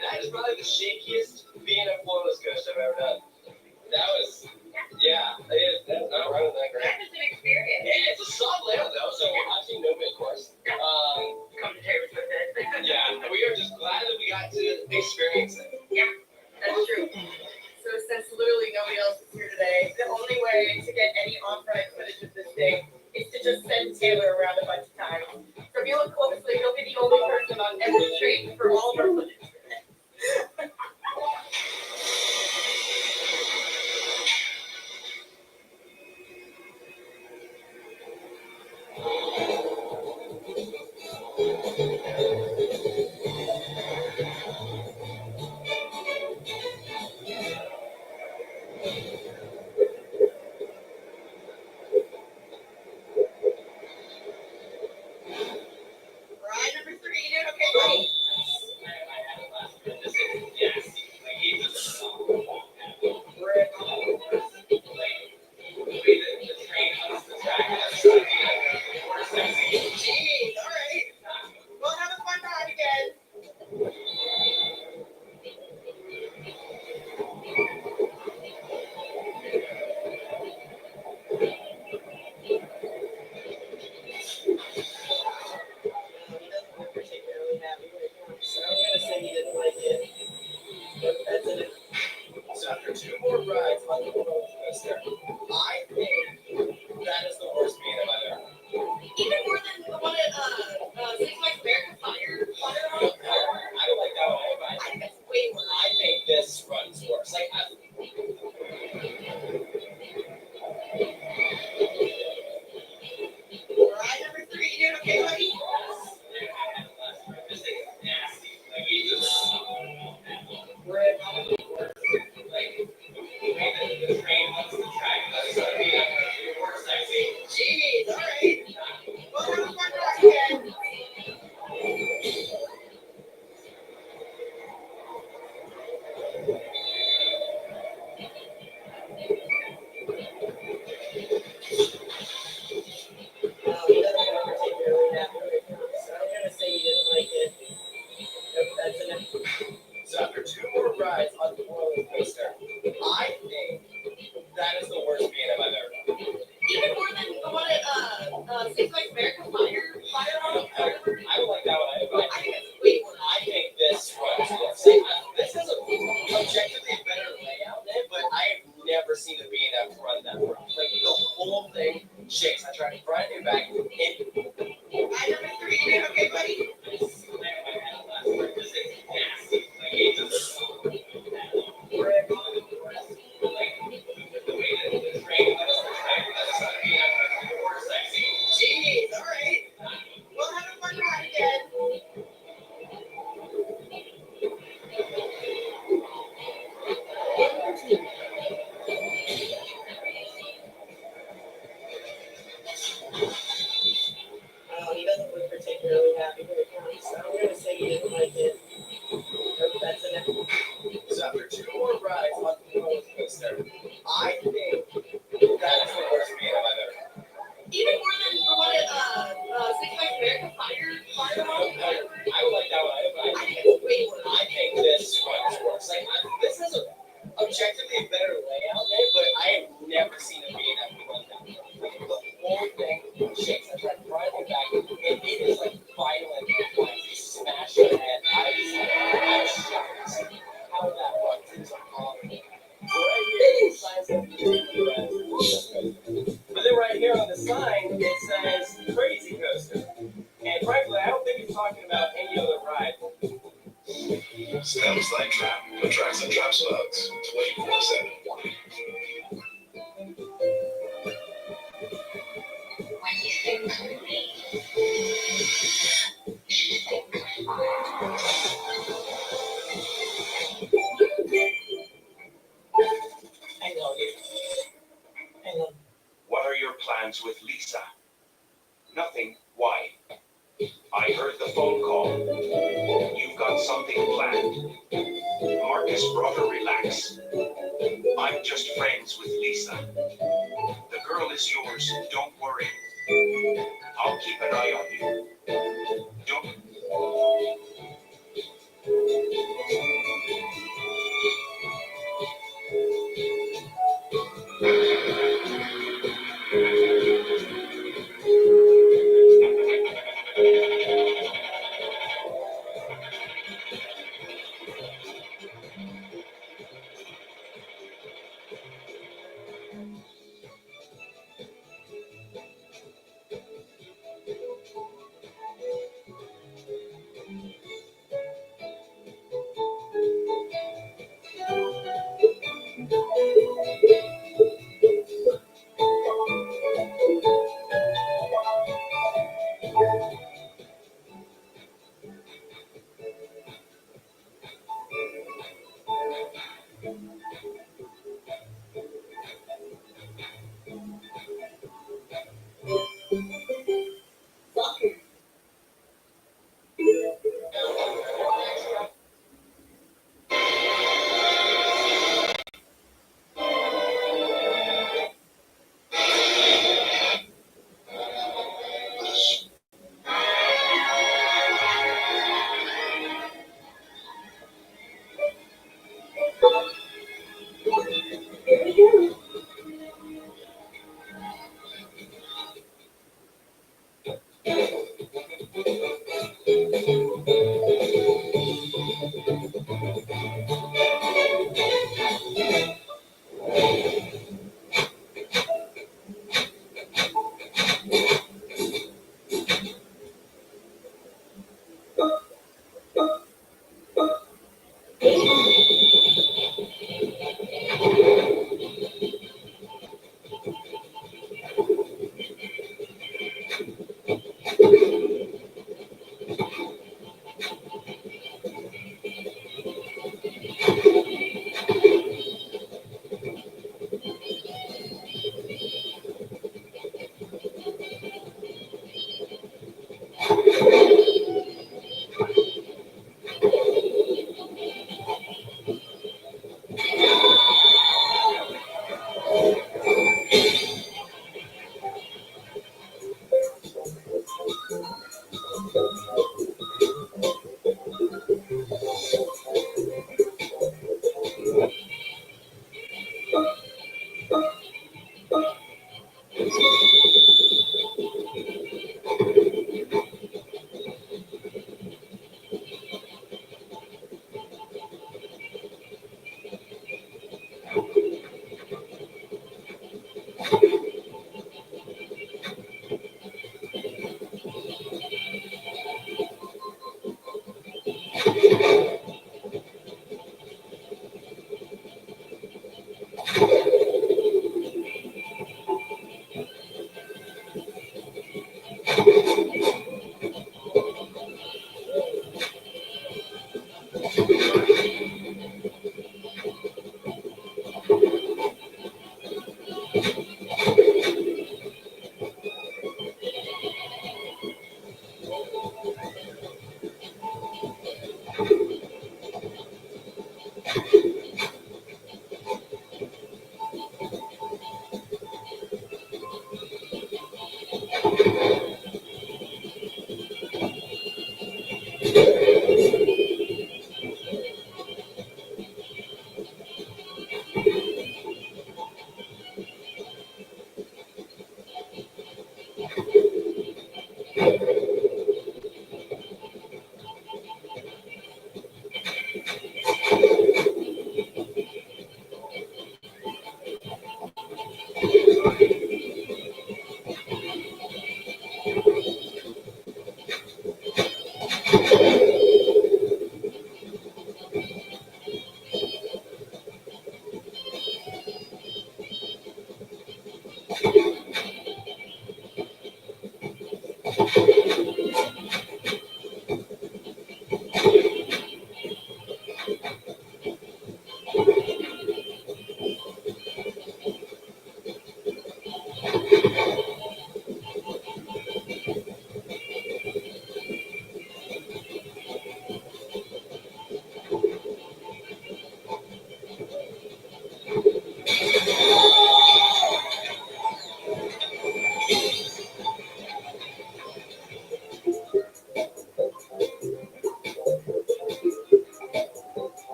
That is probably the shakiest being a roller coaster I've ever done. That was, yeah, that wasn't that great. That was an experience. Yeah, it's a soft layout though, so I've seen no big course. Come to terms with it. Yeah, we are just glad that we got to experience it. Yeah, that's true. So since literally nobody else is here today, the only way to get any on-ride footage of this thing is to just send Taylor around a bunch of times. So if you look closely, he'll be the only person on every stream for all of our footage. Ride number 3, you doing okay, buddy? Jeez, all right. We'll have a fun ride again. Particularly happy right now. So I'm gonna say he didn't like it. But that's it. So after 2 more rides on the roller coaster, I think that is the worst being of my life. Even more than the one at Six Flags American Fire. I don't like that one. I think that's way worse. I think this run's worse. Like, ride number 3, you doing okay, buddy? This thing is nasty. Like, he just ripped. The train wants to track. That's gonna be the worst I've seen. Jeez, all right. Well, have a fun ride again. He doesn't look particularly happy right now, so I'm gonna say he didn't like it. Nope, that's enough. So after 2 more rides on the roller coaster, I think that is the worst being of my life. Even more than the one at Six Flags American Fire. I don't like that one. I think it's way worse. I think this runs worse. Like, this has a objectively better layout than it, but I have never seen a B&F run that rough. Like, the whole thing shakes. I tried front and back. Ride number 3, you doing okay, buddy? This is nasty. Like, it just rip. The way that the train goes to track, that's gonna be the worst I've seen. Jeez, all right. We'll have a fun ride again. He doesn't look particularly happy right now, so I'm gonna say he didn't like it. Nope, that's enough. So after 2 more rides on the roller coaster, I think that is the worst being of my life. Even more than the one at Six Flags American Fire. I don't like that one. I think it's way worse. I think this runs worse. Like, this has a objectively better layout than it, but I have never seen a B&F run that. Like, the whole thing shakes. I tried front and back, and it is like violent. Like, you smash your head. I'm shocked how that runs. It's awful. So right here, signs up but then right here on the sign, it says Crazy Coaster. And frankly, I don't think it's talking about any other ride. Sounds like trap. Attracts and traps bugs 24/7. When you think of me, plans with Lisa. Nothing. Why? I heard the phone call. You've got something planned. Marcus, brother, relax. I'm just friends with Lisa. The girl is yours. Don't worry. I'll keep an eye on you. Don't.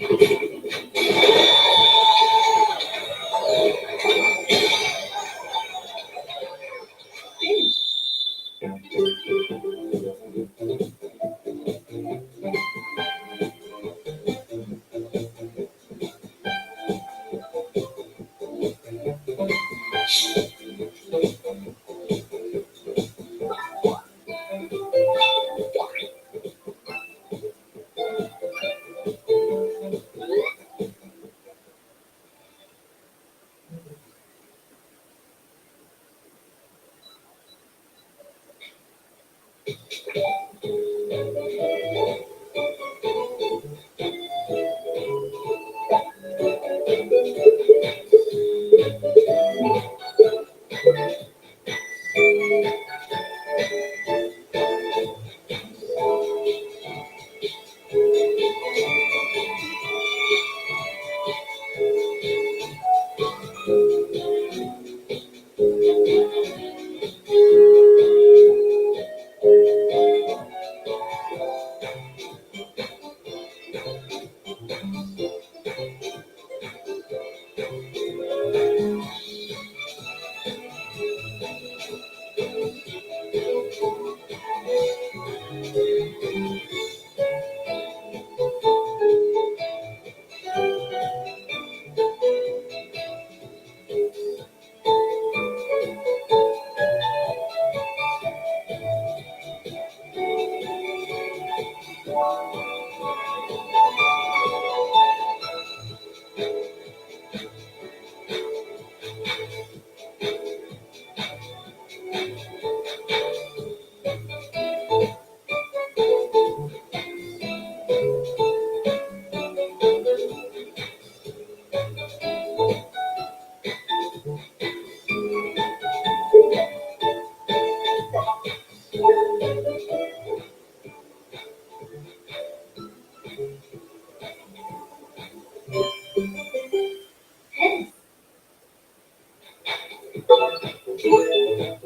Here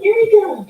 we go.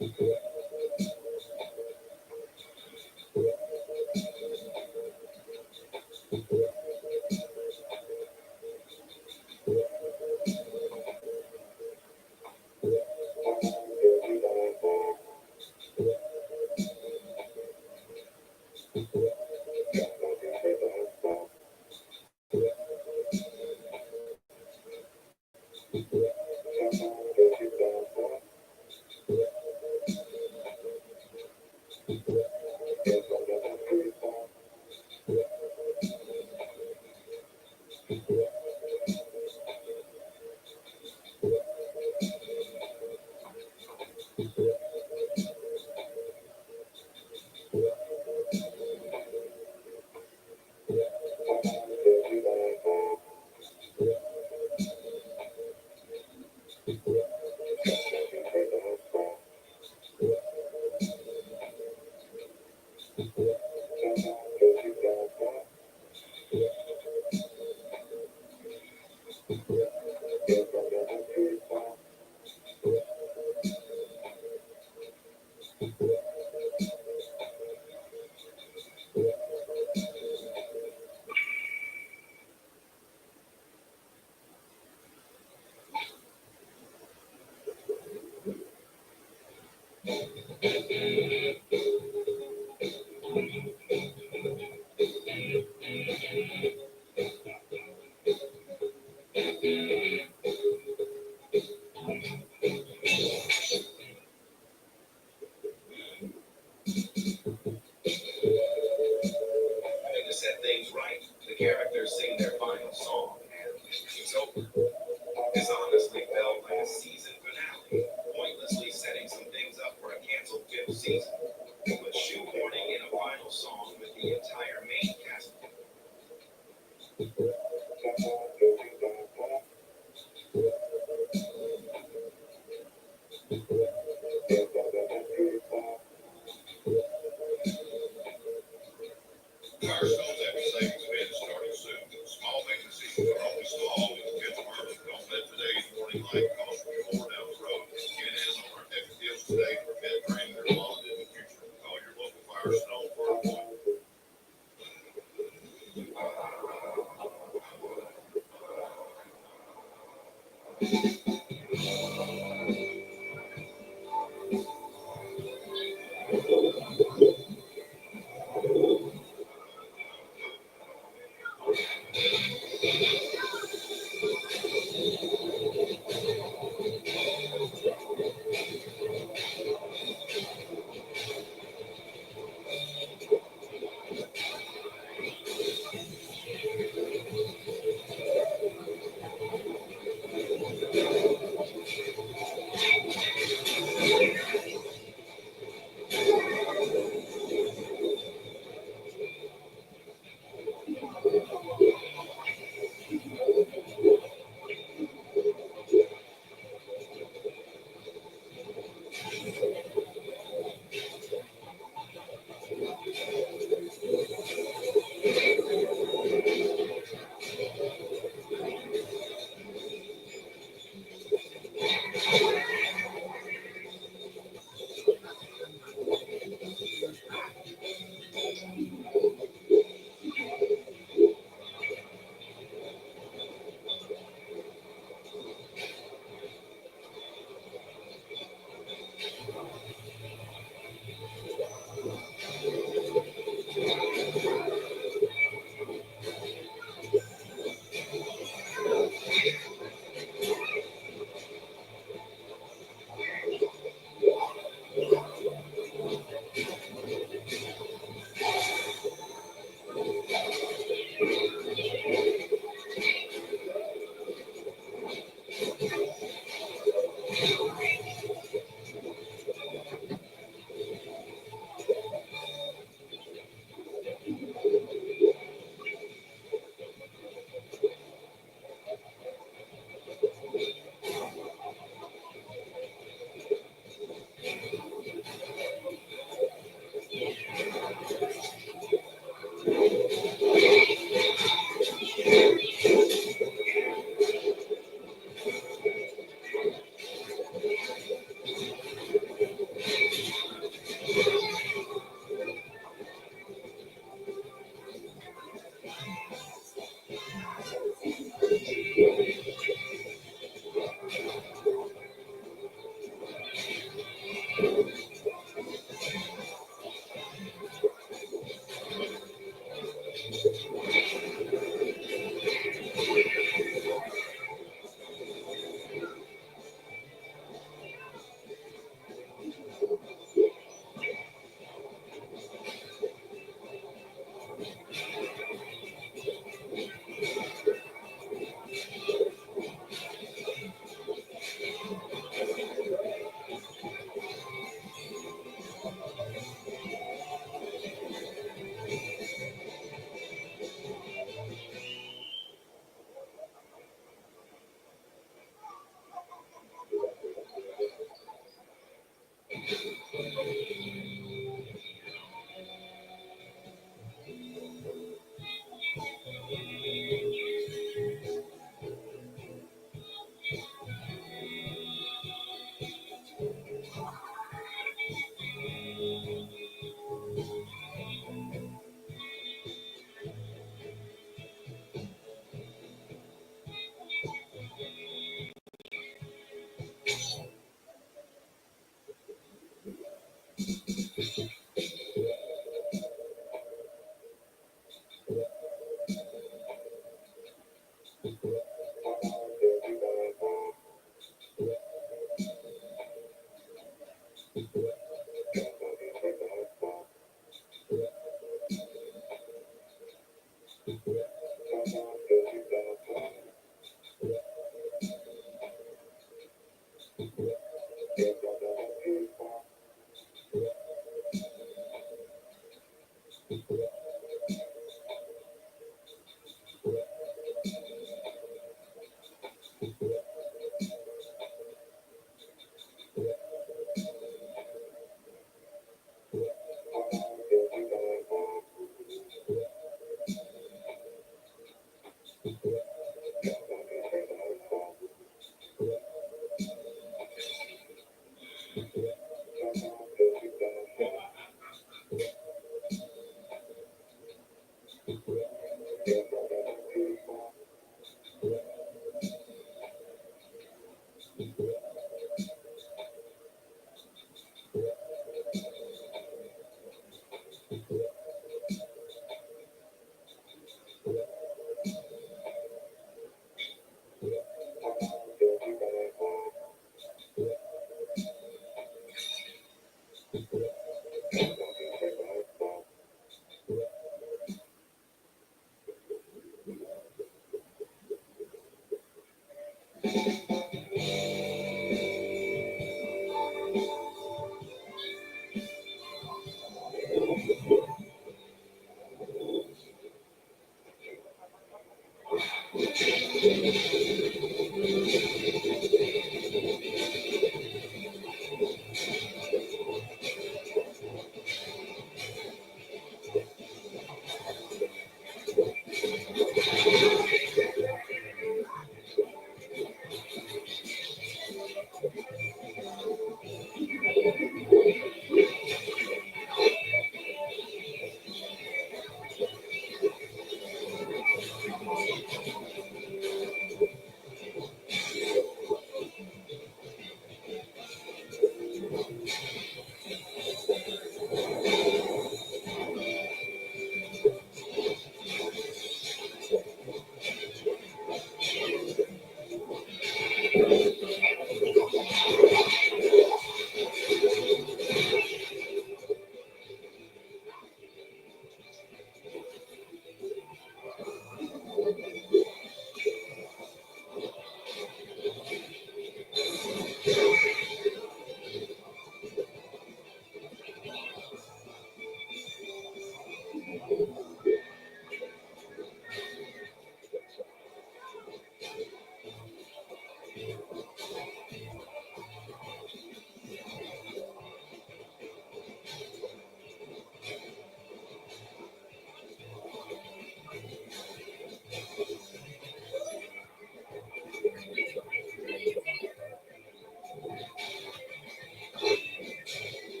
To set things right, the characters sing their final song, and it's over. This honestly felt like a season finale, pointlessly setting some things up for a canceled fifth season, but shoehorning in a final song with the entire main cast. Firestone's Epic Savings Event is starting soon. Small maintenance issues are only small when you catch them early. Don't let today's morning light cost you more down the road. Get in on our epic deals today to prevent draining their bonds in the future. Call your local Firestone for a point.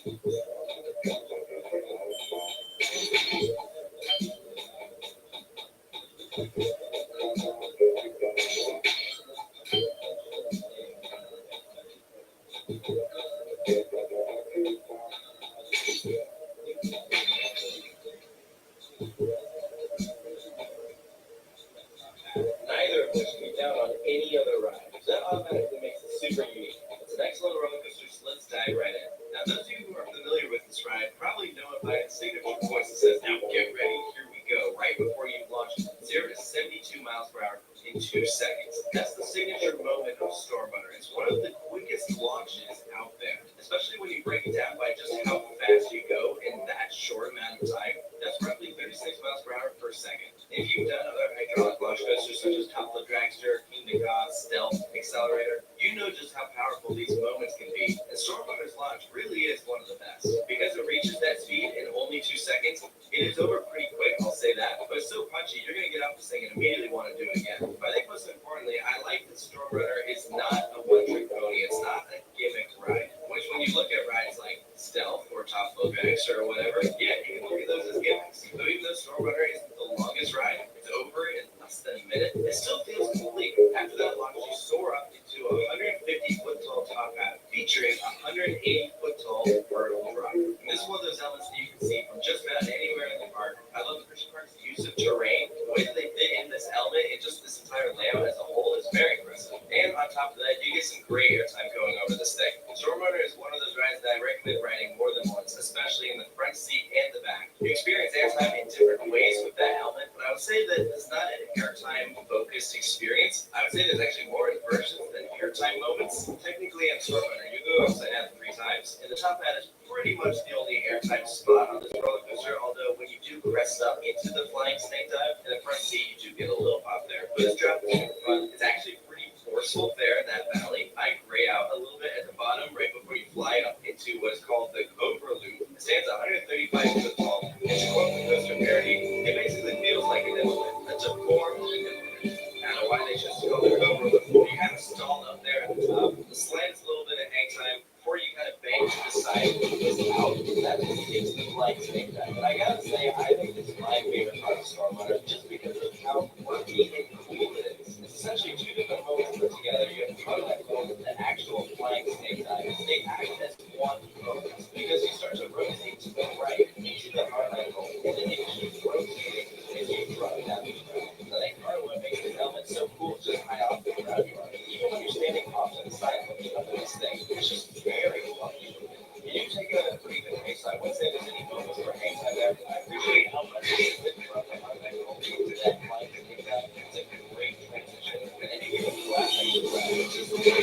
Neither of which can be found on any other ride. That automatically makes it super unique. It's an excellent roller coaster, so let's dive right in. Now, those of you who are familiar with this ride probably know it by its signature voice that says, "Now get ready, here we go," right before you launch 0 to 72 miles per hour in 2 seconds. That's the signature moment of Storm Runner. It's one of the quickest launches out there, especially when you break it down by just how fast you go in that short amount of time. That's roughly 36 miles per hour per second. If you've done other hydraulic launch coasters such as Top Float Dragster, King of God, Stealth, Accelerator, you know just how powerful these moments can be. And Storm Runner's launch really is one of the best. Because it reaches that speed in only 2 seconds, it is over pretty quick, I'll say that, but it's so punchy, you're going to get off this thing and immediately want to do it again. But I think most importantly, I like that Storm Runner is not a one-trick pony. It's not a gimmick ride, which when you look at rides like Stealth or Top Float Dragster or whatever, yeah, you can look at those as gimmicks. So even though Storm Runner isn't the longest ride, it's over in less than a minute, it still feels complete. After that launch, you soar up into a 150-foot tall top hat, featuring a 180-foot tall vertical drop. And this is one of those elements that you can see from just about anywhere in the park. I love the Christian Park's use of terrain. The way that they fit in this element and just this entire layout as a whole is very impressive. And on top of that, you get some great airtime going over this thing. Storm Runner is one of those rides that I recommend riding more than once, especially in the front seat and the back. You experience airtime in different ways with that element, but I would say that it's not an airtime-focused experience. I would say there's actually more inversions than airtime moments. Technically, on Storm Runner, you go upside down 3 times, and the top hat is pretty much the only airtime spot on this roller coaster, although when you do crest up into the flying snake dive, in the front seat, you do get a little pop there. But this drop is super fun. It's actually pretty forceful there in that valley. I gray out a little bit at the bottom right before you fly up into what is called the Cobra Loop. It stands 135 foot tall. It's a quote coaster parody. It basically feels like an implement. It's a form of an implement. I don't know why they just call it Cobra Loop. You kind of stall up there at the top. The slant's a little bit of hang time before you kind of bang to the side and twist out. That takes the flight snake dive. But I gotta say, I think this is my favorite part of Storm Runner just because of how quirky and cool it is. It's essentially 2 different moments put together. You have the front moment and the actual flying snake dive. They act as one moment because you start to rotate to the right into the hard angle, and then you keep rotating as you drop down the ground. I think part of what makes this element so cool is just how off the ground you are. Even when you're standing off to the side looking up at this thing, it's just very lucky. You take it at a pretty good pace. I wouldn't say there's any moments for hang time there. I appreciate how much it's been from the hard angle to that flying snake dive. It's a great transition. And then you get a flat angle grab, which is the way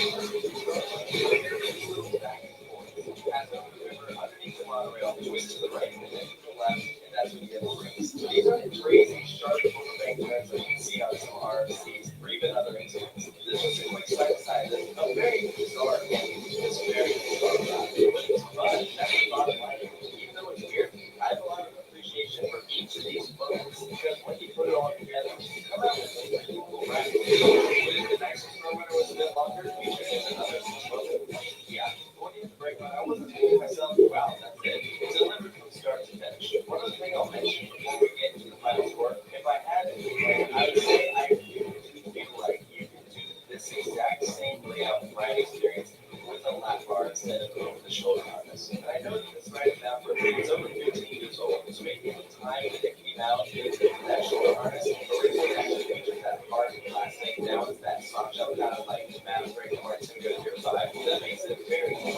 back and forth. As over the river, underneath the monorail, twist to the right, and then to the left, and that's when you get the rings. These are the crazy, sharp bank turns that you can see on some RFCs or even other instruments. This was a quick side-to-side. This is a very bizarre game. It's very bizarre ride, but it's fun. That's the bottom line. Even though it's weird, I have a lot of appreciation for each of these moments because when you put it all together, you come out with a pretty cool ride. Would it be nice if Storm Runner was a bit longer? Featuring another moment? Yeah. Going into the break, I wasn't thinking to myself, wow, that's it. It's delivered from start to finish. One other thing I'll mention before we get into the final score, if I had it, I would say I really do feel like you can do this exact same layout and ride experience with a lap bar instead of over the shoulder harness. And I know that this ride is now for it's over 15 years old, so maybe at the time that it came out, it didn't that shoulder harness. Originally, it actually featured that hard plastic. Now it's that soft shell kind of like Maverick or Tingo Tier 5. That makes it very cool.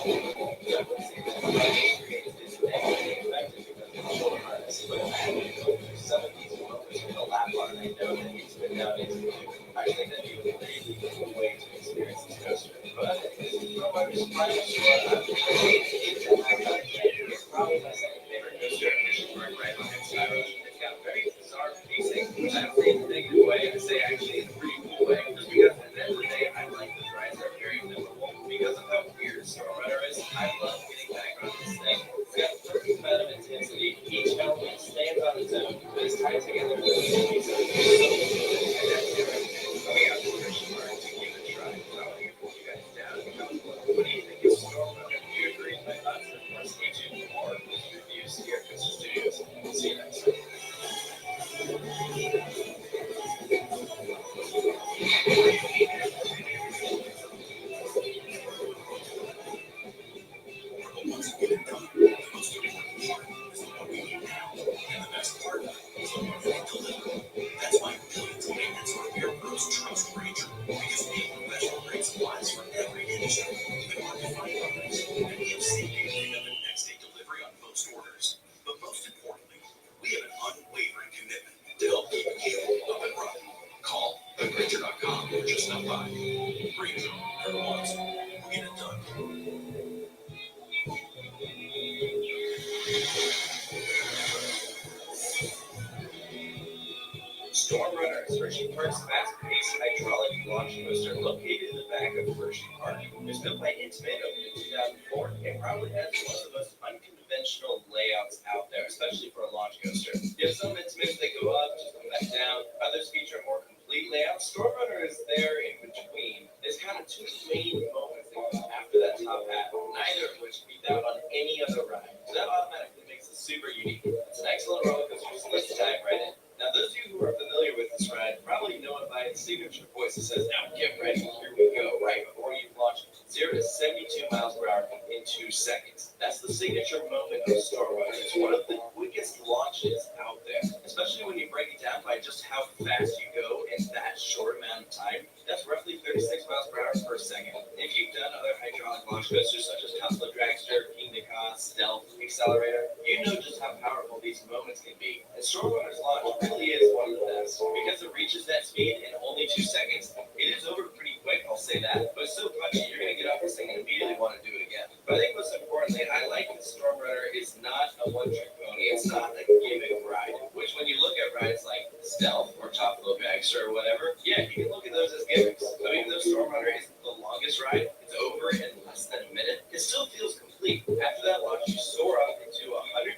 So I would say that the ride experience is negatively affected because of the shoulder harness. But imagine going through some of these moments with a lap bar, and I know that it's been down into I think that'd be a really cool way to experience this coaster. But this is nobody's final score. It's probably my second favorite coaster in Mission Park right behind Skyrush. It's got very bizarre pacing, which I don't say in a negative way. I say actually in a pretty cool way. Just because at the end of the day, I like those rides that are very memorable. Because of how weird Storm Runner is, I love getting back on this thing. It's got a perfect amount of intensity. Each element stands on its own, but it's tied together with a piece of and that's everything. Coming out to Mission Park to give it a try. So I want to hear from you guys down in the comment below. What do you think of Storm Runner? Do you agree with my thoughts? Of course, stay tuned Hershey Park. It was built by Intimate, opened in 2004. It probably has one of the most unconventional layouts out there, especially for a launch coaster. You have some Intimates that go up, just come back down. Others feature a more complete layout. Storm Runner is there in between. There's kind of two main moments that come after that top hat, neither of which can be found on any other ride. So that automatically makes it super unique. It's an excellent roller coaster, so let's dive right in. Now, those of you who are familiar with this ride probably know it by its signature voice that says, "Now get ready, here we go," right before you launch 0 to 72 miles per hour in 2 seconds. That's the signature moment of Storm Runner. It's one of the quickest launches out there, especially when you break it down by just how fast you go in that short amount of time. That's roughly 36 miles per hour per second. If you've done other hydraulic launch coasters such as Tesla Dragster, King Kong, Stealth, Accelerator, you know just how powerful these moments can be. And Storm Runner's launch really is one of the best. Because it reaches that speed in only 2 seconds, it is over pretty quick, I'll say that, but it's so punchy, you're going to get off this thing and immediately want to do it again. But I think most importantly, I like that Storm Runner is not a one-trick pony. It's not a gimmick ride, which when you look at rides like Stealth or Top Flow Dragster or whatever, yeah, you can look at those as gimmicks. So even though Storm Runner isn't the longest ride, it's over in less than a minute, it still feels complete. After that launch, you soar up into 100.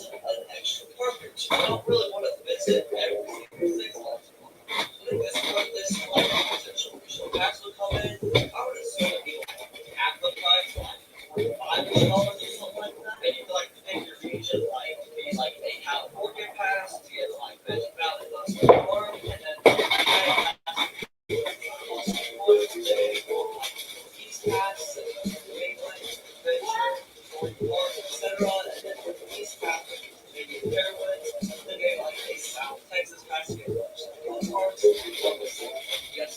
is an extra cartridge. I don't really want to visit every single thing. I guess what this potential packs would come in, I would assume it'd be like half the price, like $5 or something like that. And you could like pick your region, like maybe like a California pass to get like Magic Valley Bus Farm, and then East Pass, Mainland, Adventure, Park, etc. And then with the East Pass, maybe Fairwoods, then maybe like a South Texas pass to get those parks. Yes,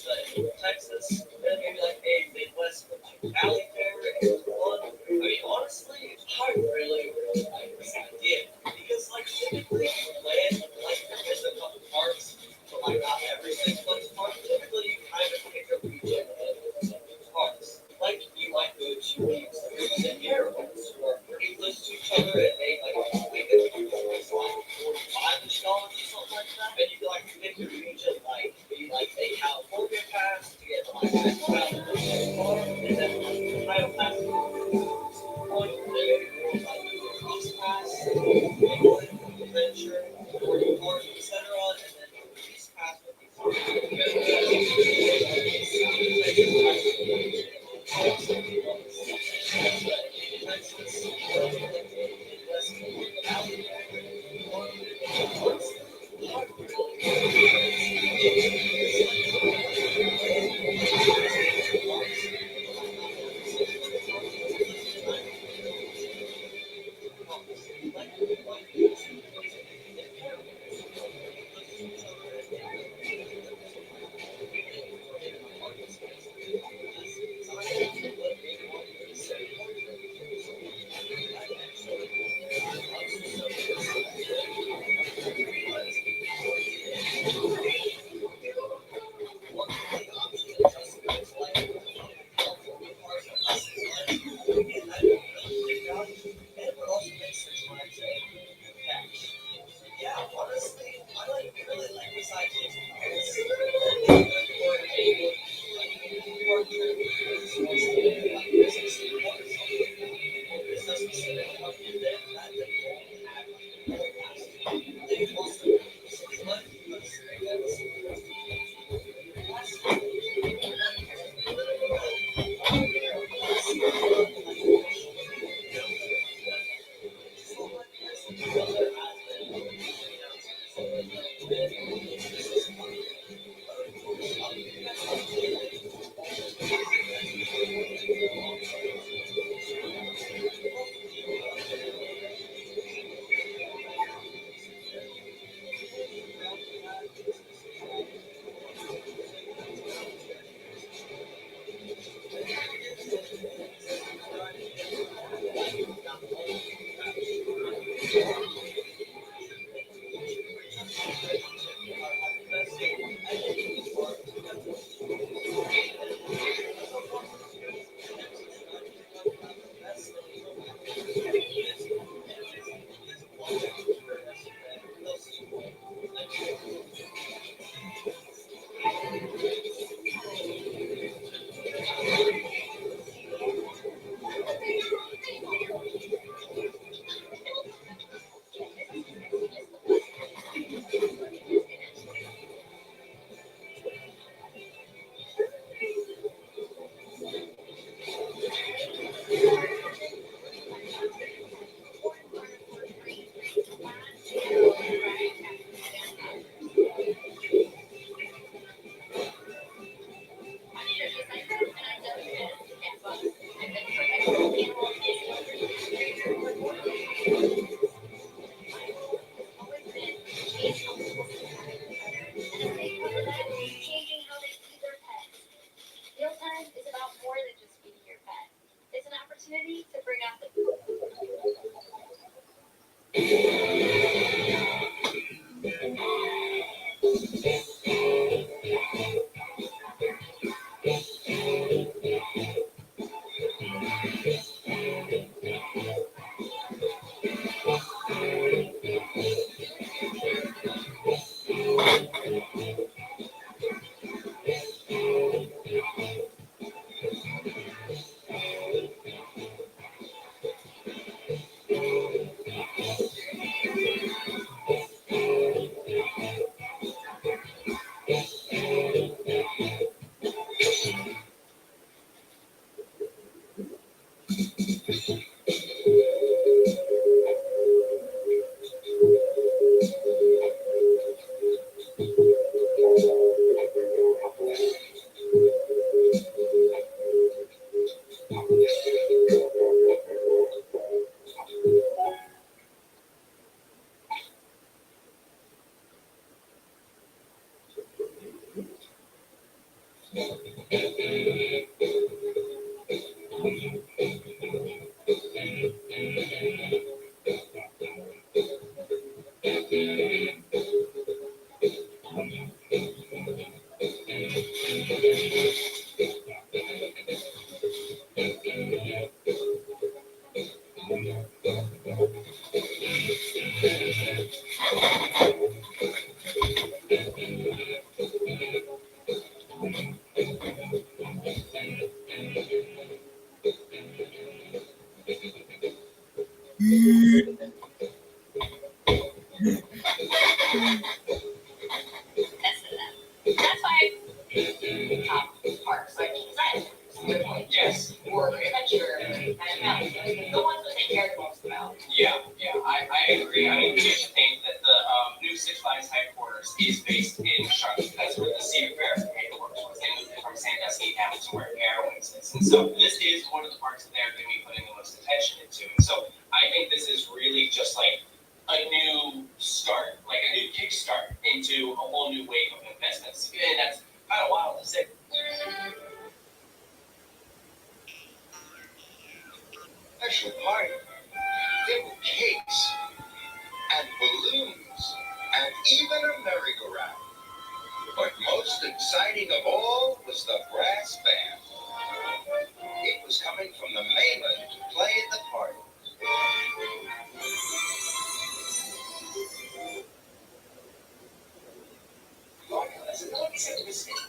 Texas, then maybe like a Midwest Valley Fair is one. I mean, honestly, I really like this idea because, like, typically, land like there's a couple parks, but like not every single park. Typically, you kind of pick a region of parks. Like, you might go to these airports who are pretty close to each other, and they like make it it's like $45 or something like that. And you can like pick your region, like maybe like a California pass to get like and then Ohio pass. One maybe like East Pass, Adventure, Park, etc. And then East Pass would That's why parks like design. Yes. Or adventure and mountain. The ones that take care of most of them out. Yeah, I agree. I mean, we should think that the new Six Flags headquarters is based in Charlotte. That's where the Cedar Fair headquarters was. They moved it from Sandusky down to where Airwings is. And so this is one of the parks that they're going to be putting the most attention into. And so I think this is really just like a new start, like a new kickstart into a whole new wave of investments. And that's kind of wild to say. Special party. There were cakes and balloons and even a merry-go-round. But most exciting of all was the brass band. It was coming from the mainland to play at the party.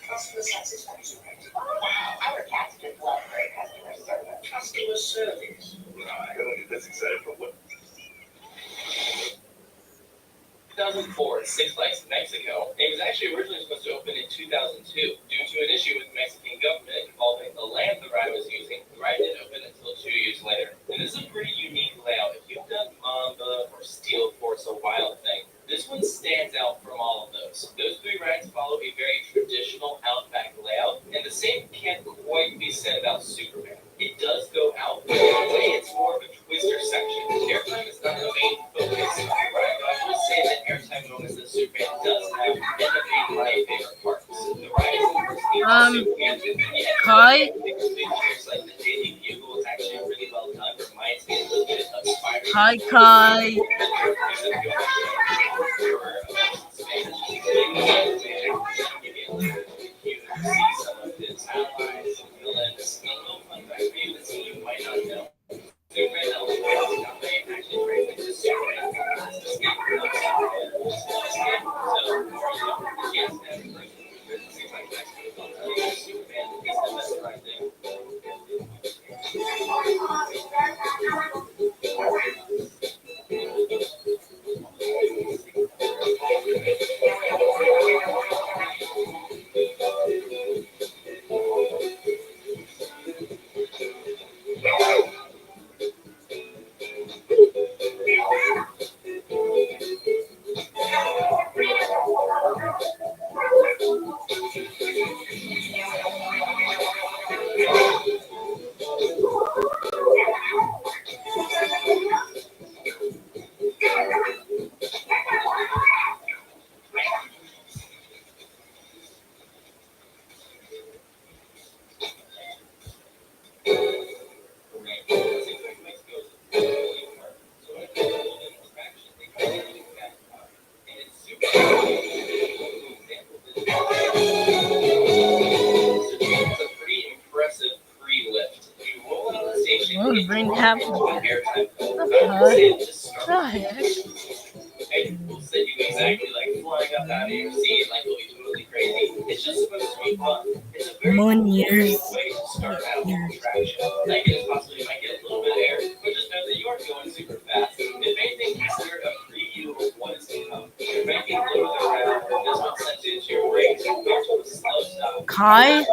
Customer satisfaction rate. Wow, our captain love great customer service. Customer service. I don't get this excited for what? 2004 at Six Flags Mexico. It was actually originally supposed to open in 2002. Due to an issue with the Mexican government involving the land the ride was using, the ride didn't open until 2 years later. And this is a pretty unique layout. If you've done Mamba or Steel Force, a Wild Thing, this one stands out from all of those. Those three rides follow a very traditional outback layout, and the same can't quite be said about Superman. It does go out, but in a way it's more of a twister section. Airtime is not the main focus of the ride, but I would say that airtime moments that Superman does have end up being my favorite parts. The ride is Kai? like the Daily Bugle is actually really well done. Reminds me a little bit of Spider-Man. Hi, Kai. Bring half of We'll send you exactly like flying up out of your seat, like it'll be totally crazy. It's just supposed to be fun. It's a very cool way to start out an attraction. Like it possibly might get a little bit of air, but just know that you are going super fast. If anything, consider a preview of what is to come. If anything blows around, this one sends it to your brakes. There's a slow stop. Kai?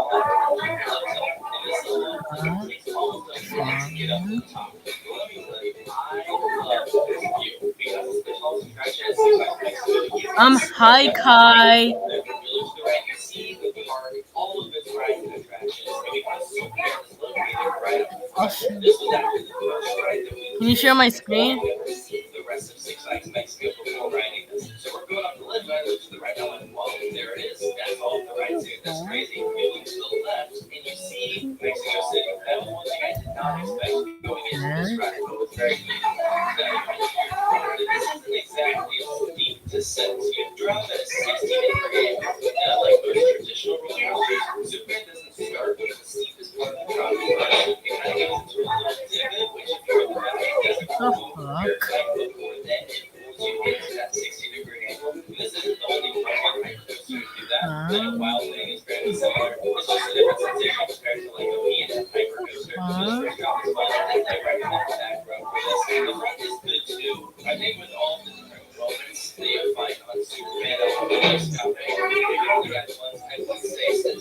Get up to the top. Let me tell you, I love this view because it's the tallest attraction at Six Flags Mexico. Hi, Kai. You see the park, all of its rides and attractions, and because Superman is located right up front, this was actually the first ride that we Can you share my screen? the rest of Six Flags Mexico before riding this. So we're going up the list, and I looked to the right, and I went, whoa, there it is. That's all the rides here. That's crazy. It looks a very similar. It's just a different sensation compared to like a V&F hypercoaster. So this first drop is fun. I recommend the back row for this. The front is good too. I think with all the different moments that you find on Superman, this company, the red ones, I would say that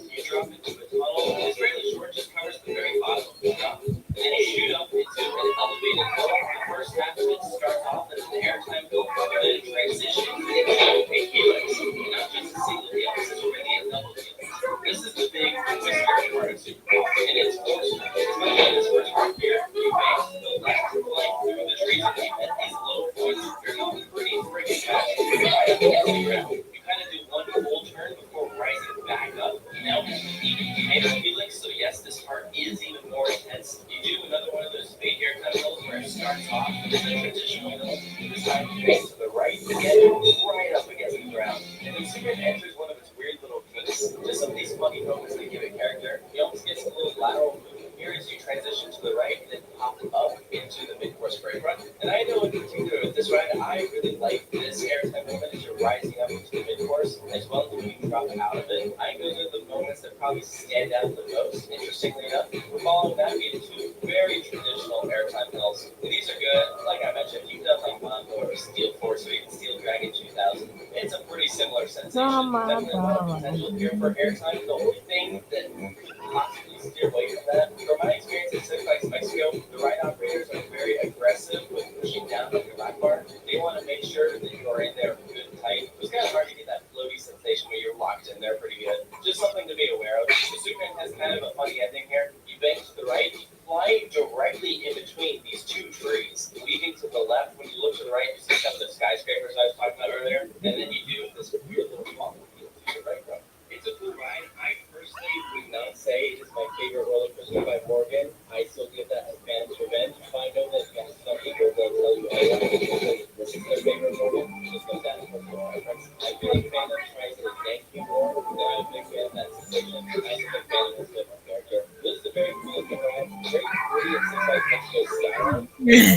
you drop into a tunnel. It's fairly short, just covers the very bottom of the drop. And then you shoot up into an elevated hill. The first half of it starts off as an airtime hill, and then it transitions into a helix. Not just a single helix, it's really a double helix. This is the big scary part of Superman, and it's forced. Especially this first part here, you bank to the left, like through the trees, and you hit these low points. You're going pretty freaking fast. You kind of do one full turn before rising back up. Now, and helix, so yes, this part is even more intense. You do another one of those big airtime hills where it starts off with a traditional hill. This time you face to the right, again, right up against the ground. And then Superman enters one of its weird little kinks. Just some of these funny moments that give a character. He almost gets a little lateral movement here as you transition to the right and then pop up into the mid-course brake run. And I know in particular with this ride, I really like this airtime moment as you're rising up into the mid-course, as well as when you drop out of it. I think those are the moments that probably stand out the most. Interestingly enough, we're following that being two very traditional airtime hills. And these are good. Like I mentioned, you've done like Mambo or Steel Force or even Steel Dragon 2000. It's a pretty similar sensation. Definitely a lot of potential here for airtime. The only thing that could possibly steer away from that, from my experience at Six Flags Mexico, the ride operators are very aggressive with pushing down on your lap bar. They want to make sure that you are in there good and tight. It's kind of hard to get that floaty sensation where you're locked in there pretty good. Just something to be aware of. The Superman has kind of a funny ending here. You bank to the right, you fly directly in between these two trees. Leading to the left, when you look to the right, you see some of the skyscrapers I was talking about earlier, and then you do this weird little walk to the right road. It's a cool ride. I personally would not say it is my favorite roller coaster by Morgan. I still give that a Phantom's Revenge. I know that some people will tell you, this is their favorite Morgan. Just goes down to personal preference. I feel like Phantom tries to thank you more than I'm a big fan of that sensation. I think Phantom is a different character. This is a very cool looking ride. Very pretty and Six Flags Mexico style. Great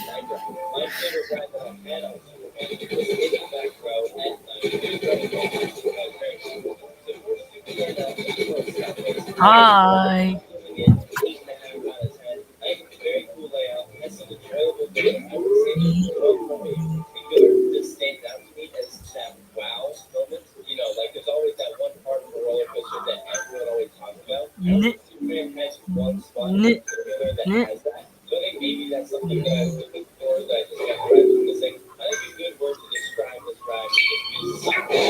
night ride. My favorite ride that I've had on Superman was in the back row at Hi. Very cool layout. Has some enjoyable things. I would say the one moment in particular that stands out to me as that wow moment. You know, like there's always that one part of the roller coaster that everyone always talks about. I don't think Superman has one spot in particular that has that. So I think maybe that's something that I was looking for that I just got right was missing. I think a good word to describe this ride would just be something.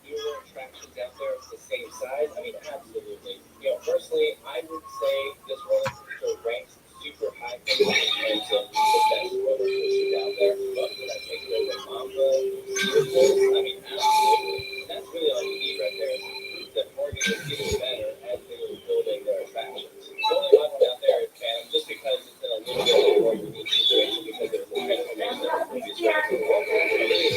Newer attractions out there of the same size. I mean, absolutely. You know, personally, I would say this roller coaster ranks super high in terms of the best roller coasters out there. But when I take away the Mambo, I mean, absolutely. That's really all you need right there. Is proof that Morgan is getting better as they were building their attractions. The only one out there is Phantom, just because it's in a little bit of a more unique situation because it was a transformation of the previous ride.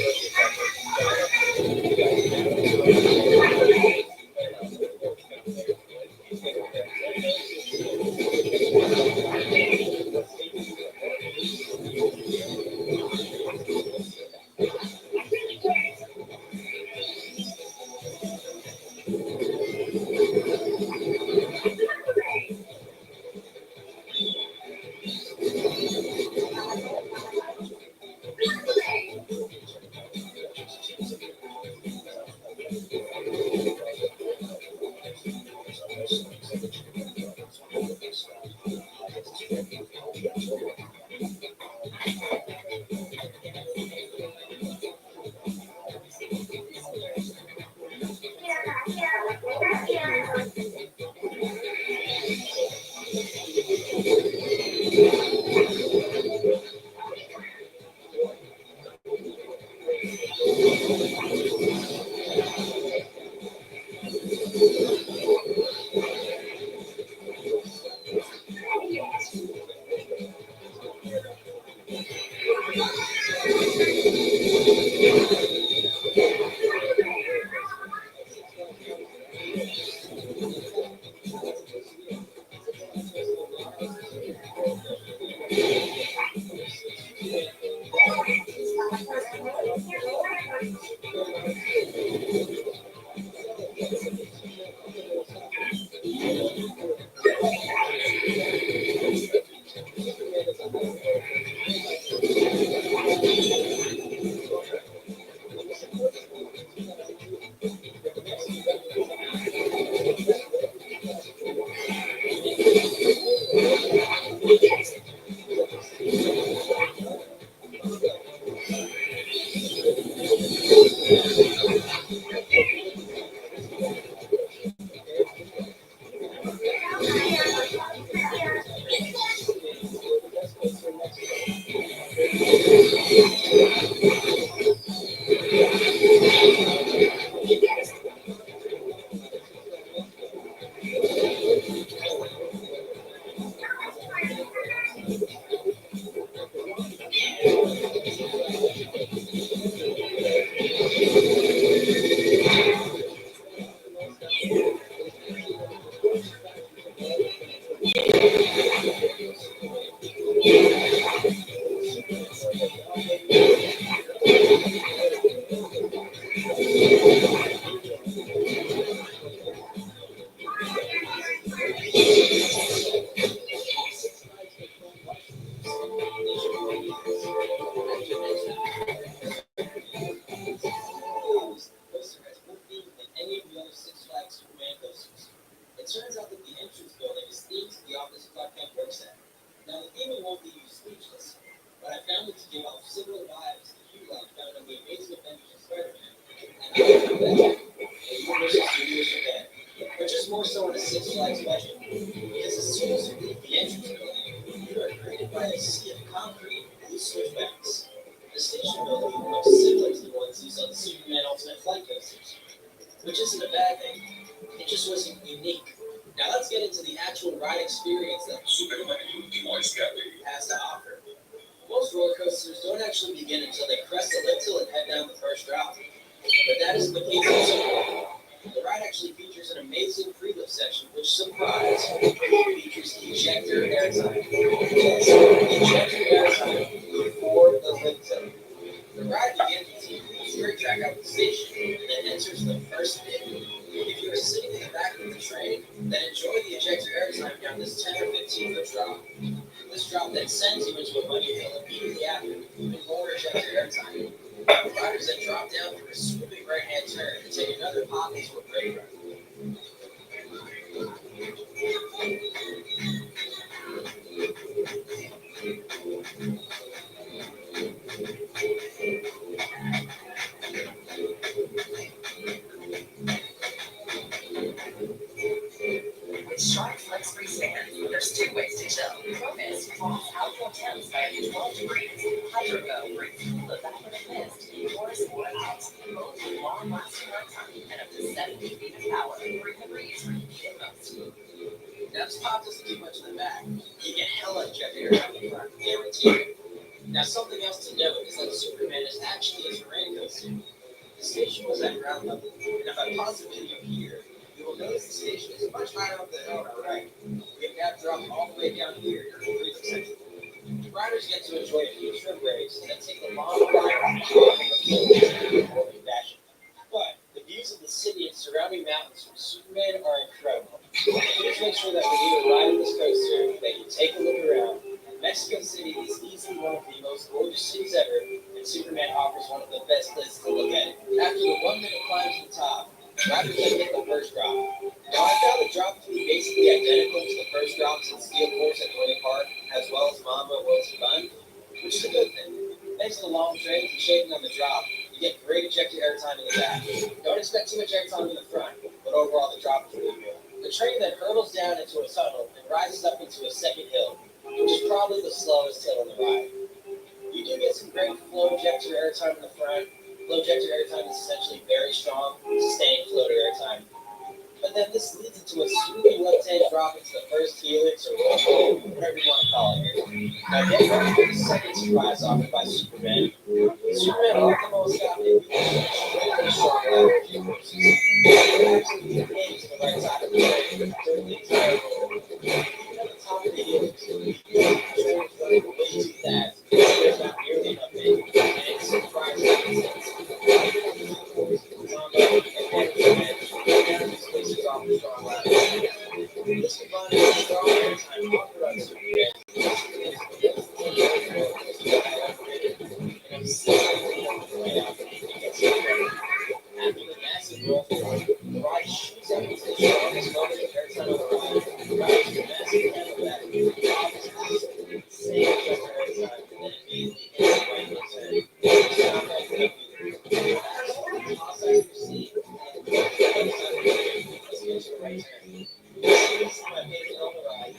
Any of the other Six Flags Superman coasters. It turns out that the entrance building is themed to the office Clark Kent works at. Now, the theming won't leave you speechless, but I found it to give off similar vibes to Hugh Light found on the Amazing Adventures of Spider-Man. And I found that the Universal Studios are dead, but just more so on a Six Flags budget. Because as soon as you leave the entrance building, you are greeted by a sea of concrete and switchbacks. The station building looks similar to the ones used on the Superman Ultimate Flight coasters, which isn't a bad thing. It just wasn't unique. Now let's get into the actual ride experience that Superman has to offer. Most roller coasters don't actually begin until they crest the lintel and head down the first drop. But that isn't the case with Superman. The ride actually features an amazing pre-lift section, which, surprise, features ejector airtime. Yes, ejector airtime before the lintel. The ride begins with a straight track out of the station and then enters the first pit. If you are sitting in the back of the train, then enjoy the ejector airtime down this 10 or 15 foot drop. This drop then sends you into a muddy hill immediately after, even more ejector airtime. Riders then drop down for a swooping right hand turn and take another pop into a brake run. With Shark Flex Free Stand, there's two ways to chill. Focus draws outdoor temps by 12 degrees. HydroGo brings full evaporative mist indoors or out, both with long-lasting runtime and up to 70 feet of power. Bring the breeze where you need it most. Now, this pop doesn't do much in the back. You get hella ejector air out the front, guaranteed. Now, something else to note is that Superman is actually a terrain coaster. The station was at ground level, and if I pause the video here, you will notice the station is much higher up the hill on our right. We have now dropped all the way down here to the freezing section. Riders get to enjoy a few trim breaks and then take a long ride on the fashion. But the views of the city and surrounding mountains from Superman are incredible. Just make sure that when you arrive at this coaster, that you take a look around. Mexico City is easily one of the most gorgeous cities ever, and Superman offers one of the best places to look at it. After the 1 minute climb to the top, riders then hit the first drop. Now, I found the drop to be basically identical to the first drops in Steel Force at Winter Park, as well as Mamba World's Fun, which is a good thing. Thanks to the long trains and shading on the drop, you get great ejector airtime in the back. Don't expect too much airtime in the front, but overall the drop is really good. The train then hurtles down into a tunnel and rises up into a second hill, which is probably the slowest hill on the ride. You do get some great flow ejector airtime in the front. Flow ejector airtime is essentially very strong, sustained floater airtime. But then this leads into a swooping left-hand drop into the first helix, or whatever you want to call it here. Now, get ready for the second surprise offered by Superman. Superman Ultimo got me really strong leverage forces. Actually, the game's to the right side of the train, during the entire roll. Even at the top of the helix, the train is running way too fast. There's not nearly enough in, and it's surprising. This combined with strong airtime authorized Superman. After the massive roll forward, the ride shoots up into the strongest moment of airtime on the ride. The ride is a massive handleback. The top is absolutely insane ejector airtime, and then immediately hits the right hand turn. It's not that good either. Absolutely awesome to see. Let's get to the right turn. This is my favorite on the ride.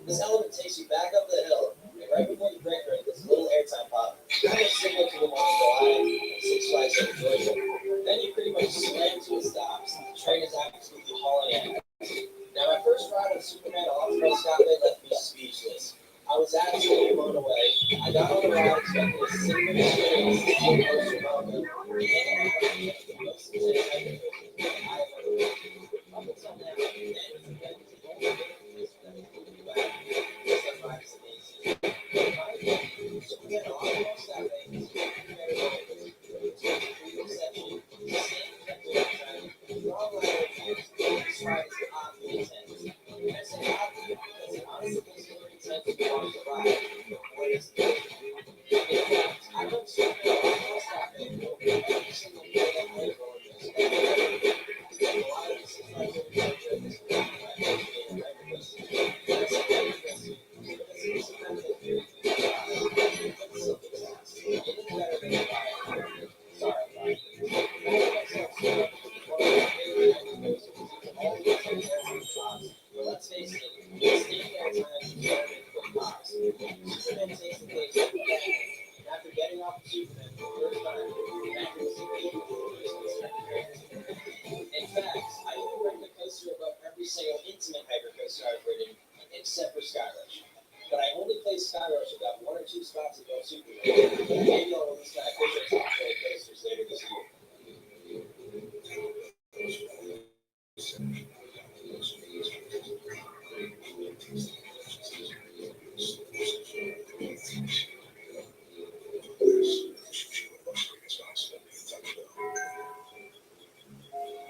This element takes you back up the hill, and right before you break right, this little airtime pop, kind of similar to the one in July and Six Flags over Georgia. Then you pretty much slam to a stop. The train is absolutely hauling at. Now, my first ride on Superman off-road Scotland left me speechless. I was absolutely blown away. I got on the ride expecting a similar experience to the Coaster Mountain. Up until now, let's face it, staying there Superman takes the case after getting off the Superman for the first time. In fact, I even ranked the coaster above every single intimate hypercoaster I've ridden, except for Skyrush. But I only placed Skyrush about 1 or 2 spots above Superman. Maybe I'll release my official top 4 coasters later this year.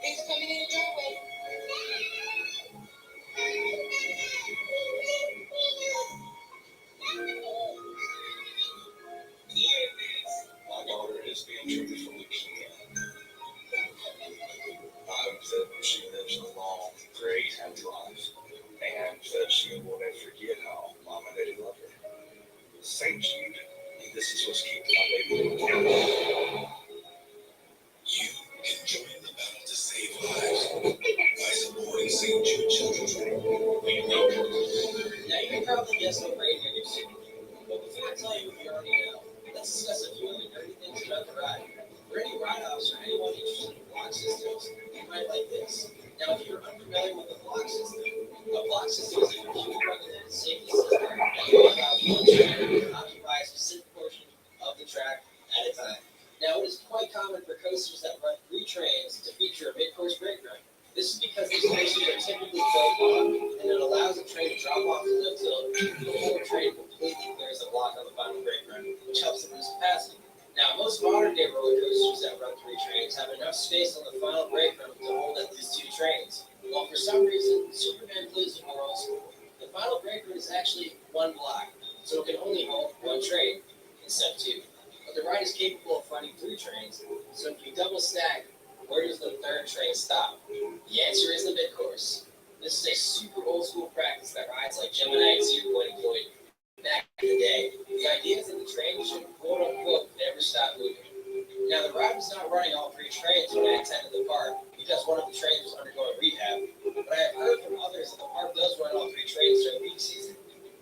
Thanks for coming in the doorway. My daughter is being treated for leukemia. I hope that she lives a long, great, happy life, and that she will never forget how Mom and Daddy love her. St. Jude, this is what's keeping my baby alive. You can join the battle to save lives by supporting St. Jude Children's Home. Now you can probably guess what right here you've seen. But before I tell you what you already know, let's discuss a few of the nerdy things about the ride. For any ride-offs or anyone interested in block systems, you might like this. Now, if you're unfamiliar with the block system is a computer-regulated safety system Before a train completely clears the block on the final brake run, which helps to boost capacity. Now, most modern-day roller coasters that run 3 trains have enough space on the final brake run to hold at least 2 trains. Well, for some reason, Superman Blizzard Worlds, the final brake run is actually 1 block, so it can only hold 1 train instead of 2. But the ride is capable of funding 3 trains, so if you double stack, where does the 3rd train stop? The answer is the mid-course. This is a super old-school practice that rides like Gemini and Zero employed back in the day. The idea is that the train should quote-unquote never stop moving. Now, the ride was not running all 3 trains when I attended the park because one of the trains was undergoing rehab, but I have heard from others that the park does run all 3 trains during peak season.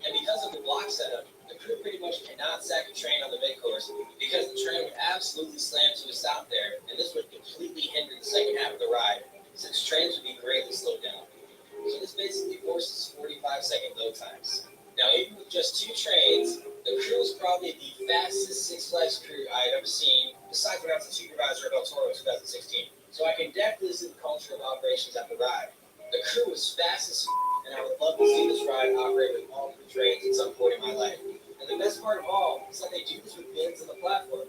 And because of the block setup, the crew pretty much cannot sack a train on the mid-course because the train would absolutely slam to a stop there, and this would completely hinder the second half of the ride since trains would be greatly slowed down. So this basically forces 45-second load times. Now, even with just 2 trains, the crew is probably the fastest Six Flags crew I have ever seen, besides when I was the supervisor of El Toro in 2016. So I can definitely see the culture of operations at the ride. The crew is fast as and I would love to see this ride operate with all 3 trains at some point in my life. And the best part of all is that they do this with bins on the platform.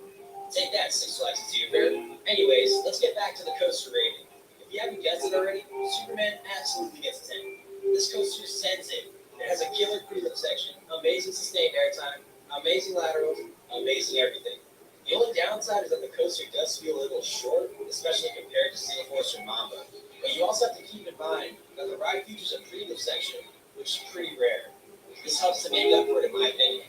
Take that, Six Flags Fair. Anyways, let's get back to the coaster rating. If you haven't guessed it already, Superman absolutely gets a 10. This coaster sends it. It has a killer prelim section, amazing sustained airtime, amazing laterals, amazing everything. The only downside is that the coaster does feel a little short, especially compared to Singapore and Mamba. But you also have to keep in mind that the ride features a prelim section, which is pretty rare. This helps to make up for it in my opinion.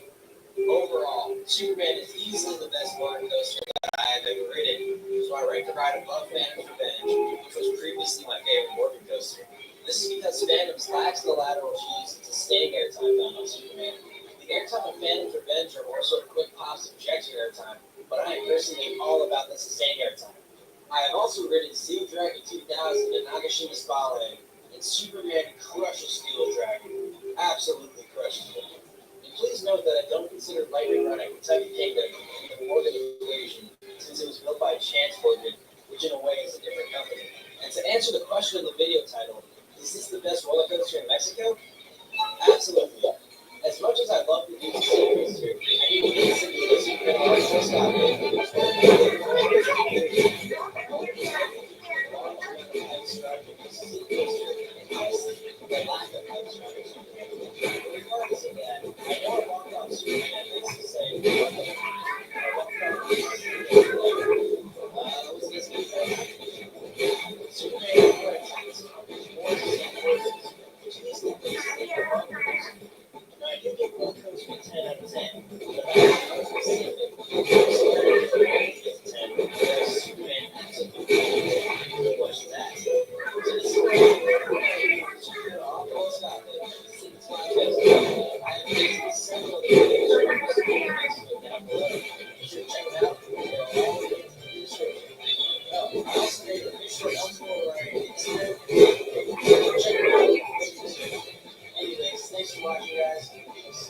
Overall, Superman is easily the best roller coaster that I have ever ridden, so I rank the ride above Phantom's Revenge, which was previously my favorite Morgan coaster. This is because Phantoms lacks the lateral G's and sustained airtime found on Superman. The airtime of Phantom's Revenge are also quick pops and projection airtime, but I am personally all about the sustained airtime. I have also ridden Steel Dragon 2000 and Nagashima Spalland, and Superman crushes Steel Dragon. Absolutely crushes it. And please note that I don't consider Lightning Run at Kentucky Kingdom to be more than an equation, since it was built by Chance Fortune, which in a way is a different company. And to answer the question of the video title, is this the best roller coaster in Mexico? Absolutely. As much as I love the Disney series here, I need to listen to this incredible stop the lack of hype structures. Regardless of that, I know I walked on screen and makes me say, I did give roller coaster a 10 out of 10, but I was specific. Superman absolutely was that. So this is where I'll stop it. Since my best, I have visited several of the videos down below. You should check them out. They're all in the description. I also made a picture of check it out. Anyways, thanks for watching, guys. Peace.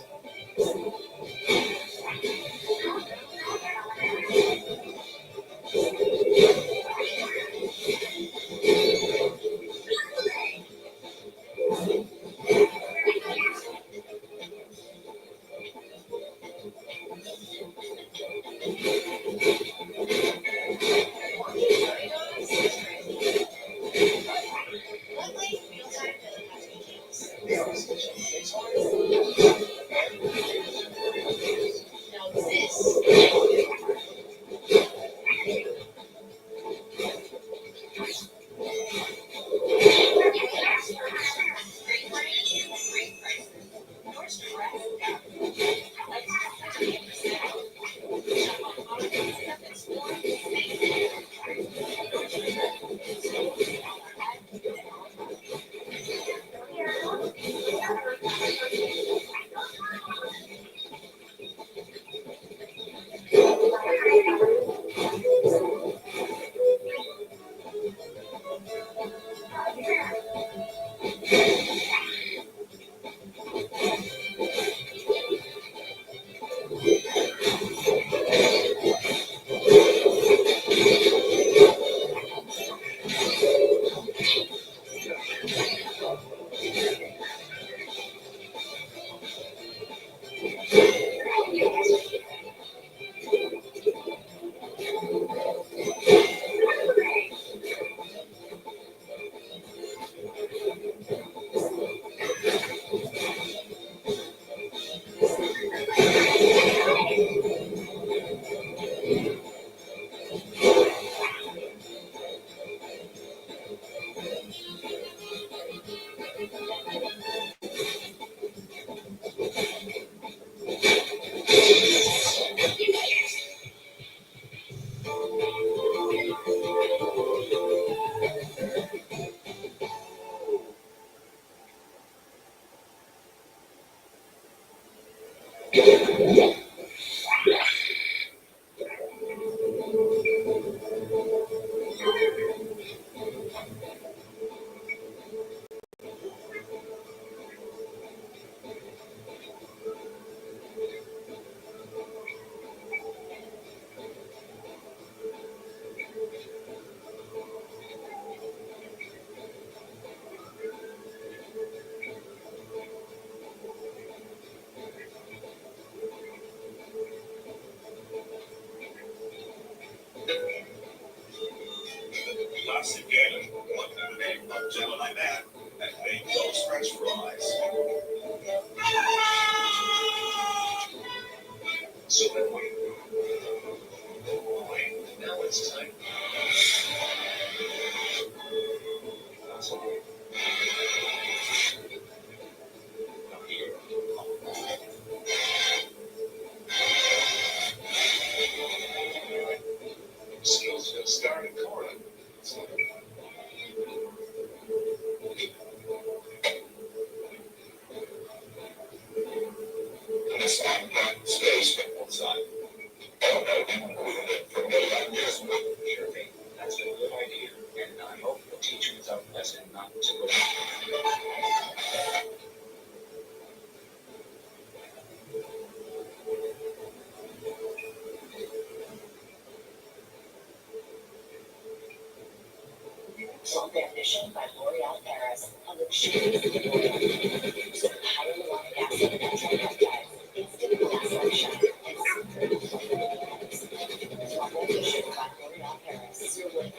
Once again, what the name of Gemini Man and made those French fries. So then wait, now it's time. Skills just started pouring. Space outside. Sure thing. That's a good idea. And I hope the teachers are lesson not to go. Salt Ambition by L'Oreal Paris. A luxurious hyaluronic acid and peptides. Instant glass like shine and super Salt Ambition by L'Oreal Paris. You're worth it.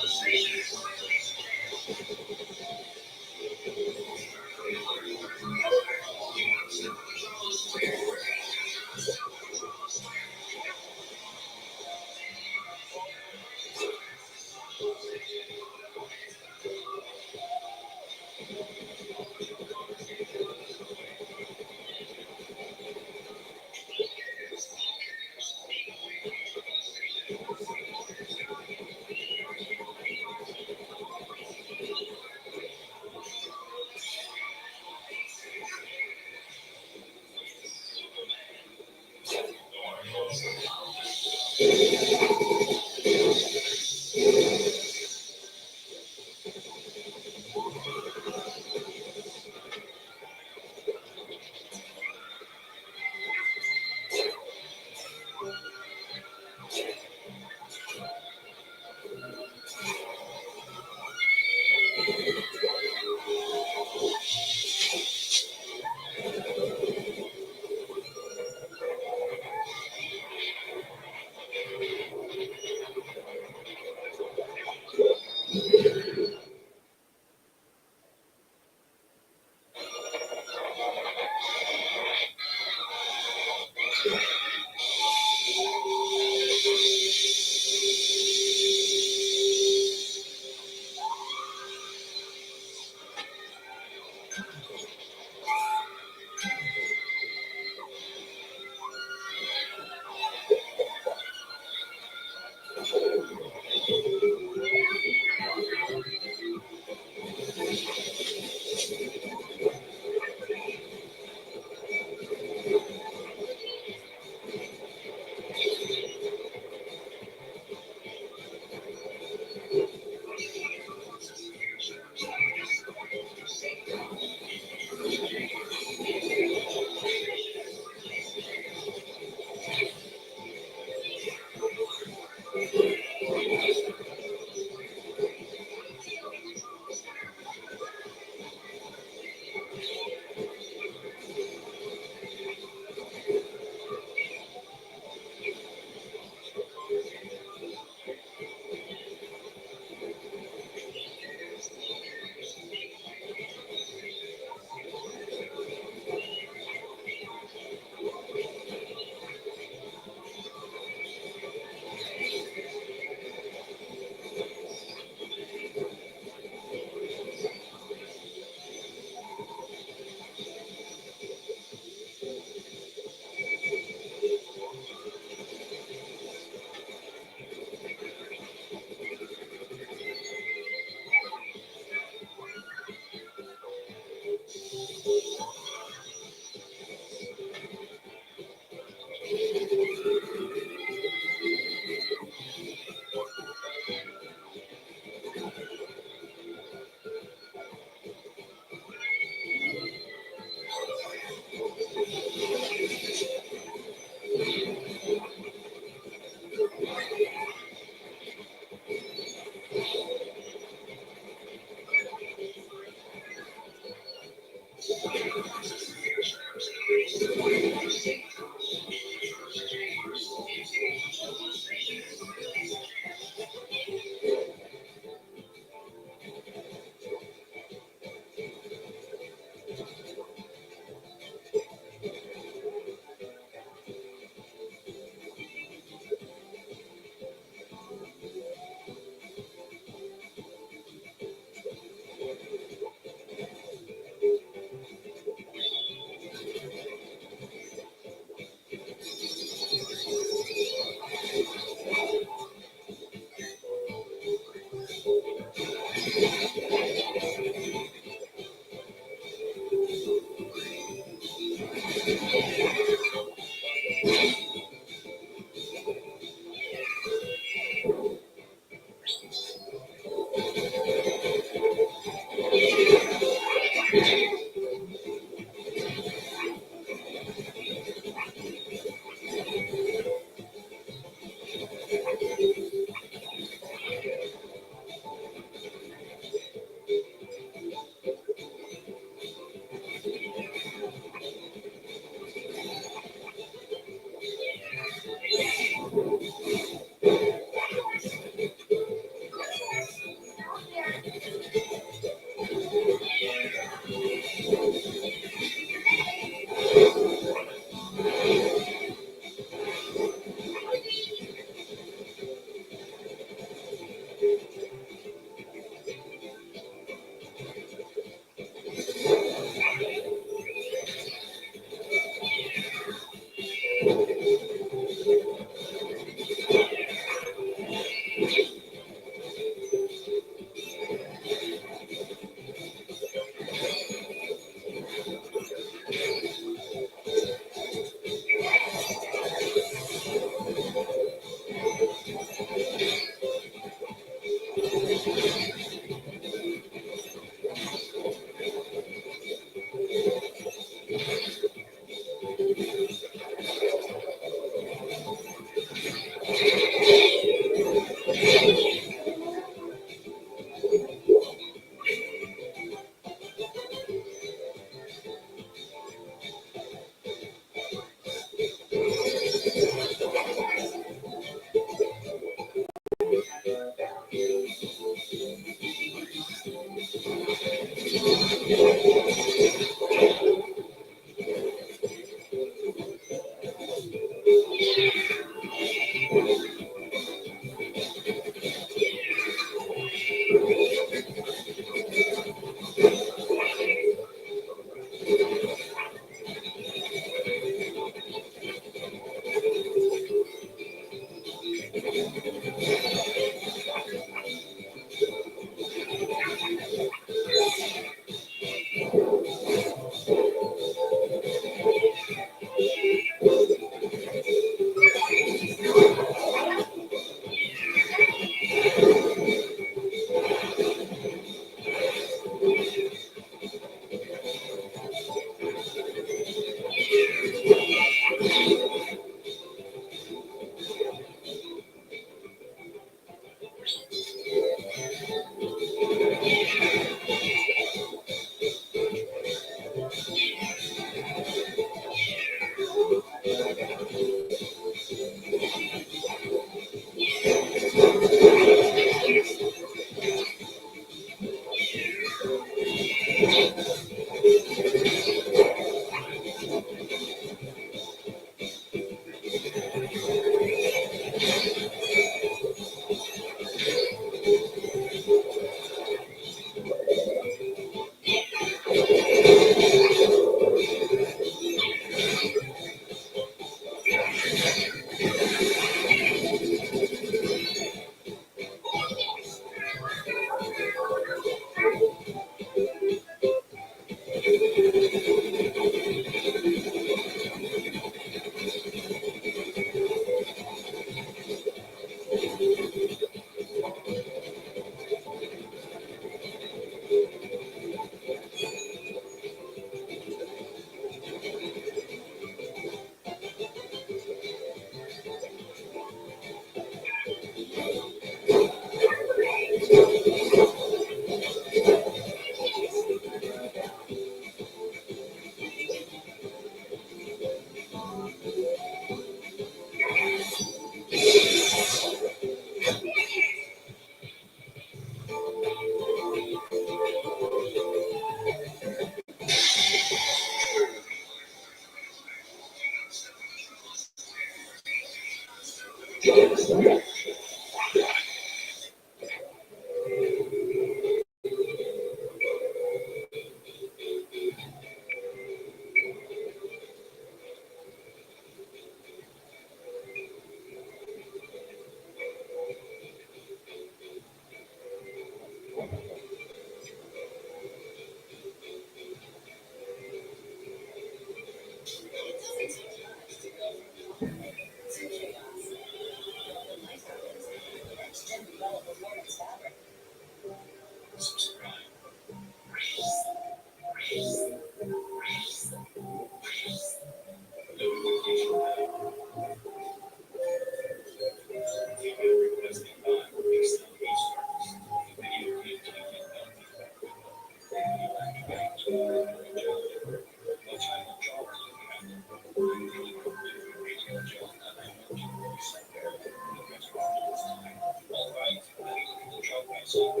Playing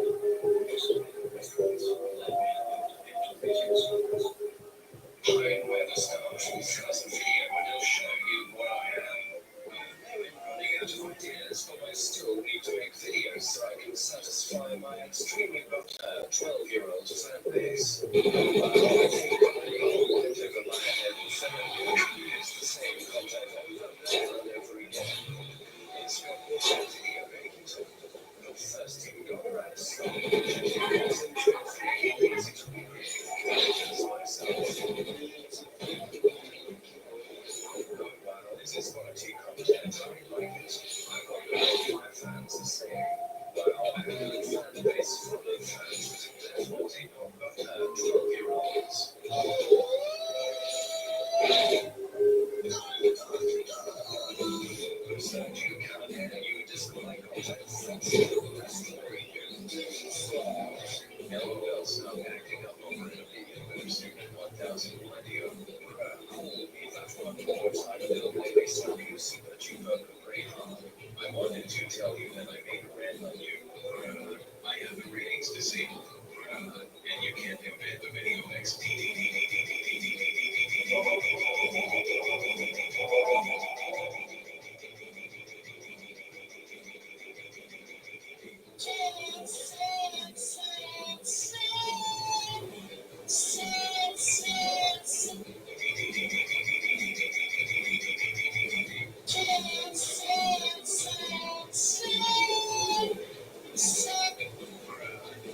with the stuff, because the video will show you what I am. I'm running out of ideas, but I still need to make videos so I can satisfy my extremely perturbed 12-year-old fan base. I think I'm over my head and use the same content over and over again. It's got video making too. But first you got to write a song. Easy to recreate characters myself. This is quality content. I like it. I wonder what my fans are saying. Well, I have a fan base full of fans that are definitely not but 12-year-olds. Research you can hear you display content that's the best for you. LOL, stop acting up over an opinion better suited 1,000 millennium. Cool, if that's one more time, it'll make me stop you super cheaper great hard. I wanted to tell you that I made a rant on you. I have the ratings disabled. And you can't embed the video next.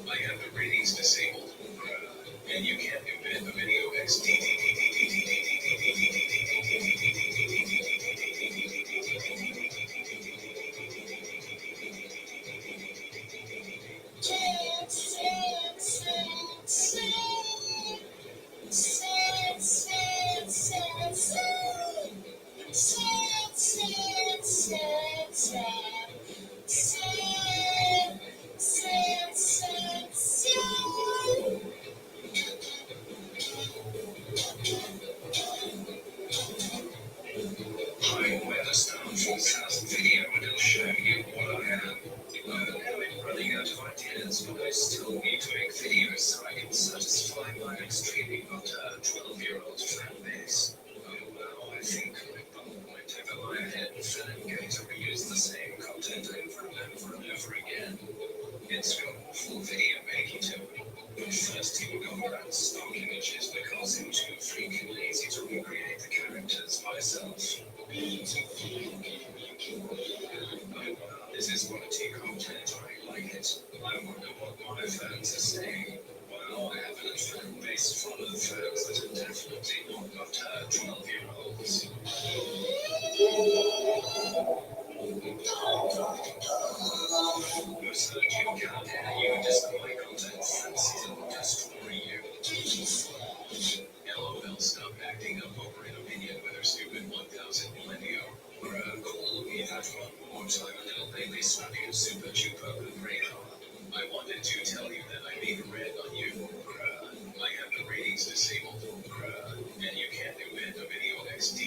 I have the ratings disabled. And you can't embed the video next. Hide where the stone falls out video and it'll show you what I am. I'm running out of ideas, but I still need to make videos so I can satisfy my extremely perturbed 12-year-old fan base. Well, I think I went over my head and fell in going to reuse the same content over and over and over again. It's got awful video making to it. But first you will go around stock images because I'm too freaking lazy to recreate the characters myself. This is quality content, I like it. I wonder what my fans are saying. Well, I have a fan base full of fans that are definitely not but 12-year-olds. Research you can't hear you display content senses and destroy you. LOL, stop acting up over an opinion whether stupid 1,000 millennium. Cool, me that one more time and it'll make me slap you super duper great hard. I wanted to tell you that I made a red on you. I have the ratings disabled. And you can't embed the video next.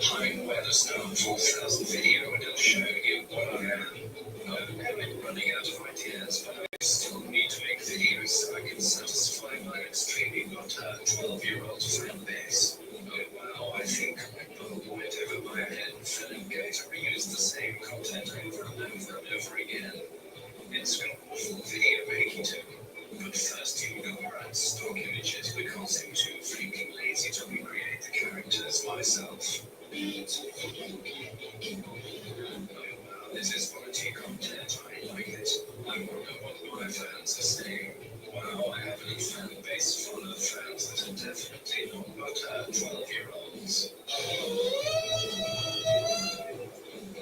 Hide where the stone falls out video and it'll show you what I am. I'm running out of ideas, but I still need to make videos so I can satisfy my extremely perturbed 12-year-old fan base. Wow, I think I went over my head and fell in going to reuse the same content over and over and over again. It's got awful video making too. But first you go around stock images because I'm too freaking lazy to recreate the characters myself. This is quality content, I like it. I wonder what my fans are saying. Wow, I have a fan base full of fans that are definitely not but 12-year-olds.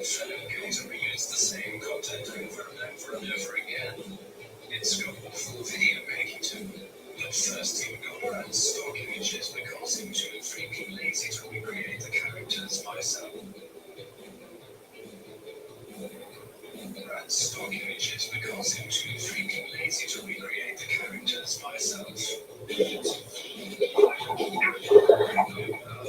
So I'm going to reuse the same Stock images because I'm too freaking lazy to recreate the characters myself. Stock images because I'm too freaking lazy to recreate the characters myself.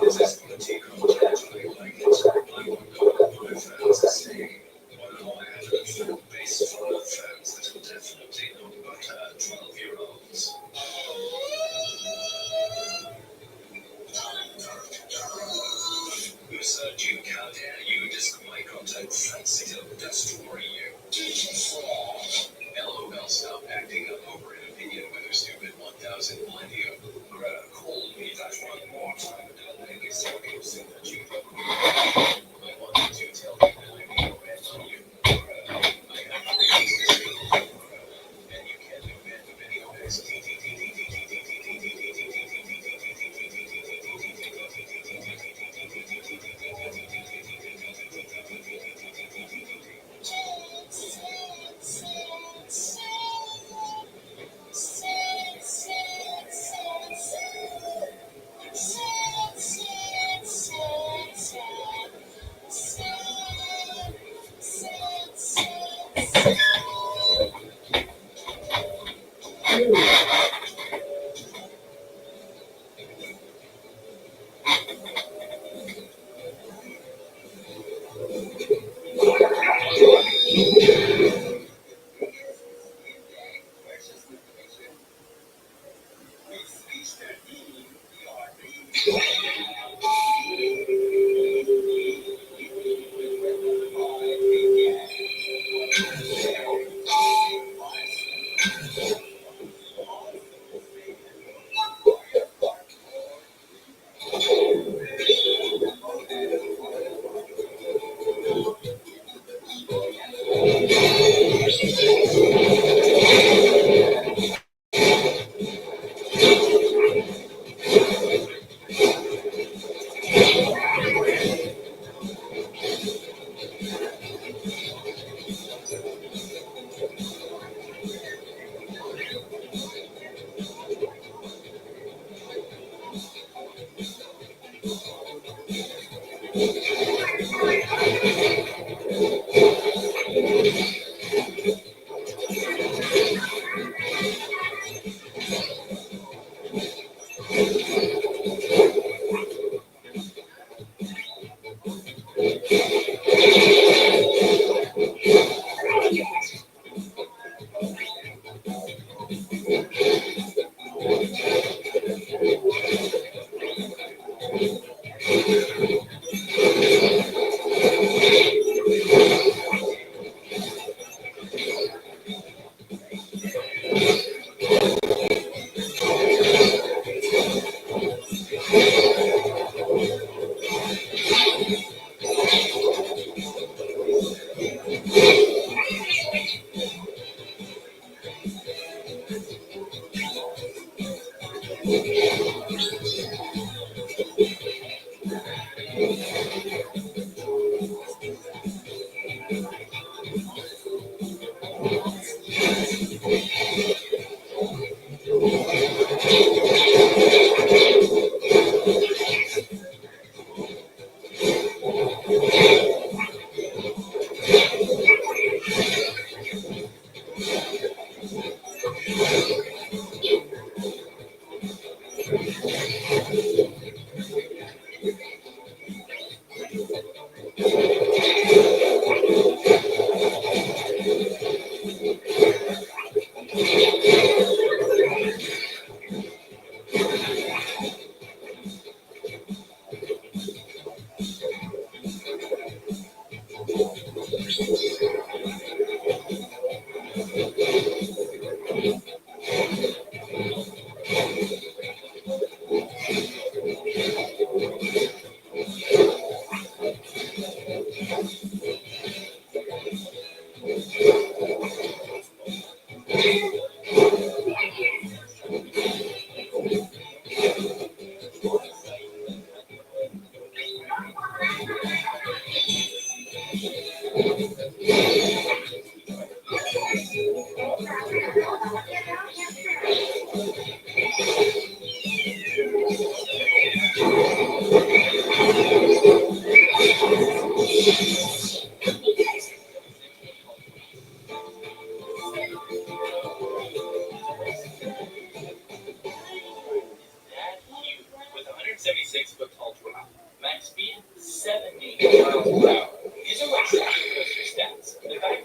Accessibility content, I like it. I won't go with my fans to say. Well, I have a fan base full of fans that are definitely not but 12-year-olds. Who said you can't hear you? Just my content sensitive, destroy you. LOL, stop acting up over an opinion with a stupid 1000 millennium. Call me that one more time and I'll make it so close that you I wanted to tell you that I'm your man on you. I have reasons to speak, and you can't do bad with any of this.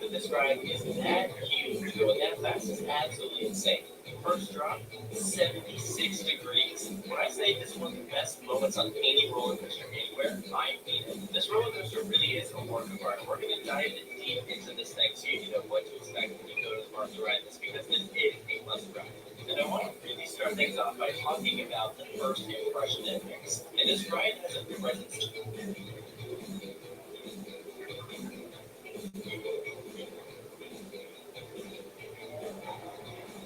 but this ride is that huge, going that fast is absolutely insane. First drop, 76 degrees. When I say this is one of the best moments on any roller coaster anywhere, I mean it. This roller coaster really is a work of art. We're going to dive deep into this thing so you know what to expect when you go to the park to ride this, because this is a must ride. And I want to really start things off by talking about the first impression it makes. And this ride has a presence.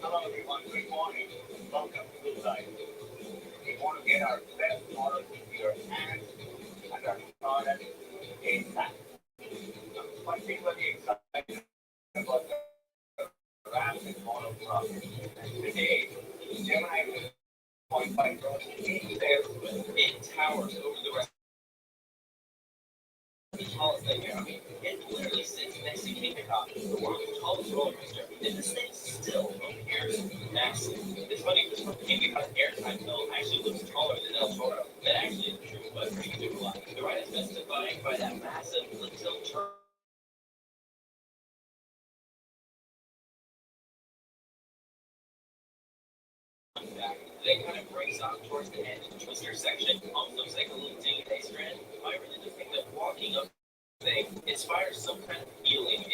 Hello everyone, good morning. Welcome to Poolside. We want to get our best models into your hands and our product ASAP. I'm particularly excited about the rapid model process. Today, Gemini 2.5 Pro is there. It towers over the rest. The tallest thing here. I mean, it literally sits next to King Kong, the world's tallest roller coaster. And this thing still appears massive. It's funny because King Kong's airtime bill actually looks taller than El Toro. That actually is true, but we can do a lot. The ride is justified by that massive flip-tilt turn. Then kind of breaks off towards the end of the twister section. Almost looks like a little dinghy strand. I really just think that walking up thing inspires some kind of feeling